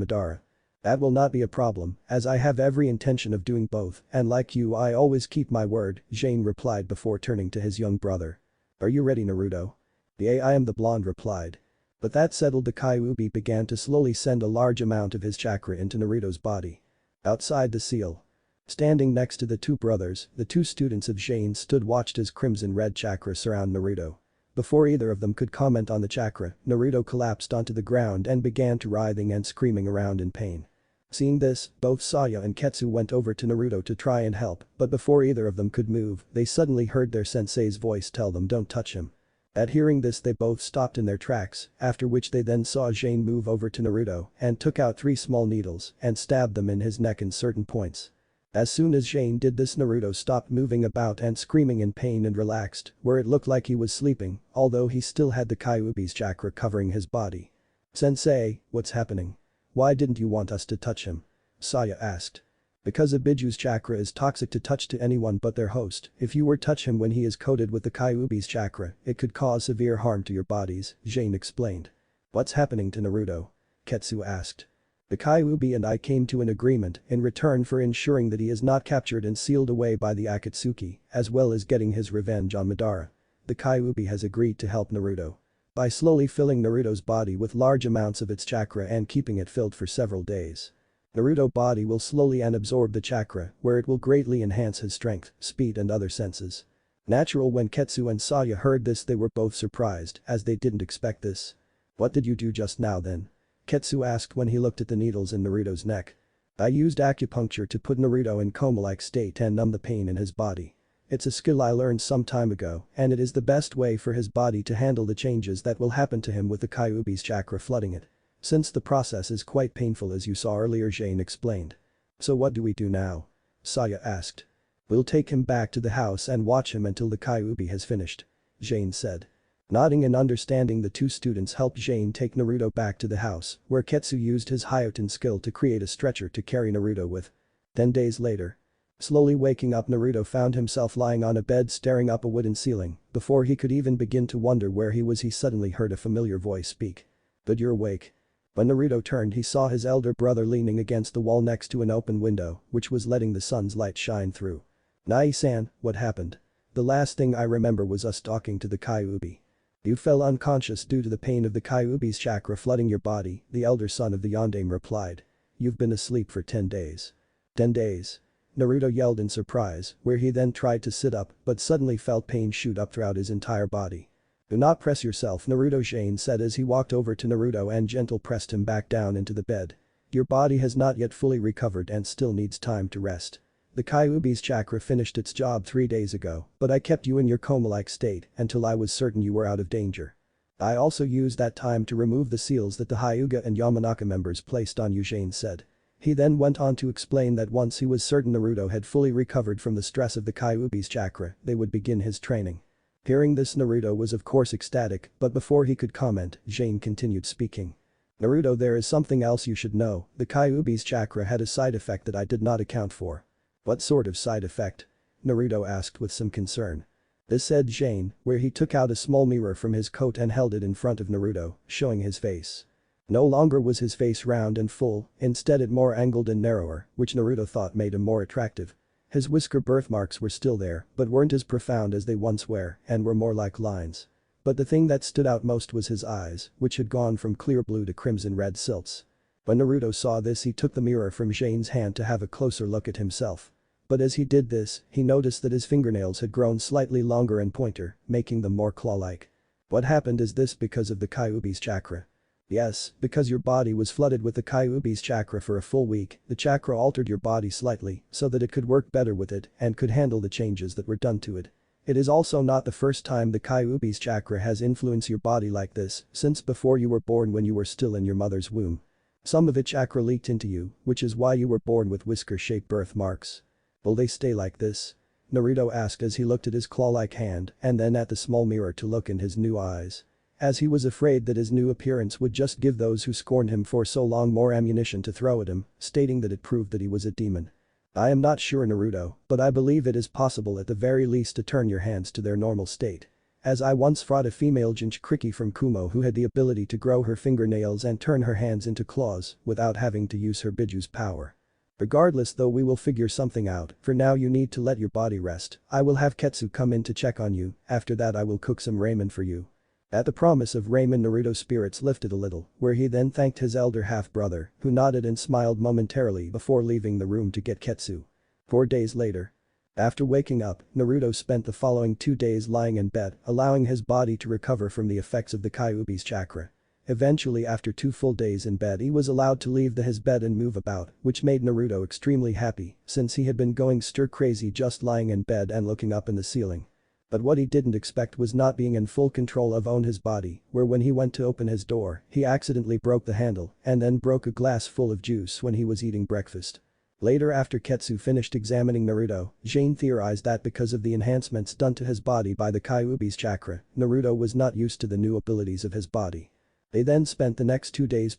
Madara. That will not be a problem, as I have every intention of doing both, and like you I always keep my word, Jane replied before turning to his young brother. Are you ready, Naruto? Yeah, I am, the blonde replied. But that settled. The Kyuubi began to slowly send a large amount of his chakra into Naruto's body. Outside the seal. Standing next to the two brothers, the two students of Jane watched as crimson red chakra surround Naruto. Before either of them could comment on the chakra, Naruto collapsed onto the ground and began to writhing and screaming around in pain. Seeing this, both Saya and Ketsu went over to Naruto to try and help, but before either of them could move, they suddenly heard their sensei's voice tell them don't touch him. At hearing this, they both stopped in their tracks, after which they then saw Jane move over to Naruto and took out 3 small needles and stabbed them in his neck in certain points. As soon as Jane did this, Naruto stopped moving about and screaming in pain and relaxed, where it looked like he was sleeping, although he still had the Kyuubi's chakra covering his body. Sensei, what's happening? Why didn't you want us to touch him? Saya asked. Because Ibiju's chakra is toxic to touch to anyone but their host. If you were to touch him when he is coated with the Kyuubi's chakra, it could cause severe harm to your bodies, Jane explained. What's happening to Naruto? Ketsu asked. The Kyuubi and I came to an agreement in return for ensuring that he is not captured and sealed away by the Akatsuki, as well as getting his revenge on Madara. The Kyuubi has agreed to help Naruto by slowly filling Naruto's body with large amounts of its chakra and keeping it filled for several days. Naruto's body will slowly absorb the chakra, where it will greatly enhance his strength, speed and other senses. Natural. When Ketsu and Saya heard this, they were both surprised, as they didn't expect this. What did you do just now then? Ketsu asked when he looked at the needles in Naruto's neck. I used acupuncture to put Naruto in coma-like state and numb the pain in his body. It's a skill I learned some time ago, and it is the best way for his body to handle the changes that will happen to him with the Kyuubi's chakra flooding it. Since the process is quite painful, as you saw earlier, Jane explained. So what do we do now? Saya asked. We'll take him back to the house and watch him until the Kyuubi has finished, Jane said. Nodding and understanding, the two students helped Jane take Naruto back to the house, where Ketsu used his Hyoten skill to create a stretcher to carry Naruto with. 10 days later. Slowly waking up, Naruto found himself lying on a bed staring up a wooden ceiling. Before he could even begin to wonder where he was, he suddenly heard a familiar voice speak. But you're awake. When Naruto turned, he saw his elder brother leaning against the wall next to an open window, which was letting the sun's light shine through. Nai-san, what happened? The last thing I remember was us talking to the Kyuubi. You fell unconscious due to the pain of the Kyuubi's chakra flooding your body, the elder son of the Yondaime replied. You've been asleep for 10 days. 10 days? Naruto yelled in surprise, where he then tried to sit up but suddenly felt pain shoot up throughout his entire body. Do not press yourself, Naruto, Jane said as he walked over to Naruto and gently pressed him back down into the bed. Your body has not yet fully recovered and still needs time to rest. The Kyuubi's chakra finished its job 3 days ago, but I kept you in your coma-like state until I was certain you were out of danger. I also used that time to remove the seals that the Hyuga and Yamanaka members placed on you, Jane said. He then went on to explain that once he was certain Naruto had fully recovered from the stress of the Kyuubi's chakra, they would begin his training. Hearing this, Naruto was of course ecstatic, but before he could comment, Jane continued speaking. Naruto, there is something else you should know. The Kyuubi's chakra had a side effect that I did not account for. What sort of side effect? Naruto asked with some concern. This, said Jane, where he took out a small mirror from his coat and held it in front of Naruto, showing his face. No longer was his face round and full, instead it more angled and narrower, which Naruto thought made him more attractive. His whisker birthmarks were still there, but weren't as profound as they once were and were more like lines. But the thing that stood out most was his eyes, which had gone from clear blue to crimson red silts. When Naruto saw this, he took the mirror from Jane's hand to have a closer look at himself. But as he did this, he noticed that his fingernails had grown slightly longer and pointer, making them more claw-like. What happened is this because of the Kyuubi's chakra. Yes, because your body was flooded with the Kyuubi's chakra for a full week, the chakra altered your body slightly so that it could work better with it and could handle the changes that were done to it. It is also not the first time the Kyuubi's chakra has influenced your body like this, since before you were born when you were still in your mother's womb. Some of its chakra leaked into you, which is why you were born with whisker-shaped birthmarks. Will they stay like this? Naruto asked as he looked at his claw-like hand and then at the small mirror to look in his new eyes. As he was afraid that his new appearance would just give those who scorned him for so long more ammunition to throw at him, stating that it proved that he was a demon. I am not sure, Naruto, but I believe it is possible at the very least to turn your hands to their normal state. As I once fought a female Jinchuriki from Kumo who had the ability to grow her fingernails and turn her hands into claws without having to use her Biju's power. Regardless though, we will figure something out, for now you need to let your body rest. I will have Ketsu come in to check on you, after that I will cook some ramen for you. At the promise of ramen, Naruto's spirits lifted a little, where he then thanked his elder half-brother, who nodded and smiled momentarily before leaving the room to get Ketsu. 4 days later. After waking up, Naruto spent the following 2 days lying in bed, allowing his body to recover from the effects of the Kyuubi's chakra. Eventually, after 2 full days in bed, he was allowed to leave his bed and move about, which made Naruto extremely happy, since he had been going stir-crazy just lying in bed and looking up in the ceiling. But what he didn't expect was not being in full control of his body, where when he went to open his door, he accidentally broke the handle and then broke a glass full of juice when he was eating breakfast. Later, after Ketsu finished examining Naruto, Jane theorized that because of the enhancements done to his body by the Kyuubi's chakra, Naruto was not used to the new abilities of his body. They then spent the next 2 days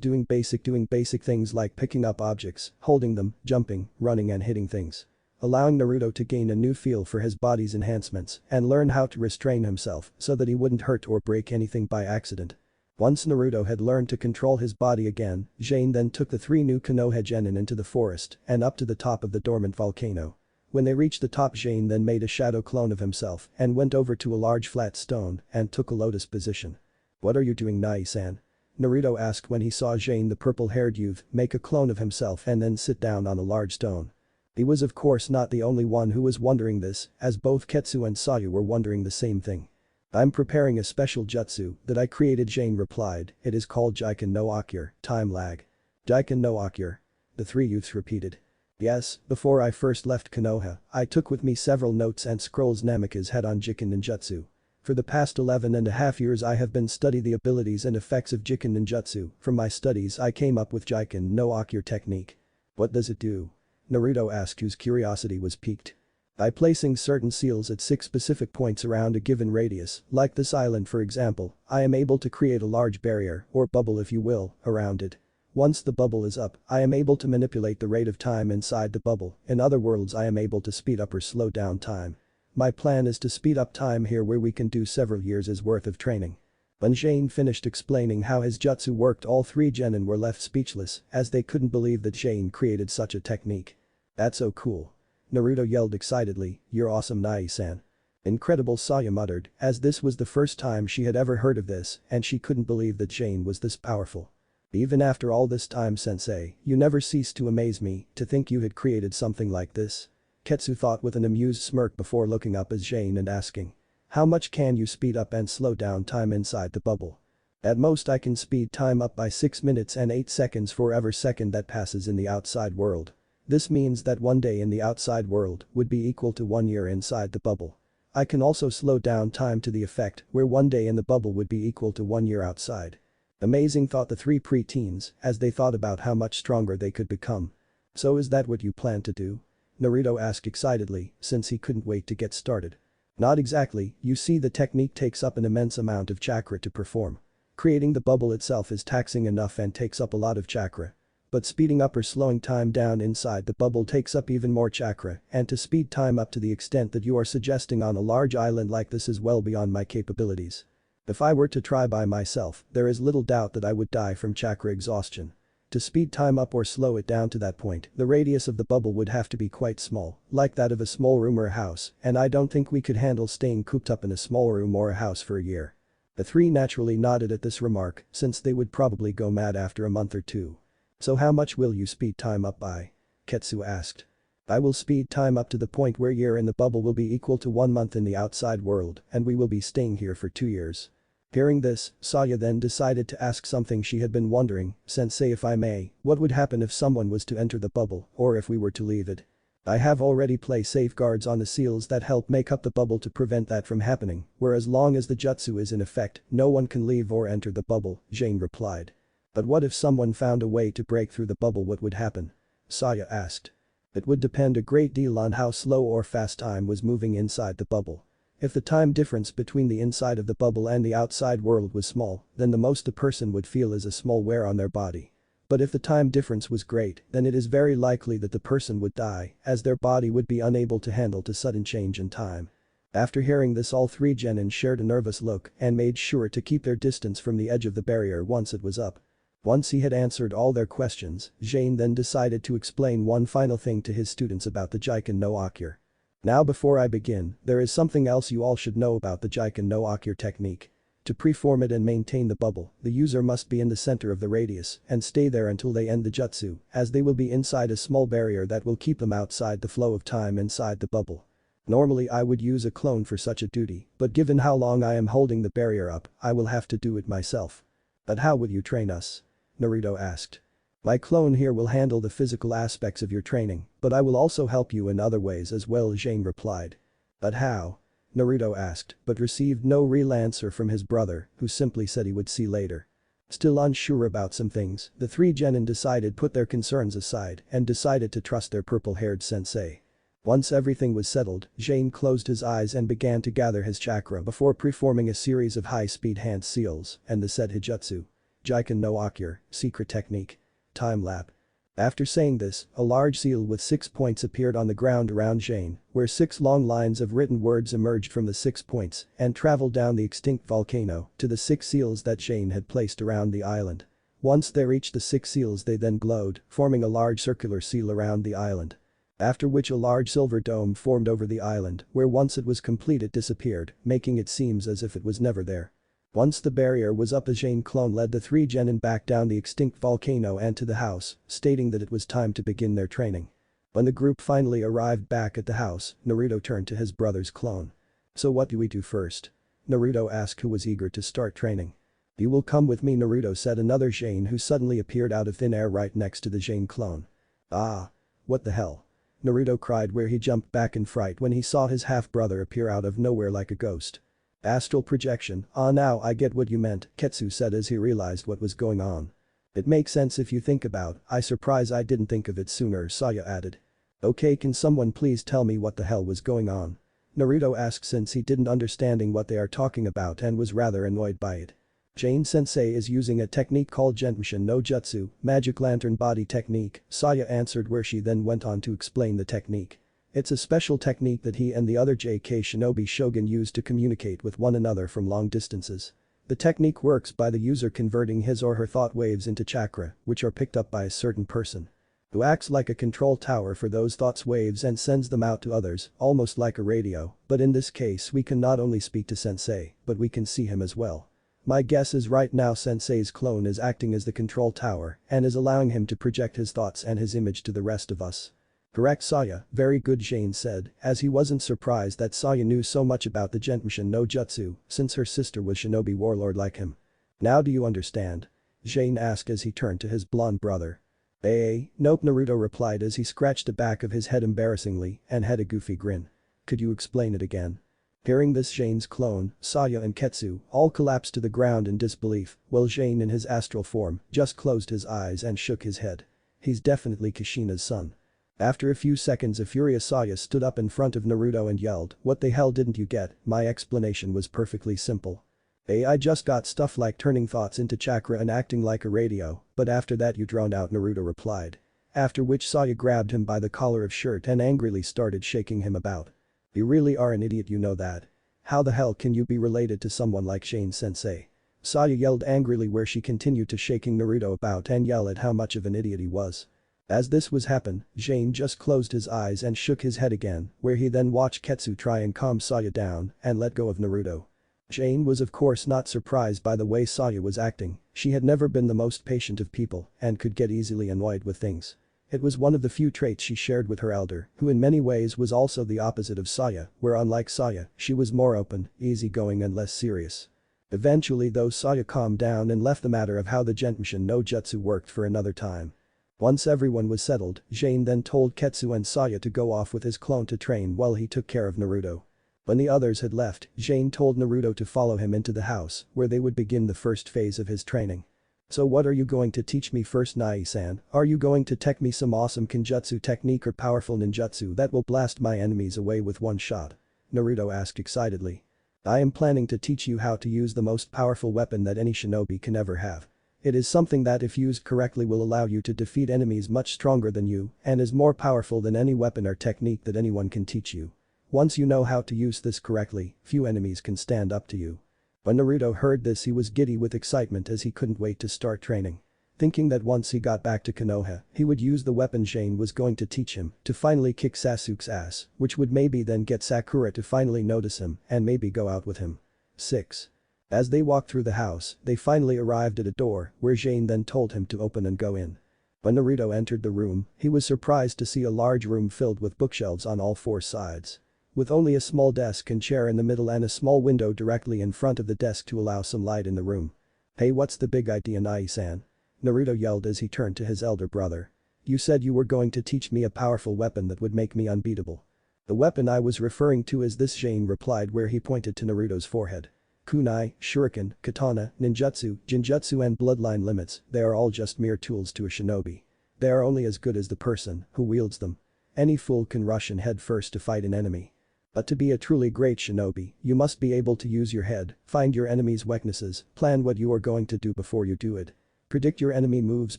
doing basic things like picking up objects, holding them, jumping, running and hitting things. Allowing Naruto to gain a new feel for his body's enhancements and learn how to restrain himself so that he wouldn't hurt or break anything by accident. Once Naruto had learned to control his body again, Jane then took the 3 new Konoha genin into the forest and up to the top of the dormant volcano. When they reached the top, Jane then made a shadow clone of himself and went over to a large flat stone and took a lotus position. "What are you doing, Nai-san?" Naruto asked when he saw Jane, the purple-haired youth, make a clone of himself and then sit down on a large stone. He was of course not the only one who was wondering this, as both Ketsu and Sayu were wondering the same thing. "I'm preparing a special jutsu that I created," Jane replied. "It is called Jiken no Akure, time lag." "Jiken no Akure?" the 3 youths repeated. "Yes, before I first left Konoha, I took with me several notes and scrolls Namikaze had on Jiken ninjutsu. For the past 11.5 years I have been studying the abilities and effects of Jiken ninjutsu. From my studies I came up with Jiken no Akure technique." "What does it do?" Naruto asked, whose curiosity was piqued. "By placing certain seals at 6 specific points around a given radius, like this island for example, I am able to create a large barrier, or bubble if you will, around it. Once the bubble is up, I am able to manipulate the rate of time inside the bubble, in other words I am able to speed up or slow down time. My plan is to speed up time here where we can do several years' worth of training." When Jane finished explaining how his jutsu worked, all 3 genin were left speechless as they couldn't believe that Jane created such a technique. "That's so cool." Naruto yelled excitedly, "You're awesome, Nai-san." "Incredible," Saya muttered, as this was the first time she had ever heard of this and she couldn't believe that Jane was this powerful. "Even after all this time, sensei, you never cease to amaze me, to think you had created something like this." Ketsu thought with an amused smirk before looking up at Jane and asking. "How much can you speed up and slow down time inside the bubble?" "At most I can speed time up by 6 minutes and 8 seconds for every second that passes in the outside world. This means that 1 day in the outside world would be equal to 1 year inside the bubble. I can also slow down time to the effect where 1 day in the bubble would be equal to 1 year outside." Amazing, thought the 3 preteens as they thought about how much stronger they could become. "So is that what you plan to do?" Naruto asked excitedly, since he couldn't wait to get started. "Not exactly, you see the technique takes up an immense amount of chakra to perform. Creating the bubble itself is taxing enough and takes up a lot of chakra. But speeding up or slowing time down inside the bubble takes up even more chakra, and to speed time up to the extent that you are suggesting on a large island like this is well beyond my capabilities. If I were to try by myself, there is little doubt that I would die from chakra exhaustion. To speed time up or slow it down to that point, the radius of the bubble would have to be quite small, like that of a small room or a house, and I don't think we could handle staying cooped up in a small room or a house for a year." The 3 naturally nodded at this remark, since they would probably go mad after a month or 2. "So how much will you speed time up by?" Ketsu asked. "I will speed time up to the point where a year in the bubble will be equal to 1 month in the outside world and we will be staying here for 2 years." Hearing this, Saya then decided to ask something she had been wondering, "Sensei, if I may, what would happen if someone was to enter the bubble, or if we were to leave it? I have already placed safeguards on the seals that help make up the bubble to prevent that from happening, where as long as the jutsu is in effect, no one can leave or enter the bubble," Jane replied. "But what if someone found a way to break through the bubble, what would happen?" Saya asked. "It would depend a great deal on how slow or fast time was moving inside the bubble. If the time difference between the inside of the bubble and the outside world was small, then the most a person would feel is a small wear on their body. But if the time difference was great, then it is very likely that the person would die, as their body would be unable to handle the sudden change in time." After hearing this, all three genin shared a nervous look and made sure to keep their distance from the edge of the barrier once it was up. Once he had answered all their questions, Jane then decided to explain one final thing to his students about the Jiken no Akir. "Now before I begin, there is something else you all should know about the Jiken no Akir technique. To preform it and maintain the bubble, the user must be in the center of the radius and stay there until they end the jutsu, as they will be inside a small barrier that will keep them outside the flow of time inside the bubble. Normally I would use a clone for such a duty, but given how long I am holding the barrier up, I will have to do it myself." "But how would you train us?" Naruto asked. "My clone here will handle the physical aspects of your training, but I will also help you in other ways as well," Jane replied. "But how?" Naruto asked, but received no real answer from his brother, who simply said he would see later. Still unsure about some things, the three genin decided put their concerns aside and decided to trust their purple-haired sensei. Once everything was settled, Jane closed his eyes and began to gather his chakra before preforming a series of high-speed hand seals and the said Hijutsu. Jiken no Akir, secret technique. Time-lap. After saying this, a large seal with 6 points appeared on the ground around Jane, where 6 long lines of written words emerged from the 6 points and traveled down the extinct volcano to the 6 seals that Jane had placed around the island. Once they reached the 6 seals, they then glowed, forming a large circular seal around the island. After which a large silver dome formed over the island, where once it was complete it disappeared, making it seem as if it was never there. Once the barrier was up, a Jane clone led the three genin back down the extinct volcano and to the house, stating that it was time to begin their training. When the group finally arrived back at the house, Naruto turned to his brother's clone. "So what do we do first?" Naruto asked, who was eager to start training. "You will come with me," Naruto said, another Jane who suddenly appeared out of thin air right next to the Jane clone. "Ah. What the hell?" Naruto cried, where he jumped back in fright when he saw his half-brother appear out of nowhere like a ghost. "Astral projection, ah, now I get what you meant," Ketsu said as he realized what was going on. "It makes sense if you think about, I surprise I didn't think of it sooner," Saya added. "Okay, can someone please tell me what the hell was going on?" Naruto asked, since he didn't understanding what they are talking about and was rather annoyed by it. "Jane sensei is using a technique called Genshin no Jutsu, magic lantern body technique," Saya answered, where she then went on to explain the technique. "It's a special technique that he and the other JK Shinobi Shogun use to communicate with one another from long distances. The technique works by the user converting his or her thought waves into chakra, which are picked up by a certain person, who acts like a control tower for those thoughts waves and sends them out to others, almost like a radio, but in this case we can not only speak to sensei, but we can see him as well. My guess is right now sensei's clone is acting as the control tower and is allowing him to project his thoughts and his image to the rest of us." "Correct, Saya, very good," Jane said, as he wasn't surprised that Saya knew so much about the Genshin no Jutsu since her sister was shinobi warlord like him. "Now do you understand?" Jane asked as he turned to his blonde brother. Nope," Naruto replied as he scratched the back of his head embarrassingly and had a goofy grin. "Could you explain it again?" Hearing this, Jane's clone, Saya and Ketsu all collapsed to the ground in disbelief, while Jane in his astral form just closed his eyes and shook his head. "He's definitely Kushina's son." After a few seconds, a furious Saya stood up in front of Naruto and yelled, "What the hell didn't you get? My explanation was perfectly simple. I just got stuff like turning thoughts into chakra and acting like a radio, but after that you drowned out," Naruto replied. After which Saya grabbed him by the collar of shirt and angrily started shaking him about. "You really are an idiot, you know that. How the hell can you be related to someone like Jane sensei?" Saya yelled angrily, where she continued to shaking Naruto about and yell at how much of an idiot he was. As this was happen, Jane just closed his eyes and shook his head again, where he then watched Ketsu try and calm Saya down and let go of Naruto. Jane was of course not surprised by the way Saya was acting. She had never been the most patient of people and could get easily annoyed with things. It was one of the few traits she shared with her elder, who in many ways was also the opposite of Saya, where unlike Saya, she was more open, easygoing and less serious. Eventually though, Saya calmed down and left the matter of how the Genshin no Jutsu worked for another time. Once everyone was settled, Jane then told Ketsu and Saya to go off with his clone to train while he took care of Naruto. When the others had left, Jane told Naruto to follow him into the house, where they would begin the first phase of his training. "So what are you going to teach me first, Nai-san? Are you going to tech me some awesome kenjutsu technique or powerful ninjutsu that will blast my enemies away with one shot?" Naruto asked excitedly. "I am planning to teach you how to use the most powerful weapon that any shinobi can ever have. It is something that if used correctly will allow you to defeat enemies much stronger than you and is more powerful than any weapon or technique that anyone can teach you. Once you know how to use this correctly, few enemies can stand up to you." When Naruto heard this, he was giddy with excitement as he couldn't wait to start training. Thinking that once he got back to Konoha, he would use the weapon Jane was going to teach him to finally kick Sasuke's ass, which would maybe then get Sakura to finally notice him and maybe go out with him. 6. As they walked through the house, they finally arrived at a door where Jane then told him to open and go in. When Naruto entered the room, he was surprised to see a large room filled with bookshelves on all four sides. With only a small desk and chair in the middle and a small window directly in front of the desk to allow some light in the room. "Hey, what's the big idea, Nai-san?" Naruto yelled as he turned to his elder brother. "You said you were going to teach me a powerful weapon that would make me unbeatable." "The weapon I was referring to is this," Jane replied, where he pointed to Naruto's forehead. "Kunai, shuriken, katana, ninjutsu, jinjutsu and bloodline limits, they are all just mere tools to a shinobi. They are only as good as the person who wields them. Any fool can rush in head first to fight an enemy. But to be a truly great shinobi, you must be able to use your head, find your enemy's weaknesses, plan what you are going to do before you do it. Predict your enemy moves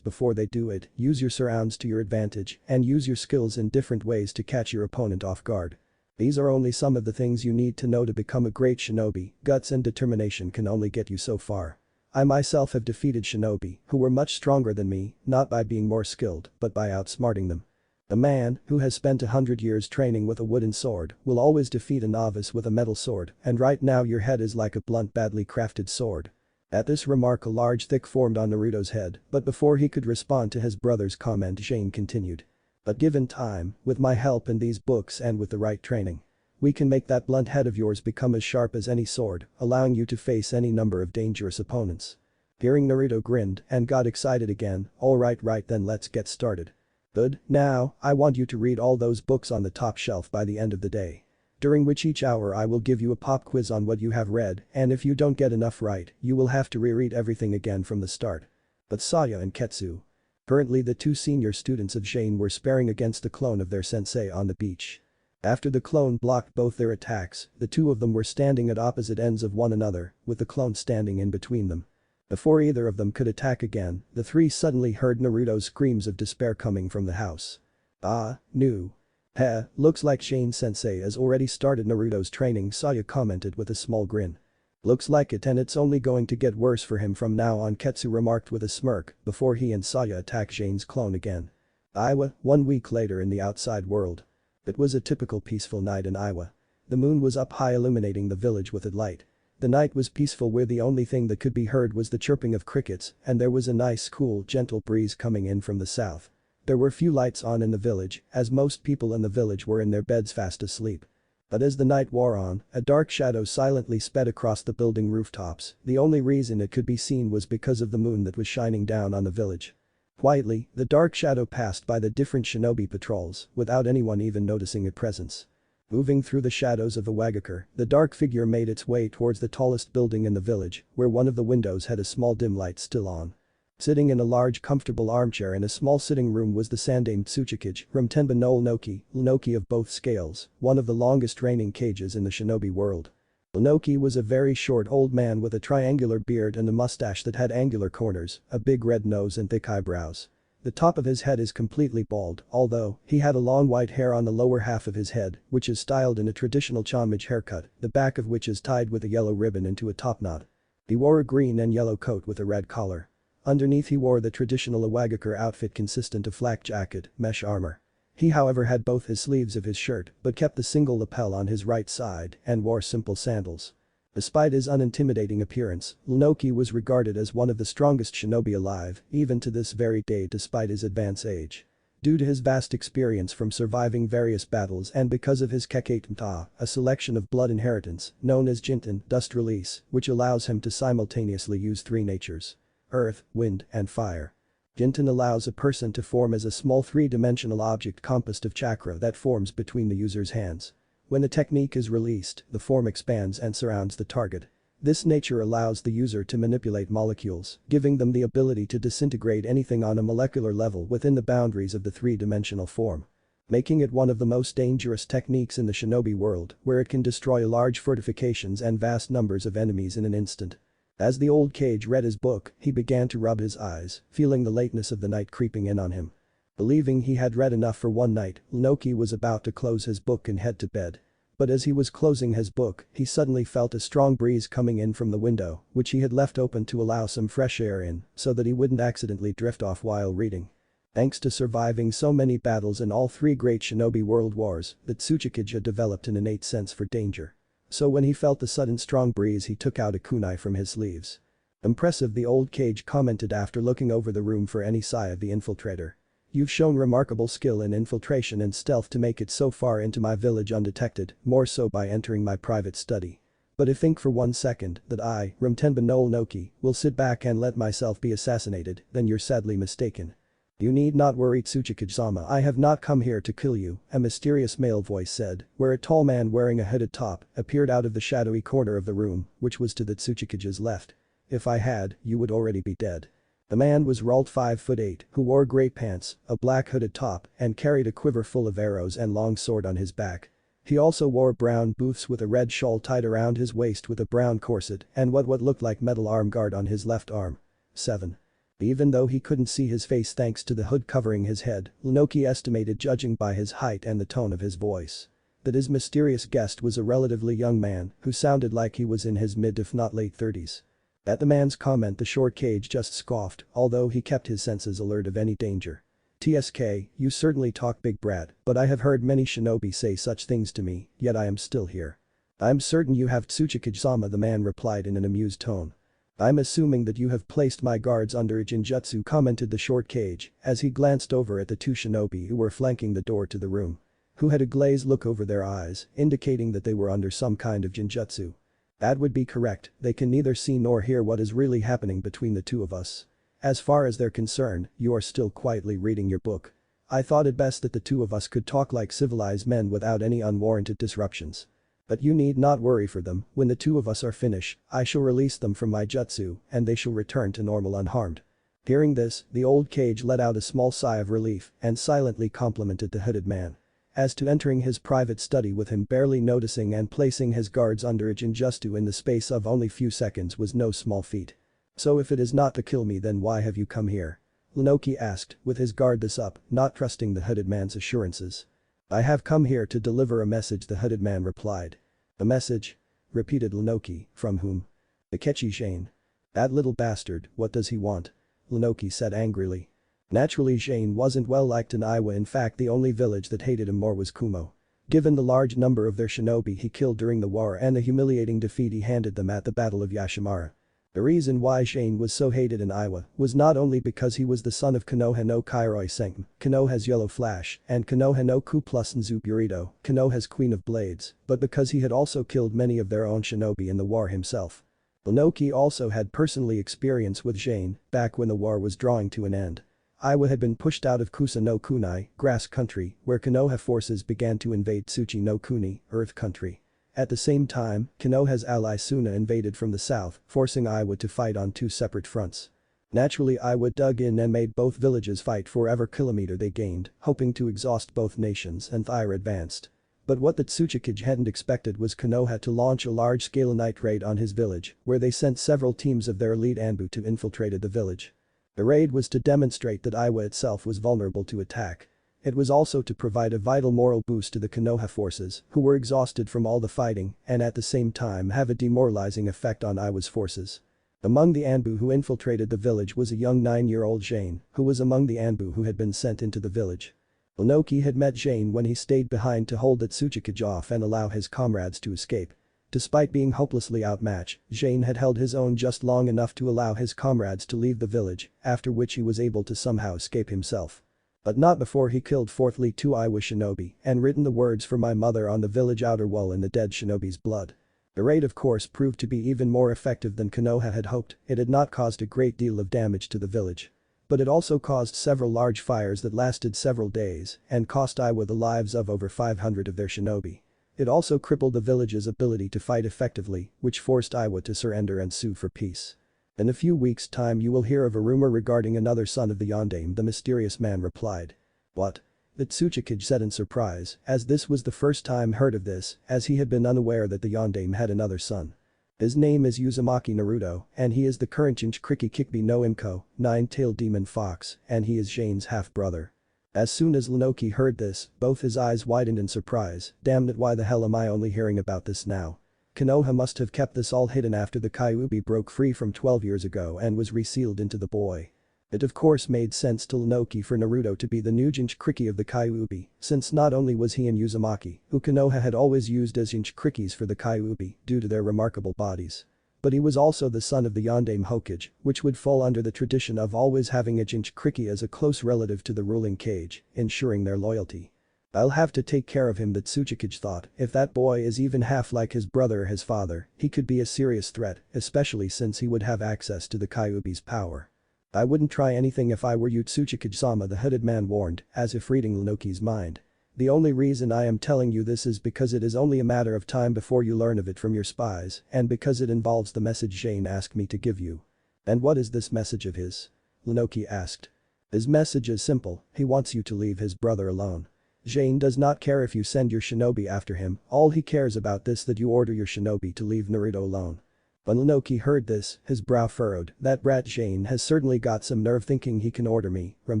before they do it, use your surrounds to your advantage, and use your skills in different ways to catch your opponent off guard. These are only some of the things you need to know to become a great shinobi. Guts and determination can only get you so far. I myself have defeated shinobi who were much stronger than me, not by being more skilled, but by outsmarting them. A man who has spent 100 years training with a wooden sword will always defeat a novice with a metal sword, and right now your head is like a blunt, badly crafted sword." At this remark, a large thick formed on Naruto's head, but before he could respond to his brother's comment, Jane continued. "But given time, with my help and these books and with the right training, we can make that blunt head of yours become as sharp as any sword, allowing you to face any number of dangerous opponents." Hearing Naruto grinned and got excited again. Right then let's get started." "Good, now, I want you to read all those books on the top shelf by the end of the day. During which each hour I will give you a pop quiz on what you have read, and if you don't get enough right, you will have to reread everything again from the start." But Saya and Ketsu, currently the two senior students of Jane, were sparring against the clone of their sensei on the beach. After the clone blocked both their attacks, the two of them were standing at opposite ends of one another, with the clone standing in between them. Before either of them could attack again, the three suddenly heard Naruto's screams of despair coming from the house. "Ah, no. Heh, looks like Shane-sensei has already started Naruto's training," Saya commented with a small grin. "Looks like it, and it's only going to get worse for him from now on," Ketsu remarked with a smirk before he and Saya attacked Shane's clone again. Iowa, 1 week later in the outside world. It was a typical peaceful night in Iowa. The moon was up high, illuminating the village with its light. The night was peaceful, where the only thing that could be heard was the chirping of crickets, and there was a nice cool, gentle breeze coming in from the south. There were few lights on in the village, as most people in the village were in their beds fast asleep. But as the night wore on, a dark shadow silently sped across the building rooftops. The only reason it could be seen was because of the moon that was shining down on the village. Quietly, the dark shadow passed by the different shinobi patrols, without anyone even noticing its presence. Moving through the shadows of the Wagakure, the dark figure made its way towards the tallest building in the village, where one of the windows had a small dim light still on. Sitting in a large comfortable armchair in a small sitting room was the sandaime Tsuchikage from Tenba no Inoki of both scales, one of the longest reigning Kages in the shinobi world. Inoki was a very short old man with a triangular beard and a mustache that had angular corners, a big red nose and thick eyebrows. The top of his head is completely bald, although he had a long white hair on the lower half of his head, which is styled in a traditional Chanmage haircut, the back of which is tied with a yellow ribbon into a top knot. He wore a green and yellow coat with a red collar. Underneath he wore the traditional Iwagakure outfit consistent of flak jacket, mesh armor. He however had both his sleeves of his shirt but kept the single lapel on his right side and wore simple sandals. Despite his unintimidating appearance, Inoki was regarded as one of the strongest shinobi alive, even to this very day despite his advanced age. Due to his vast experience from surviving various battles and because of his Kekaten, a selection of blood inheritance, known as Jinten, dust release, which allows him to simultaneously use three natures: earth, wind, and fire. Jinten allows a person to form as a small three-dimensional object composed of chakra that forms between the user's hands. When the technique is released, the form expands and surrounds the target. This nature allows the user to manipulate molecules, giving them the ability to disintegrate anything on a molecular level within the boundaries of the three-dimensional form. Making it one of the most dangerous techniques in the shinobi world, where it can destroy large fortifications and vast numbers of enemies in an instant. As the old Kage read his book, he began to rub his eyes, feeling the lateness of the night creeping in on him. Believing he had read enough for one night, Inoki was about to close his book and head to bed. But as he was closing his book, he suddenly felt a strong breeze coming in from the window, which he had left open to allow some fresh air in, so that he wouldn't accidentally drift off while reading. Thanks to surviving so many battles in all three great shinobi world wars, the Tsuchikage developed an innate sense for danger. So when he felt the sudden strong breeze, he took out a kunai from his sleeves. "Impressive," the old Kage commented after looking over the room for any sign of the infiltrator. "You've shown remarkable skill in infiltration and stealth to make it so far into my village undetected, more so by entering my private study. But if think for 1 second that I, Rumtenba no Noki, will sit back and let myself be assassinated, then you're sadly mistaken. You need not worry, Tsuchikage-sama, I have not come here to kill you," a mysterious male voice said, where a tall man wearing a hooded top appeared out of the shadowy corner of the room, which was to the Tsuchikage's left. "If I had, you would already be dead." The man was Ralt 5'8", who wore grey pants, a black hooded top, and carried a quiver full of arrows and long sword on his back. He also wore brown boots with a red shawl tied around his waist with a brown corset and what looked like metal arm guard on his left arm. 7. Even though he couldn't see his face thanks to the hood covering his head, Inoki estimated, judging by his height and the tone of his voice, that his mysterious guest was a relatively young man who sounded like he was in his mid if not late 30s. At the man's comment, the short Kage just scoffed, although he kept his senses alert of any danger. "TSK, you certainly talk big brat, but I have heard many shinobi say such things to me, yet I am still here." "I'm certain you have, Tsuchikage-sama," the man replied in an amused tone. "I'm assuming that you have placed my guards under a jinjutsu," commented the short Kage, as he glanced over at the two shinobi who were flanking the door to the room. Who had a glazed look over their eyes, indicating that they were under some kind of jinjutsu. "That would be correct, they can neither see nor hear what is really happening between the two of us. As far as they're concerned, you are still quietly reading your book. I thought it best that the two of us could talk like civilized men without any unwarranted disruptions. But you need not worry for them, when the two of us are finished, I shall release them from my jutsu and they shall return to normal unharmed." Hearing this, the old Kage let out a small sigh of relief and silently complimented the hooded man. As to entering his private study with him barely noticing and placing his guards under a jinjutsu in the space of only few seconds was no small feat. "So if it is not to kill me, then why have you come here?" Inoki asked, with his guard this up, not trusting the hooded man's assurances. "I have come here to deliver a message," the hooded man replied. "A message?" repeated Inoki, "from whom?" "Akechi Jane." "That little bastard, what does he want?" Inoki said angrily. Naturally, Jane wasn't well liked in Iowa. In fact, the only village that hated him more was Kumo. Given the large number of their shinobi he killed during the war and the humiliating defeat he handed them at the Battle of Yashimara. The reason why Jane was so hated in Iowa was not only because he was the son of Konoha no Kairoi Senki, Konoha's Yellow Flash, and Konoha no Ku plus Nzu Burito, Konoha's Queen of Blades, but because he had also killed many of their own shinobi in the war himself. Inoki also had personally experience with Jane back when the war was drawing to an end. Iowa had been pushed out of Kusa no Kunai, Grass Country, where Konoha forces began to invade Tsuchi no Kuni, Earth Country. At the same time, Konoha's ally Suna invaded from the south, forcing Iowa to fight on two separate fronts. Naturally, Iowa dug in and made both villages fight for every kilometer they gained, hoping to exhaust both nations, and Thyra advanced. But what the Tsuchikage hadn't expected was Konoha to launch a large-scale night raid on his village, where they sent several teams of their elite Anbu to infiltrate the village. The raid was to demonstrate that Iowa itself was vulnerable to attack. It was also to provide a vital moral boost to the Konoha forces, who were exhausted from all the fighting, and at the same time have a demoralizing effect on Iowa's forces. Among the Anbu who infiltrated the village was a young 9-year-old Jane, who was among the Anbu who had been sent into the village. Inoki had met Jane when he stayed behind to hold the Tsuchikage off and allow his comrades to escape. Despite being hopelessly outmatched, Jane had held his own just long enough to allow his comrades to leave the village, after which he was able to somehow escape himself. But not before he killed fourthly 2 Iwa shinobi and written the words for my mother on the village outer wall in the dead shinobi's blood. The raid of course proved to be even more effective than Konoha had hoped. It had not caused a great deal of damage to the village. But it also caused several large fires that lasted several days and cost Iwa the lives of over 500 of their shinobi. It also crippled the village's ability to fight effectively, which forced Iwa to surrender and sue for peace. In a few weeks' time you will hear of a rumor regarding another son of the Yondaime, the mysterious man replied. What? The Tsuchikage said in surprise, as this was the first time heard of this, as he had been unaware that the Yondaime had another son. His name is Uzumaki Naruto, and he is the current Jinchuriki Kikbi no Imko, nine-tailed demon fox, and he is Jane's half-brother. As soon as Lunoki heard this, both his eyes widened in surprise. Damn it, why the hell am I only hearing about this now? Konoha must have kept this all hidden after the Kyuubi broke free from 12 years ago and was resealed into the boy. It of course made sense to Lunoki for Naruto to be the new Jinchuriki of the Kyuubi, since not only was he and Uzumaki, who Konoha had always used as Jinchurikis for the Kyuubi due to their remarkable bodies. But he was also the son of the Yondaime Hokage, which would fall under the tradition of always having a Jinchuriki as a close relative to the ruling Kage, ensuring their loyalty. I'll have to take care of him, the Tsuchikage thought. If that boy is even half like his brother or his father, he could be a serious threat, especially since he would have access to the Kyuubi's power. I wouldn't try anything if I were you, Tsuchikage-sama, the hooded man warned, as if reading Lunoki's mind. The only reason I am telling you this is because it is only a matter of time before you learn of it from your spies and because it involves the message Jane asked me to give you. And what is this message of his? Lunoki asked. His message is simple, he wants you to leave his brother alone. Jane does not care if you send your shinobi after him, all he cares about is that you order your shinobi to leave Naruto alone. When Lunoki heard this, his brow furrowed. That brat Jane has certainly got some nerve thinking he can order me from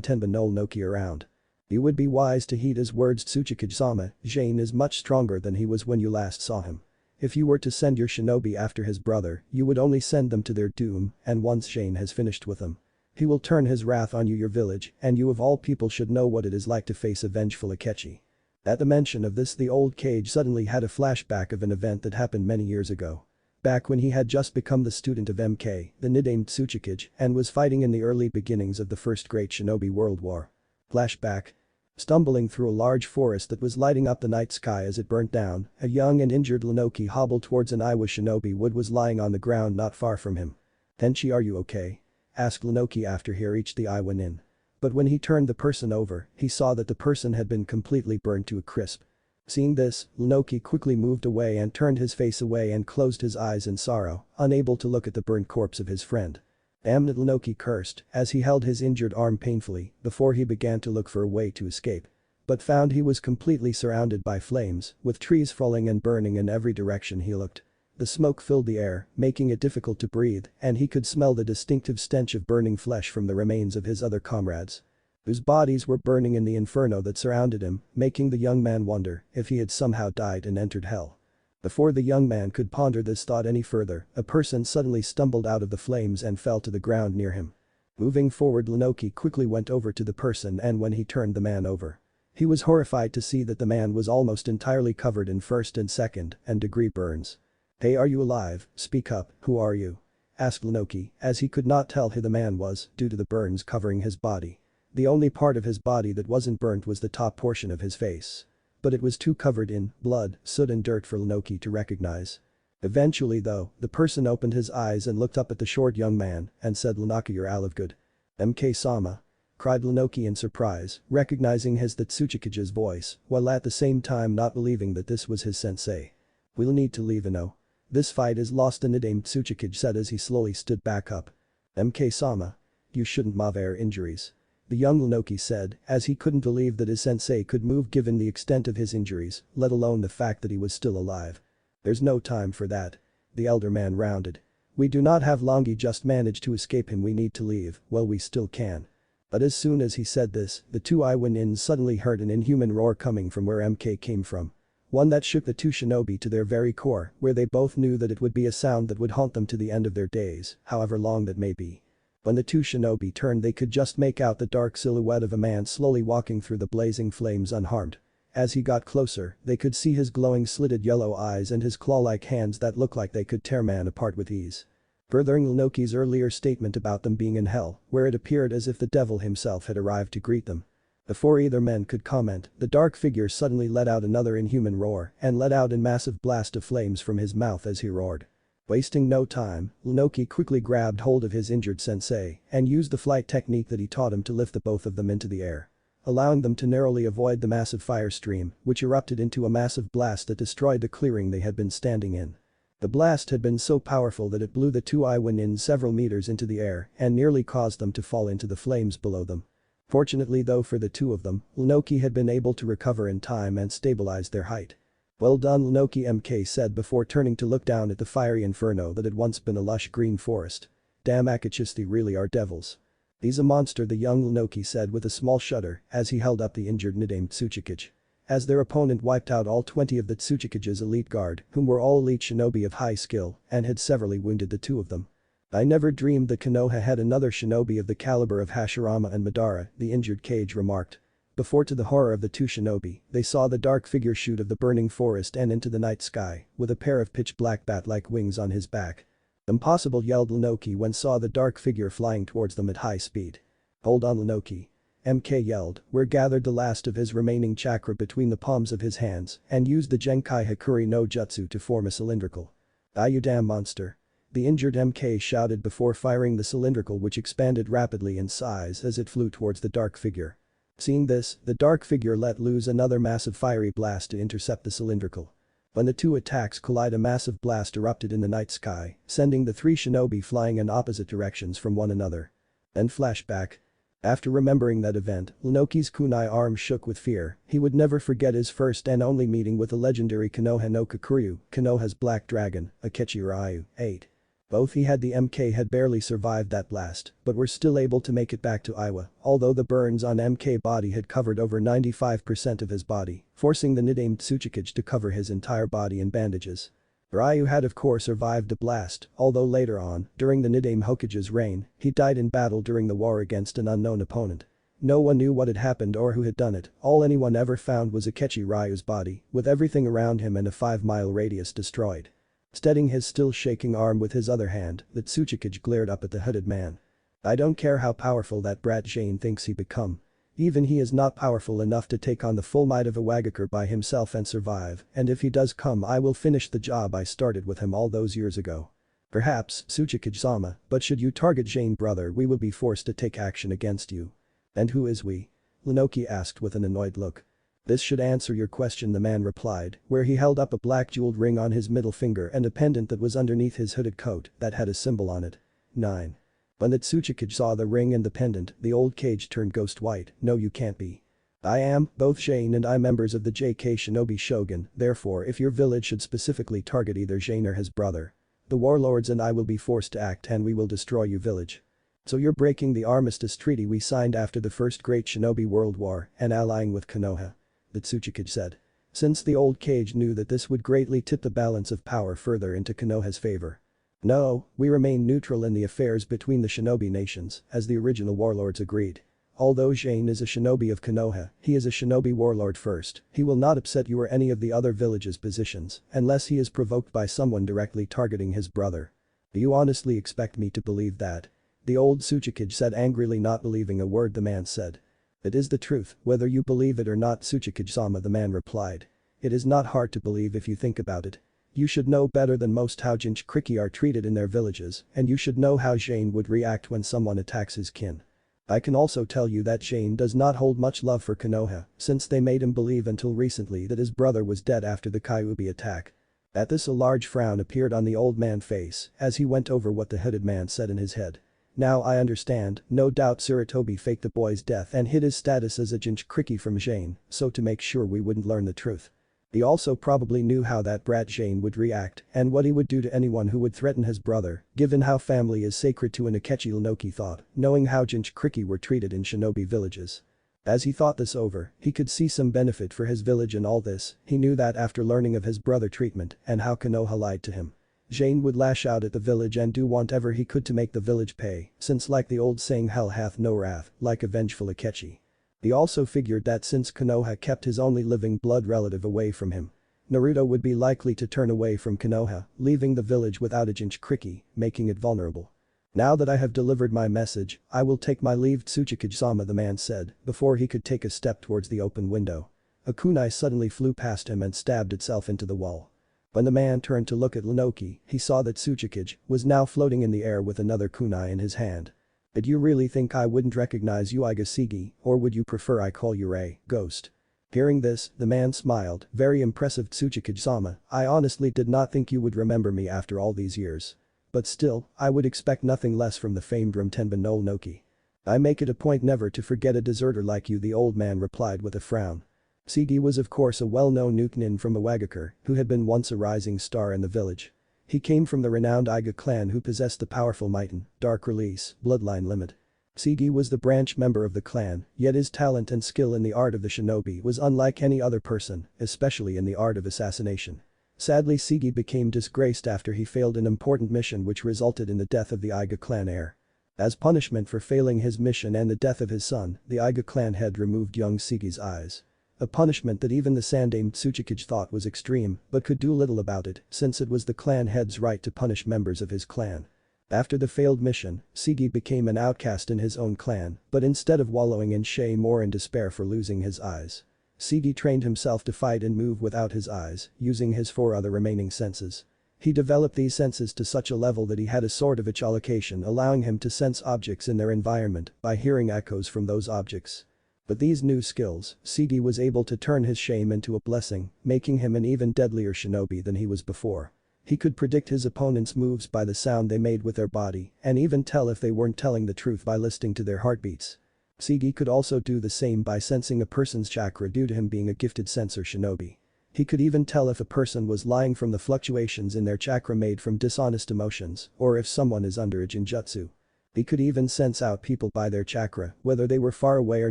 Tenba no Noki around. You would be wise to heed his words, Tsuchikage-sama. Jane is much stronger than he was when you last saw him. If you were to send your shinobi after his brother, you would only send them to their doom, and once Jane has finished with them, he will turn his wrath on you, your village, and you of all people should know what it is like to face a vengeful Akechi. At the mention of this, the old Kage suddenly had a flashback of an event that happened many years ago. Back when he had just become the student of MK, the nicknamed Tsuchikage, and was fighting in the early beginnings of the First Great Shinobi World War. Flashback. Stumbling through a large forest that was lighting up the night sky as it burnt down, a young and injured Lunoki hobbled towards an Iwa shinobi wood was lying on the ground not far from him. Tenchi, are you okay? Asked Lunoki after he reached the Iwa inn. But when he turned the person over, he saw that the person had been completely burned to a crisp. Seeing this, Lunoki quickly moved away and turned his face away and closed his eyes in sorrow, unable to look at the burnt corpse of his friend. Damn it, Lunoki cursed as he held his injured arm painfully before he began to look for a way to escape. But found he was completely surrounded by flames, with trees falling and burning in every direction he looked. The smoke filled the air, making it difficult to breathe, and he could smell the distinctive stench of burning flesh from the remains of his other comrades, whose bodies were burning in the inferno that surrounded him, making the young man wonder if he had somehow died and entered hell. Before the young man could ponder this thought any further, a person suddenly stumbled out of the flames and fell to the ground near him. Moving forward, Lunoki quickly went over to the person, and when he turned the man over, he was horrified to see that the man was almost entirely covered in first and second and degree burns. Hey, are you alive? Speak up, who are you? Asked Lunoki, as he could not tell who the man was due to the burns covering his body. The only part of his body that wasn't burnt was the top portion of his face. But it was too covered in blood, soot and dirt for Lunoki to recognize. Eventually though, the person opened his eyes and looked up at the short young man and said, Lunoki, you're alive, good. MK-sama. Cried Lunoki in surprise, recognizing his Tsuchikage's voice, while at the same time not believing that this was his sensei. We'll need to leave now. This fight is lost, the nicknamed Tsuchikage said as he slowly stood back up. MK-sama. You shouldn't have injuries. The young Lunoki said, as he couldn't believe that his sensei could move given the extent of his injuries, let alone the fact that he was still alive. There's no time for that. The elder man rounded. We do not have long, he just managed to escape him, we need to leave, well we still can. But as soon as he said this, the two Iwinin suddenly heard an inhuman roar coming from where MK came from. One that shook the two shinobi to their very core, where they both knew that it would be a sound that would haunt them to the end of their days, however long that may be. When the two shinobi turned, they could just make out the dark silhouette of a man slowly walking through the blazing flames unharmed. As he got closer, they could see his glowing slitted yellow eyes and his claw-like hands that looked like they could tear man apart with ease. Furthering Lunoki's earlier statement about them being in hell, where it appeared as if the devil himself had arrived to greet them. Before either men could comment, the dark figure suddenly let out another inhuman roar and let out a massive blast of flames from his mouth as he roared. Wasting no time, Lunoki quickly grabbed hold of his injured sensei and used the flight technique that he taught him to lift the both of them into the air, allowing them to narrowly avoid the massive fire stream, which erupted into a massive blast that destroyed the clearing they had been standing in. The blast had been so powerful that it blew the two Iwanin several meters into the air and nearly caused them to fall into the flames below them. Fortunately though for the two of them, Lunoki had been able to recover in time and stabilize their height. "Well done Lunoki," MK said before turning to look down at the fiery inferno that had once been a lush green forest. "Damn Akachis, they really are devils." "He's a monster," the young Lunoki said with a small shudder as he held up the injured nicknamed Tsuchikage. As their opponent wiped out all 20 of the Tsuchikage's elite guard, whom were all elite shinobi of high skill, and had severely wounded the two of them. "I never dreamed that Konoha had another shinobi of the caliber of Hashirama and Madara," the injured Kage remarked. Before, to the horror of the two shinobi, they saw the dark figure shoot of the burning forest and into the night sky, with a pair of pitch black bat-like wings on his back. "Impossible," yelled Lunoki when saw the dark figure flying towards them at high speed. "Hold on Lunoki," MK yelled, where gathered the last of his remaining chakra between the palms of his hands and used the Genkai Hakuri no Jutsu to form a cylindrical. "Ah, you damn monster," the injured MK shouted before firing the cylindrical, which expanded rapidly in size as it flew towards the dark figure. Seeing this, the dark figure let loose another massive fiery blast to intercept the cylindrical. When the two attacks collided, a massive blast erupted in the night sky, sending the three shinobi flying in opposite directions from one another. Then flashback. After remembering that event, Lunoki's kunai arm shook with fear. He would never forget his first and only meeting with the legendary Konoha no Kakuryu, Konoha's black dragon, Akechi Ryu. 8. Both he had the MK had barely survived that blast, but were still able to make it back to Iwa, although the burns on MK body had covered over 95% of his body, forcing the nicknamed Tsuchikage to cover his entire body in bandages. Ryu had of course survived the blast, although later on, during the nicknamed Hokage's reign, he died in battle during the war against an unknown opponent. No one knew what had happened or who had done it, all anyone ever found was Akechi Ryu's body, with everything around him in a 5-mile radius destroyed. Steadying his still shaking arm with his other hand, the Tsuchikage glared up at the hooded man. "I don't care how powerful that brat Jane thinks he become. Even he is not powerful enough to take on the full might of a Wagakure by himself and survive, and if he does come I will finish the job I started with him all those years ago. Perhaps, Tsuchikage-sama, but should you target Jane brother we will be forced to take action against you." "And who is we?" Lunoki asked with an annoyed look. "This should answer your question," the man replied, where he held up a black jeweled ring on his middle finger and a pendant that was underneath his hooded coat that had a symbol on it. 9. When the Tsuchikage saw the ring and the pendant, the old Kage turned ghost white. "No, you can't be. I am, both Jane and I members of the JK Shinobi Shogun, therefore if your village should specifically target either Jane or his brother, the warlords and I will be forced to act and we will destroy your village. So you're breaking the armistice treaty we signed after the First Great Shinobi World War and allying with Konoha," the Tsuchikage said. Since the old Kage knew that this would greatly tip the balance of power further into Konoha's favor. "No, we remain neutral in the affairs between the shinobi nations," as the original warlords agreed. "Although Jane is a shinobi of Konoha, he is a shinobi warlord first, he will not upset you or any of the other villages' positions unless he is provoked by someone directly targeting his brother." "Do you honestly expect me to believe that?" the old Tsuchikage said angrily, not believing a word the man said. "It is the truth, whether you believe it or not, Tsuchikage-sama," the man replied. "It is not hard to believe if you think about it. You should know better than most how Jinchuriki are treated in their villages, and you should know how Jane would react when someone attacks his kin. I can also tell you that Jane does not hold much love for Konoha, since they made him believe until recently that his brother was dead after the Kyuubi attack." At this a large frown appeared on the old man's face as he went over what the hooded man said in his head. "Now I understand, no doubt Tsurutobi faked the boy's death and hid his status as a Jinchuriki from Jane, so to make sure we wouldn't learn the truth. He also probably knew how that brat Jane would react and what he would do to anyone who would threaten his brother, given how family is sacred to an Akechi." Lunoki thought, knowing how Jinchuriki were treated in shinobi villages. As he thought this over, he could see some benefit for his village in all this. He knew that after learning of his brother treatment and how Konoha lied to him, Jane would lash out at the village and do whatever he could to make the village pay, since like the old saying, hell hath no wrath, like a vengeful Akechi. He also figured that since Konoha kept his only living blood relative away from him, Naruto would be likely to turn away from Konoha, leaving the village without a Jinchuriki, making it vulnerable. Now that I have delivered my message, I will take my leave, Tsuchikage-sama, the man said, before he could take a step towards the open window. A kunai suddenly flew past him and stabbed itself into the wall. When the man turned to look at Lunoki, he saw that Tsuchikage was now floating in the air with another kunai in his hand. Did you really think I wouldn't recognize you, Igasigi, or would you prefer I call you Ray, Ghost? Hearing this, the man smiled, very impressive, Tsuchikage-sama, I honestly did not think you would remember me after all these years. But still, I would expect nothing less from the famed Ramtenben no Noki. I make it a point never to forget a deserter like you, the old man replied with a frown. Sigi was of course a well-known Nukenin from Iwagakure who had been once a rising star in the village. He came from the renowned Iga clan who possessed the powerful Mighten, Dark Release, Bloodline Limit. Sigi was the branch member of the clan, yet his talent and skill in the art of the shinobi was unlike any other person, especially in the art of assassination. Sadly, Sigi became disgraced after he failed an important mission which resulted in the death of the Iga clan heir. As punishment for failing his mission and the death of his son, the Iga clan head removed young Sigi's eyes. A punishment that even the Sandaime Tsuchikage thought was extreme but could do little about it since it was the clan head's right to punish members of his clan. After the failed mission, Sigi became an outcast in his own clan, but instead of wallowing in shame or in despair for losing his eyes, Sigi trained himself to fight and move without his eyes, using his 4 other remaining senses. He developed these senses to such a level that he had a sort of echolocation, allowing him to sense objects in their environment by hearing echoes from those objects. With these new skills, Sigi was able to turn his shame into a blessing, making him an even deadlier shinobi than he was before. He could predict his opponents' moves by the sound they made with their body, and even tell if they weren't telling the truth by listening to their heartbeats. Sigi could also do the same by sensing a person's chakra due to him being a gifted sensor shinobi. He could even tell if a person was lying from the fluctuations in their chakra made from dishonest emotions, or if someone is under a jinjutsu. He could even sense out people by their chakra, whether they were far away or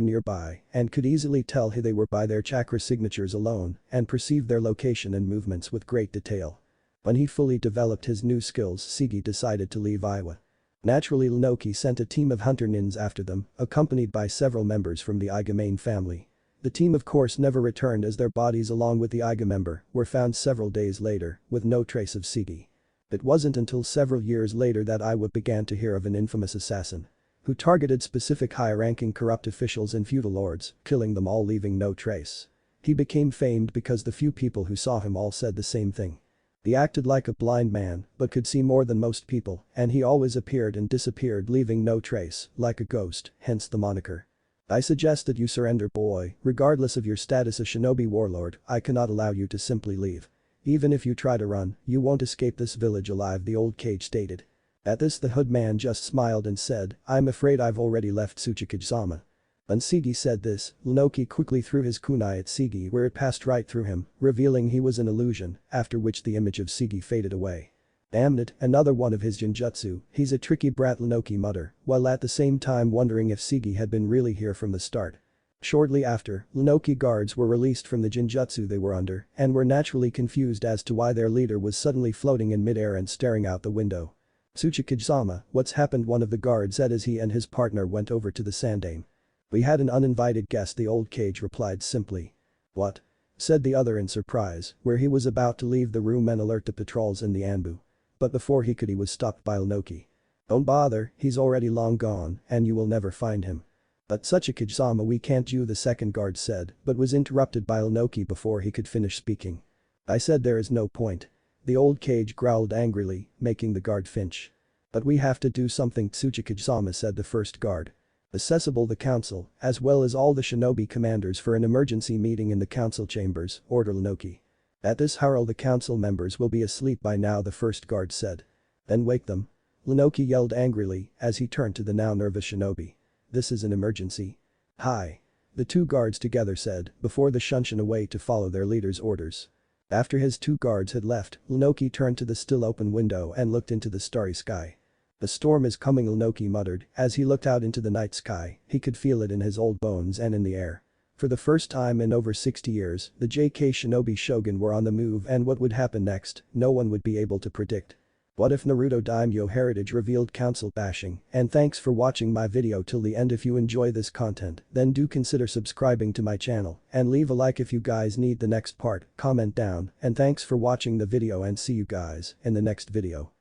nearby, and could easily tell who they were by their chakra signatures alone, and perceive their location and movements with great detail. When he fully developed his new skills, Sigi decided to leave Iwa. Naturally, Lunoki sent a team of hunter nins after them, accompanied by several members from the Iga main family. The team of course never returned as their bodies along with the Iga member were found several days later, with no trace of Sigi. It wasn't until several years later that Iwa began to hear of an infamous assassin who targeted specific high-ranking corrupt officials and feudal lords, killing them all leaving no trace. He became famed because the few people who saw him all said the same thing. He acted like a blind man but could see more than most people, and he always appeared and disappeared leaving no trace, like a ghost, hence the moniker. I suggest that you surrender, boy, regardless of your status as shinobi warlord, I cannot allow you to simply leave. Even if you try to run, you won't escape this village alive, the old Kage stated. At this the hood man just smiled and said, I'm afraid I've already left Tsuchikage-sama. When Sigi said this, Lunoki quickly threw his kunai at Sigi where it passed right through him, revealing he was an illusion, after which the image of Sigi faded away. Damn it, another one of his jinjutsu, he's a tricky brat, Lunoki muttered, while at the same time wondering if Sigi had been really here from the start. Shortly after, Lunoki guards were released from the jinjutsu they were under and were naturally confused as to why their leader was suddenly floating in midair and staring out the window. Tsuchikage-sama, what's happened? One of the guards said as he and his partner went over to the Sandaime. We had an uninvited guest, the old Kage replied simply. What? Said the other in surprise, where he was about to leave the room and alert the patrols in the Anbu. But before he could he was stopped by Lunoki. Don't bother, he's already long gone and you will never find him. But Tsuchikage-sama, we can't, you, the second guard said, but was interrupted by Lunoki before he could finish speaking. I said there is no point. The old Kage growled angrily, making the guard flinch. But we have to do something, Tsuchikage-sama, said the first guard. Accessible the council, as well as all the shinobi commanders for an emergency meeting in the council chambers, ordered Lunoki. At this hour the council members will be asleep by now, the first guard said. Then wake them. Lunoki yelled angrily as he turned to the now nervous shinobi. This is an emergency. Hi. The two guards together said before the shunshin away to follow their leader's orders. After his two guards had left, Lunoki turned to the still open window and looked into the starry sky. The storm is coming, Lunoki muttered as he looked out into the night sky, he could feel it in his old bones and in the air. For the first time in over 60 years, the JK Shinobi Shogun were on the move, and what would happen next, no one would be able to predict. What if Naruto Daimyo heritage revealed council bashing? And thanks for watching my video till the end. If you enjoy this content, then do consider subscribing to my channel and leave a like if you guys need the next part, comment down, and thanks for watching the video and see you guys in the next video.